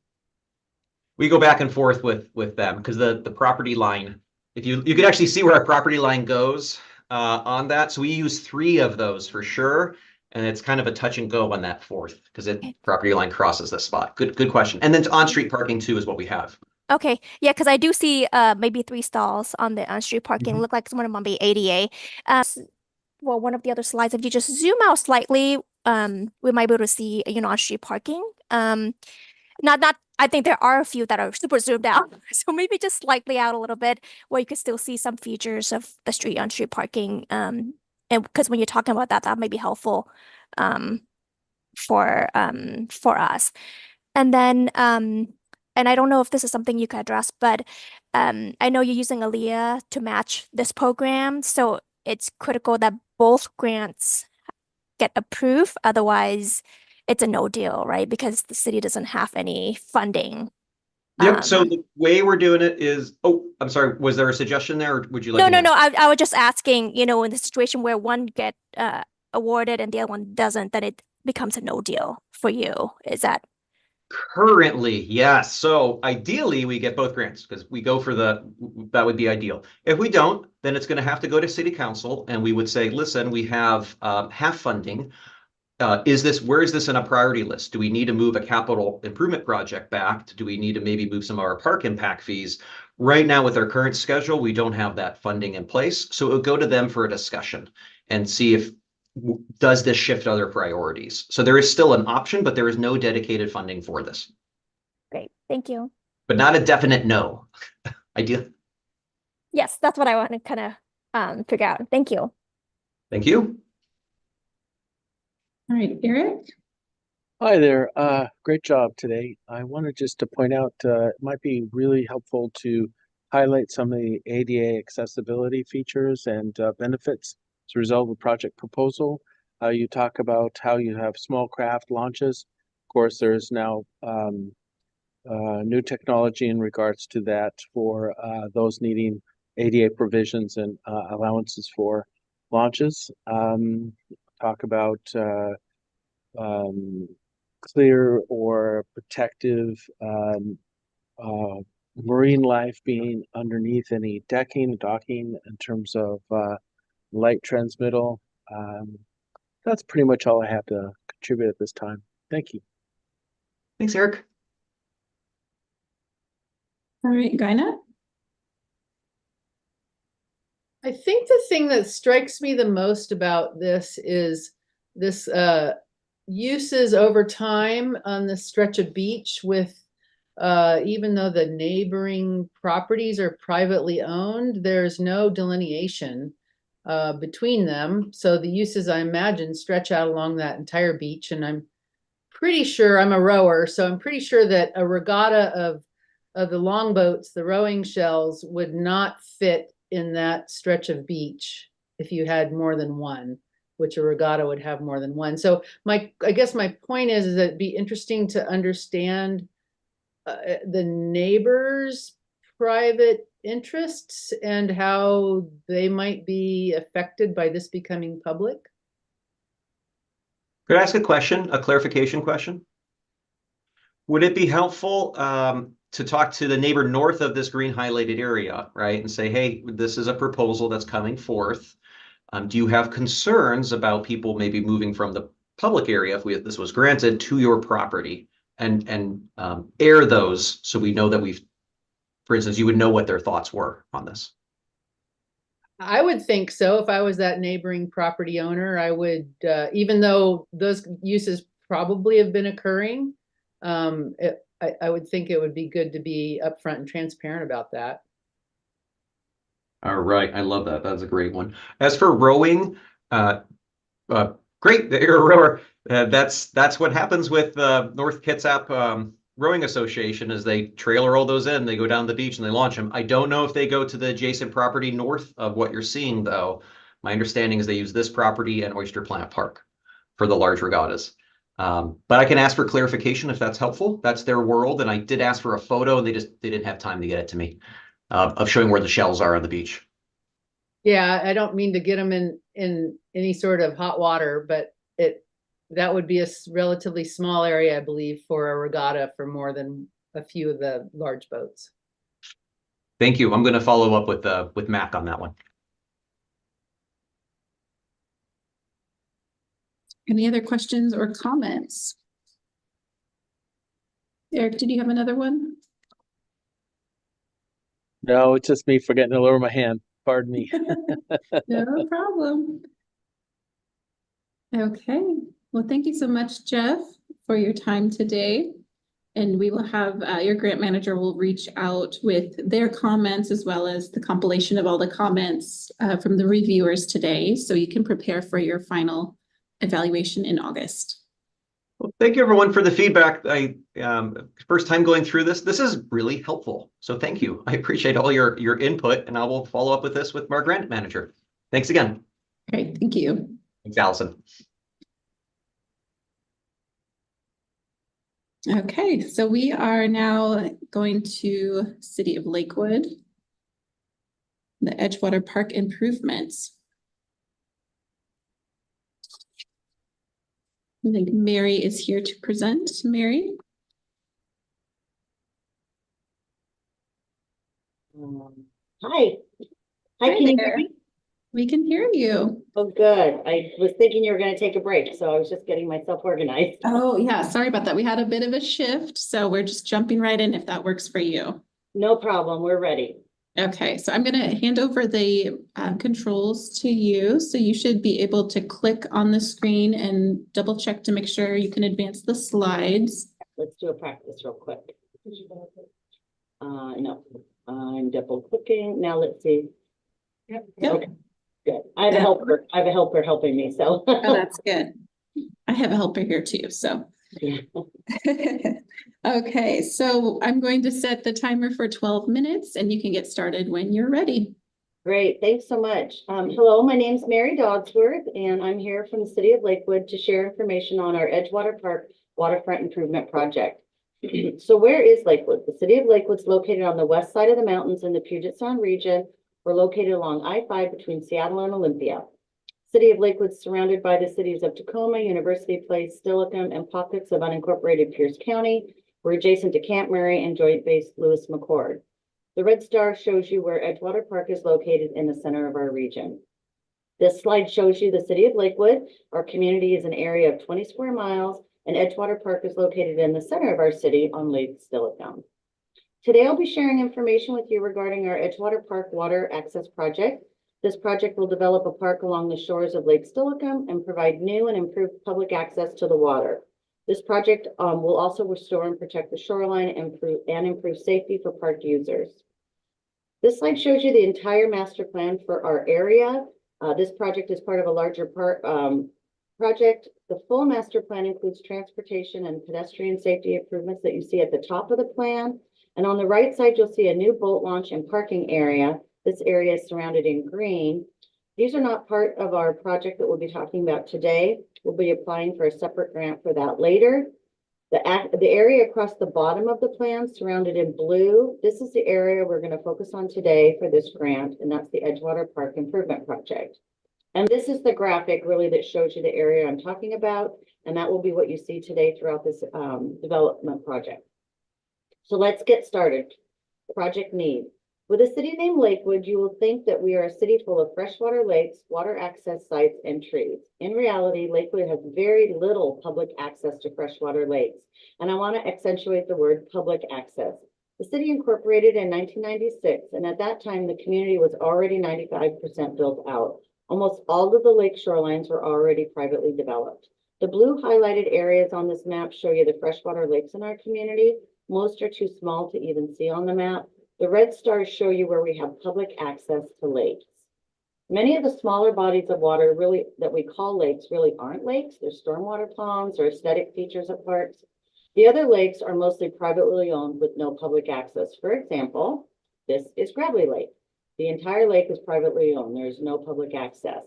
go back and forth with them because the property line, if you could actually see where our property line goes on that. So we use 3 of those for sure. And it's kind of a touch and go on that 4th because property line crosses the spot. Good question. And then on-street parking too is what we have. Okay. Yeah, because I do see maybe 3 stalls on the on-street parking. Look like some of them might be ADA. Well, one of the other slides, if you just zoom out slightly, we might be able to see, on-street parking. I think there are a few that are super zoomed out. So maybe just slightly out a little bit where you could still see some features of the on-street parking. And because when you're talking about that, that might be helpful for us. And then and I don't know if this is something you could address, but I know you're using Aaliyah to match this program. So it's critical that both grants get approved. Otherwise, it's a no deal, right? Because the city doesn't have any funding. Yep. So the way we're doing it is, oh, I'm sorry. Was there a suggestion there, or would you like? No. I was just asking, in the situation where one get awarded and the other one doesn't, then it becomes a no deal for you. Is that? Currently, yes. So ideally, we get both grants because we go for that would be ideal. If we don't, then it's going to have to go to city council, and we would say, listen, we have half funding. Where is this in a priority list? Do we need to move a capital improvement project back? Do we need to maybe move some of our park impact fees? Right now, with our current schedule, we don't have that funding in place. So it would go to them for a discussion and see if does this shift other priorities. So there is still an option, but there is no dedicated funding for this. Great, thank you. But not a definite no. Ideal. Yes, that's what I want to kind of figure out. Thank you. Thank you. All right, Eric. Hi there. Great job today. I wanted just to point out it might be really helpful to highlight some of the ADA accessibility features and benefits as a result of the project proposal. You talk about how you have small craft launches. Of course, there's now new technology in regards to that for those needing ADA provisions and allowances for launches. Talk about clear or protective marine life being underneath any docking in terms of light transmittal. That's pretty much all I have to contribute at this time. Thank you. Thanks, Eric. All right, Gaina. I think the thing that strikes me the most about this is this uses over time on the stretch of beach with even though the neighboring properties are privately owned, there's no delineation between them. So the uses, I imagine, stretch out along that entire beach. And I'm pretty sure, I'm a rower, so I'm pretty sure that a regatta of the longboats, the rowing shells, would not fit in that stretch of beach if you had more than one, which a regatta would have more than one. So I guess my point is that it'd be interesting to understand the neighbors' private interests and how they might be affected by this becoming public. Could I ask a question, a clarification question? Would it be helpful to talk to the neighbor north of this green highlighted area, right? And say, hey, this is a proposal that's coming forth. Do you have concerns about people maybe moving from the public area if this was granted to your property, and air those so we know that for instance, you would know what their thoughts were on this? I would think so. If I was that neighboring property owner, I would, even though those uses probably have been occurring, I would think it would be good to be upfront and transparent about that. All right, I love that. That's a great one. As for rowing, great, you're a rower. That's what happens with North Kitsap Rowing Association, is they trailer all those in, they go down the beach and they launch them. I don't know if they go to the adjacent property north of what you're seeing, though. My understanding is they use this property and Oyster Plant Park for the large regattas. But I can ask for clarification if that's helpful. That's their world, and I did ask for a photo, and they didn't have time to get it to me of showing where the shells are on the beach. Yeah, I don't mean to get them in any sort of hot water, but that would be a relatively small area, I believe, for a regatta for more than a few of the large boats. Thank you. I'm going to follow up with Mac on that one. Any other questions or comments? Eric, did you have another one? No, it's just me forgetting to lower my hand. Pardon me. No problem. Okay. Well, thank you so much, Jeff, for your time today. And we will have your grant manager will reach out with their comments as well as the compilation of all the comments from the reviewers today, so you can prepare for your final evaluation in August. Well, thank you everyone for the feedback. I first time going through this. This is really helpful. So thank you. I appreciate all your input, and I will follow up with this with our grant manager. Thanks again. Great, thank you. Thanks, Allison. Okay, so we are now going to City of Lakewood, the Edgewater Park improvements. I think Mary is here to present. Mary? Hi. Hi, can you hear me? We can hear you. Oh, good. I was thinking you were going to take a break, so I was just getting myself organized. Oh, yeah. Sorry about that. We had a bit of a shift, so we're just jumping right in if that works for you. No problem. We're ready. Okay, so I'm going to hand over the controls to you. So you should be able to click on the screen and double check to make sure you can advance the slides. Let's do a practice real quick. No, I'm double clicking. Now let's see. Yep. Okay, good. I have a helper. I have a helper helping me, so. Oh, that's good. I have a helper here too, so. Yeah. Okay, so I'm going to set the timer for 12 minutes and you can get started when you're ready. Great, thanks so much. Hello, my name's Mary Dodsworth, and I'm here from the City of Lakewood to share information on our Edgewater Park Waterfront Improvement Project. So where is Lakewood? The City of Lakewood's located on the west side of the mountains in the Puget Sound region. We're located along I-5 between Seattle and Olympia. City of Lakewood is surrounded by the cities of Tacoma, University Place, Steilacoom, and pockets of unincorporated Pierce County. We're adjacent to Camp Murray and Joint Base Lewis McChord. The red star shows you where Edgewater Park is located in the center of our region. This slide shows you the City of Lakewood. Our community is an area of 20 square miles, and Edgewater Park is located in the center of our city on Lake Steilacoom. Today, I'll be sharing information with you regarding our Edgewater Park Water Access Project. This project will develop a park along the shores of Lake Steilacoom and provide new and improved public access to the water. This project will also restore and protect the shoreline and improve safety for park users. This slide shows you the entire master plan for our area. This project is part of a larger project. The full master plan includes transportation and pedestrian safety improvements that you see at the top of the plan. And on the right side, you'll see a new boat launch and parking area. This area is surrounded in green. These are not part of our project that we'll be talking about today. We'll be applying for a separate grant for that later. The area across the bottom of the plan, surrounded in blue, this is the area we're going to focus on today for this grant, and that's the Edgewater Park Improvement Project. And this is the graphic really that shows you the area I'm talking about, and that will be what you see today throughout this development project. So let's get started. Project need. With a city named Lakewood, you will think that we are a city full of freshwater lakes, water access sites, and trees. In reality, Lakewood has very little public access to freshwater lakes, and I want to accentuate the word public access. The city incorporated in 1996, and at that time, the community was already 95% built out. Almost all of the lake shorelines were already privately developed. The blue highlighted areas on this map show you the freshwater lakes in our community. Most are too small to even see on the map. The red stars show you where we have public access to lakes. Many of the smaller bodies of water that we call lakes really aren't lakes. They're stormwater ponds or aesthetic features of parks. The other lakes are mostly privately owned with no public access. For example, this is Gravelly Lake. The entire lake is privately owned. There is no public access.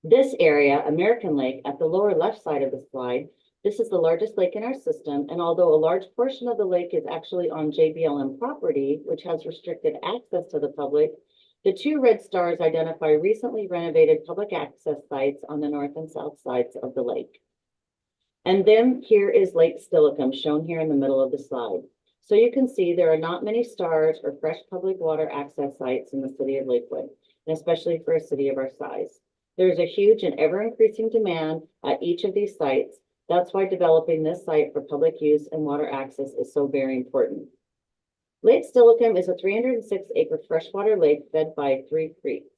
This area, American Lake, at the lower left side of the slide, this is the largest lake in our system, and although a large portion of the lake is actually on JBLM property, which has restricted access to the public, the two red stars identify recently renovated public access sites on the north and south sides of the lake. And then here is Lake Steilacoom, shown here in the middle of the slide. So you can see there are not many stars or fresh public water access sites in the city of Lakewood, and especially for a city of our size. There's a huge and ever-increasing demand at each of these sites. That's why developing this site for public use and water access is so very important. Lake Steilacoom is a 306-acre freshwater lake fed by 3 creeks.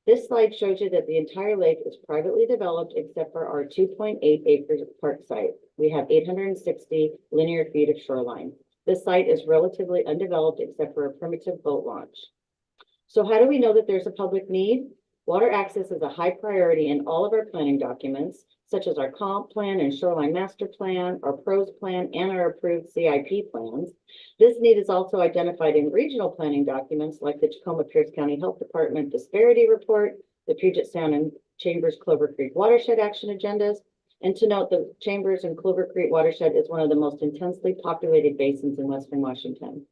This slide shows you that the entire lake is privately developed except for our 2.8 acres park site. We have 860 linear feet of shoreline. This site is relatively undeveloped except for a primitive boat launch. So how do we know that there's a public need? Water access is a high priority in all of our planning documents, such as our comp plan and shoreline master plan, our PROS plan, and our approved CIP plans. This need is also identified in regional planning documents like the Tacoma-Pierce County Health Department Disparity Report, the Puget Sound and Chambers Clover Creek Watershed Action Agendas. And to note, the Chambers and Clover Creek Watershed is one of the most intensely populated basins in Western Washington.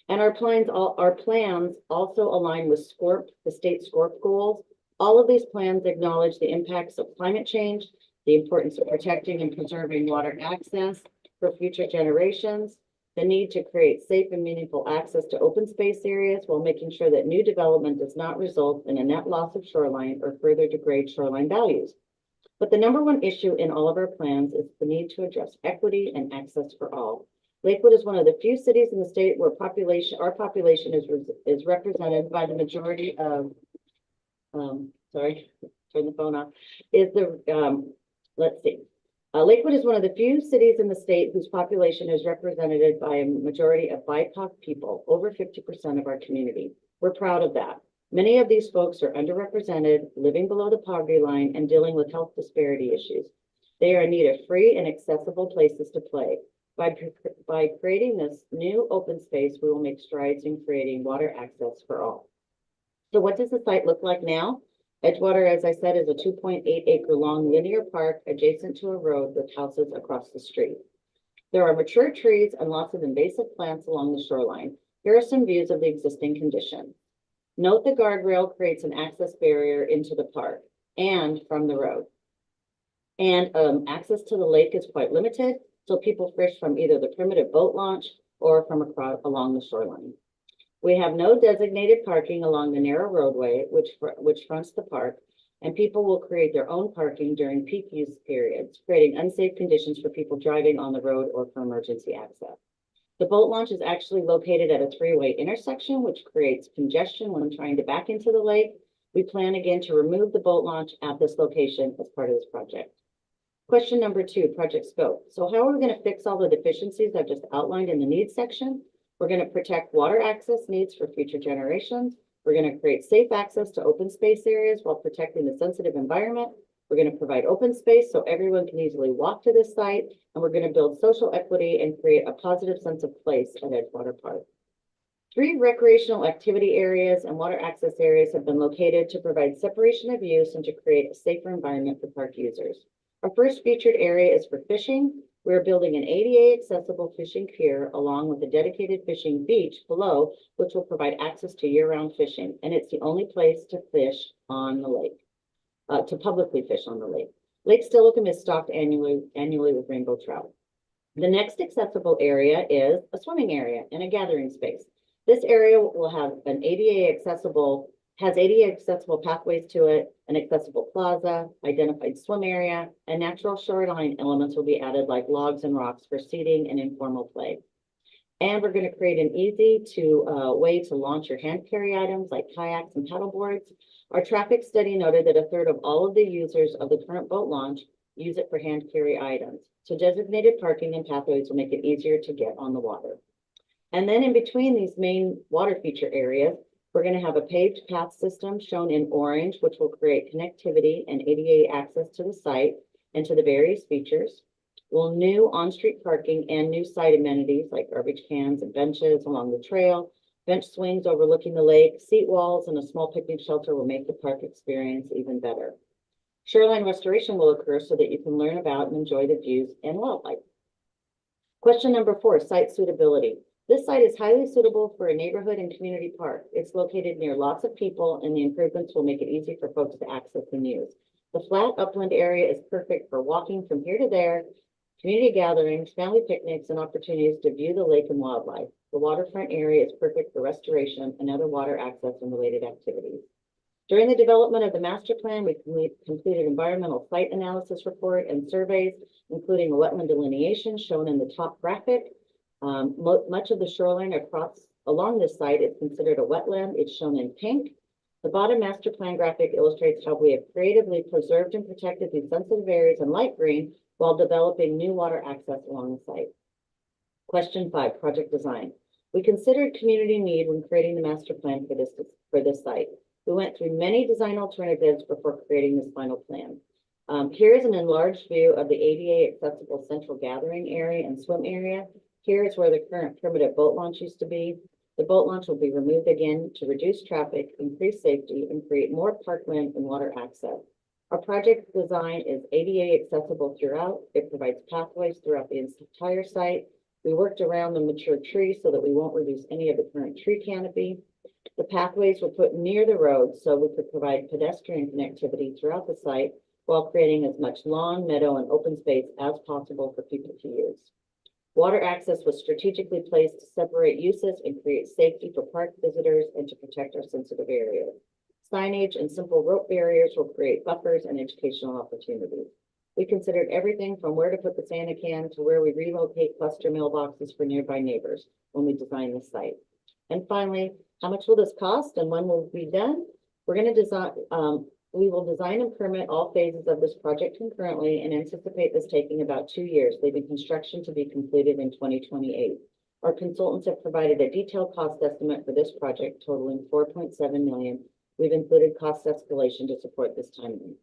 And our plans also align with SCORP, the state SCORP goals. All of these plans acknowledge the impacts of climate change, the importance of protecting and preserving water access for future generations, the need to create safe and meaningful access to open space areas while making sure that new development does not result in a net loss of shoreline or further degrade shoreline values. But the number one issue in all of our plans is the need to address equity and access for all. Lakewood is one of the few cities in the state where our population is represented by the majority of, sorry, turn the phone off, let's see. Lakewood is one of the few cities in the state whose population is represented by a majority of BIPOC people, over 50% of our community. We're proud of that. Many of these folks are underrepresented, living below the poverty line, and dealing with health disparity issues. They are in need of free and accessible places to play. By creating this new open space, we will make strides in creating water access for all. So what does the site look like now? Edgewater, as I said, is a 2.8 acre long linear park adjacent to a road with houses across the street. There are mature trees and lots of invasive plants along the shoreline. Here are some views of the existing condition. Note the guardrail creates an access barrier into the park and from the road. And access to the lake is quite limited, so people fish from either the primitive boat launch or from along the shoreline. We have no designated parking along the narrow roadway, which fronts the park, and people will create their own parking during peak use periods, creating unsafe conditions for people driving on the road or for emergency access. The boat launch is actually located at a three-way intersection, which creates congestion when trying to back into the lake. We plan again to remove the boat launch at this location as part of this project. Question number 2, project scope. So how are we going to fix all the deficiencies I've just outlined in the needs section? We're going to protect water access needs for future generations. We're going to create safe access to open space areas while protecting the sensitive environment. We're going to provide open space so everyone can easily walk to this site. And we're going to build social equity and create a positive sense of place at Edgewater Park. 3 recreational activity areas and water access areas have been located to provide separation of use and to create a safer environment for park users. Our first featured area is for fishing. We're building an ADA accessible fishing pier along with a dedicated fishing beach below, which will provide access to year-round fishing. And it's the only place to fish on the lake, to publicly fish on the lake. Lake Steilacoom is stocked annually with rainbow trout. The next accessible area is a swimming area and a gathering space. This area will have an ADA accessible pathways to it, an accessible plaza, identified swim area, and natural shoreline elements will be added like logs and rocks for seating and informal play. And we're going to create an easy way to launch your hand carry items like kayaks and paddle boards. Our traffic study noted that 1/3 of all of the users of the current boat launch use it for hand carry items. So designated parking and pathways will make it easier to get on the water. And then in between these main water feature areas, we're going to have a paved path system shown in orange, which will create connectivity and ADA access to the site and to the various features. We'll new on-street parking and new site amenities like garbage cans and benches along the trail, bench swings overlooking the lake, seat walls, and a small picnic shelter will make the park experience even better. Shoreline restoration will occur so that you can learn about and enjoy the views and wildlife. Question number 4, site suitability. This site is highly suitable for a neighborhood and community park. It's located near lots of people, and the improvements will make it easy for folks to access and use. The flat upland area is perfect for walking from here to there, community gatherings, family picnics, and opportunities to view the lake and wildlife. The waterfront area is perfect for restoration and other water access and related activities. During the development of the master plan, we completed environmental site analysis report and surveys, including a wetland delineation shown in the top graphic. Much of the shoreline along this site is considered a wetland. It's shown in pink. The bottom master plan graphic illustrates how we have creatively preserved and protected these sensitive areas in light green while developing new water access along the site. Question 5, project design. We considered community need when creating the master plan for this site. We went through many design alternatives before creating this final plan. Here is an enlarged view of the ADA accessible central gathering area and swim area. Here is where the current primitive boat launch used to be. The boat launch will be removed again to reduce traffic, increase safety, and create more parkland and water access. Our project design is ADA accessible throughout. It provides pathways throughout the entire site. We worked around the mature trees so that we won't reduce any of the current tree canopy. The pathways were put near the road so we could provide pedestrian connectivity throughout the site while creating as much lawn, meadow, and open space as possible for people to use. Water access was strategically placed to separate uses and create safety for park visitors and to protect our sensitive areas. Signage and simple rope barriers will create buffers and educational opportunities. We considered everything from where to put the Santa can to where we relocate cluster mailboxes for nearby neighbors when we design the site. And finally, how much will this cost and when will it be done? We're going to design, we will design and permit all phases of this project concurrently and anticipate this taking about 2 years, leaving construction to be completed in 2028. Our consultants have provided a detailed cost estimate for this project totaling $4.7 million. We've included cost escalation to support this timeline.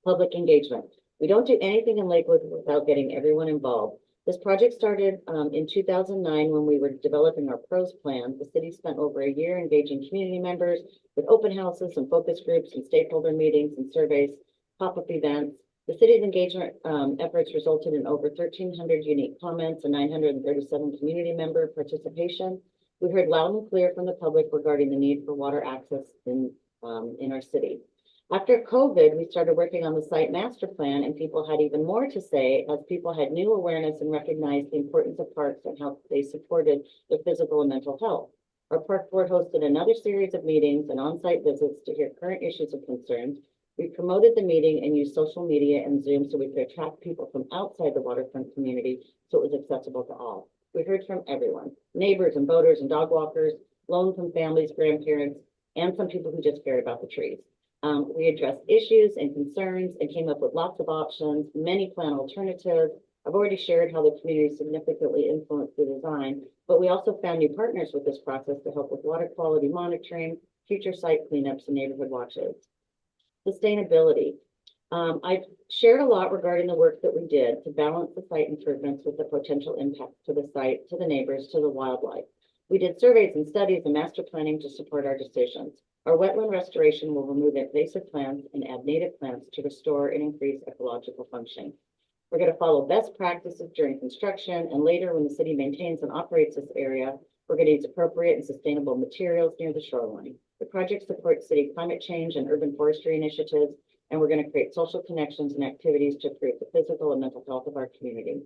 Public engagement. We don't do anything in Lakewood without getting everyone involved. This project started in 2009 when we were developing our pros plan. The city spent over a year engaging community members with open houses and focus groups and stakeholder meetings and surveys, pop-up events. The city's engagement efforts resulted in over 1,300 unique comments and 937 community member participation. We heard loud and clear from the public regarding the need for water access in our city. After COVID, we started working on the site master plan and people had even more to say as people had new awareness and recognized the importance of parks and how they supported their physical and mental health. Our park board hosted another series of meetings and on-site visits to hear current issues and concerns. We promoted the meeting and used social media and Zoom so we could attract people from outside the waterfront community so it was accessible to all. We heard from everyone, neighbors and boaters and dog walkers, low-income families, grandparents, and some people who just cared about the trees. We addressed issues and concerns and came up with lots of options, many plan alternatives. I've already shared how the community significantly influenced the design, but we also found new partners with this process to help with water quality monitoring, future site cleanups, and neighborhood watches. Sustainability. I've shared a lot regarding the work that we did to balance the site improvements with the potential impact to the site, to the neighbors, to the wildlife. We did surveys and studies and master planning to support our decisions. Our wetland restoration will remove invasive plants and add native plants to restore and increase ecological function. We're going to follow best practices during construction and later when the city maintains and operates this area, we're going to use appropriate and sustainable materials near the shoreline. The project supports city climate change and urban forestry initiatives, and we're going to create social connections and activities to improve the physical and mental health of our community.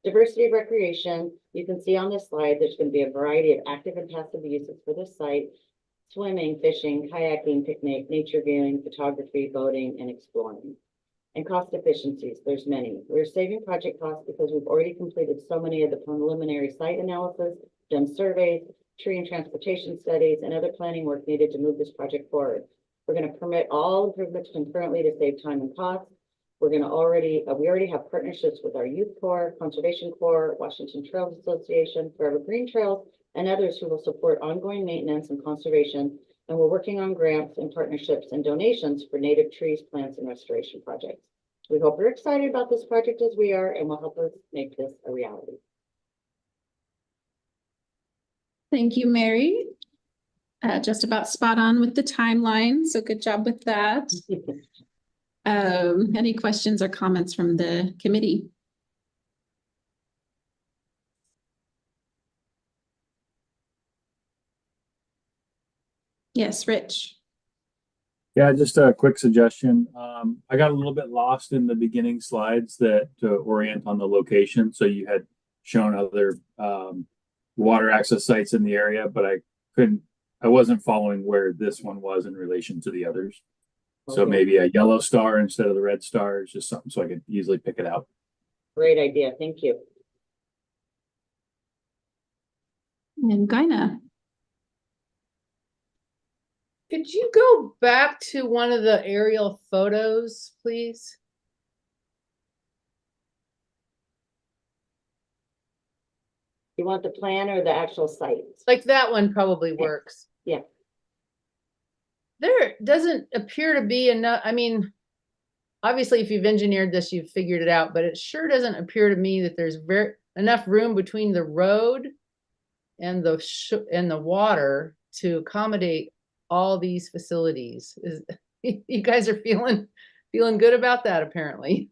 Diversity of recreation, you can see on this slide, there's going to be a variety of active and passive uses for this site: swimming, fishing, kayaking, picnic, nature viewing, photography, boating, and exploring. And cost efficiencies, there's many. We're saving project costs because we've already completed so many of the preliminary site analysis, done surveys, tree and transportation studies, and other planning work needed to move this project forward. We're going to permit all improvements concurrently to save time and cost. We're going to we already have partnerships with our Youth Corps, Conservation Corps, Washington Trails Association, Forever Green Trails, and others who will support ongoing maintenance and conservation. And we're working on grants and partnerships and donations for native trees, plants, and restoration projects. We hope you're excited about this project as we are and will help us make this a reality. Thank you, Mary. Just about spot on with the timeline, so good job with that. Any questions or comments from the committee? Yes, Rich. Yeah, just a quick suggestion. I got a little bit lost in the beginning slides that to orient on the location. So you had shown other water access sites in the area, but I wasn't following where this one was in relation to the others. So maybe a yellow star instead of the red star is just something so I could easily pick it out. Great idea. Thank you. And Gina. Could you go back to one of the aerial photos, please? You want the plan or the actual site? Like that one probably works. Yeah. There doesn't appear to be enough, I mean, obviously if you've engineered this, you've figured it out, but it sure doesn't appear to me that there's enough room between the road and the water to accommodate all these facilities. You guys are feeling good about that, apparently.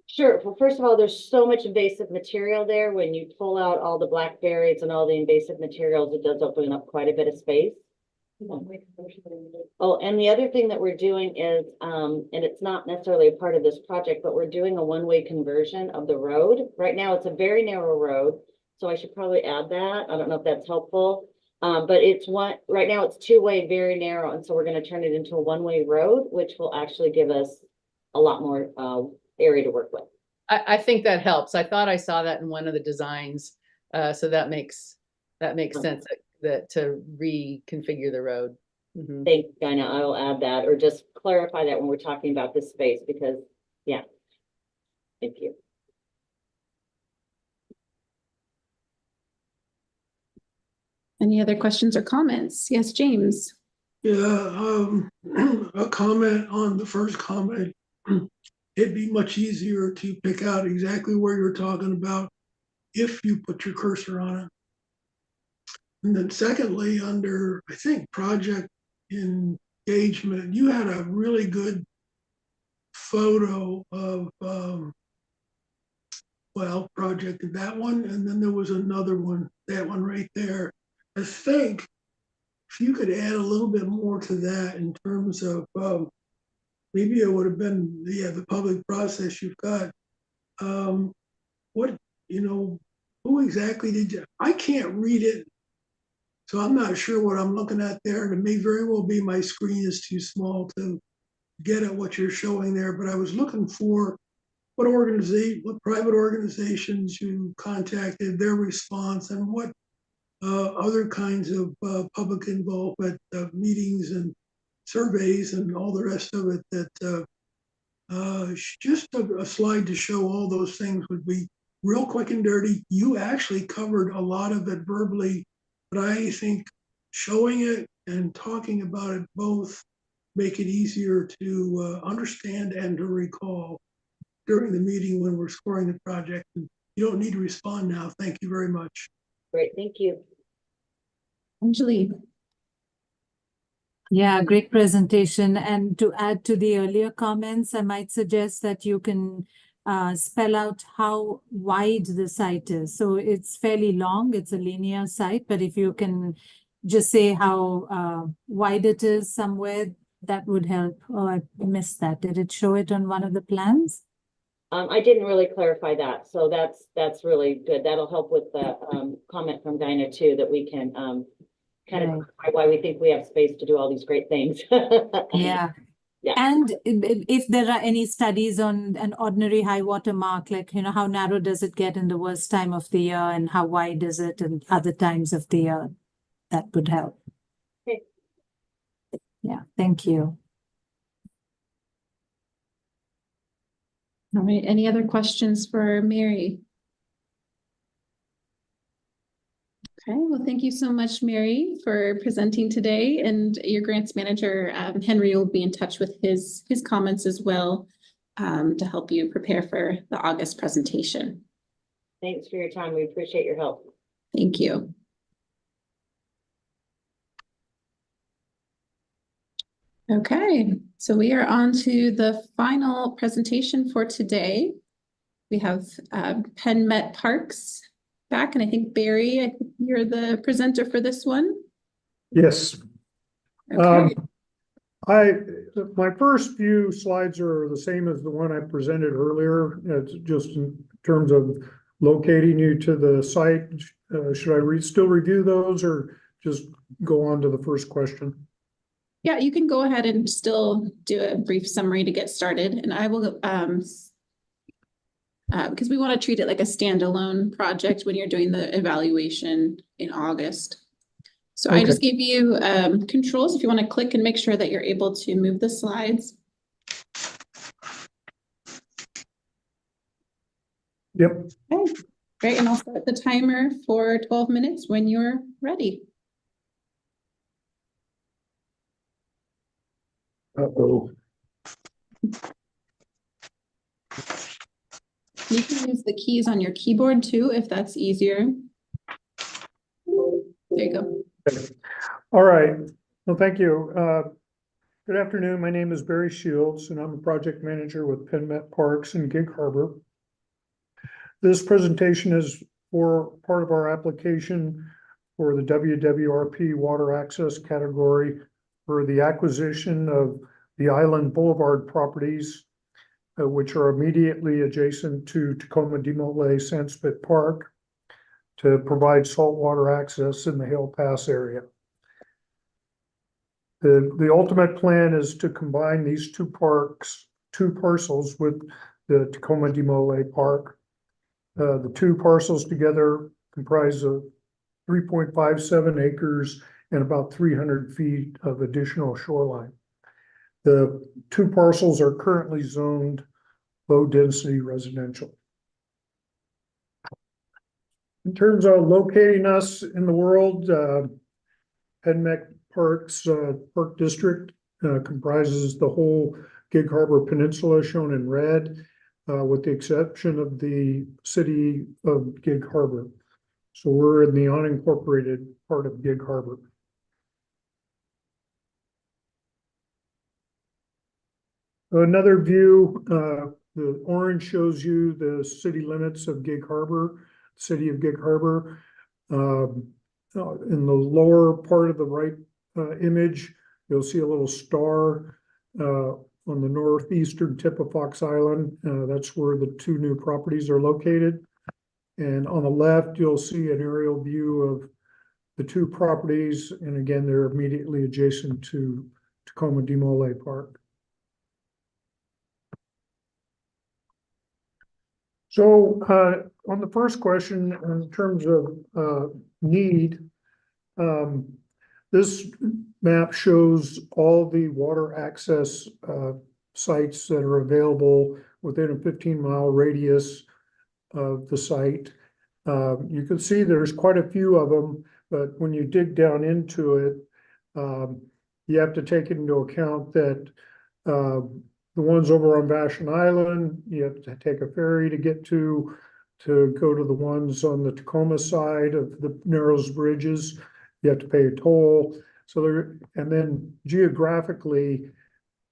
Sure. Well, first of all, there's so much invasive material there. When you pull out all the blackberries and all the invasive materials, it does open up quite a bit of space. Oh, and the other thing that we're doing is, and it's not necessarily a part of this project, but we're doing a one-way conversion of the road. Right now, it's a very narrow road, so I should probably add that. I don't know if that's helpful. But right now it's two-way, very narrow, and so we're going to turn it into a one-way road, which will actually give us a lot more area to work with. I think that helps. I thought I saw that in one of the designs. So that makes sense that to reconfigure the road. Mm-hmm. Thank you, Dinah. I will add that, or just clarify that when we're talking about this space, because yeah. Thank you. Any other questions or comments? Yes, James. Yeah, a comment on the first comment. It'd be much easier to pick out exactly where you're talking about if you put your cursor on it. And then secondly, under, I think, project engagement, you had a really good photo of, well, project that one, and then there was another one, that one right there. I think if you could add a little bit more to that in terms of, maybe it would have been the public process you've got. What, who exactly did you, I can't read it, so I'm not sure what I'm looking at there. And it may very well be my screen is too small to get at what you're showing there, but I was looking for what private organizations you contacted, their response, and what other kinds of public involvement, meetings and surveys and all the rest of it, that just a slide to show all those things would be real quick and dirty. You actually covered a lot of it verbally, but I think showing it and talking about it both make it easier to understand and to recall during the meeting when we're scoring the project. And you don't need to respond now. Thank you very much. Great, thank you. Anjali. Yeah, great presentation. And to add to the earlier comments, I might suggest that you can spell out how wide the site is. So it's fairly long, it's a linear site, but if you can just say how wide it is somewhere, that would help. Oh, I missed that. Did it show it on one of the plans? I didn't really clarify that, so that's really good. That'll help with the comment from Dinah too, that we can kind of clarify why we think we have space to do all these great things. Yeah. Yeah. And if there are any studies on an ordinary high water mark, like, how narrow does it get in the worst time of the year and how wide is it in other times of the year, that would help. Okay. Yeah, thank you. All right, any other questions for Mary? Okay, well, thank you so much, Mary, for presenting today. And your grants manager, Henry, will be in touch with his comments as well to help you prepare for the August presentation. Thanks for your time. We appreciate your help. Thank you. Okay, so we are on to the final presentation for today. We have Penn Met Parks back, and I think Barry, you're the presenter for this one. Yes. Okay. My first few slides are the same as the one I presented earlier. It's just in terms of locating you to the site. Should I still review those or just go on to the first question? Yeah, you can go ahead and still do a brief summary to get started, and I will because we want to treat it like a standalone project when you're doing the evaluation in August. So I just gave you controls if you want to click and make sure that you're able to move the slides. Yep. Okay, great. And I'll start the timer for 12 minutes when you're ready. Uh-oh. You can use the keys on your keyboard too, if that's easier. There you go. Okay. All right. Well, thank you. Good afternoon. My name is Barry Shields, and I'm a project manager with PennMet Parks in Gig Harbor. This presentation is for part of our application for the WWRP water access category for the acquisition of the Island Boulevard properties, which are immediately adjacent to Tacoma Demole Sandspit Park, to provide saltwater access in the Hale Pass area. The ultimate plan is to combine these two parcels with the Tacoma Demole Park. The two parcels together comprise of 3.57 acres and about 300 feet of additional shoreline. The two parcels are currently zoned low density residential. In terms of locating us in the world, PennMet Parks Park District comprises the whole Gig Harbor Peninsula, shown in red, with the exception of the city of Gig Harbor. So we're in the unincorporated part of Gig Harbor. Another view, the orange shows you the city limits of Gig Harbor, city of Gig Harbor. In the lower part of the right image, you'll see a little star on the northeastern tip of Fox Island. That's where the two new properties are located. And on the left, you'll see an aerial view of the two properties. And again, they're immediately adjacent to Tacoma Demole Park. So on the first question, in terms of need, this map shows all the water access sites that are available within a 15-mile radius of the site. You can see there's quite a few of them, but when you dig down into it, you have to take into account that the ones over on Vashon Island, you have to take a ferry to get to go to the ones on the Tacoma side of the Narrows bridges. You have to pay a toll. So there, and then geographically,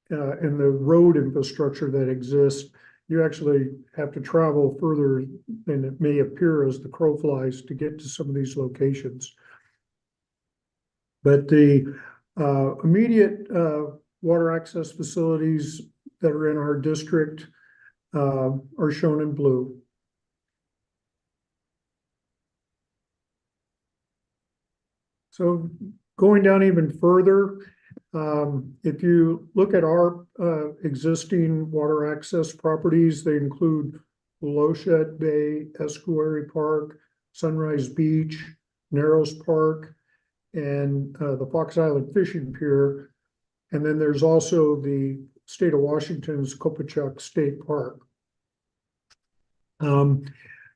in the road infrastructure that exists, you actually have to travel further than it may appear as the crow flies to get to some of these locations. But the immediate water access facilities that are in our district are shown in blue. So going down even further, if you look at our existing water access properties, they include Loshet Bay, Estuary Park, Sunrise Beach, Narrows Park, and the Fox Island Fishing Pier. And then there's also the state of Washington's Kopachuk State Park. Now,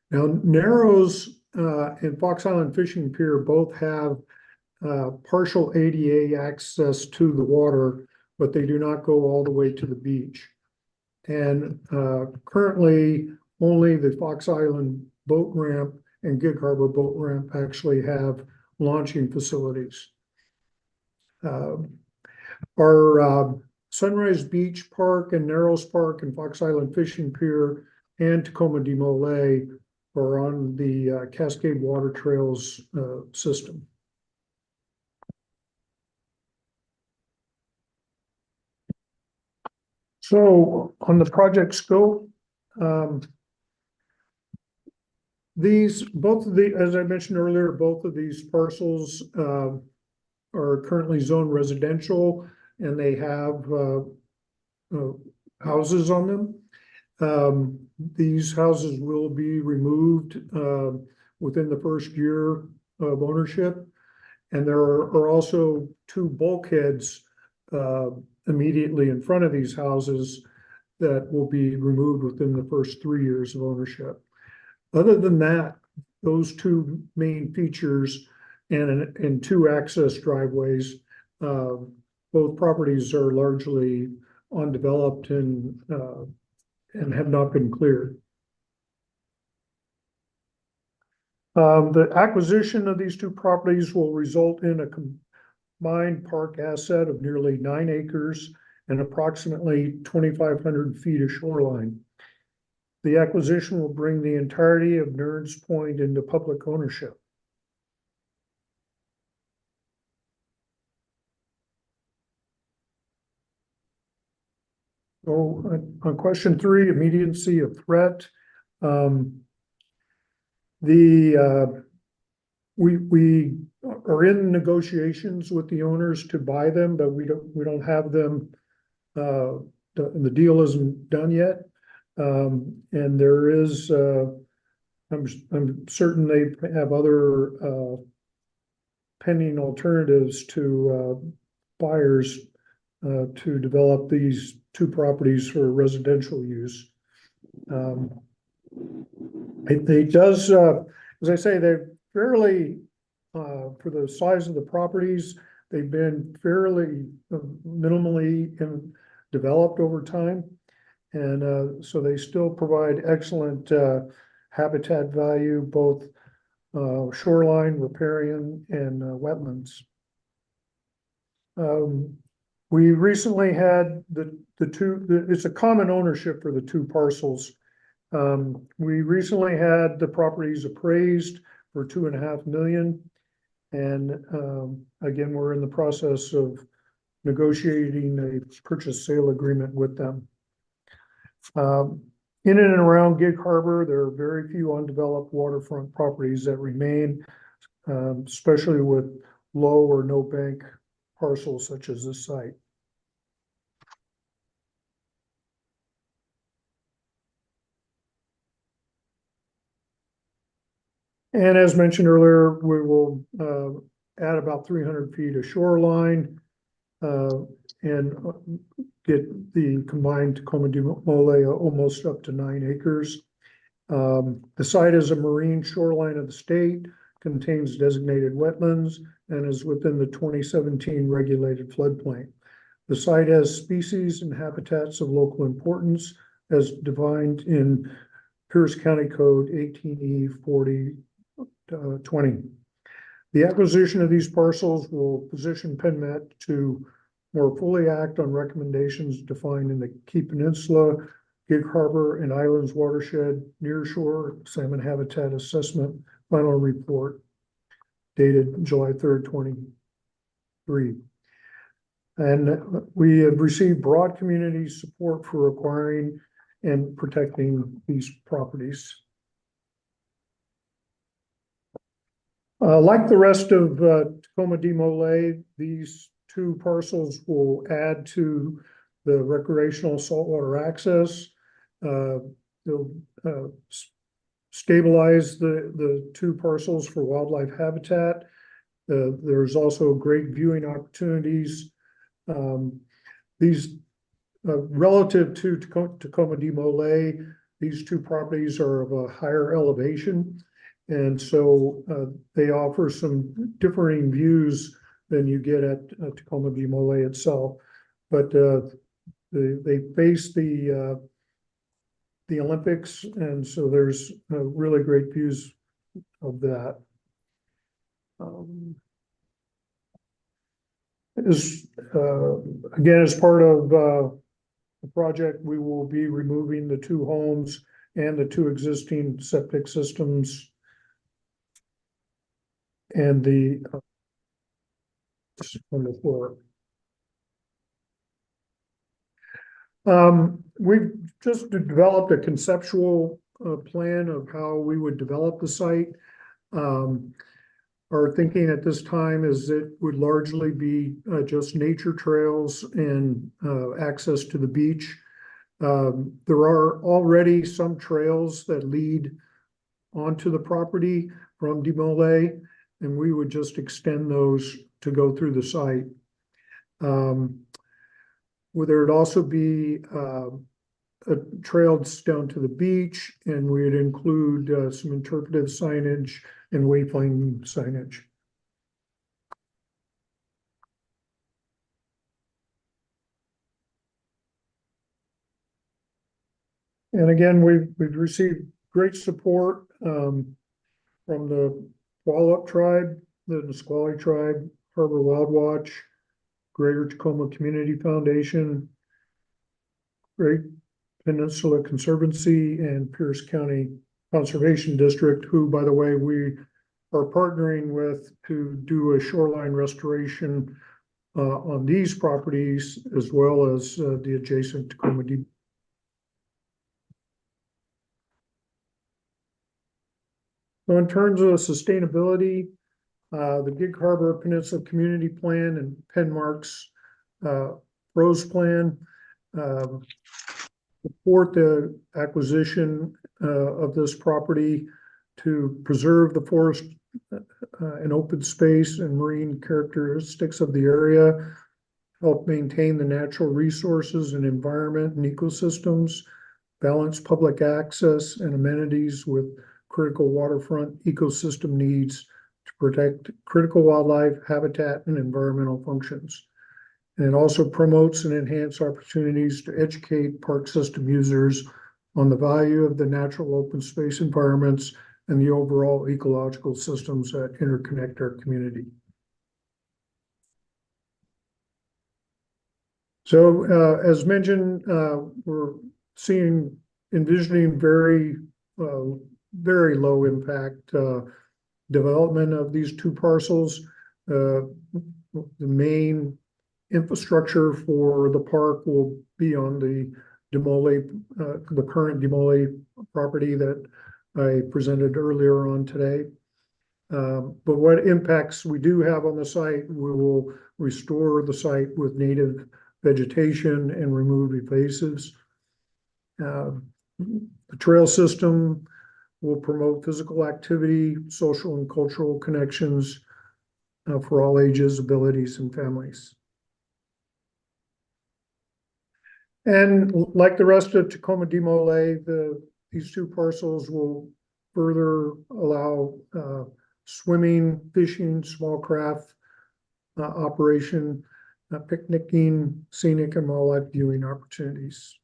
Narrows and Fox Island Fishing Pier both have partial ADA access to the water, but they do not go all the way to the beach. And currently, only the Fox Island boat ramp and Gig Harbor boat ramp actually have launching facilities. Our Sunrise Beach Park and Narrows Park and Fox Island Fishing Pier and Tacoma Demole are on the Cascade Water Trails system. So on the project scope, as I mentioned earlier, both of these parcels are currently zoned residential, and they have houses on them. These houses will be removed within the first year of ownership, And there are also two bulkheads immediately in front of these houses that will be removed within the first 3 years of ownership. Other than that, those two main features and two access driveways, both properties are largely undeveloped and have not been cleared. The acquisition of these two properties will result in a combined park asset of nearly 9 acres and approximately 2,500 feet of shoreline. The acquisition will bring the entirety of Nerds Point into public ownership. So on question 3, immediacy of threat. We are in negotiations with the owners to buy them, but we don't have them. The deal isn't done yet, and there is. I'm certain they have other pending alternatives to buyers to develop these two properties for residential use. It does, as I say, they're fairly, for the size of the properties, they've been fairly minimally developed over time. And so they still provide excellent habitat value, both shoreline, riparian, and wetlands. We recently had it's a common ownership for the two parcels. We recently had the properties appraised for $2.5 million. And again, we're in the process of negotiating a purchase sale agreement with them. In and around Gig Harbor, there are very few undeveloped waterfront properties that remain, especially with low or no bank parcels such as this site. And as mentioned earlier, we will add about 300 feet of shoreline and get the combined Tacoma Mole almost up to 9 acres. The site is a marine shoreline of the state, contains designated wetlands, and is within the 2017 regulated floodplain. The site has species and habitats of local importance as defined in Pierce County Code 18E 4020. The acquisition of these parcels will position PennMet to more fully act on recommendations defined in the Key Peninsula, Gig Harbor, and Islands Watershed Nearshore Salmon Habitat Assessment Final Report dated July 3rd, 23. And we have received broad community support for acquiring and protecting these properties. Like the rest of Tacoma Mole, these two parcels will add to the recreational saltwater access. They'll stabilize the two parcels for wildlife habitat. There's also great viewing opportunities. These relative to Tacoma Mole, these two properties are of a higher elevation. And so they offer some differing views than you get at Tacoma Mole itself. But they face the Olympics, and so there's really great views of that. Again, as part of the project, we will be removing the two homes and the two existing septic systems and the on the floor. We've just developed a conceptual plan of how we would develop the site. Our thinking at this time is it would largely be just nature trails and access to the beach. There are already some trails that lead onto the property from Demole, and we would just extend those to go through the site. Would there'd also be trails down to the beach, and we'd include some interpretive signage and wayfinding signage. And again, we've received great support from the Puyallup tribe, the Nisqually tribe, Harbor Wild Watch, Greater Tacoma Community Foundation, Great Peninsula Conservancy, and Pierce County Conservation District, who, by the way, we are partnering with to do a shoreline restoration on these properties, as well as the adjacent Tacoma Deep. So in terms of sustainability, the Gig Harbor Peninsula Community Plan and Penmark's Rose Plan support the acquisition of this property to preserve the forest and open space and marine characteristics of the area, help maintain the natural resources and environment and ecosystems, balance public access and amenities with critical waterfront ecosystem needs to protect critical wildlife, habitat, and environmental functions. And it also promotes and enhances opportunities to educate park system users on the value of the natural open space environments and the overall ecological systems that interconnect our community. So as mentioned, we're envisioning very low impact development of these two parcels. The main infrastructure for the park will be on the current Demole property that I presented earlier on today. But what impacts we do have on the site, we will restore the site with native vegetation and remove invasives. The trail system will promote physical activity, social and cultural connections for all ages, abilities, and families. And like the rest of Tacoma Demole, these two parcels will further allow swimming, fishing, small craft operation, picnicking, scenic and wildlife viewing opportunities.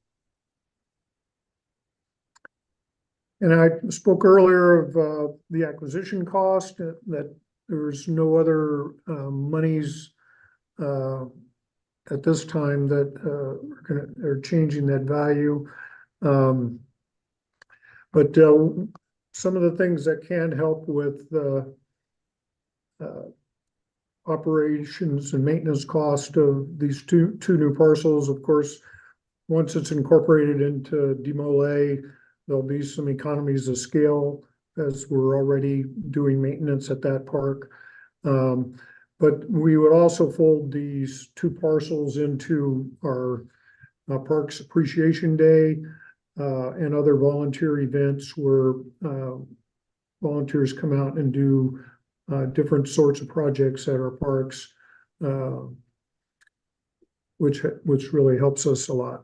And I spoke earlier of the acquisition cost, that there's no other monies at this time that are changing that value. But some of the things that can help with operations and maintenance cost of these two new parcels, of course, once it's incorporated into Demole, there'll be some economies of scale as we're already doing maintenance at that park. But we would also fold these two parcels into our Parks Appreciation Day and other volunteer events where volunteers come out and do different sorts of projects at our parks, which really helps us a lot.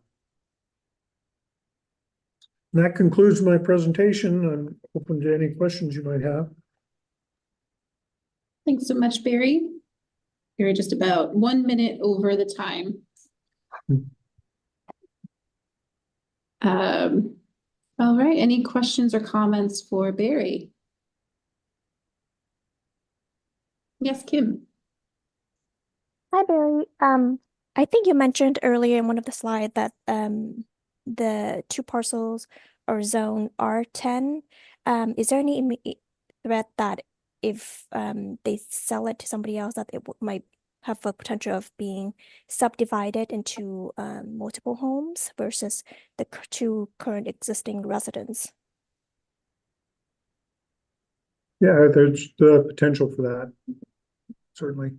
And that concludes my presentation. I'm open to any questions you might have. Thanks so much, Barry. You're just about 1 minute over the time. All right, any questions or comments for Barry? Yes, Kim. Hi, Barry. I think you mentioned earlier in one of the slides that the two parcels are zone R10. Is there any threat that if they sell it to somebody else, that it might have a potential of being subdivided into multiple homes versus the two current existing residents? Yeah, there's the potential for that, certainly.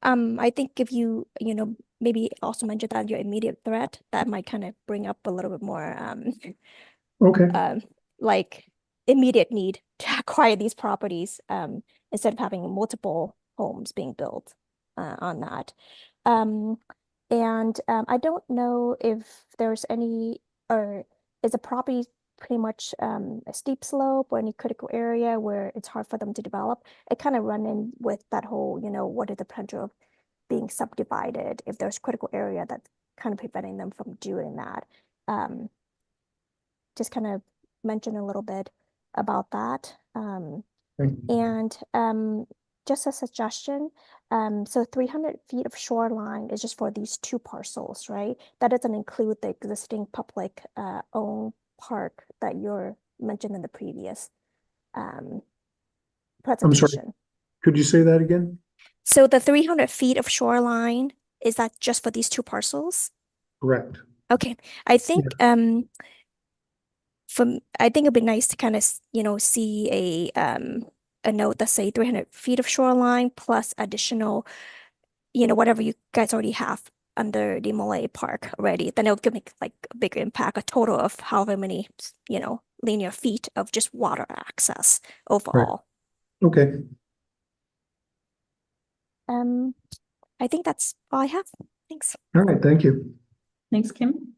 I think if you maybe also mentioned that your immediate threat, that might kind of bring up a little bit more okay. Like immediate need to acquire these properties instead of having multiple homes being built on that. I don't know if there's any, or is the property pretty much a steep slope or any critical area where it's hard for them to develop? It kind of run in with that whole, what is the potential of being subdivided if there's critical area that's kind of preventing them from doing that. Just kind of mention a little bit about that. Just a suggestion, so 300 feet of shoreline is just for these two parcels, right? That doesn't include the existing public owned park that you're mentioned in the previous presentation. I'm sorry, could you say that again? So the 300 feet of shoreline, is that just for these two parcels? Correct. Okay, I think I think it'd be nice to kind of see a note that say 300 feet of shoreline plus additional, whatever you guys already have under the Malay Park already. Then it would make like a bigger impact, a total of however many linear feet of just water access overall. Right. Okay. I think that's all I have. Thanks. All right, thank you. Thanks, Kim.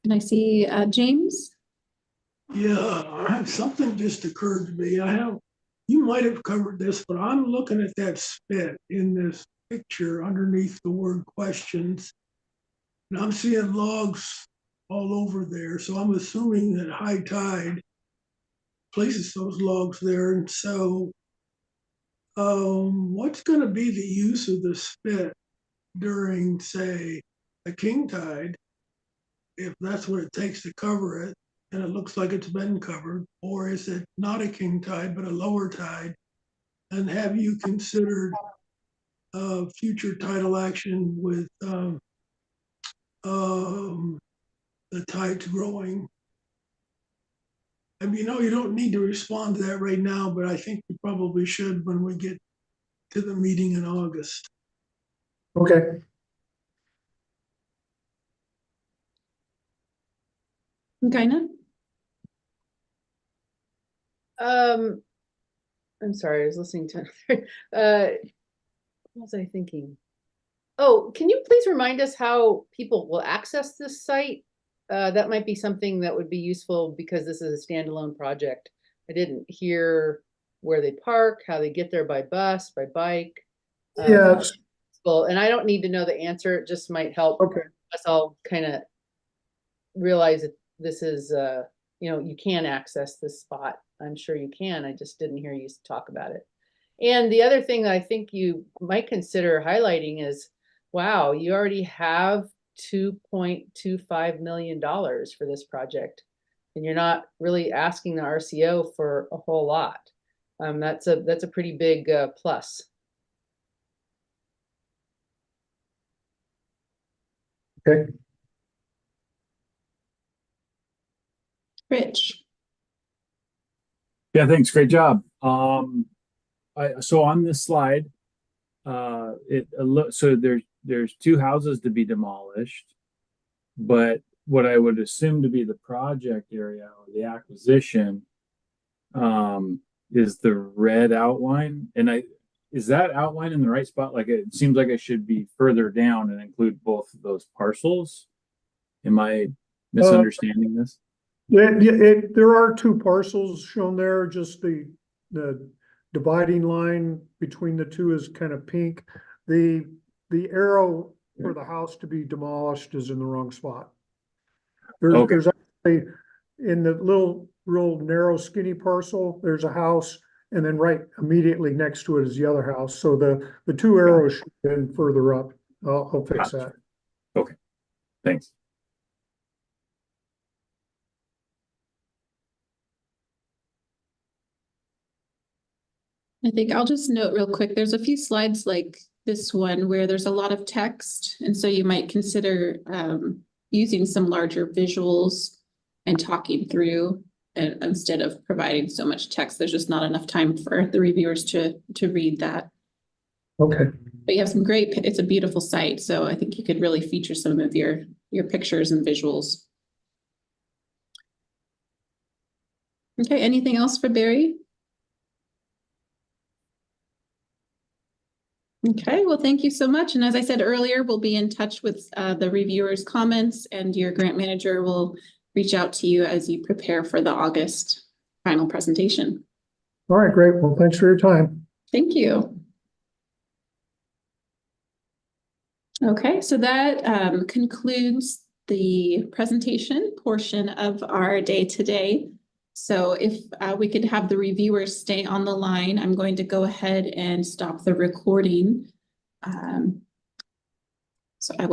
And I see James. Yeah, something just occurred to me. You might have covered this, but I'm looking at that spit in this picture underneath the word questions. And I'm seeing logs all over there. So I'm assuming that high tide places those logs there. And so what's going to be the use of the spit during, say, a king tide, if that's what it takes to cover it, and it looks like it's been covered, or is it not a king tide, but a lower tide? And have you considered future tidal action with the tides growing? I mean, you don't need to respond to that right now, but I think you probably should when we get to the meeting in August. Okay. Gaina? I'm sorry, I was listening to what was I thinking? Oh, can you please remind us how people will access this site? That might be something that would be useful because this is a standalone project. I didn't hear where they park, how they get there by bus, by bike. Yes. And I don't need to know the answer. It just might help us all kind of realize that this is, you can access this spot. I'm sure you can. I just didn't hear you talk about it. And the other thing that I think you might consider highlighting is, wow, you already have $2.25 million for this project, and you're not really asking the RCO for a whole lot. That's a pretty big plus. Okay. Rich. Yeah, thanks. Great job. So on this slide, so there's two houses to be demolished, but what I would assume to be the project area or the acquisition is the red outline. And is that outline in the right spot? Like, it seems like it should be further down and include both of those parcels. Am I misunderstanding this? There are two parcels shown there. Just the dividing line between the two is kind of pink. The arrow for the house to be demolished is in the wrong spot. There's actually, in the little real narrow skinny parcel, there's a house, and then right immediately next to it is the other house. So the two arrows should have been further up. I'll fix that. Okay, thanks. I think I'll just note real quick, there's a few slides like this one where there's a lot of text. And so you might consider using some larger visuals and talking through instead of providing so much text. There's just not enough time for the reviewers to read that. Okay. But you have some great, it's a beautiful site. So I think you could really feature some of your pictures and visuals. Okay, anything else for Barry? Okay, well, thank you so much. And as I said earlier, we'll be in touch with the reviewers' comments, and your grant manager will reach out to you as you prepare for the August final presentation. All right, great. Well, thanks for your time. Thank you. Okay, so that concludes the presentation portion of our day today. So if we could have the reviewers stay on the line, I'm going to go ahead and stop the recording. So I will